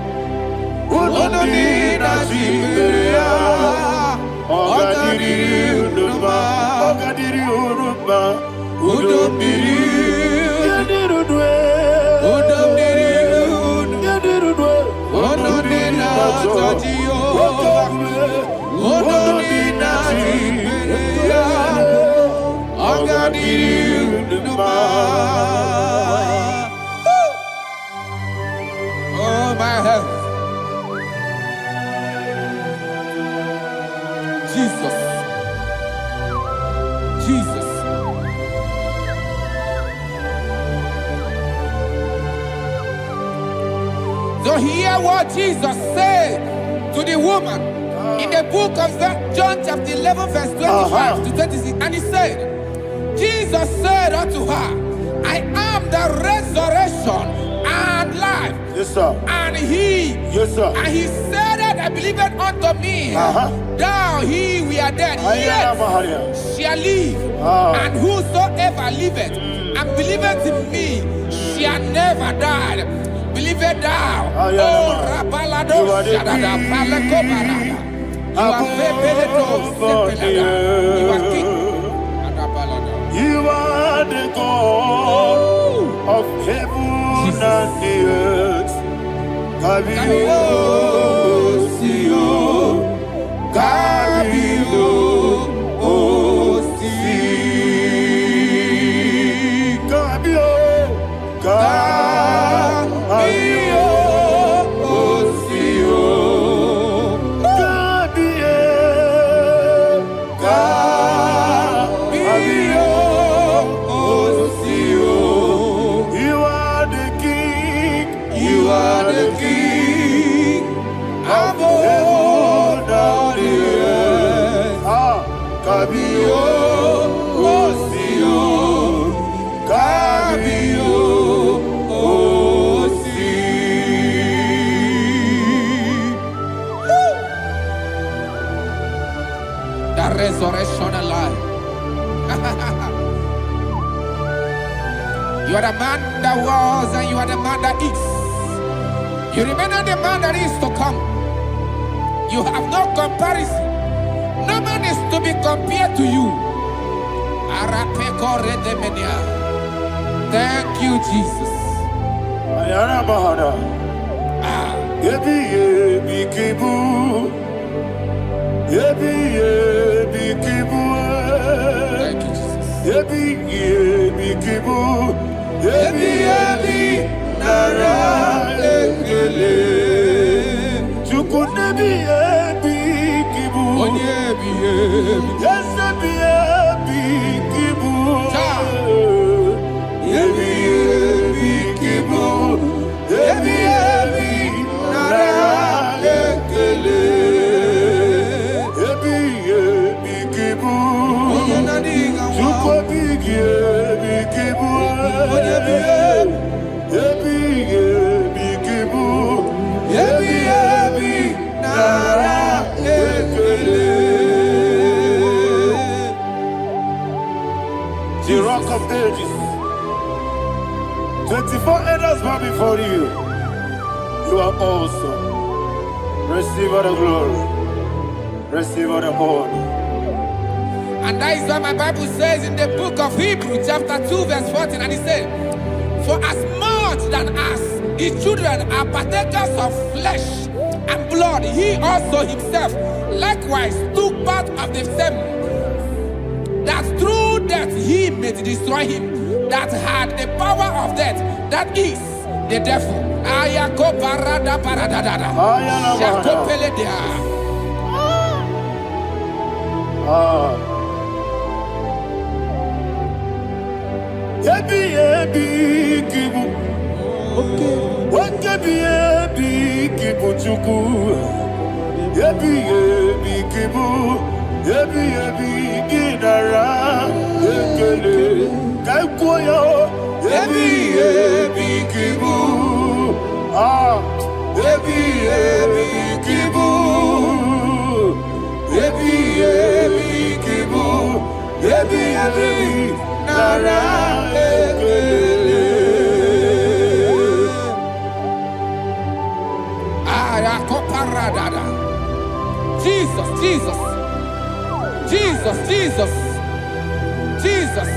Udo Diriudo, Ogadiriudo, Ogadiriudo, Udo Diriudo, Udo Diriudo, Udo Oh, my health. Jesus. Jesus. So hear what Jesus said to the woman in the book of John chapter 11 verse 25 to 26. And he said, Jesus said unto her, I am the resurrection and life. Yes, sir. And he, yes, sir. And he said that I believed unto me, thou he we are dead, yet shall live. And whosoever liveth and believeth in me shall never die. Believe it thou. Oh, Rabalado, Shadada, Palacobarada. You are You are king. You are the God of heaven and the earth. Kabio, Sio, Kabio, Si, Kabio, Kabio, Sio, Kabio, Sio. You are the king. You are the king of heaven and the earth. Kabio, Sio, Kabio, Si. The resurrection alive. You are the man that was and you are the man that is. You remain the man that is to come. You have no comparison. No man is to be compared to you. Thank you, Jesus. Thank you, the Rock of Ages. 24 elders bow before you. You are awesome. Receive all the glory. Receive all the honor. And that is what my Bible says in the book of Hebrews chapter 2 verse 14. And it said, for as much than us, his children are partakers of flesh and blood, he also himself likewise took part of the same, that through death he may destroy him that had the power of death, that is the devil. Jesus, Jesus, Jesus, Jesus, Jesus.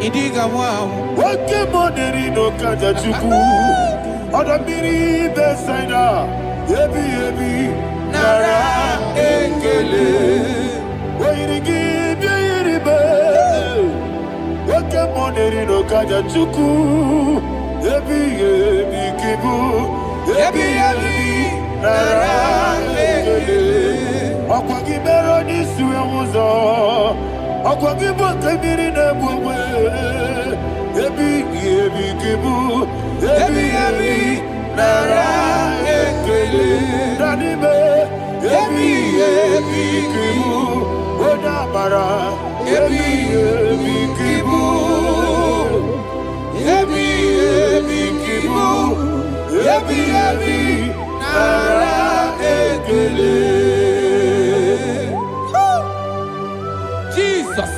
Idiga wow. Wake money no kaja chuku. Odamiri besaida. Yebi nara ekele. Wairigi biiribe. Wake money no kaja chuku. Yebi kibu. Yebi nara ekele. Okwagibero ni suwe muzo. Okwagibo kebiri ne bwe. Ebi kibu. Ebi nara ekele. Nanibe. Ebi kibu. Odabara. Ebi kibu. Ebi kibu. Ebi nara ekele. Jesus.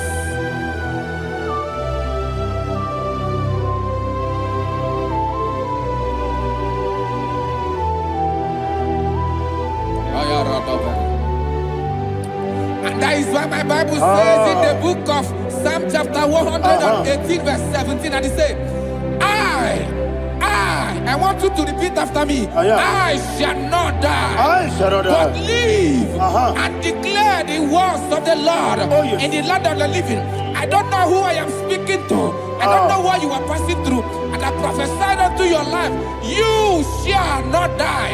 And that is why my Bible says in the book of Psalm chapter 118 verse 17, and it says, I want you to repeat after me. I shall not die, but live and declare the words of the Lord in the land of the living. I don't know who I am speaking to. I don't know what you are passing through. And I prophesy unto your life, you shall not die.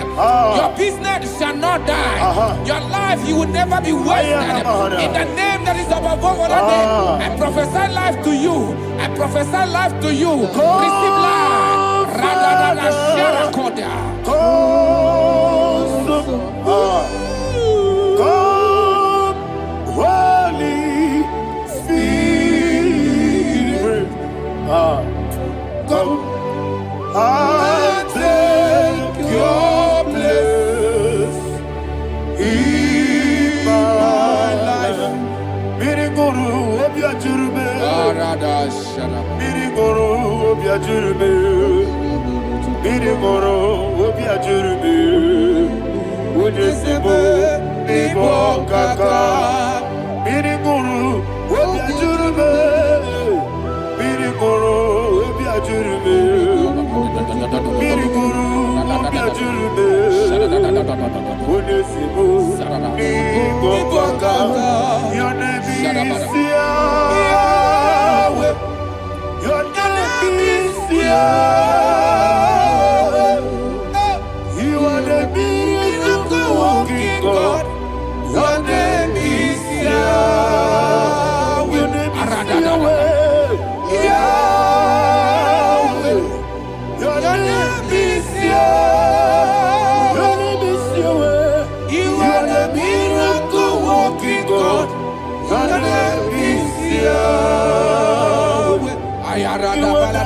Your business shall not die. Your life, you will never be wasted. In the name that is above all other name, I prophesy life to you. I prophesy life to you. Receive life. Radadada Sharakoda. Come, Holy Spirit. Come and take your place in my life. Miriguru obiajurube. Miriguru obiajurube. Miriguru obiajurube. Ujesebo ibo kaka. Miriguru obiajurube. Miriguru obiajurube. Miriguru obiajurube. Ujesebo ibo kaka. Your name is Yahweh. Your name is Yahweh. You are the miracle working God. Your name is Yahweh. Your name is Yahweh. Yahweh. Your name is Yahweh. Your name is Yahweh. You are the miracle working God. Your name is Yahweh. You are the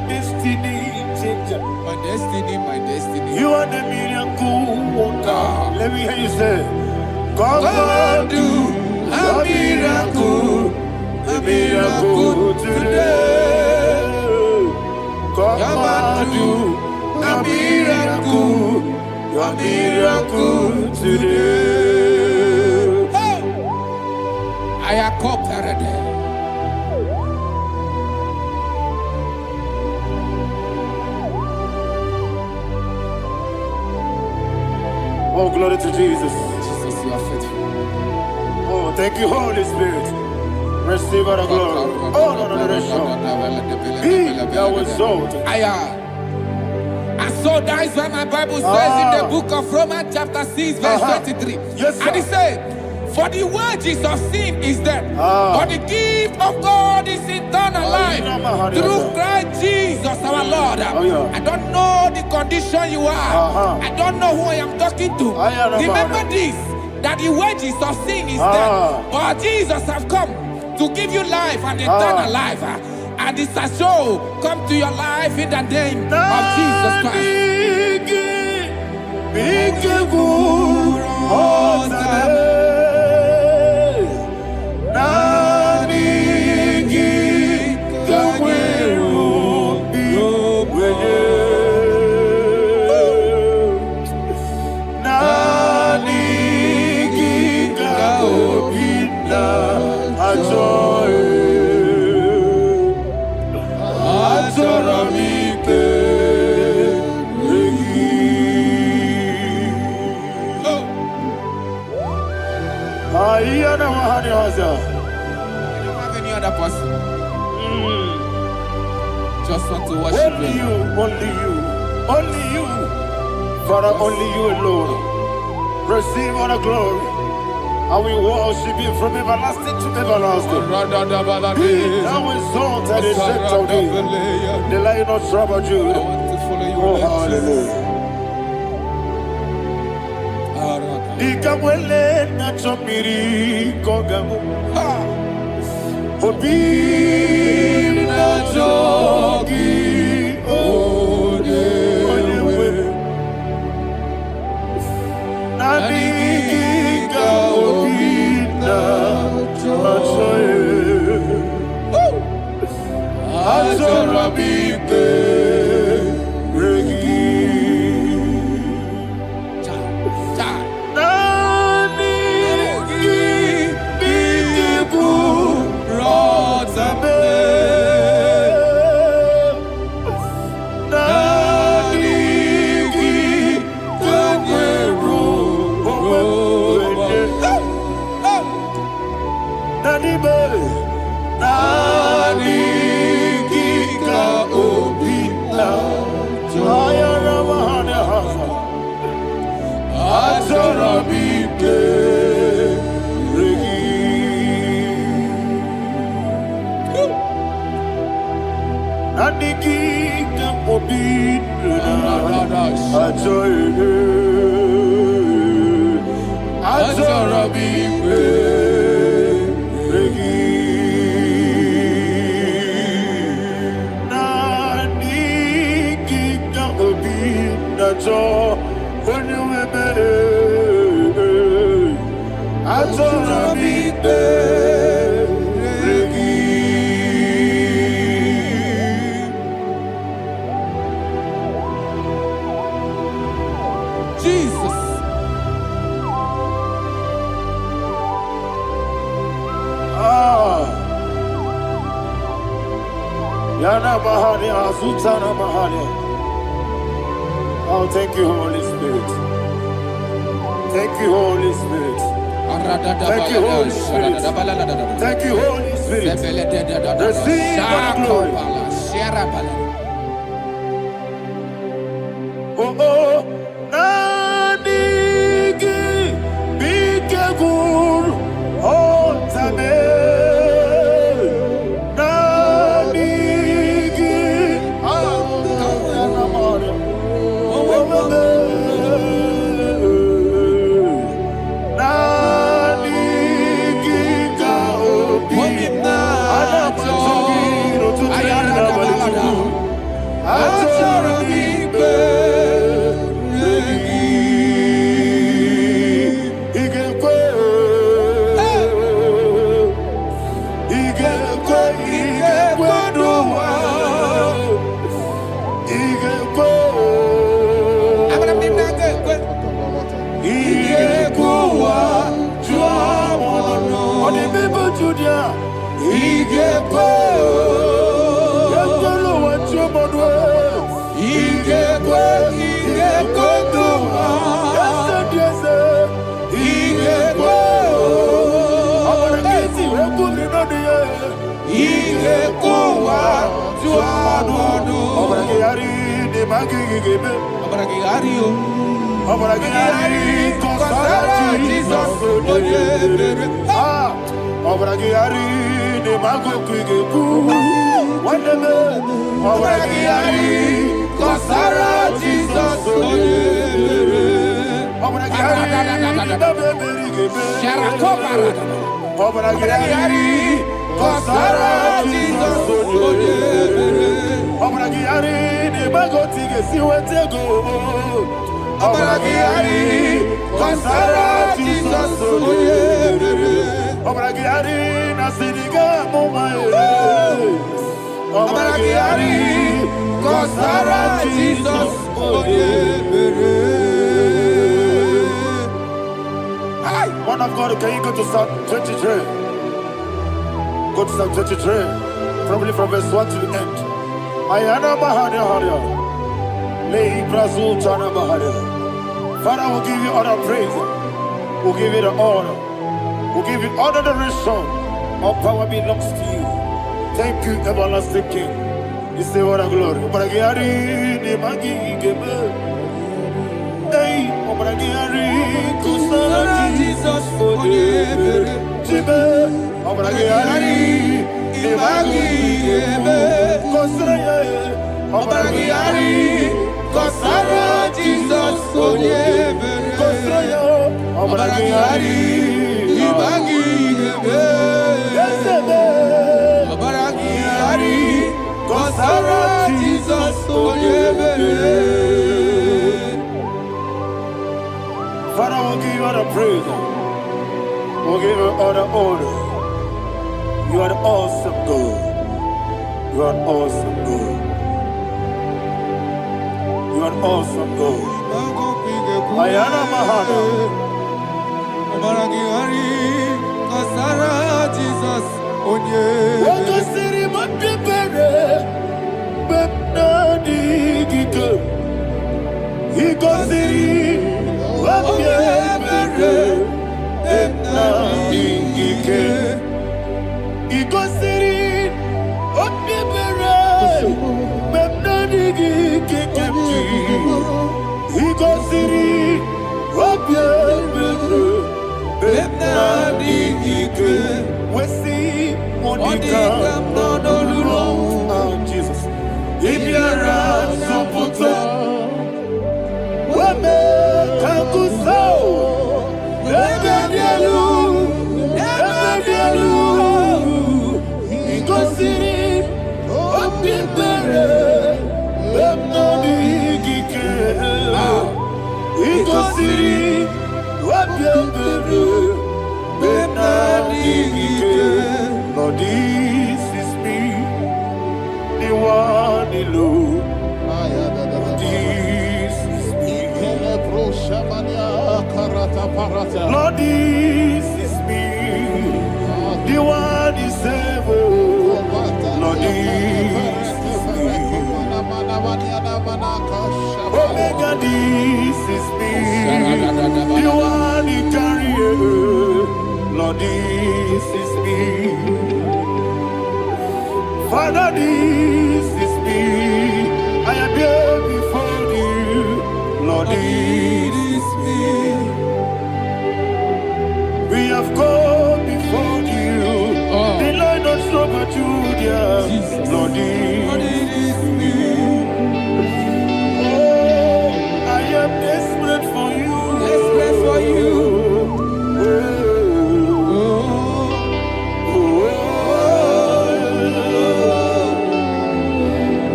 destiny changer. My destiny. You are the miracle worker. Let me hear you say, come and do a miracle today. Come and do a miracle today. I am cooperative. Oh, glory to Jesus. Jesus, you are faithful. Oh, thank you, Holy Spirit. Receive all the glory. Oh, no, Be thou exalted. And so that is why my Bible says in the book of Romans chapter 6 verse 23. Yes, sir. And it says, for the wages of sin is death, but the gift of God is eternal life through Christ Jesus our Lord. I don't know the condition you are. I don't know who I am talking to. Remember this, that the wages of sin is death, but Jesus has come to give you life and eternal life. And this shall show come to your life in the name of Jesus Christ. I don't have any other person. Just want to worship only you, only you, Father, only you alone. Receive all the glory, And we worship him from everlasting to everlasting. Be thou exalted and set of thee, the Lion of tribe of Judah. Oh, hallelujah. Ikamwele na chomiri kogamu. Obi na jogi odewe. Nabigika obi na choye. Atorabike regi. Oh, thank you, Holy Spirit. Thank you, Holy Spirit. Thank you, Holy Spirit. Thank you, Holy Spirit. Receive the glory. Oh, oh, Nanigi, Bikagur, oh, Tame. Man of God, can you go to Psalm 23? Go to Psalm 23, probably from verse 1 to the end. Ayana Mahania Haria. Lei Brazil Chana Mahania. Father, we'll give you all the praise. We'll give you the honor. We'll give you all the adoration. All power belongs to you. Thank you, everlasting King. You say what a glory. Hey, Obragiari, Kusara Jesus, Onyebere, Jibe, Obragiari, Ibagi, Kosara, Obragiari, Kosara Jesus, Onyebere, Kosara, Obragiari, Ibagi, Obragiari, Kosara Jesus, Onyebere. Father, we'll give you all the praise. We'll give you all the honor. You are the awesome God. You are an awesome God. You are an awesome God. Ayana Mahana. Obaragihari, Kasara Jesus, Onye. Waka siri mapipere, bepna digike. Iko siri mapipere, bepna digike. Iko siri mapipere, bepna digike kemji. Iko siri mapipere, bepna digike. We see Monica, oh Jesus. If you're a Soputo, Wame Kankuso, Ebedielu, Ikosiri, Opipere, Bemnodikike, Ikosiri, Opipere, Lord, this is me, the one alone. This is me. Lord, this is me, the one is able. Lord, this is me. Omega, this is me, the one in carrier. Lord, this is me. Father, this is me. I am here before you. Lord, this is me. We have come before you. The Lord not so but you, dear. Lord, this is me. Oh, I am desperate for you. Desperate for you.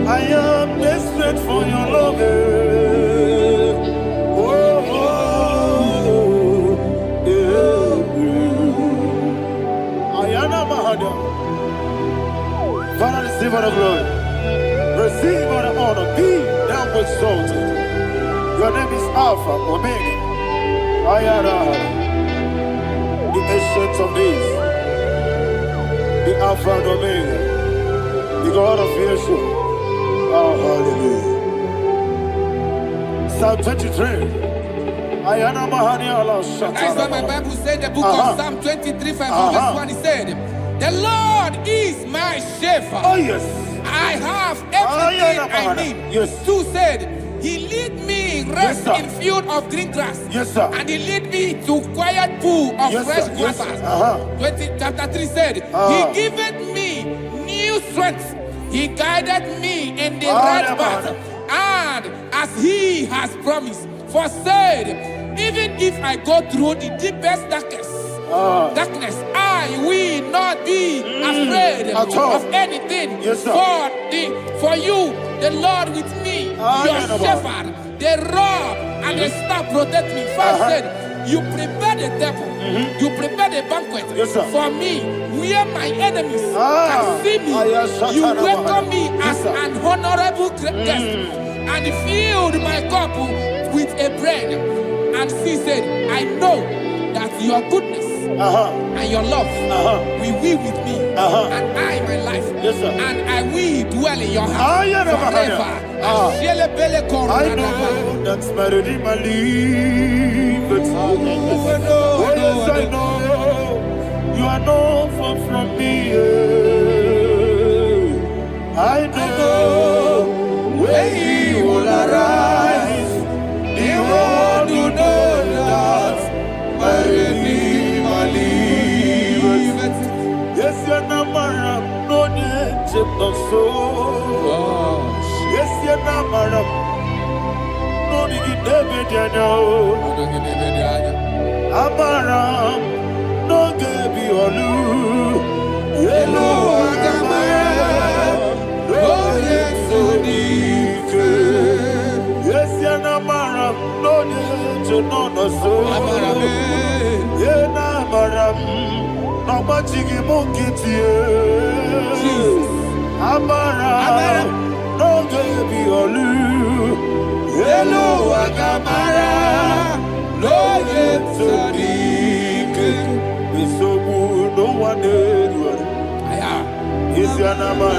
I am desperate for your love. Ayana Mahada. Father, receive all the glory. Receive all the honor. Be thou exalted. Your name is Alpha, Omega. Ayana. The ancient of days. The Alpha and Omega. The God of Yeshua. Oh, hallelujah. Psalm 23. Ayana Mahani Allah Shata. That's what my Bible said, the book of Psalm 23, verse 1. He said, the Lord is my shepherd. Oh, yes. I have everything I need. Yes. 2 said, he lead me rest in field of green grass. Yes, sir. And he lead me to quiet pool of fresh waters. 20, chapter 3 said, he giveth me new strength. He guided me in the right path. And as he has promised, for said, even if I go through the deepest darkness, I will not be afraid of anything. Yes, sir. For you, the Lord with me, your shepherd, the rod and the staff protect me. First said, you prepare the table, you prepare the banquet for me, where my enemies can see me. You welcome me as an honorable guest, and filled my cup with a bread. And she said, I know that your goodness and your love will be with me, and I, my life, and I will dwell in your house forever. I know that's better than my life. Oh, yes, I know you are not far from me. I know when he will arise, the world will know no so. Yes, you're not maram. No, you never did. Amaram, no give you all. Yellow Agamara, oh yes, so deep. Yes, you're not maram. No need to know no so. Yeah, na maram. No machigi monkey. Amaram, no give you all. Yellow Agamara. No yet so deep. It's so good, no one did. It's your number.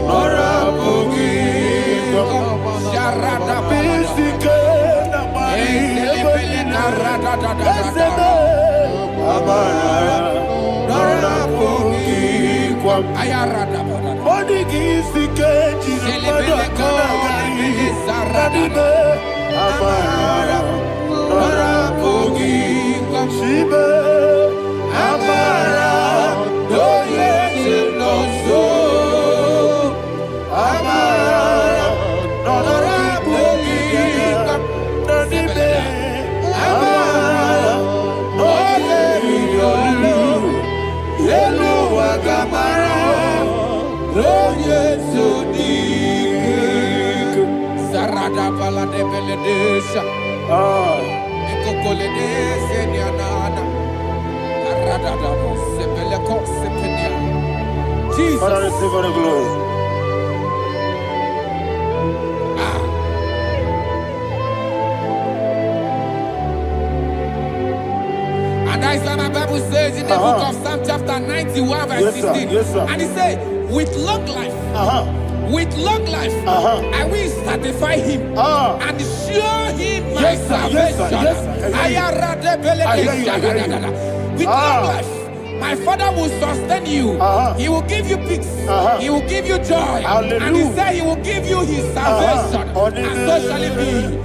Nora Boogie. Sharada Pisika. Nora Boogie. Ayarada. Body is the cage. Amara. Nora Boogie, Shiba, Amara, no yes, no so, Amara, Nora Boogie, Nadibe, Amara, no yellow Agamara, no yes, so deep, Sarada Bala de Beledesha. Jesus. Father, receive all the glory. And that is why my Bible says in the book of Psalm chapter 91 verse 16. Yes, sir. And he said, with long life, with long life, I will satisfy him and show him my salvation. With long life, my Father will sustain you. He will give you peace. He will give you joy. Hallelujah. And he said he will give you his salvation. And so shall it be.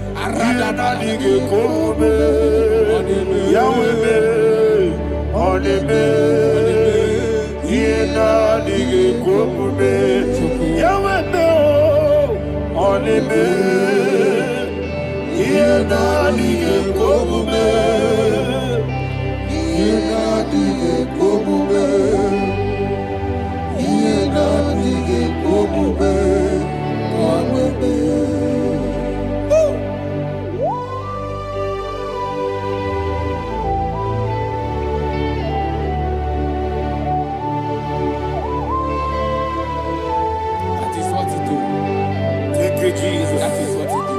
Jesus. That is what you do.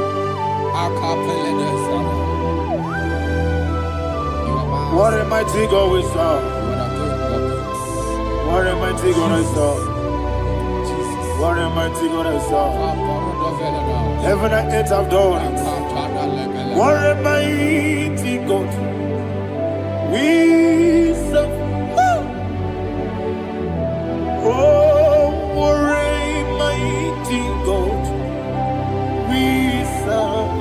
What a mighty God we serve. What a mighty God I serve. What a mighty God I serve. Heaven and earth have done it. What a mighty God we serve. Oh, what a mighty God we serve.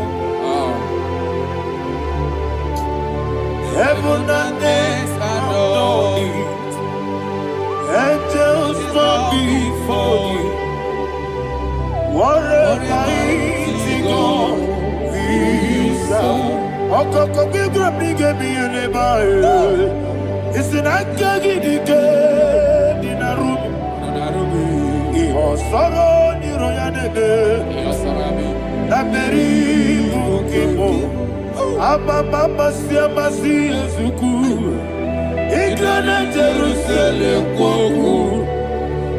Heaven and earth adore it. Angels bow before you. What a mighty God we serve. Okoko bigro bige bi eneba. It's an akagidike dinarubi. Iho soro ni royanebe. Naberi bukibo. Ababa siamasi ezuku. Iglana Jerusalem koku.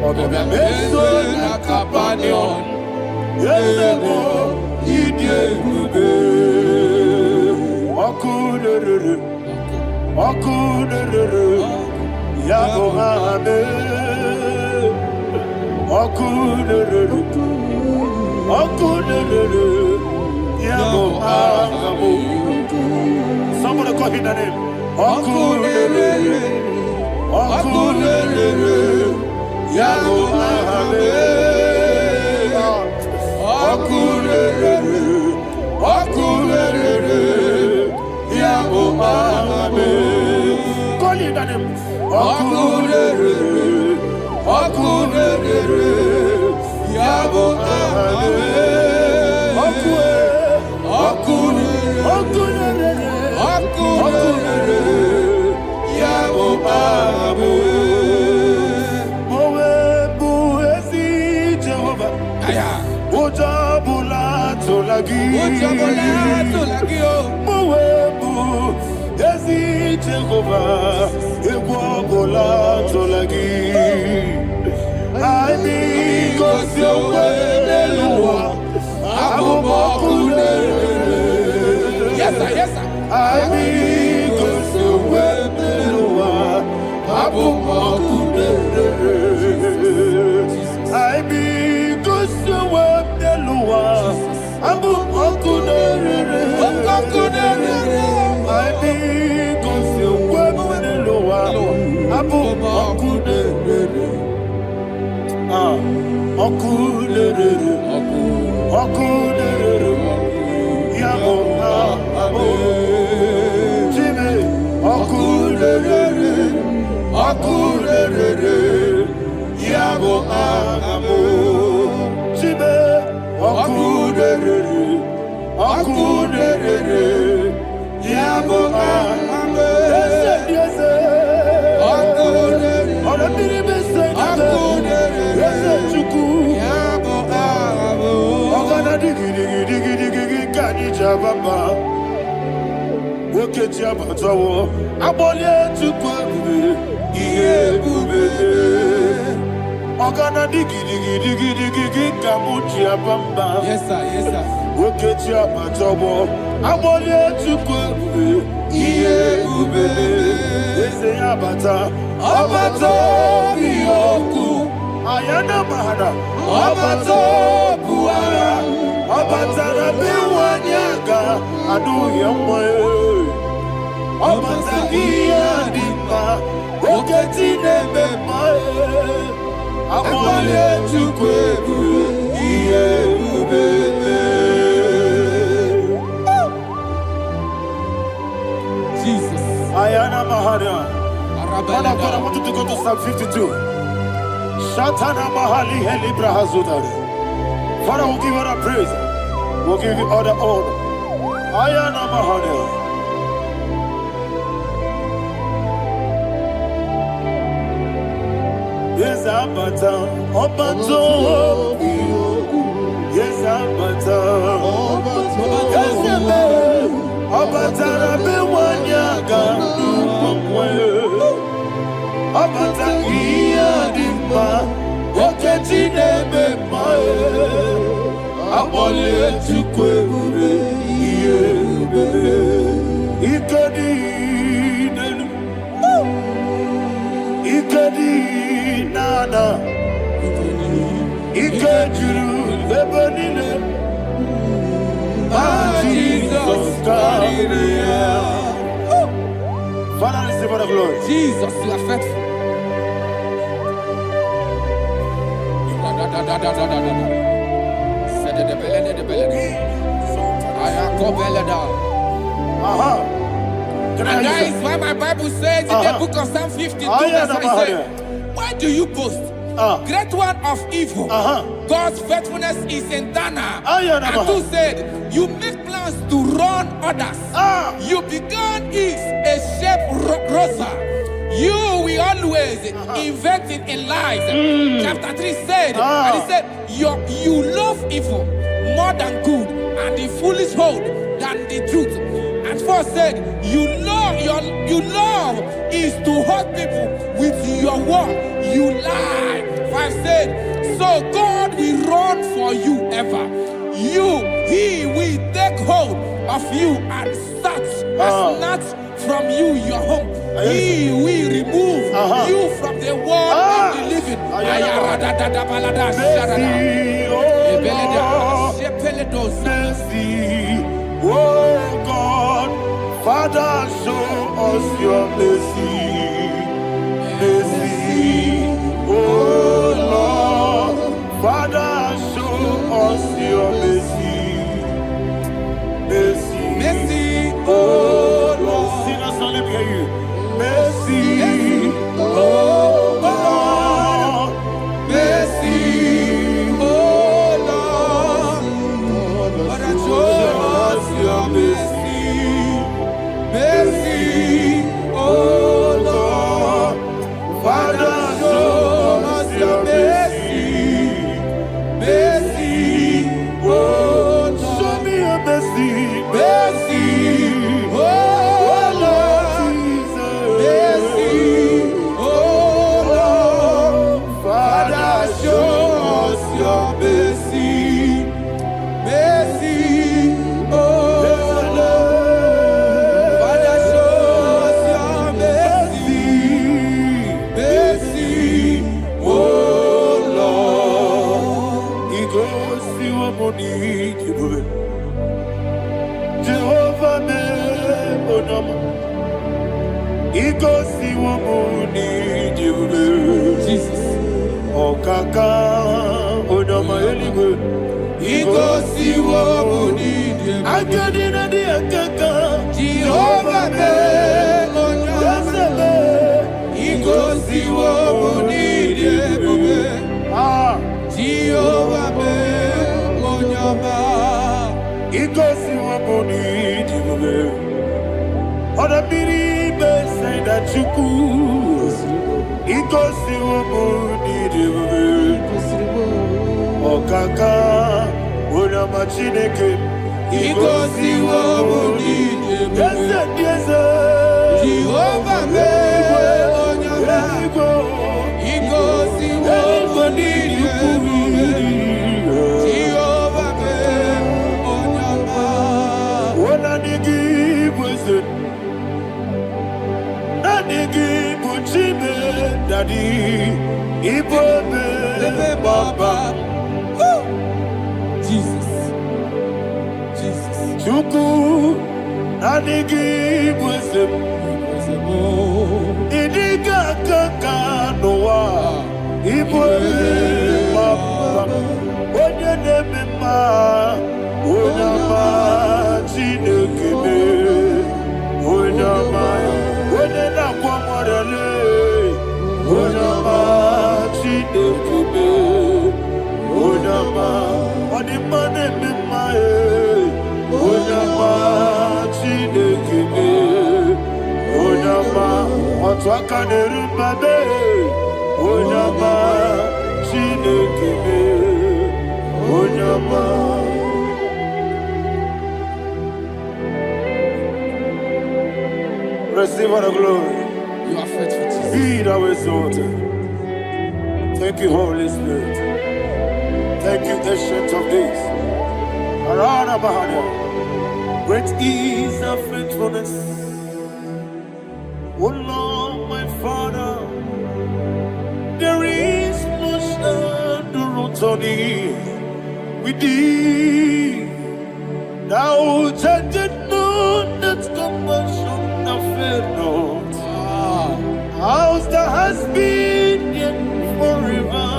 Obebe meso na kapanion. Yesebo idie gube. Okunere. Okunere. Yago hame. Okunere. Okunere. Yago hame. Somebody call him the name. Okunere. Okunere. Yago hame. Okunere. Okunere. Yago hame. Call him the name. Okunere. Jehovah, Ebola Tolagi. I need cause your way, Lord. Yes, sir, yes, sir. I need cause your way, Lord. I need cause your way, Lord. Yes, sir, yes, sir. Ayana Mahana, Abato Buara, Abatara Bewanyaga, Adu Yamwe, Abatagia Dipa, Oketine Bemae, Abale Chukwebu, Jesus. Ayana Mahana. Man of God, I want you to go to Psalm 52. Shatana Mahali Helibra Hazudari. Father, we'll give you all the praise. We'll give you all the honor. Ayana Mahana. Yes, Abata. Obato. Yes, Abata. Yes, Abata. Bewanyaga. Abata iya dimba, oketine bemae, abole tukwebube iyebe, ikedi nana, ikejuru lebanile, Jesus God. Father, receive all the glory. Jesus, you are faithful. And that is why my Bible says in the book of Psalm 52, verse 3, why do you boast? Great one of evil. God's faithfulness is eternal. And two said, you make plans to run others. You began is a shape rosa. You will always invent it in lies. Chapter 3 said, and he said, you love evil more than good, and the foolish hold than the truth. And 4 said, you love is to hurt people with your word. You lie. 5 said, so God will run for you ever. He will take hold of you and snatch from you your home. He will remove you from the world of the living. Oh God, Father, show us your mercy. Oh Lord, Father, show us your mercy. Oh Lord, sinners only hear you. Mercy, oh Lord, show us your mercy. Mercy, oh Lord. Show me your mercy. Mercy, oh Lord. Mercy, oh Lord. Father, show us your mercy. Mercy, oh Lord. Father, show us your mercy. Mercy, oh Lord. He goes to a Monie Point. Jehovah me onama. He goes to a Monie Point. Jesus. Oh kaka onama eligwe. He goes to a Monie Point. Akadina di akaka. Jehovah me onama. He goes to a Monie Point. Ah, Jehovah me onama. he goes to a Monie Point. Oda biri be say that you could. He goes to a Monie Point. Oh kaka onama chineke. He goes to a Monie Point. Yes, yes, Jehovah me onama. He goes to a Monie Point. Jehovah me onama. When I give was it, Daddy, Ibobe, Baba, Jesus. Jesus. Chuku, Nanigi was it, Idiga Kaka Noa, Ibobe, Baba, Onya Nemema, Onama, Chinekebe, Onama, Onena Kwamorele, Onama, Chinekebe, Onama, Onimane Memae, Onama, Chinekebe, Onama, Otwakanerubabe, Onama, Chinekebe, Onama. Receive all the glory. You are faithful, Jesus. Be thou exalted. Thank you, Holy Spirit. Thank you, Ancient of Days. Arana Bahana. Great is thy faithfulness. O Lord, my Father, there is no shadow on thee. With thee, thou judgest not that compassion have failed not. House that has been yet forever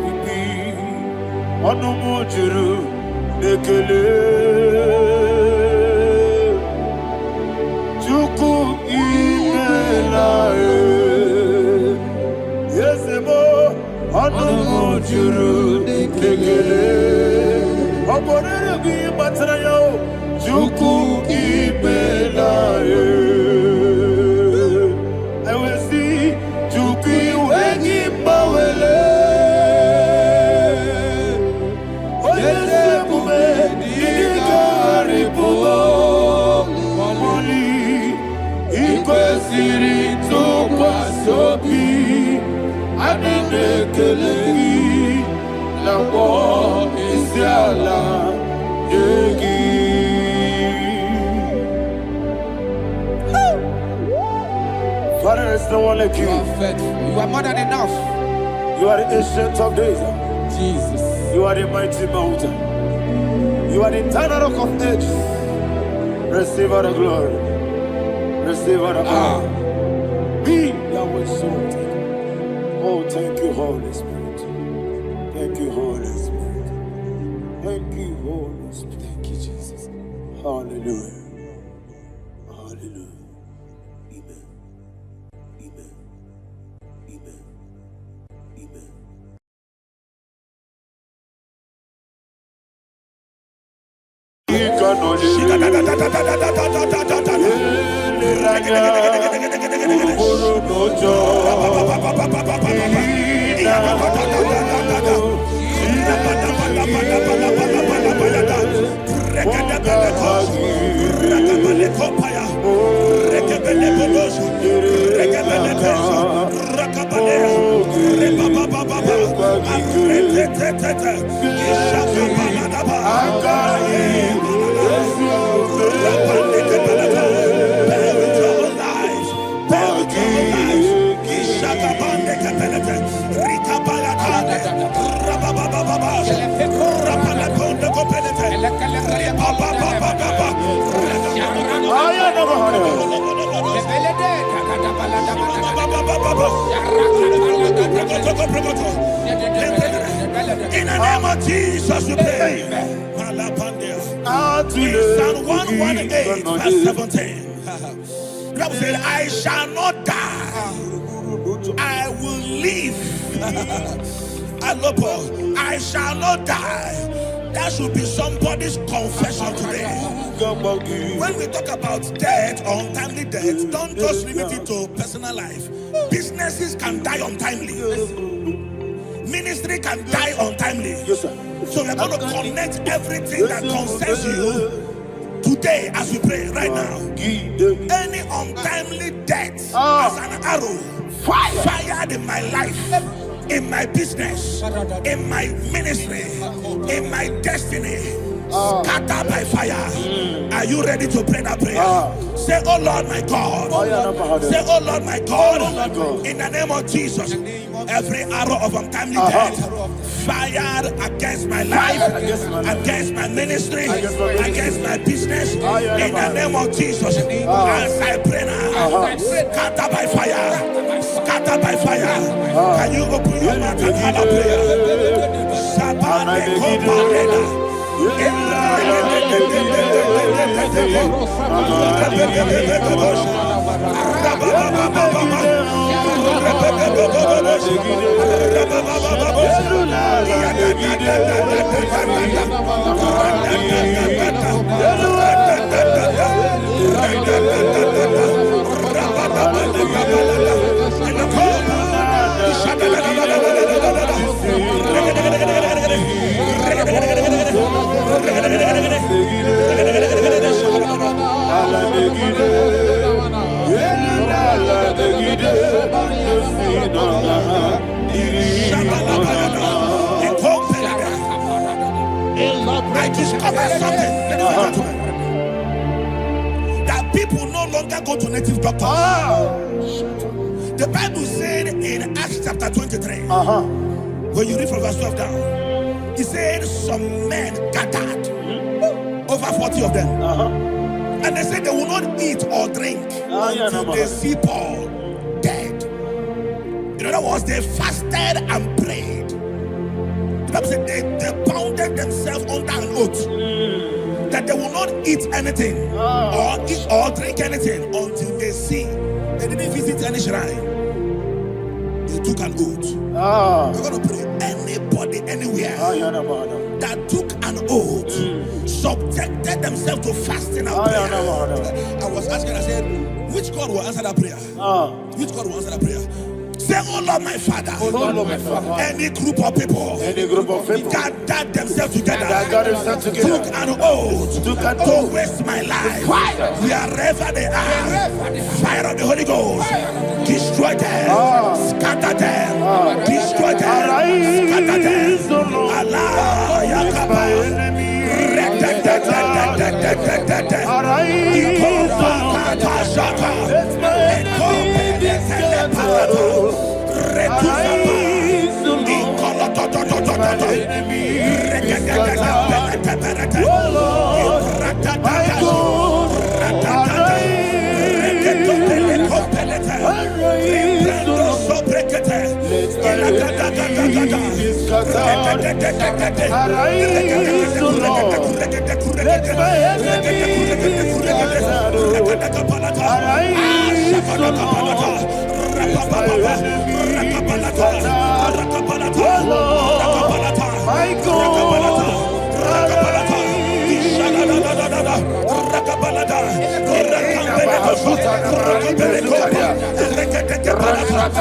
with thee. Onomojuru nekele. Chuku imelae. Yesemo onomojuru nekele. Oborere bi matrayo. Chuku imelae. Father, there's no one like you. You are faithful. You are more than enough. You are the ancient of days. Jesus. You are the mighty mountain. You are the eternal rock of ages. Receive all the glory. Receive all the honor. Be thou exalted. Oh, thank you, Holy Spirit. Thank you, Holy Spirit. Thank you, Holy Spirit. Thank you, Jesus. Hallelujah. Hallelujah. Amen. Amen. Amen. Amen. In the name of Jesus, we pray. In Psalm 118, verse 17, the Bible said, I shall not die, I will live. I shall not die. That should be somebody's confession today. When we talk about death, untimely death, don't just limit it to personal life. Businesses can die untimely. Ministry can die untimely. Yes, sir. So we're going to connect everything that concerns you today as we pray right now. Any untimely death as an arrow fired in my life, in my business, in my ministry, in my destiny, scattered by fire. Are you ready to pray that prayer? Say, oh Lord my God. Say, oh Lord my God. In the name of Jesus, every arrow of untimely death fired against my life, against my ministry, against my business, in the name of Jesus, as I pray now, scattered by fire, scattered by fire. Can you open your mouth and have a prayer? Sabane Koparena. I discovered something that people no longer go to native doctors. The Bible said in Acts chapter 23, when you read from verse 12 down, it said some men gathered, over 40 of them, and they said they will not eat or drink until they see Paul dead. In other words, they fasted and prayed. The Bible said they bounded themselves under an oath that they will not eat anything or eat or drink anything until they see. They didn't visit any shrine. They took an oath. We're going to pray. Anybody, anywhere that took an oath, subjected themselves to fasting and prayer. I was asking, I said, which God will answer that prayer? Which God will answer that prayer? Say, oh Lord my Father, any group of people gathered themselves together, took an oath to waste my life. Wherever they are, fire of the Holy Ghost, destroy them, scatter them, destroy them, scatter them. Allah, Yakaba. In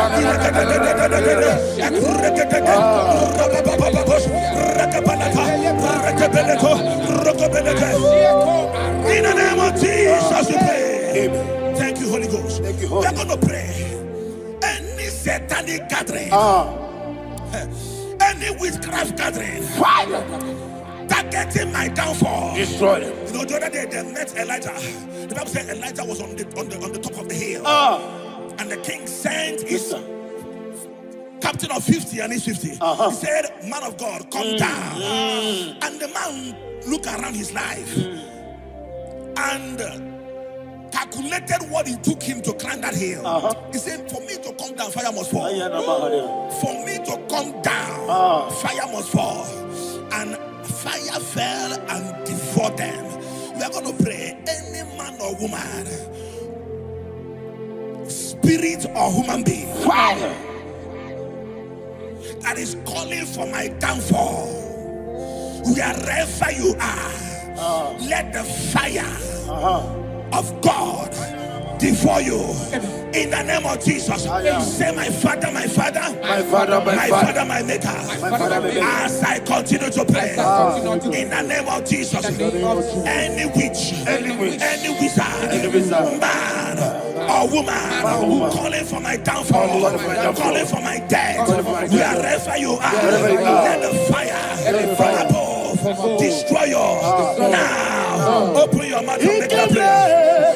the name of Jesus, we pray. Thank you, Holy Ghost. We are going to pray. Any satanic gathering, any witchcraft gathering, targeting my downfall, destroy them. You know, the other day they met Elijah. The Bible said Elijah was on the top of the hill, and the king sent his captain of 50 and his 50. He said, "Man of God, come down." And the man looked around his life and calculated what it took him to climb that hill. He said, "For me to come down, fire must fall. For me to come down, fire must fall." And fire fell and devoured them. We are going to pray. Any man or woman, spirit or human being, that is calling for my downfall, wherever you are, let the fire of God devour you in the name of Jesus. Say, my Father, my Father, my Father, my Father, my Maker. As I continue to pray in the name of Jesus, any witch, any wizard, man or woman calling for my downfall, calling for my death, wherever you are, let the fire from above destroy you now. Open your mouth and make a prayer.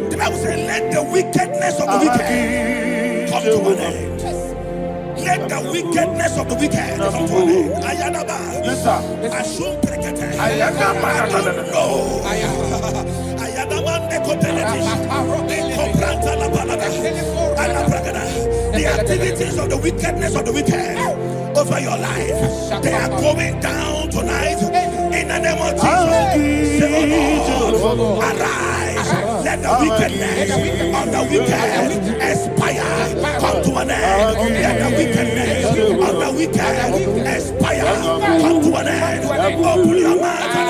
The Bible says, let the wickedness of the wicked come to an end. Let the wickedness of the wicked come to an end. Ayadaba. Yes, sir. Assume prekete. Ayadaba. I don't know. Ayadaba nekopeletis. Ekopranta la balada. Alabragada. The activities of the wickedness of the wicked over your life, they are going down tonight in the name of Jesus. Say, oh Lord, arise. Let the wickedness of the wicked expire. Come to an end. Let the wickedness of the wicked expire. Come to an end. Open your mouth and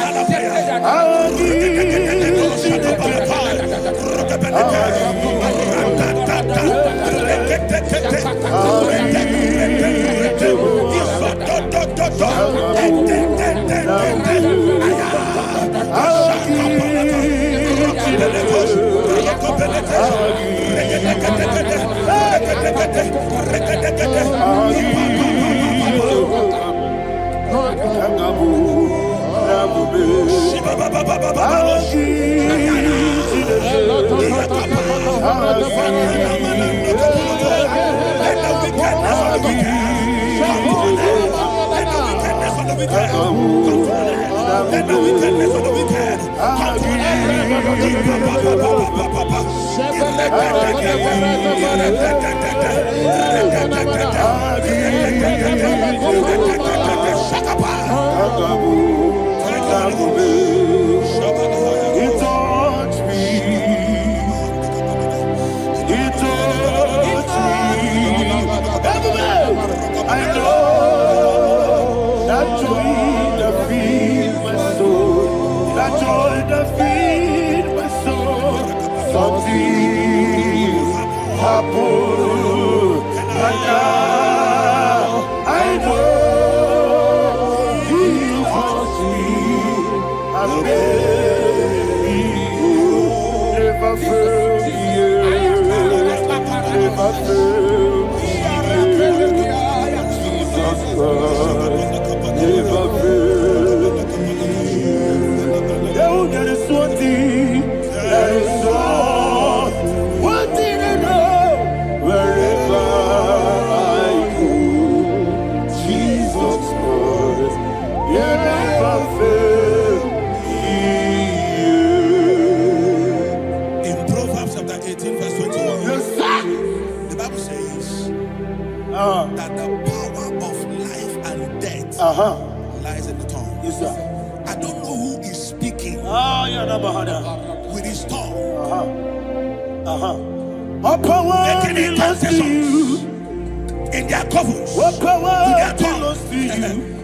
In Proverbs chapter 18, verse 21, the Bible says that the power of life and death lies in the tongue. Yes, sir. I don't know who is speaking with his tongue, making incantations in their covens with their tongue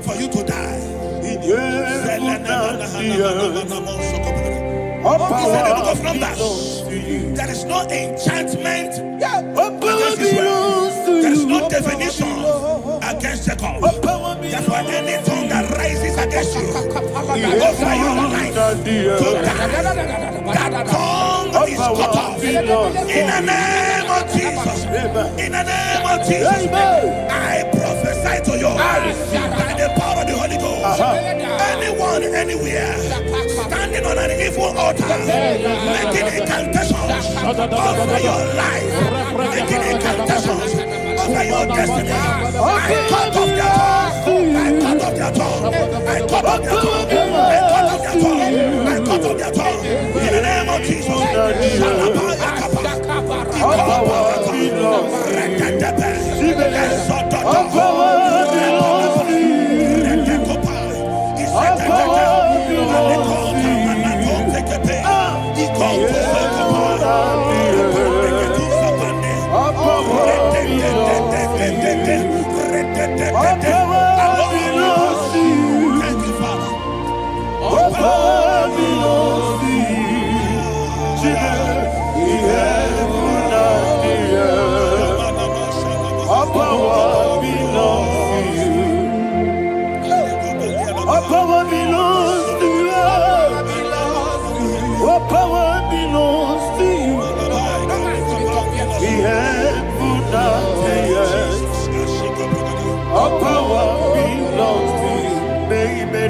for you to die. He said in the book of Numbers, there is no enchantment against Israel. There is no divination against Jacob. Therefore, any tongue that rises against you over your life to die, that tongue is cut off. In the name of Jesus. In the name of Jesus. I prophesy to you by the power of the Holy Ghost. Anyone, anywhere, standing on an evil altar, making incantations over your life, making incantations over your destiny, I cut off their tongue. I cut off their tongue. I cut off their tongue. I cut off their tongue. I cut off their tongue. In the name of Jesus.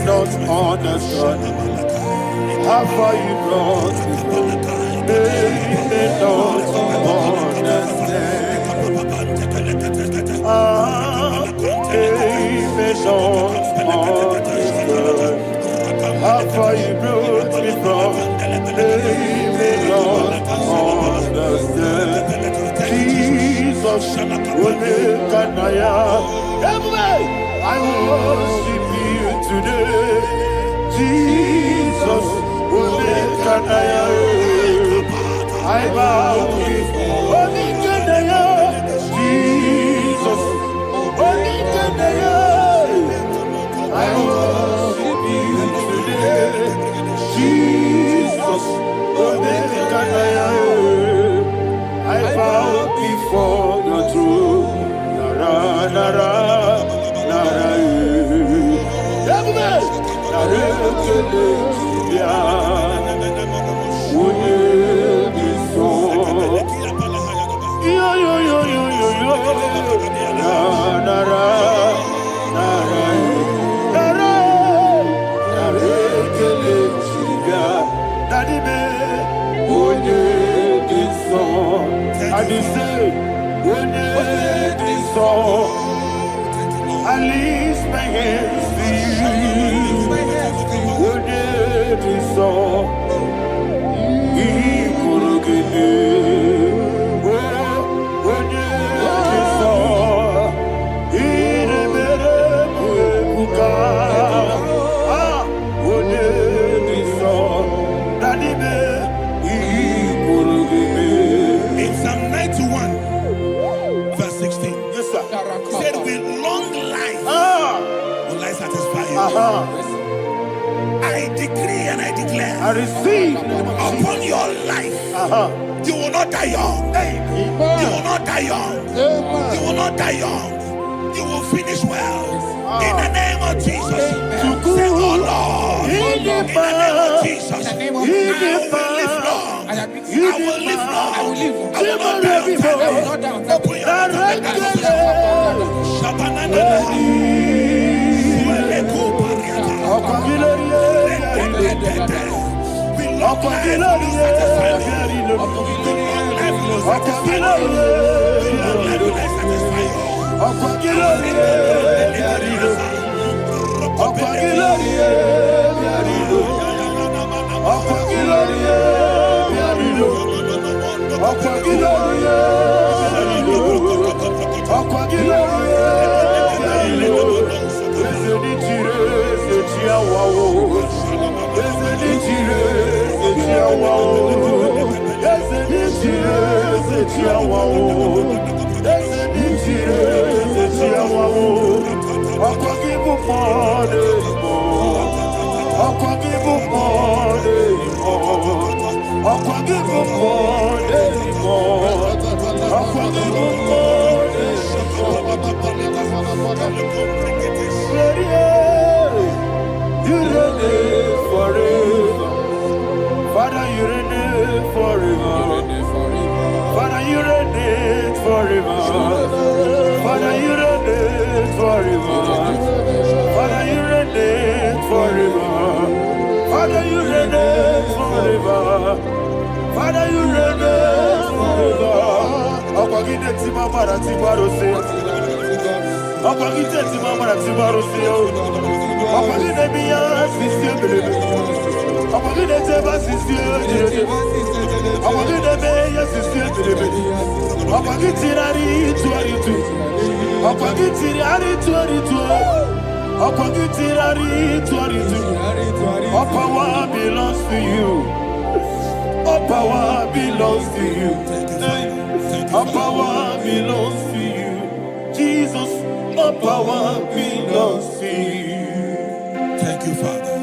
Not understand how far you brought me. They don't understand. They don't understand how far you brought me from. They don't understand. Jesus will make a Naija. I worship you today. Jesus will make a Naija. I bow before Naija. Jesus will make a Naija. I worship you today. Jesus will make a Naija. I bow before the throne. Nara, nara. I lift my hands to you. Would it be so? He could get it. Would it be so? He never would would it be so? That he could get it. In Psalm 91, verse 16. Yes, sir. He said, with long life will I satisfy you. I decree and I declare, I receive upon your life, you will not die young. You will not die young. You will not die young. You will finish well. In the name of Jesus. Say, oh Lord, in the name of Jesus, I will live long. I will live long. I will not die young. Open your mouth. You reign forever. Father, you reign forever. Father, you reign forever. Father, you reign forever. Father, you reign forever. Father, you reign forever. Father, you reign forever. Akwagide timamara tibarose. Akwagide timamara tibarose. Akwagide biya sisiebele. Akwagide teba sisiebele. Akwagide beya sisiebele. Akwagide rari tuaritu. Akwagide rari tuaritu. Akwagide rari tuaritu. All power belongs to you. All power belongs to you. All power belongs to you. Jesus, all power belongs to you. Thank you, Father.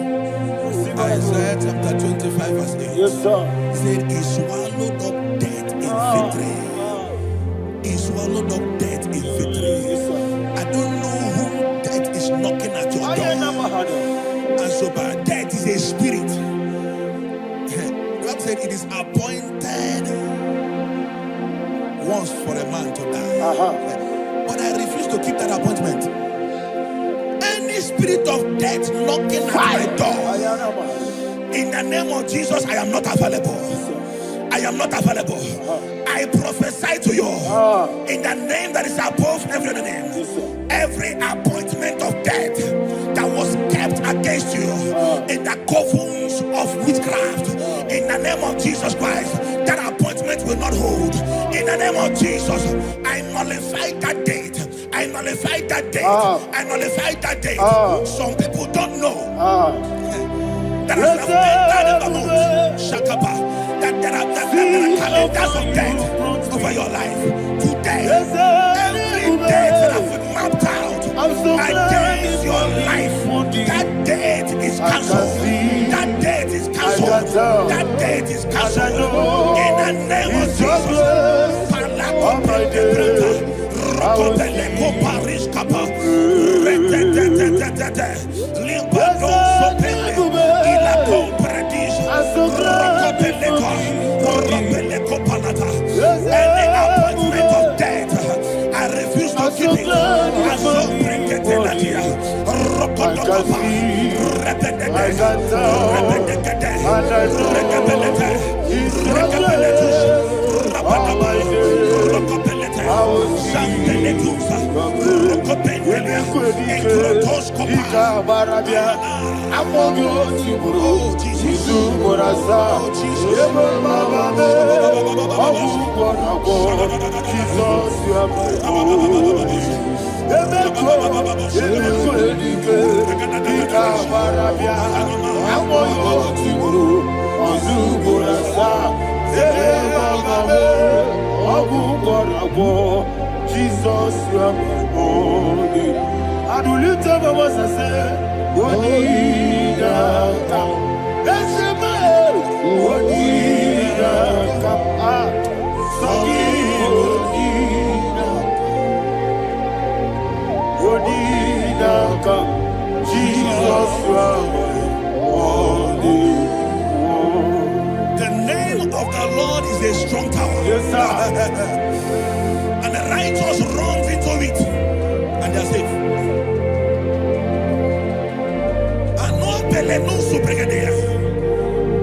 Isaiah chapter 25 verse 8. Yes, sir. He said, He swallowed up death in victory. He swallowed up death in victory. I don't know who death is knocking at your door. And so, but death is a spirit. God said it is appointed once for a man to die. But I refuse to keep that appointment. Any spirit of death knocking at my door, in the name of Jesus, I am not available. I am not available. I prophesy to you in the name that is above every other name. Every appointment of death that was kept against you in the covens of witchcraft, in the name of Jesus Christ, that appointment will not hold. In the name of Jesus, I nullify that date. I nullify that date. I nullify that date. Some people don't know that as I've entered in the mood, Shakapa, that there are calendars of death over your life. Today, every date that I've mapped out against your life, that date is cancelled. That date is cancelled. That date is cancelled. In the name of Jesus. Rokopeleko Paris Kappa. Limpado Sopele. Ilako Paradis. Rokopeleko Palata. Any appointment of death, I refuse to keep it. I so bring it in the year. Rokopeleko. Jesus, you are my holy. I do lift up my voice and say, Bonita, that's a man. Bonita, Bonita, Jesus, you are my holy. The name of the Lord is a strong tower. Yes, sir. And the righteous runs into it and they are safe.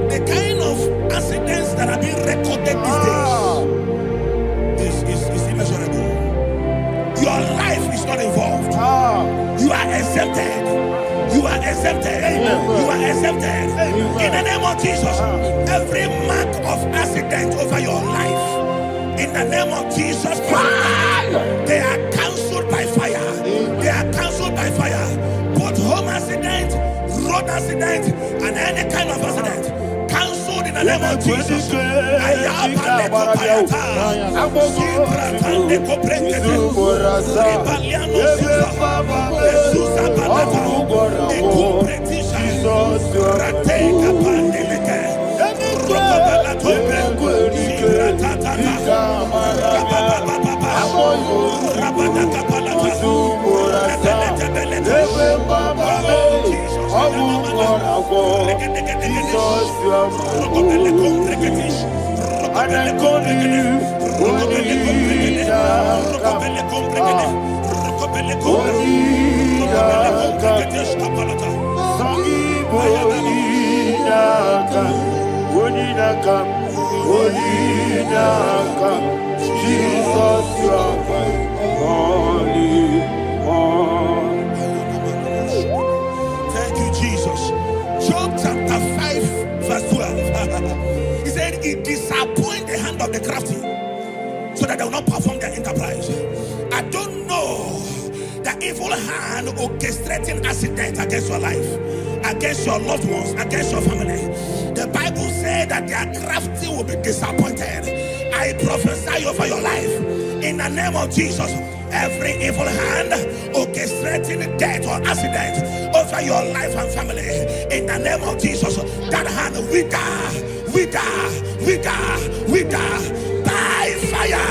The kind of accidents that are being recorded these days is immeasurable. Your life is not involved. You are exempted. You are exempted. You are exempted. In the name of Jesus, every mark of accident over your life, in the name of Jesus Christ, they are cancelled by fire. They are cancelled by fire. Both home accident, road accident, and any kind of accident, cancelled in the name of Jesus. Thank you, Jesus. Job chapter 5, verse 12. He said, "It disappoints the hand of the crafty, so that they will not perform their enterprise." I don't know the evil hand orchestrating accidents against your life, against your loved ones, against your family. The Bible said that their crafty will be disappointed. I prophesy over your life in the name of Jesus. Every evil hand orchestrating death or accident over your life and family, in the name of Jesus, that hand wither by fire.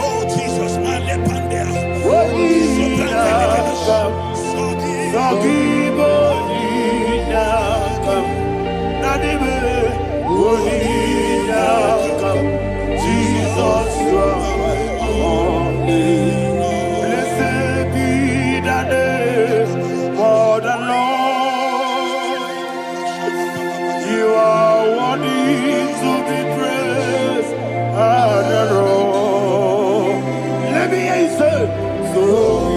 Oh Jesus, blessed be the name of the Lord. You are worthy to be praised and adored. Let me hear you say, so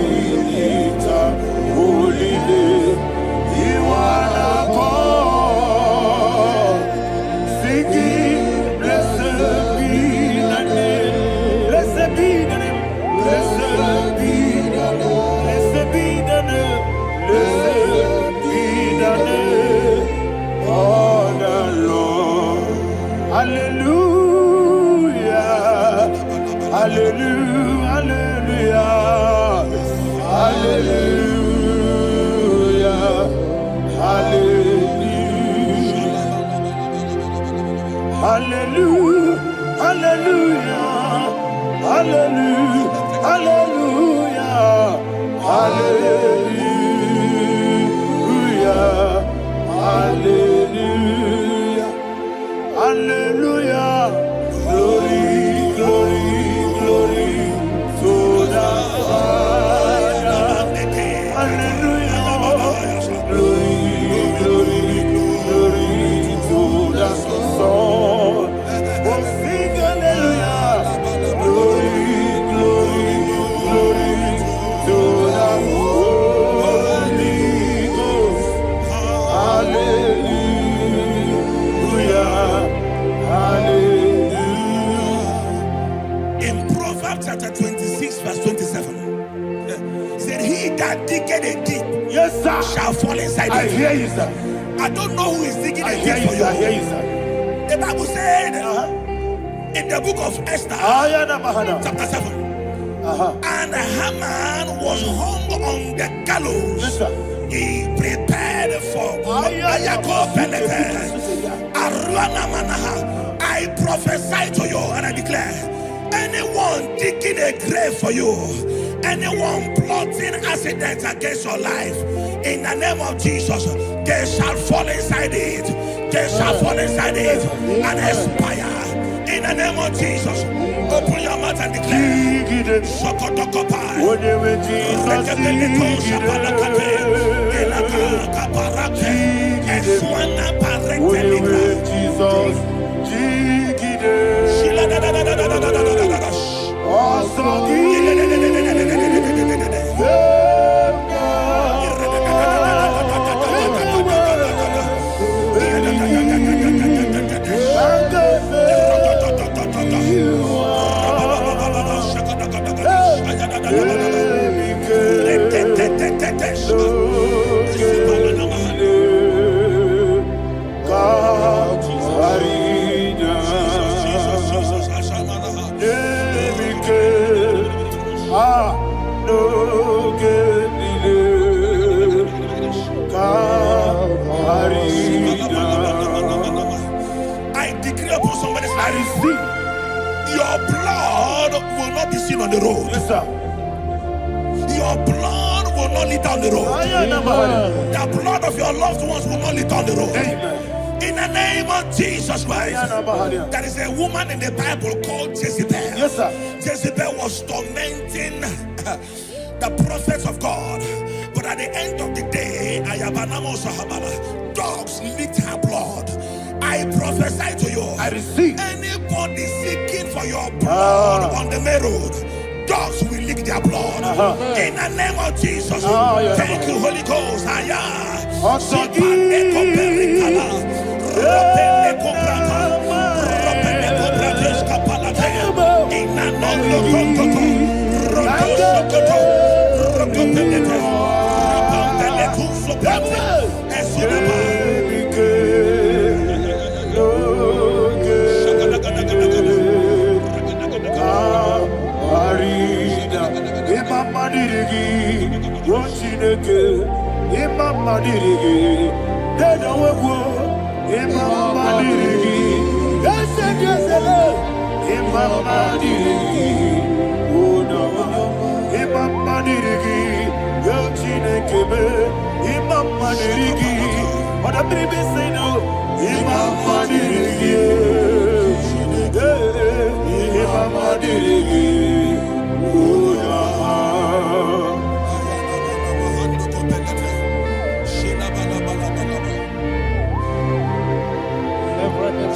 we lift up holy name. You are the God. Singing, blessed be the name. Blessed be the name. Blessed be the name. Blessed be the name. Blessed be the name of the Lord. Hallelujah. Hallelujah. Hallelujah. Hallelujah. Hallelujah. Hallelujah. Hallelujah. Hallelujah. Hallelujah. Hallelujah. Glory, glory, glory to the Father. Hallelujah. Glory, glory, glory to the Son. Oh, sing hallelujah. Glory, glory, glory to the Holy Ghost. Hallelujah. Hallelujah. In Proverbs chapter 26, verse 27, he said, "He that diggeth a deep, yes, sir, shall fall inside it." I hear you, sir. I don't know who is digging a deep for you. I hear you, sir. The Bible said in the book of Esther, chapter 7, and Haman was hung on the gallows. Yes, sir. He prepared for I prophesy to you and I declare, anyone digging a grave for you, anyone plotting accidents against your life, in the name of Jesus, they shall fall inside it. They shall fall inside it and expire. In the name of Jesus, open your mouth and declare. Jesus, upon somebody's I life. receive. Your blood will not be seen on the road. Yes, sir. Your blood will not lead down the road. The blood of your loved ones will not lead down the road. Amen. In the name of Jesus Christ. There is a woman in the Bible called Jezebel. Yes, sir. Jezebel was tormenting the prophets of God. But at the end of the day, dogs licked her blood. I prophesy to you. I receive. Anybody seeking for your blood on the main road, dogs will lick their blood. In the name of Jesus. Thank you, Holy Ghost.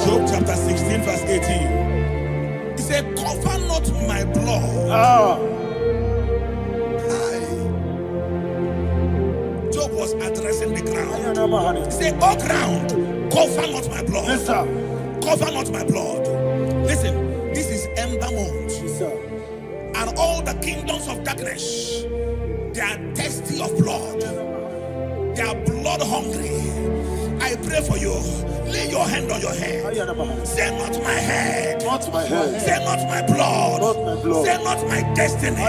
Job chapter 16 verse 18. He said, cover not my blood. Job was addressing the ground. He said, oh ground, cover not my blood. Yes, sir. Cover not my blood. Listen, this is ember month. Yes, sir. And all the kingdoms of darkness, they are thirsty of blood. They are blood hungry. I pray for you. Lay your hand on your head. Say not my head. Not my head. Say not my blood. Not my blood. Say not my destiny.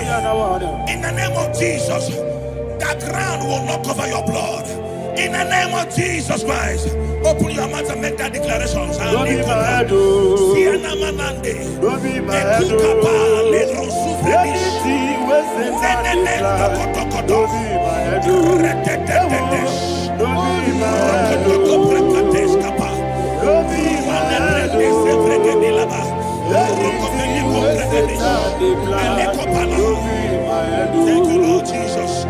In the name of Jesus, that ground will not cover your blood. In the name of Jesus Christ, open your mouth and make that declaration. Don't be my head. Don't be my head. Don't be my head. Thank you, Lord Jesus.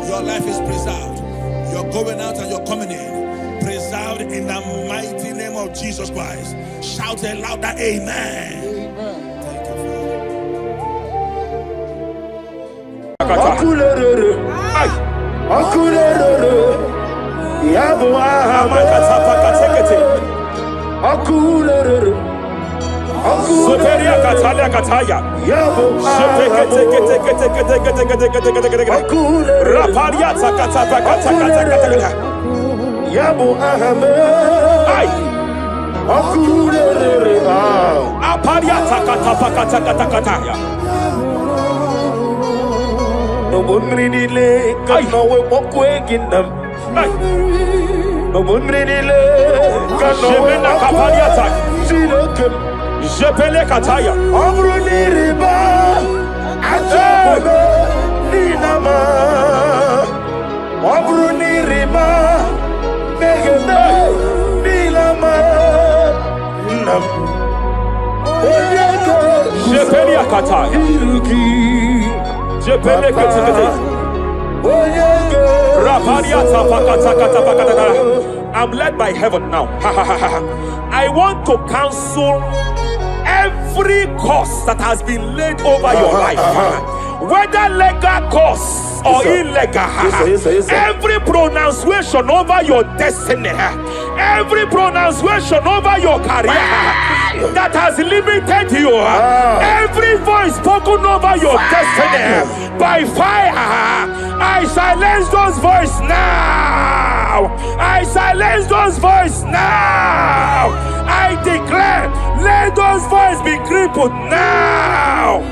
Your life is preserved. You're going out and you're coming in. Preserved in the mighty name of Jesus Christ. Shout a louder amen. Thank you, Superia Katalia Kataya. Raparia Takata Kata. Yabu Ahame. Aparia Takata Pakata. No bunridile, kano we mokwegin them. No bunridile, kano we Kapariata. mokwegin. Jepele Kataya. Obruni riba, ajabu ninama. Obruni riba, megede ninama. Nam. Jepele Kataya. Jepele Kataya. Rapariata Pakata. I'm led by heaven now. I want to counsel every curse that has been laid over your life, whether legal curse or illegal. Yes, sir. Every pronunciation over your destiny, Every pronunciation over your career that has limited you, every voice spoken over your destiny by fire, I silence those voices now. I silence those voices now. I declare, let those voices be crippled now.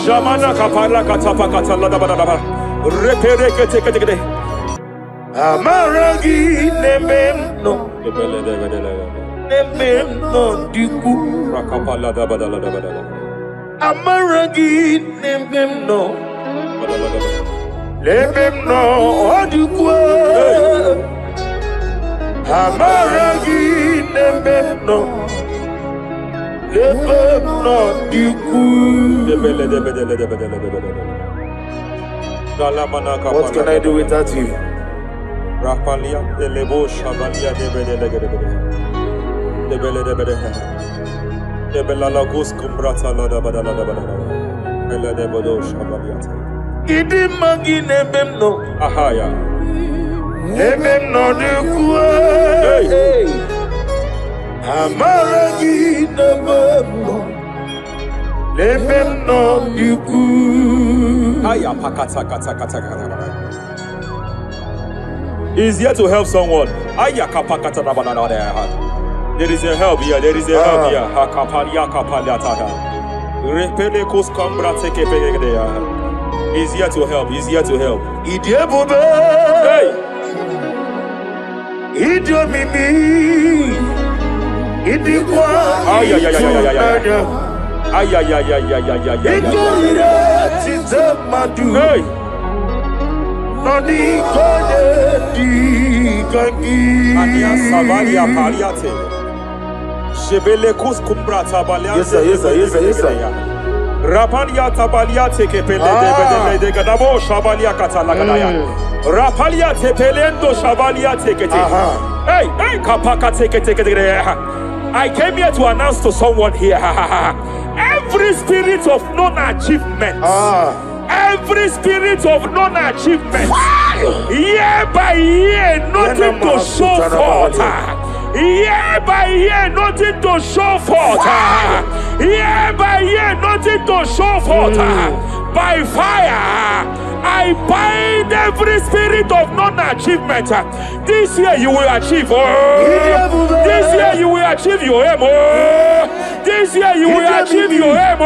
Jamana kapala katapa katala da bada repere kete amaragi nememno diku rakapala da bada amaragi nememno diku amaragi nememno What can I do without you? Rapalia de lebo shabalia de bela lagos kumbrata la da bada bela de bodo shabalia Idi magine bemno ahaya nememno de ku amaragi nememno de ku aya pakata kata. Is here to help someone. Aya kapakata da bada. There is a help here. There is a help here. Hakapalia kapalia tada. Repele kos kambra teke pegede ya. He's here to help. He's here to help. Idiebobe. Hey. Idiomimi. Idikwa. Ay. Hey. Noni kone di kangi. Ania savalia paliate. Shebele kus kumbra tabalia. Yes sir. Rapalia tabalia teke pele de gadabo shabalia katalagadaya. Rapalia tepelendo shabalia teke. Hey, kapaka teke. I came here to announce to someone here. Every spirit of non-achievement. Every spirit of non-achievement, year by year, nothing to show forth. Year by year, nothing to show forth. Year by year, nothing to show forth. By fire, I bind every spirit of non-achievement. This year you will achieve. This year you will achieve your aim. This year you will achieve your aim.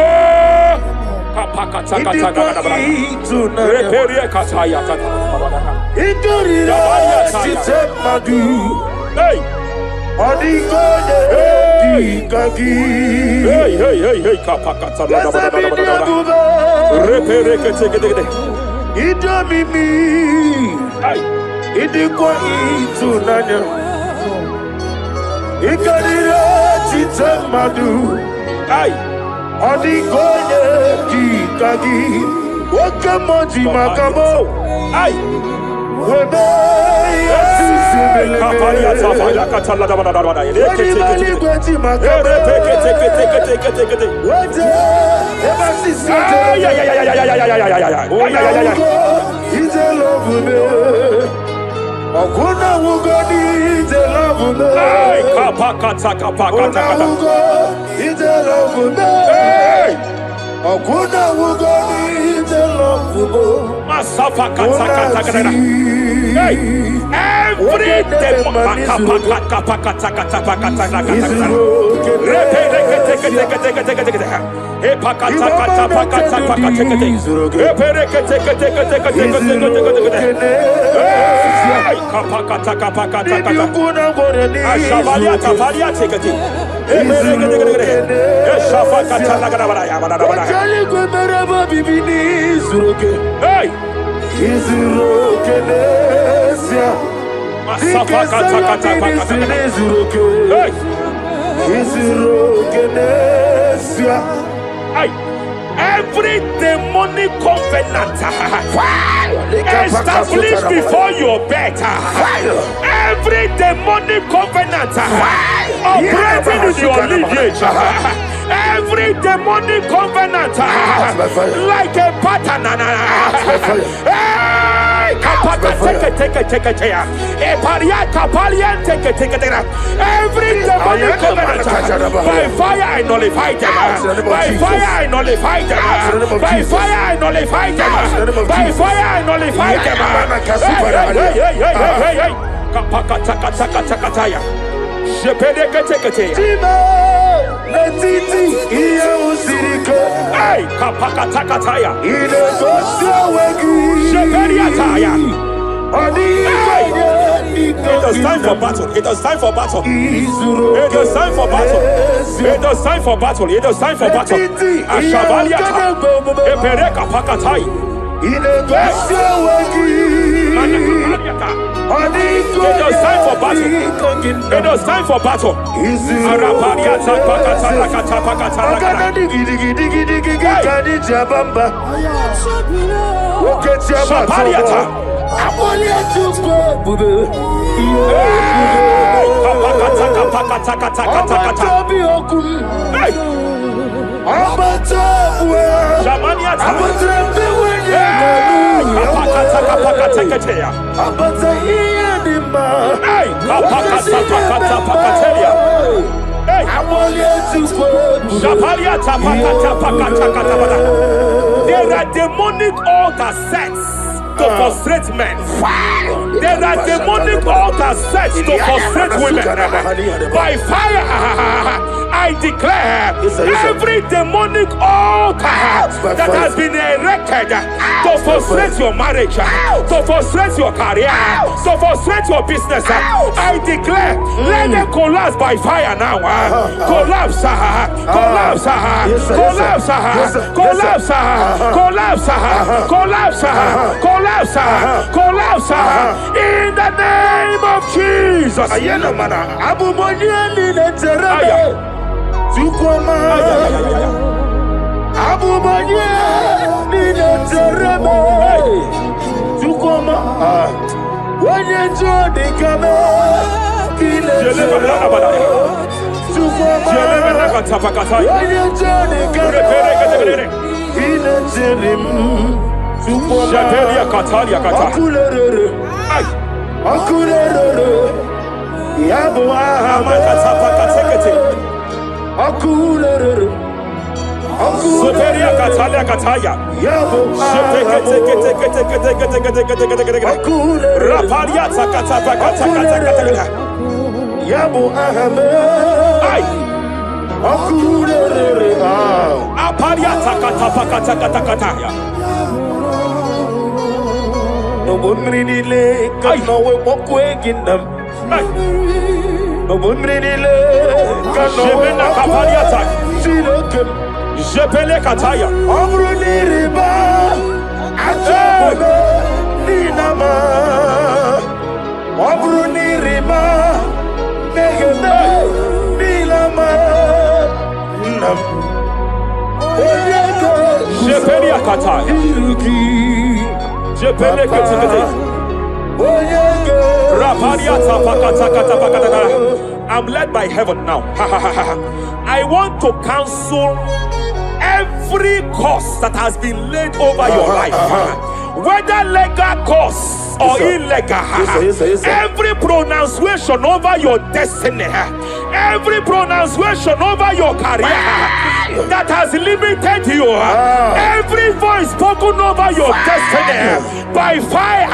Odigoye dikagi Okamoji makamo Ay Webe Yasisibele Kapalia tafaya katala da bada Webe makamo Wete Ebasisete He's a love me Okuna wugoni he's a love me Kapakata he's a love me Okuna wugoni he's a love me Masafa kata. Hey, every demon Ikaraba bibini zuroke. Hey! Izuroke nesia. Dikesayani zuroke. Hey! Izuroke nesia. Hey! Every demonic covenant established before your bed, every demonic covenant operating in your lineage, every demonic covenant like a pattern. Every demonic covenant by fire I nullify them. By fire I nullify them. By fire I nullify them. By fire I nullify them. Hey, kapakatakataya. It is time for battle. It is time for battle. It is time for battle. It is time for battle. It is time for battle. Ashabaliata. Epereka pakatai. It is time for battle. It is time for battle. Arapariata pakata pakata. There are demonic altar sets to frustrate men. There are demonic altars set to frustrate women. By fire, I declare every demonic altar that has been erected to frustrate your marriage, to frustrate your career, to frustrate your business, I declare, let them collapse by fire now. Collapse, collapse, collapse, collapse, collapse, collapse, collapse, collapse in the name of Jesus. Jabelia Katalia Kata. Superia Katalia Kataya. Raparia Takata Kata. Yabu Ahmed. Aparia Takata Kata. No one really can know what we're getting them. No one really can know what Jepele Kataya. Amruni Riba, Ajabe, Ninama, Amruni Riba, Negate, Nilama, Nam, Jepele Kataya. Jepele Kataya. I'm led by heaven now. I want to counsel every curse that has been laid over your life, whether legal curse or illegal. Every pronunciation over your destiny, every pronunciation over your career that has limited you, every voice spoken over your destiny by fire,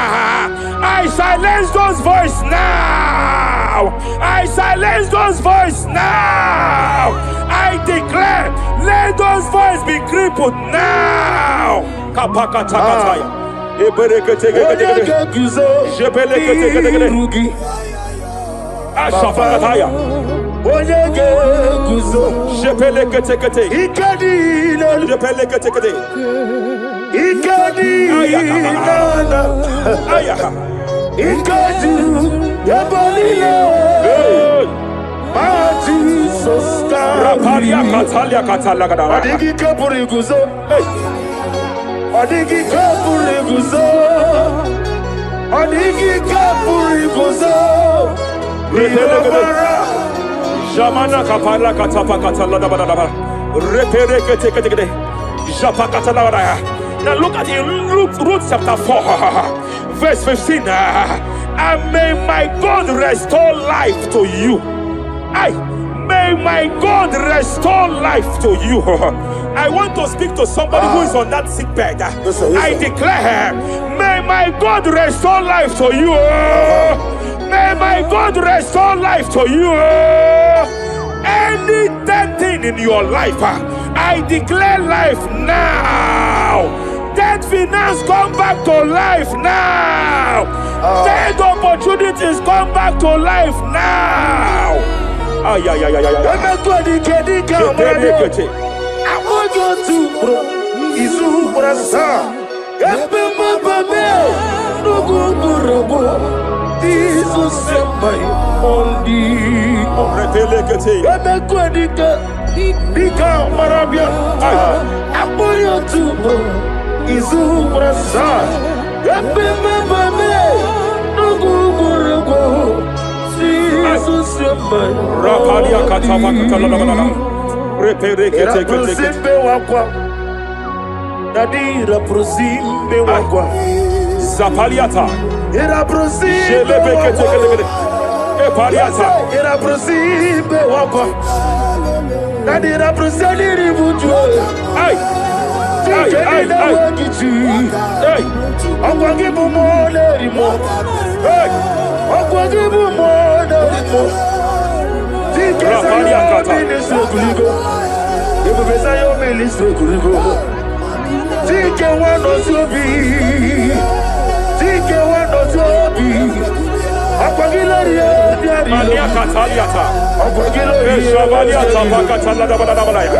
I silence those voices now. I silence those voices now. I declare, let those voices be crippled now. Kapakatakataya. Ashafakataya. Onyege guzo. Shepelekete. Ikadi no. Shepelekete. Ikadi nana. Ayaha. Ikadi yabalile. Mati soska. Rapalia katalia katalagadara. Adigi kapuri guzo. Adigi kapuri guzo. Adigi kapuri guzo. Jamana kapara katapa katalada badaba. Reperekete. Japa katalada. Now look at it, Ruth chapter 4, verse 15. And may my God restore life to you. May my God restore life to you. I want to speak to somebody who is on that sick bed. I declare, may my God restore life to you. May my God restore life to you. Any dead thing in your life, I declare life now. Dead finance come back to life now. Dead opportunities come back to life now. I want you to Rapalia katama katalala. Reperekete wakwa. Dadira prosimbe wakwa. Zapaliata. Era prosimbe wakwa. Epaliata. Era prosimbe wakwa. Dadira prosimbe wakwa. Ay. Hey. Akwa gibu mole rimo. Hey. Akwa gibu mole rimo. Rapalia kata. Ibu besa yo ministro kuligo. Tike wano sobi. Tike wano sobi. Akwa gilaria diari. Mania kataliata. Akwa gilaria. Shabaliata pakatalada badabala ya.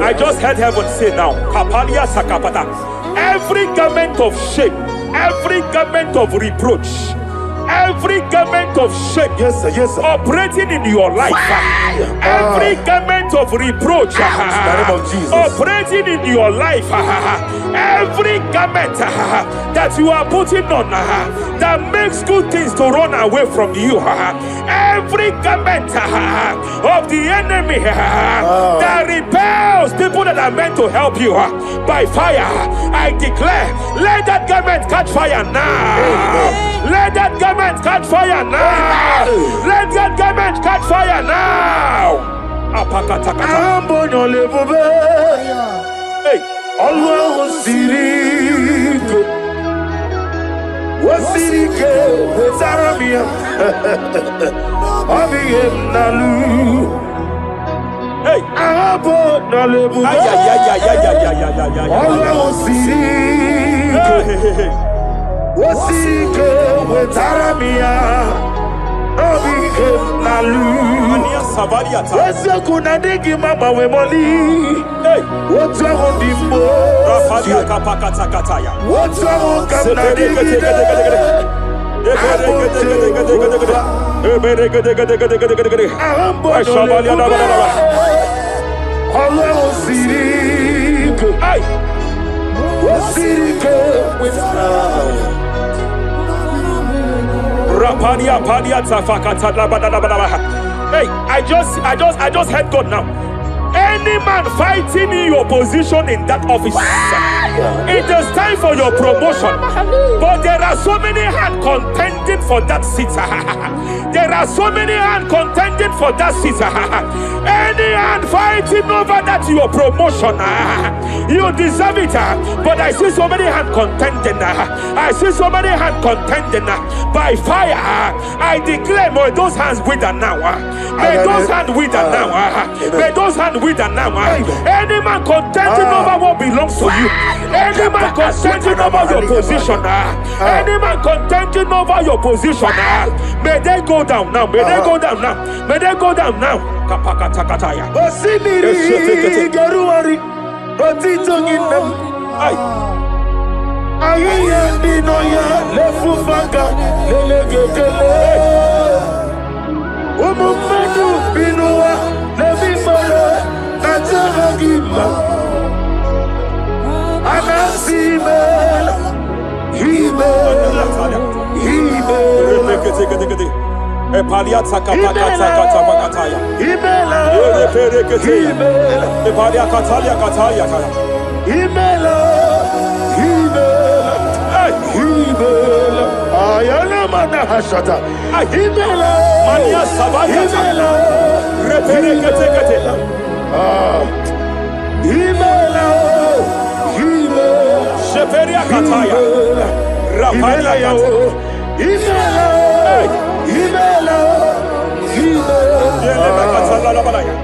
I just heard heaven say now, Kapalia Sakapata. Every garment of shame, every garment of reproach, every garment of shame, operating in your life, every garment of reproach, operating in your life, every garment that you are putting on that makes good things to run away from you, every garment of the enemy that repels people that are meant to help you by fire, I declare, let that garment catch fire now. Let that garment catch fire now. Let that garment catch fire now. Hey. Allah Wasirike Zaramia Abiyem Nalu. Hey, Abo Nalebu. Allah Wasirike Zaramia Abiyem Nalu. Wese kuna digi mama we moli. Hey, what's wrong dimbo? Rafalia kapakata kataya. What's wrong kamna digi? Hey, I just heard God now. Any man fighting in your position in that office, it is time for your promotion. But there are so many hands contending for for that seat. There are so many hands contending for that seat. Any hand fighting over that your promotion. You deserve it. But I see so many hands contending. I see so many hands contending. By fire, I declare, may those hands wither now. May those hands wither now. May those hands wither now. Any man contending over what belongs to you. Any man contending over your position. Any man contending over your position. May they go down now. May they go down now. May they go down now. Kapakatakataya. Osimiri Garuari Rotitonginem Aye Binoya Lefufanga Lelegele Umumadu Binoa Levimala Najaragima Anasimela Himela Epaliata kapakata pakataya. Imela Epereketeya. Epalia katalia katalia kaya. Imela Himela Ayana mana hashata Imela Mania sabaya. Imela Reperekete. Imela Sheperia kataya. Rapalia kataya. Imela Imela Yele katala la balaya.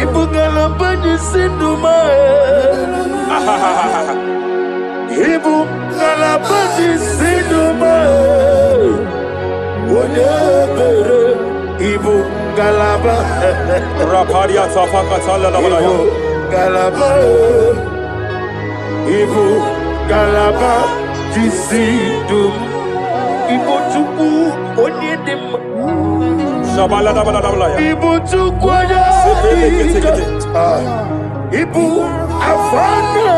Ibugala bani sinduma Ibugala bani sinduma Wodebere Ibugala ba Rapalia tapakatala la balaya. Galaba Ibugala Jisidum Ibutuku Onyedim Shabala la balaya. Ibutuku Ibu Afana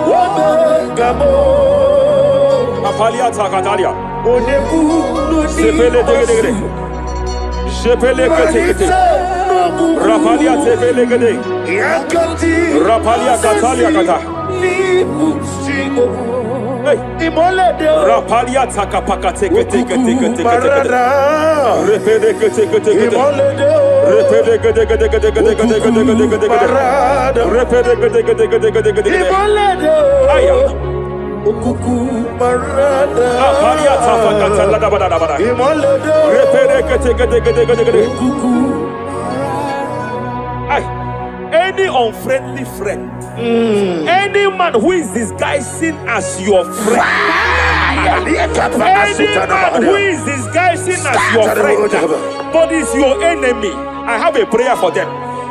Wabagamo Apalia takatalia. Onebu Sepele degede. Sepele kete. Rapalia tepele gede. Yakati Rapalia katalia kata. Ibusigo Hey. Imolede Rapalia takapakate kete. Repede kete. Imolede Repede kete. Imolede Aya. Ukuku Marada Rapalia tapakatala la balaya. Imolede Repede kete. Ukuku Any unfriendly friend, any man who is disguising as your friend, any man who is disguising as your friend, but is your enemy, I have a prayer for them.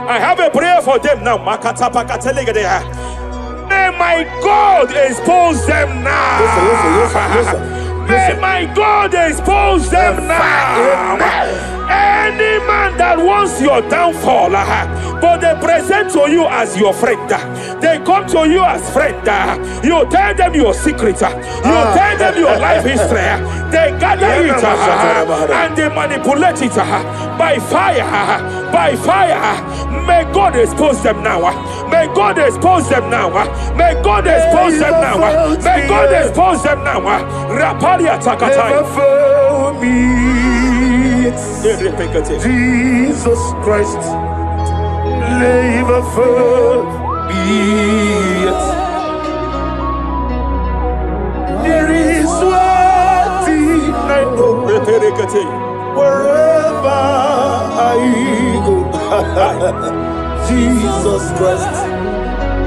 I have a prayer for them now. May my God expose them now. May my God expose them now. Any man that wants your downfall, but they present to you as your friend, they come to you as friend, you tell them your secret, you tell them your life history, they gather it and they manipulate it by fire. May God expose them now. May God expose them now. May God expose them now. May God expose them now. Rapalia takatai. Jesus Christ, never forget. There is one thing I know. Wherever I go, Jesus Christ,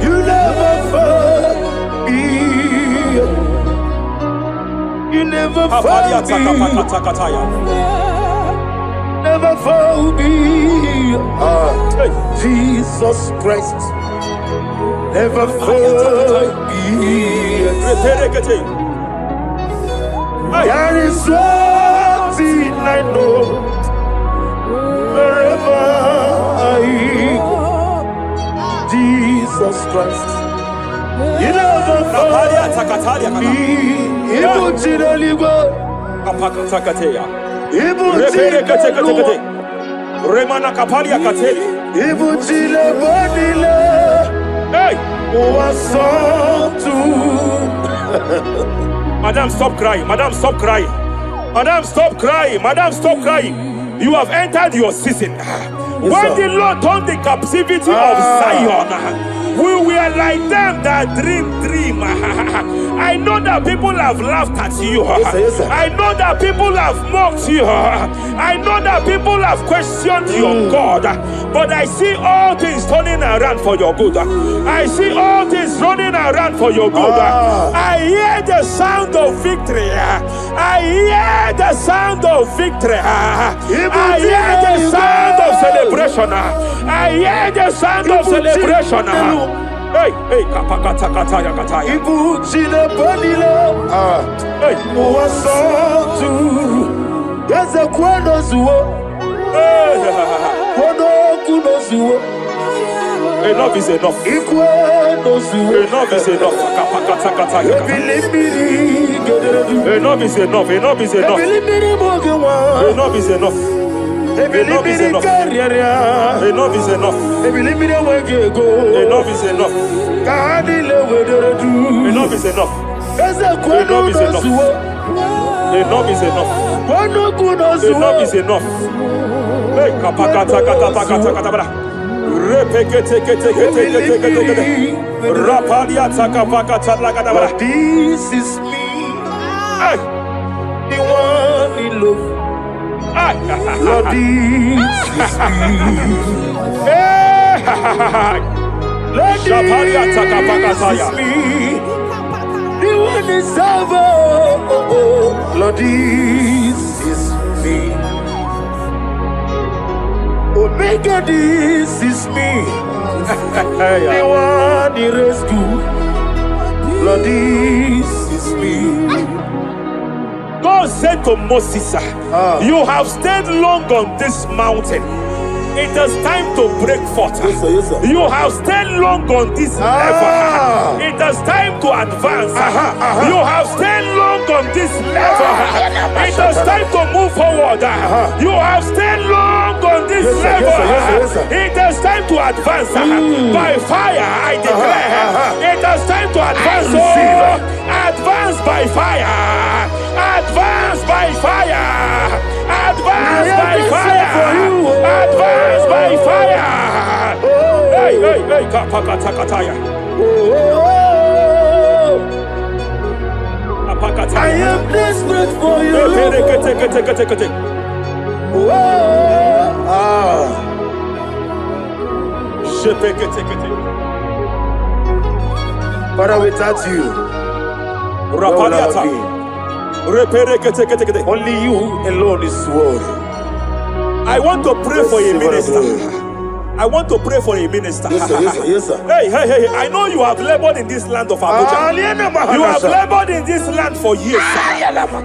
you never forget. You never forget. Never found me, Jesus Christ. Never found me. There is one thing I know. Wherever I go, Jesus Christ. You never found me. Remana kapalia kateli. Ibuchile bonile. Hey, Madam, stop crying. Madam, stop crying. Madam, stop crying. Madam, stop crying. You have entered your season. When the Lord turned the captivity of Zion, we were like them that dream. I know that people have laughed at you. I know that people have mocked you. I know that people have questioned your God. But I see all things turning around for your good. I see all things running around for your good. I hear the sound of victory. I hear the sound of victory. I hear the sound of celebration. I hear the sound of celebration. Hey, kapakata kataya kataya. Ibu chine bonilo. Hey, Muwasotu. Yaza kwano zuo. Kwano kuno zuo. Enough is enough. Ikwano zuo. Enough is enough. Kapakata kataya. Enough is enough. Enough is enough. Enough is enough. Enough is enough. Enough is enough. Enough is enough. Enough is enough. Enough is enough. Enough is enough. Enough is enough. Hey, kapakata katapakata katabara. Repekete kete kete kete kete. Rapalia takapakata lakadabara. This is me. Hey, The one in love. Lord, this is me. Lord, this is me. The one is Favour. Lord, this is me. Omega, this is me. The one in rescue. Lord, this is me. God said to Moses, you have stayed long on this mountain. It is time to break forth. Yes, sir. You have stayed long on this level. It is time to advance. You have stayed long on this level. It is time to move forward. You have stayed long on this level. Yes, sir. It is time to advance. By fire, I declare. It is time to advance. Advance by fire. Advance by fire. Advance by fire. Advance by fire. Hey, kapakata kataya. I am desperate for you. Father, without you, where would I be? Only you alone is worthy. I want to pray for a minister. I want to pray for a minister. Yes, sir. Hey. I know you have labored in this land of Abuja. You have labored in this land for years.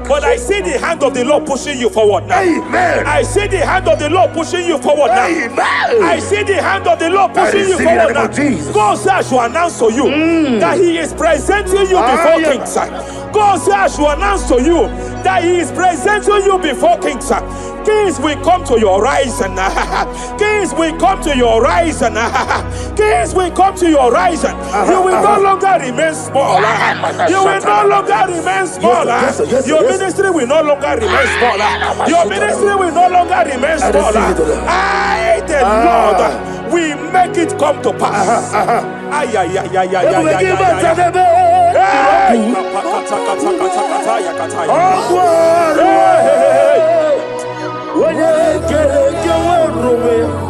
But I see the hand of the Lord pushing you forward now. Amen. I see the hand of the Lord pushing you forward now. Amen. I see the hand of the Lord pushing you forward now. God says I should announce to you that He is presenting you before kings. God says I should announce to you that He is presenting you before kings. Kings will come to your rising. Kings will come to your rising. Kings will come to your rising. You will no longer remain small. You will no longer remain small. Your ministry will no longer remain small. Your ministry will no longer remain small. I, the Lord, will make it come to pass.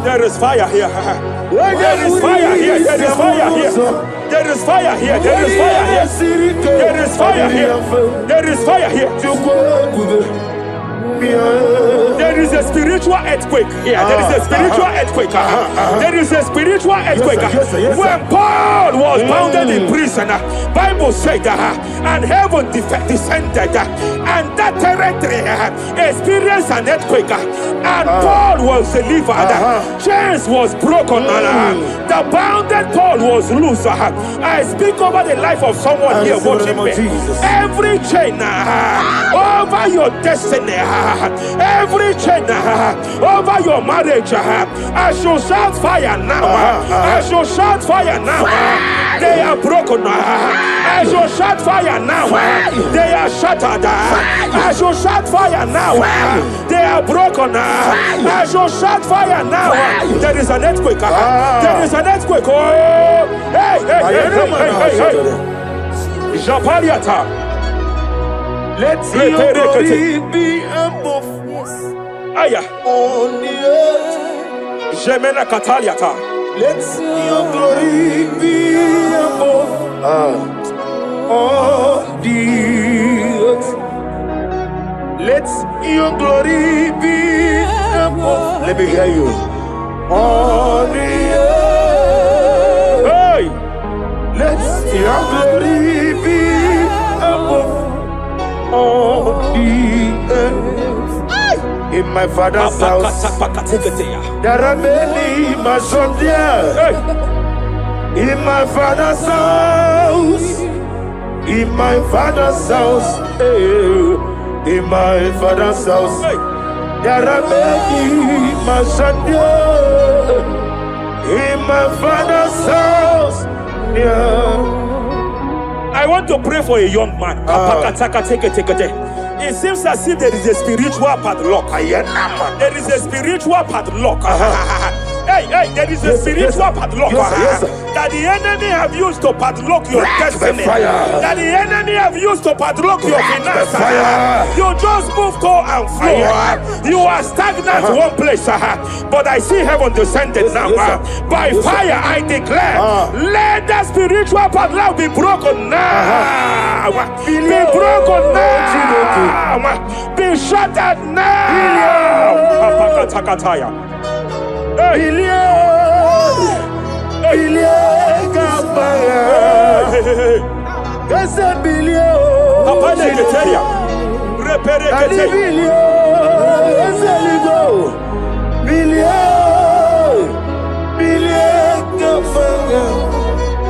There is fire here. There is fire here. There is fire here. There is fire here. There is fire here. There is fire here. There is fire here. There is a spiritual earthquake here. There is a spiritual earthquake. There is a spiritual earthquake. When Paul was bounded in prison, Bible said, and heaven descended, and that territory experienced an earthquake, and Paul was delivered. Chains was broken. The bounded Paul was loose. I speak over the life of someone here watching me. Every chain over your destiny. Every chain over your marriage, I shall shout fire now. I shall shout fire now. They are broken. As you shout fire now, they are shattered. As you shout fire now, they are broken. As you shout fire now, there is an earthquake. There is an earthquake. Oh, hey. Japaliata. Let your glory be above Aya. on the earth. Jemena Kataliata. Let your glory be above on the earth. Let your glory be above. Let me hear you. On the earth. Hey. Let your glory be above on the earth. In my father's house, there are many mansions there. In my father's house, in my father's house, in my father's house, there are many mansions there. In my father's house, I want to pray for a young man. It seems as if there is a spiritual padlock. There is a spiritual padlock. Hey, there is a spiritual padlock that the enemy have used to padlock your destiny. That the enemy have used to padlock your finances. You just move to and fro. You are stagnant one place, but I see heaven descended now. By fire, I declare, let the spiritual padlock be broken now. Be broken now. Be shattered now.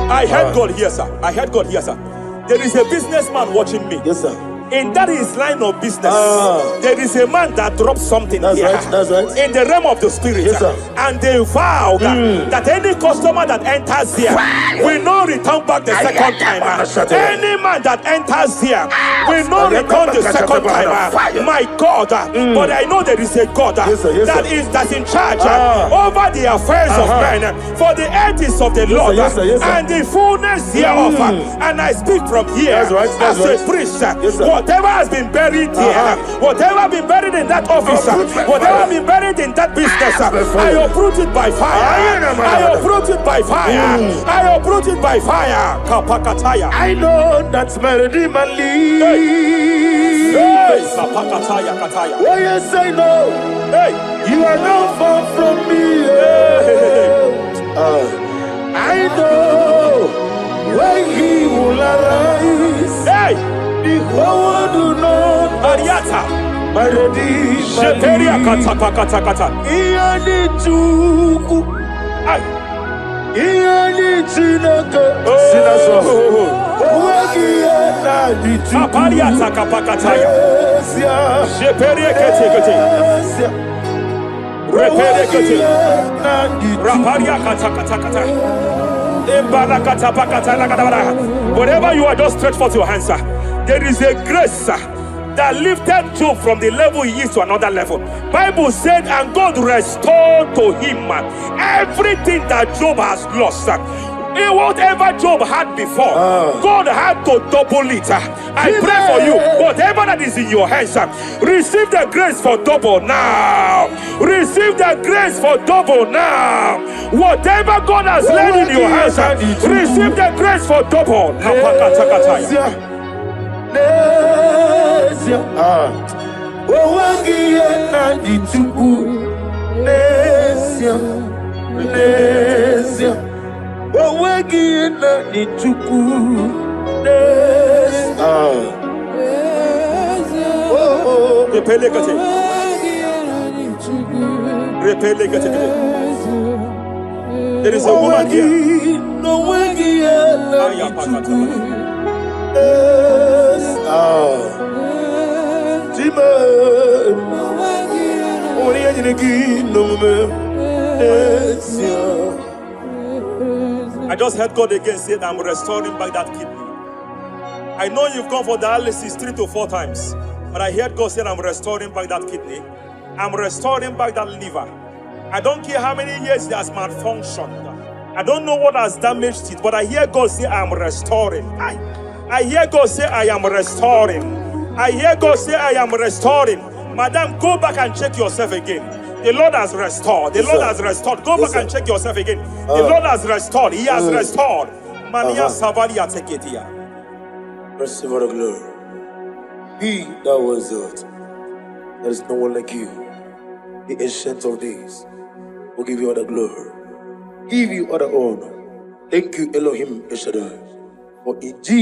I heard God here, sir. I heard God here, sir. There is a businessman watching me. Yes, sir. In that his line of business, there is a man that drops something here. That's right. In the realm of the spirit, yes, sir. And they vow that any customer that enters here will not return back the second time. Any man that enters here will not return the second time. My God, but I know there is a God that's in charge over the affairs of men, for the earth is of the Lord and the fullness hereof. And I speak from here as a priest. Whatever has been buried here, whatever been buried in that office, whatever been buried in that business, I uproot it by fire. I uproot it by fire. I uproot it by fire. Kapakataya. I know that's my Redeemer lives. Kapakataya kataya. Oh yes, I know. You are not far from me. I know when He will arise. The whole world do not Ariata. my Redeemer Sheperia kata. Iyani chuku Iyani chinaka Sinaso Wagi ena di chuku Apariata kapakataya. Sheperia kete. Repere kete. Raparia kata. Whatever you are, just stretch forth your hands, sir. There is a grace that lifted Job from the level he is to another level. Bible said, and God restored to him everything that Job has lost. Whatever Job had before, God had to double it. I pray for you, whatever that is in your hands, receive the grace for double now. Receive the grace for double now. Whatever God has laid in your hands, receive the grace for double. There is a woman here. I just heard God again say that I'm restoring back that kidney. I know you've gone for dialysis 3 to 4 times, but I heard God say I'm restoring back that kidney. I'm restoring back that liver. I don't care how many years it has malfunctioned. I don't know what has damaged it, but I hear God say I'm restoring. I hear God say I am restoring. I hear God say I am restoring. Madam, go back and check yourself again. The Lord has restored. The Lord has restored. Go back and check yourself again. The Lord has restored. He has restored. Mania Savalia, take it here. Receive all the glory. He that was it. There is no one like you. The ancient of days will give you all the glory. Give you all the honor. Thank you, Elohim El Shaddai. For in Jesus'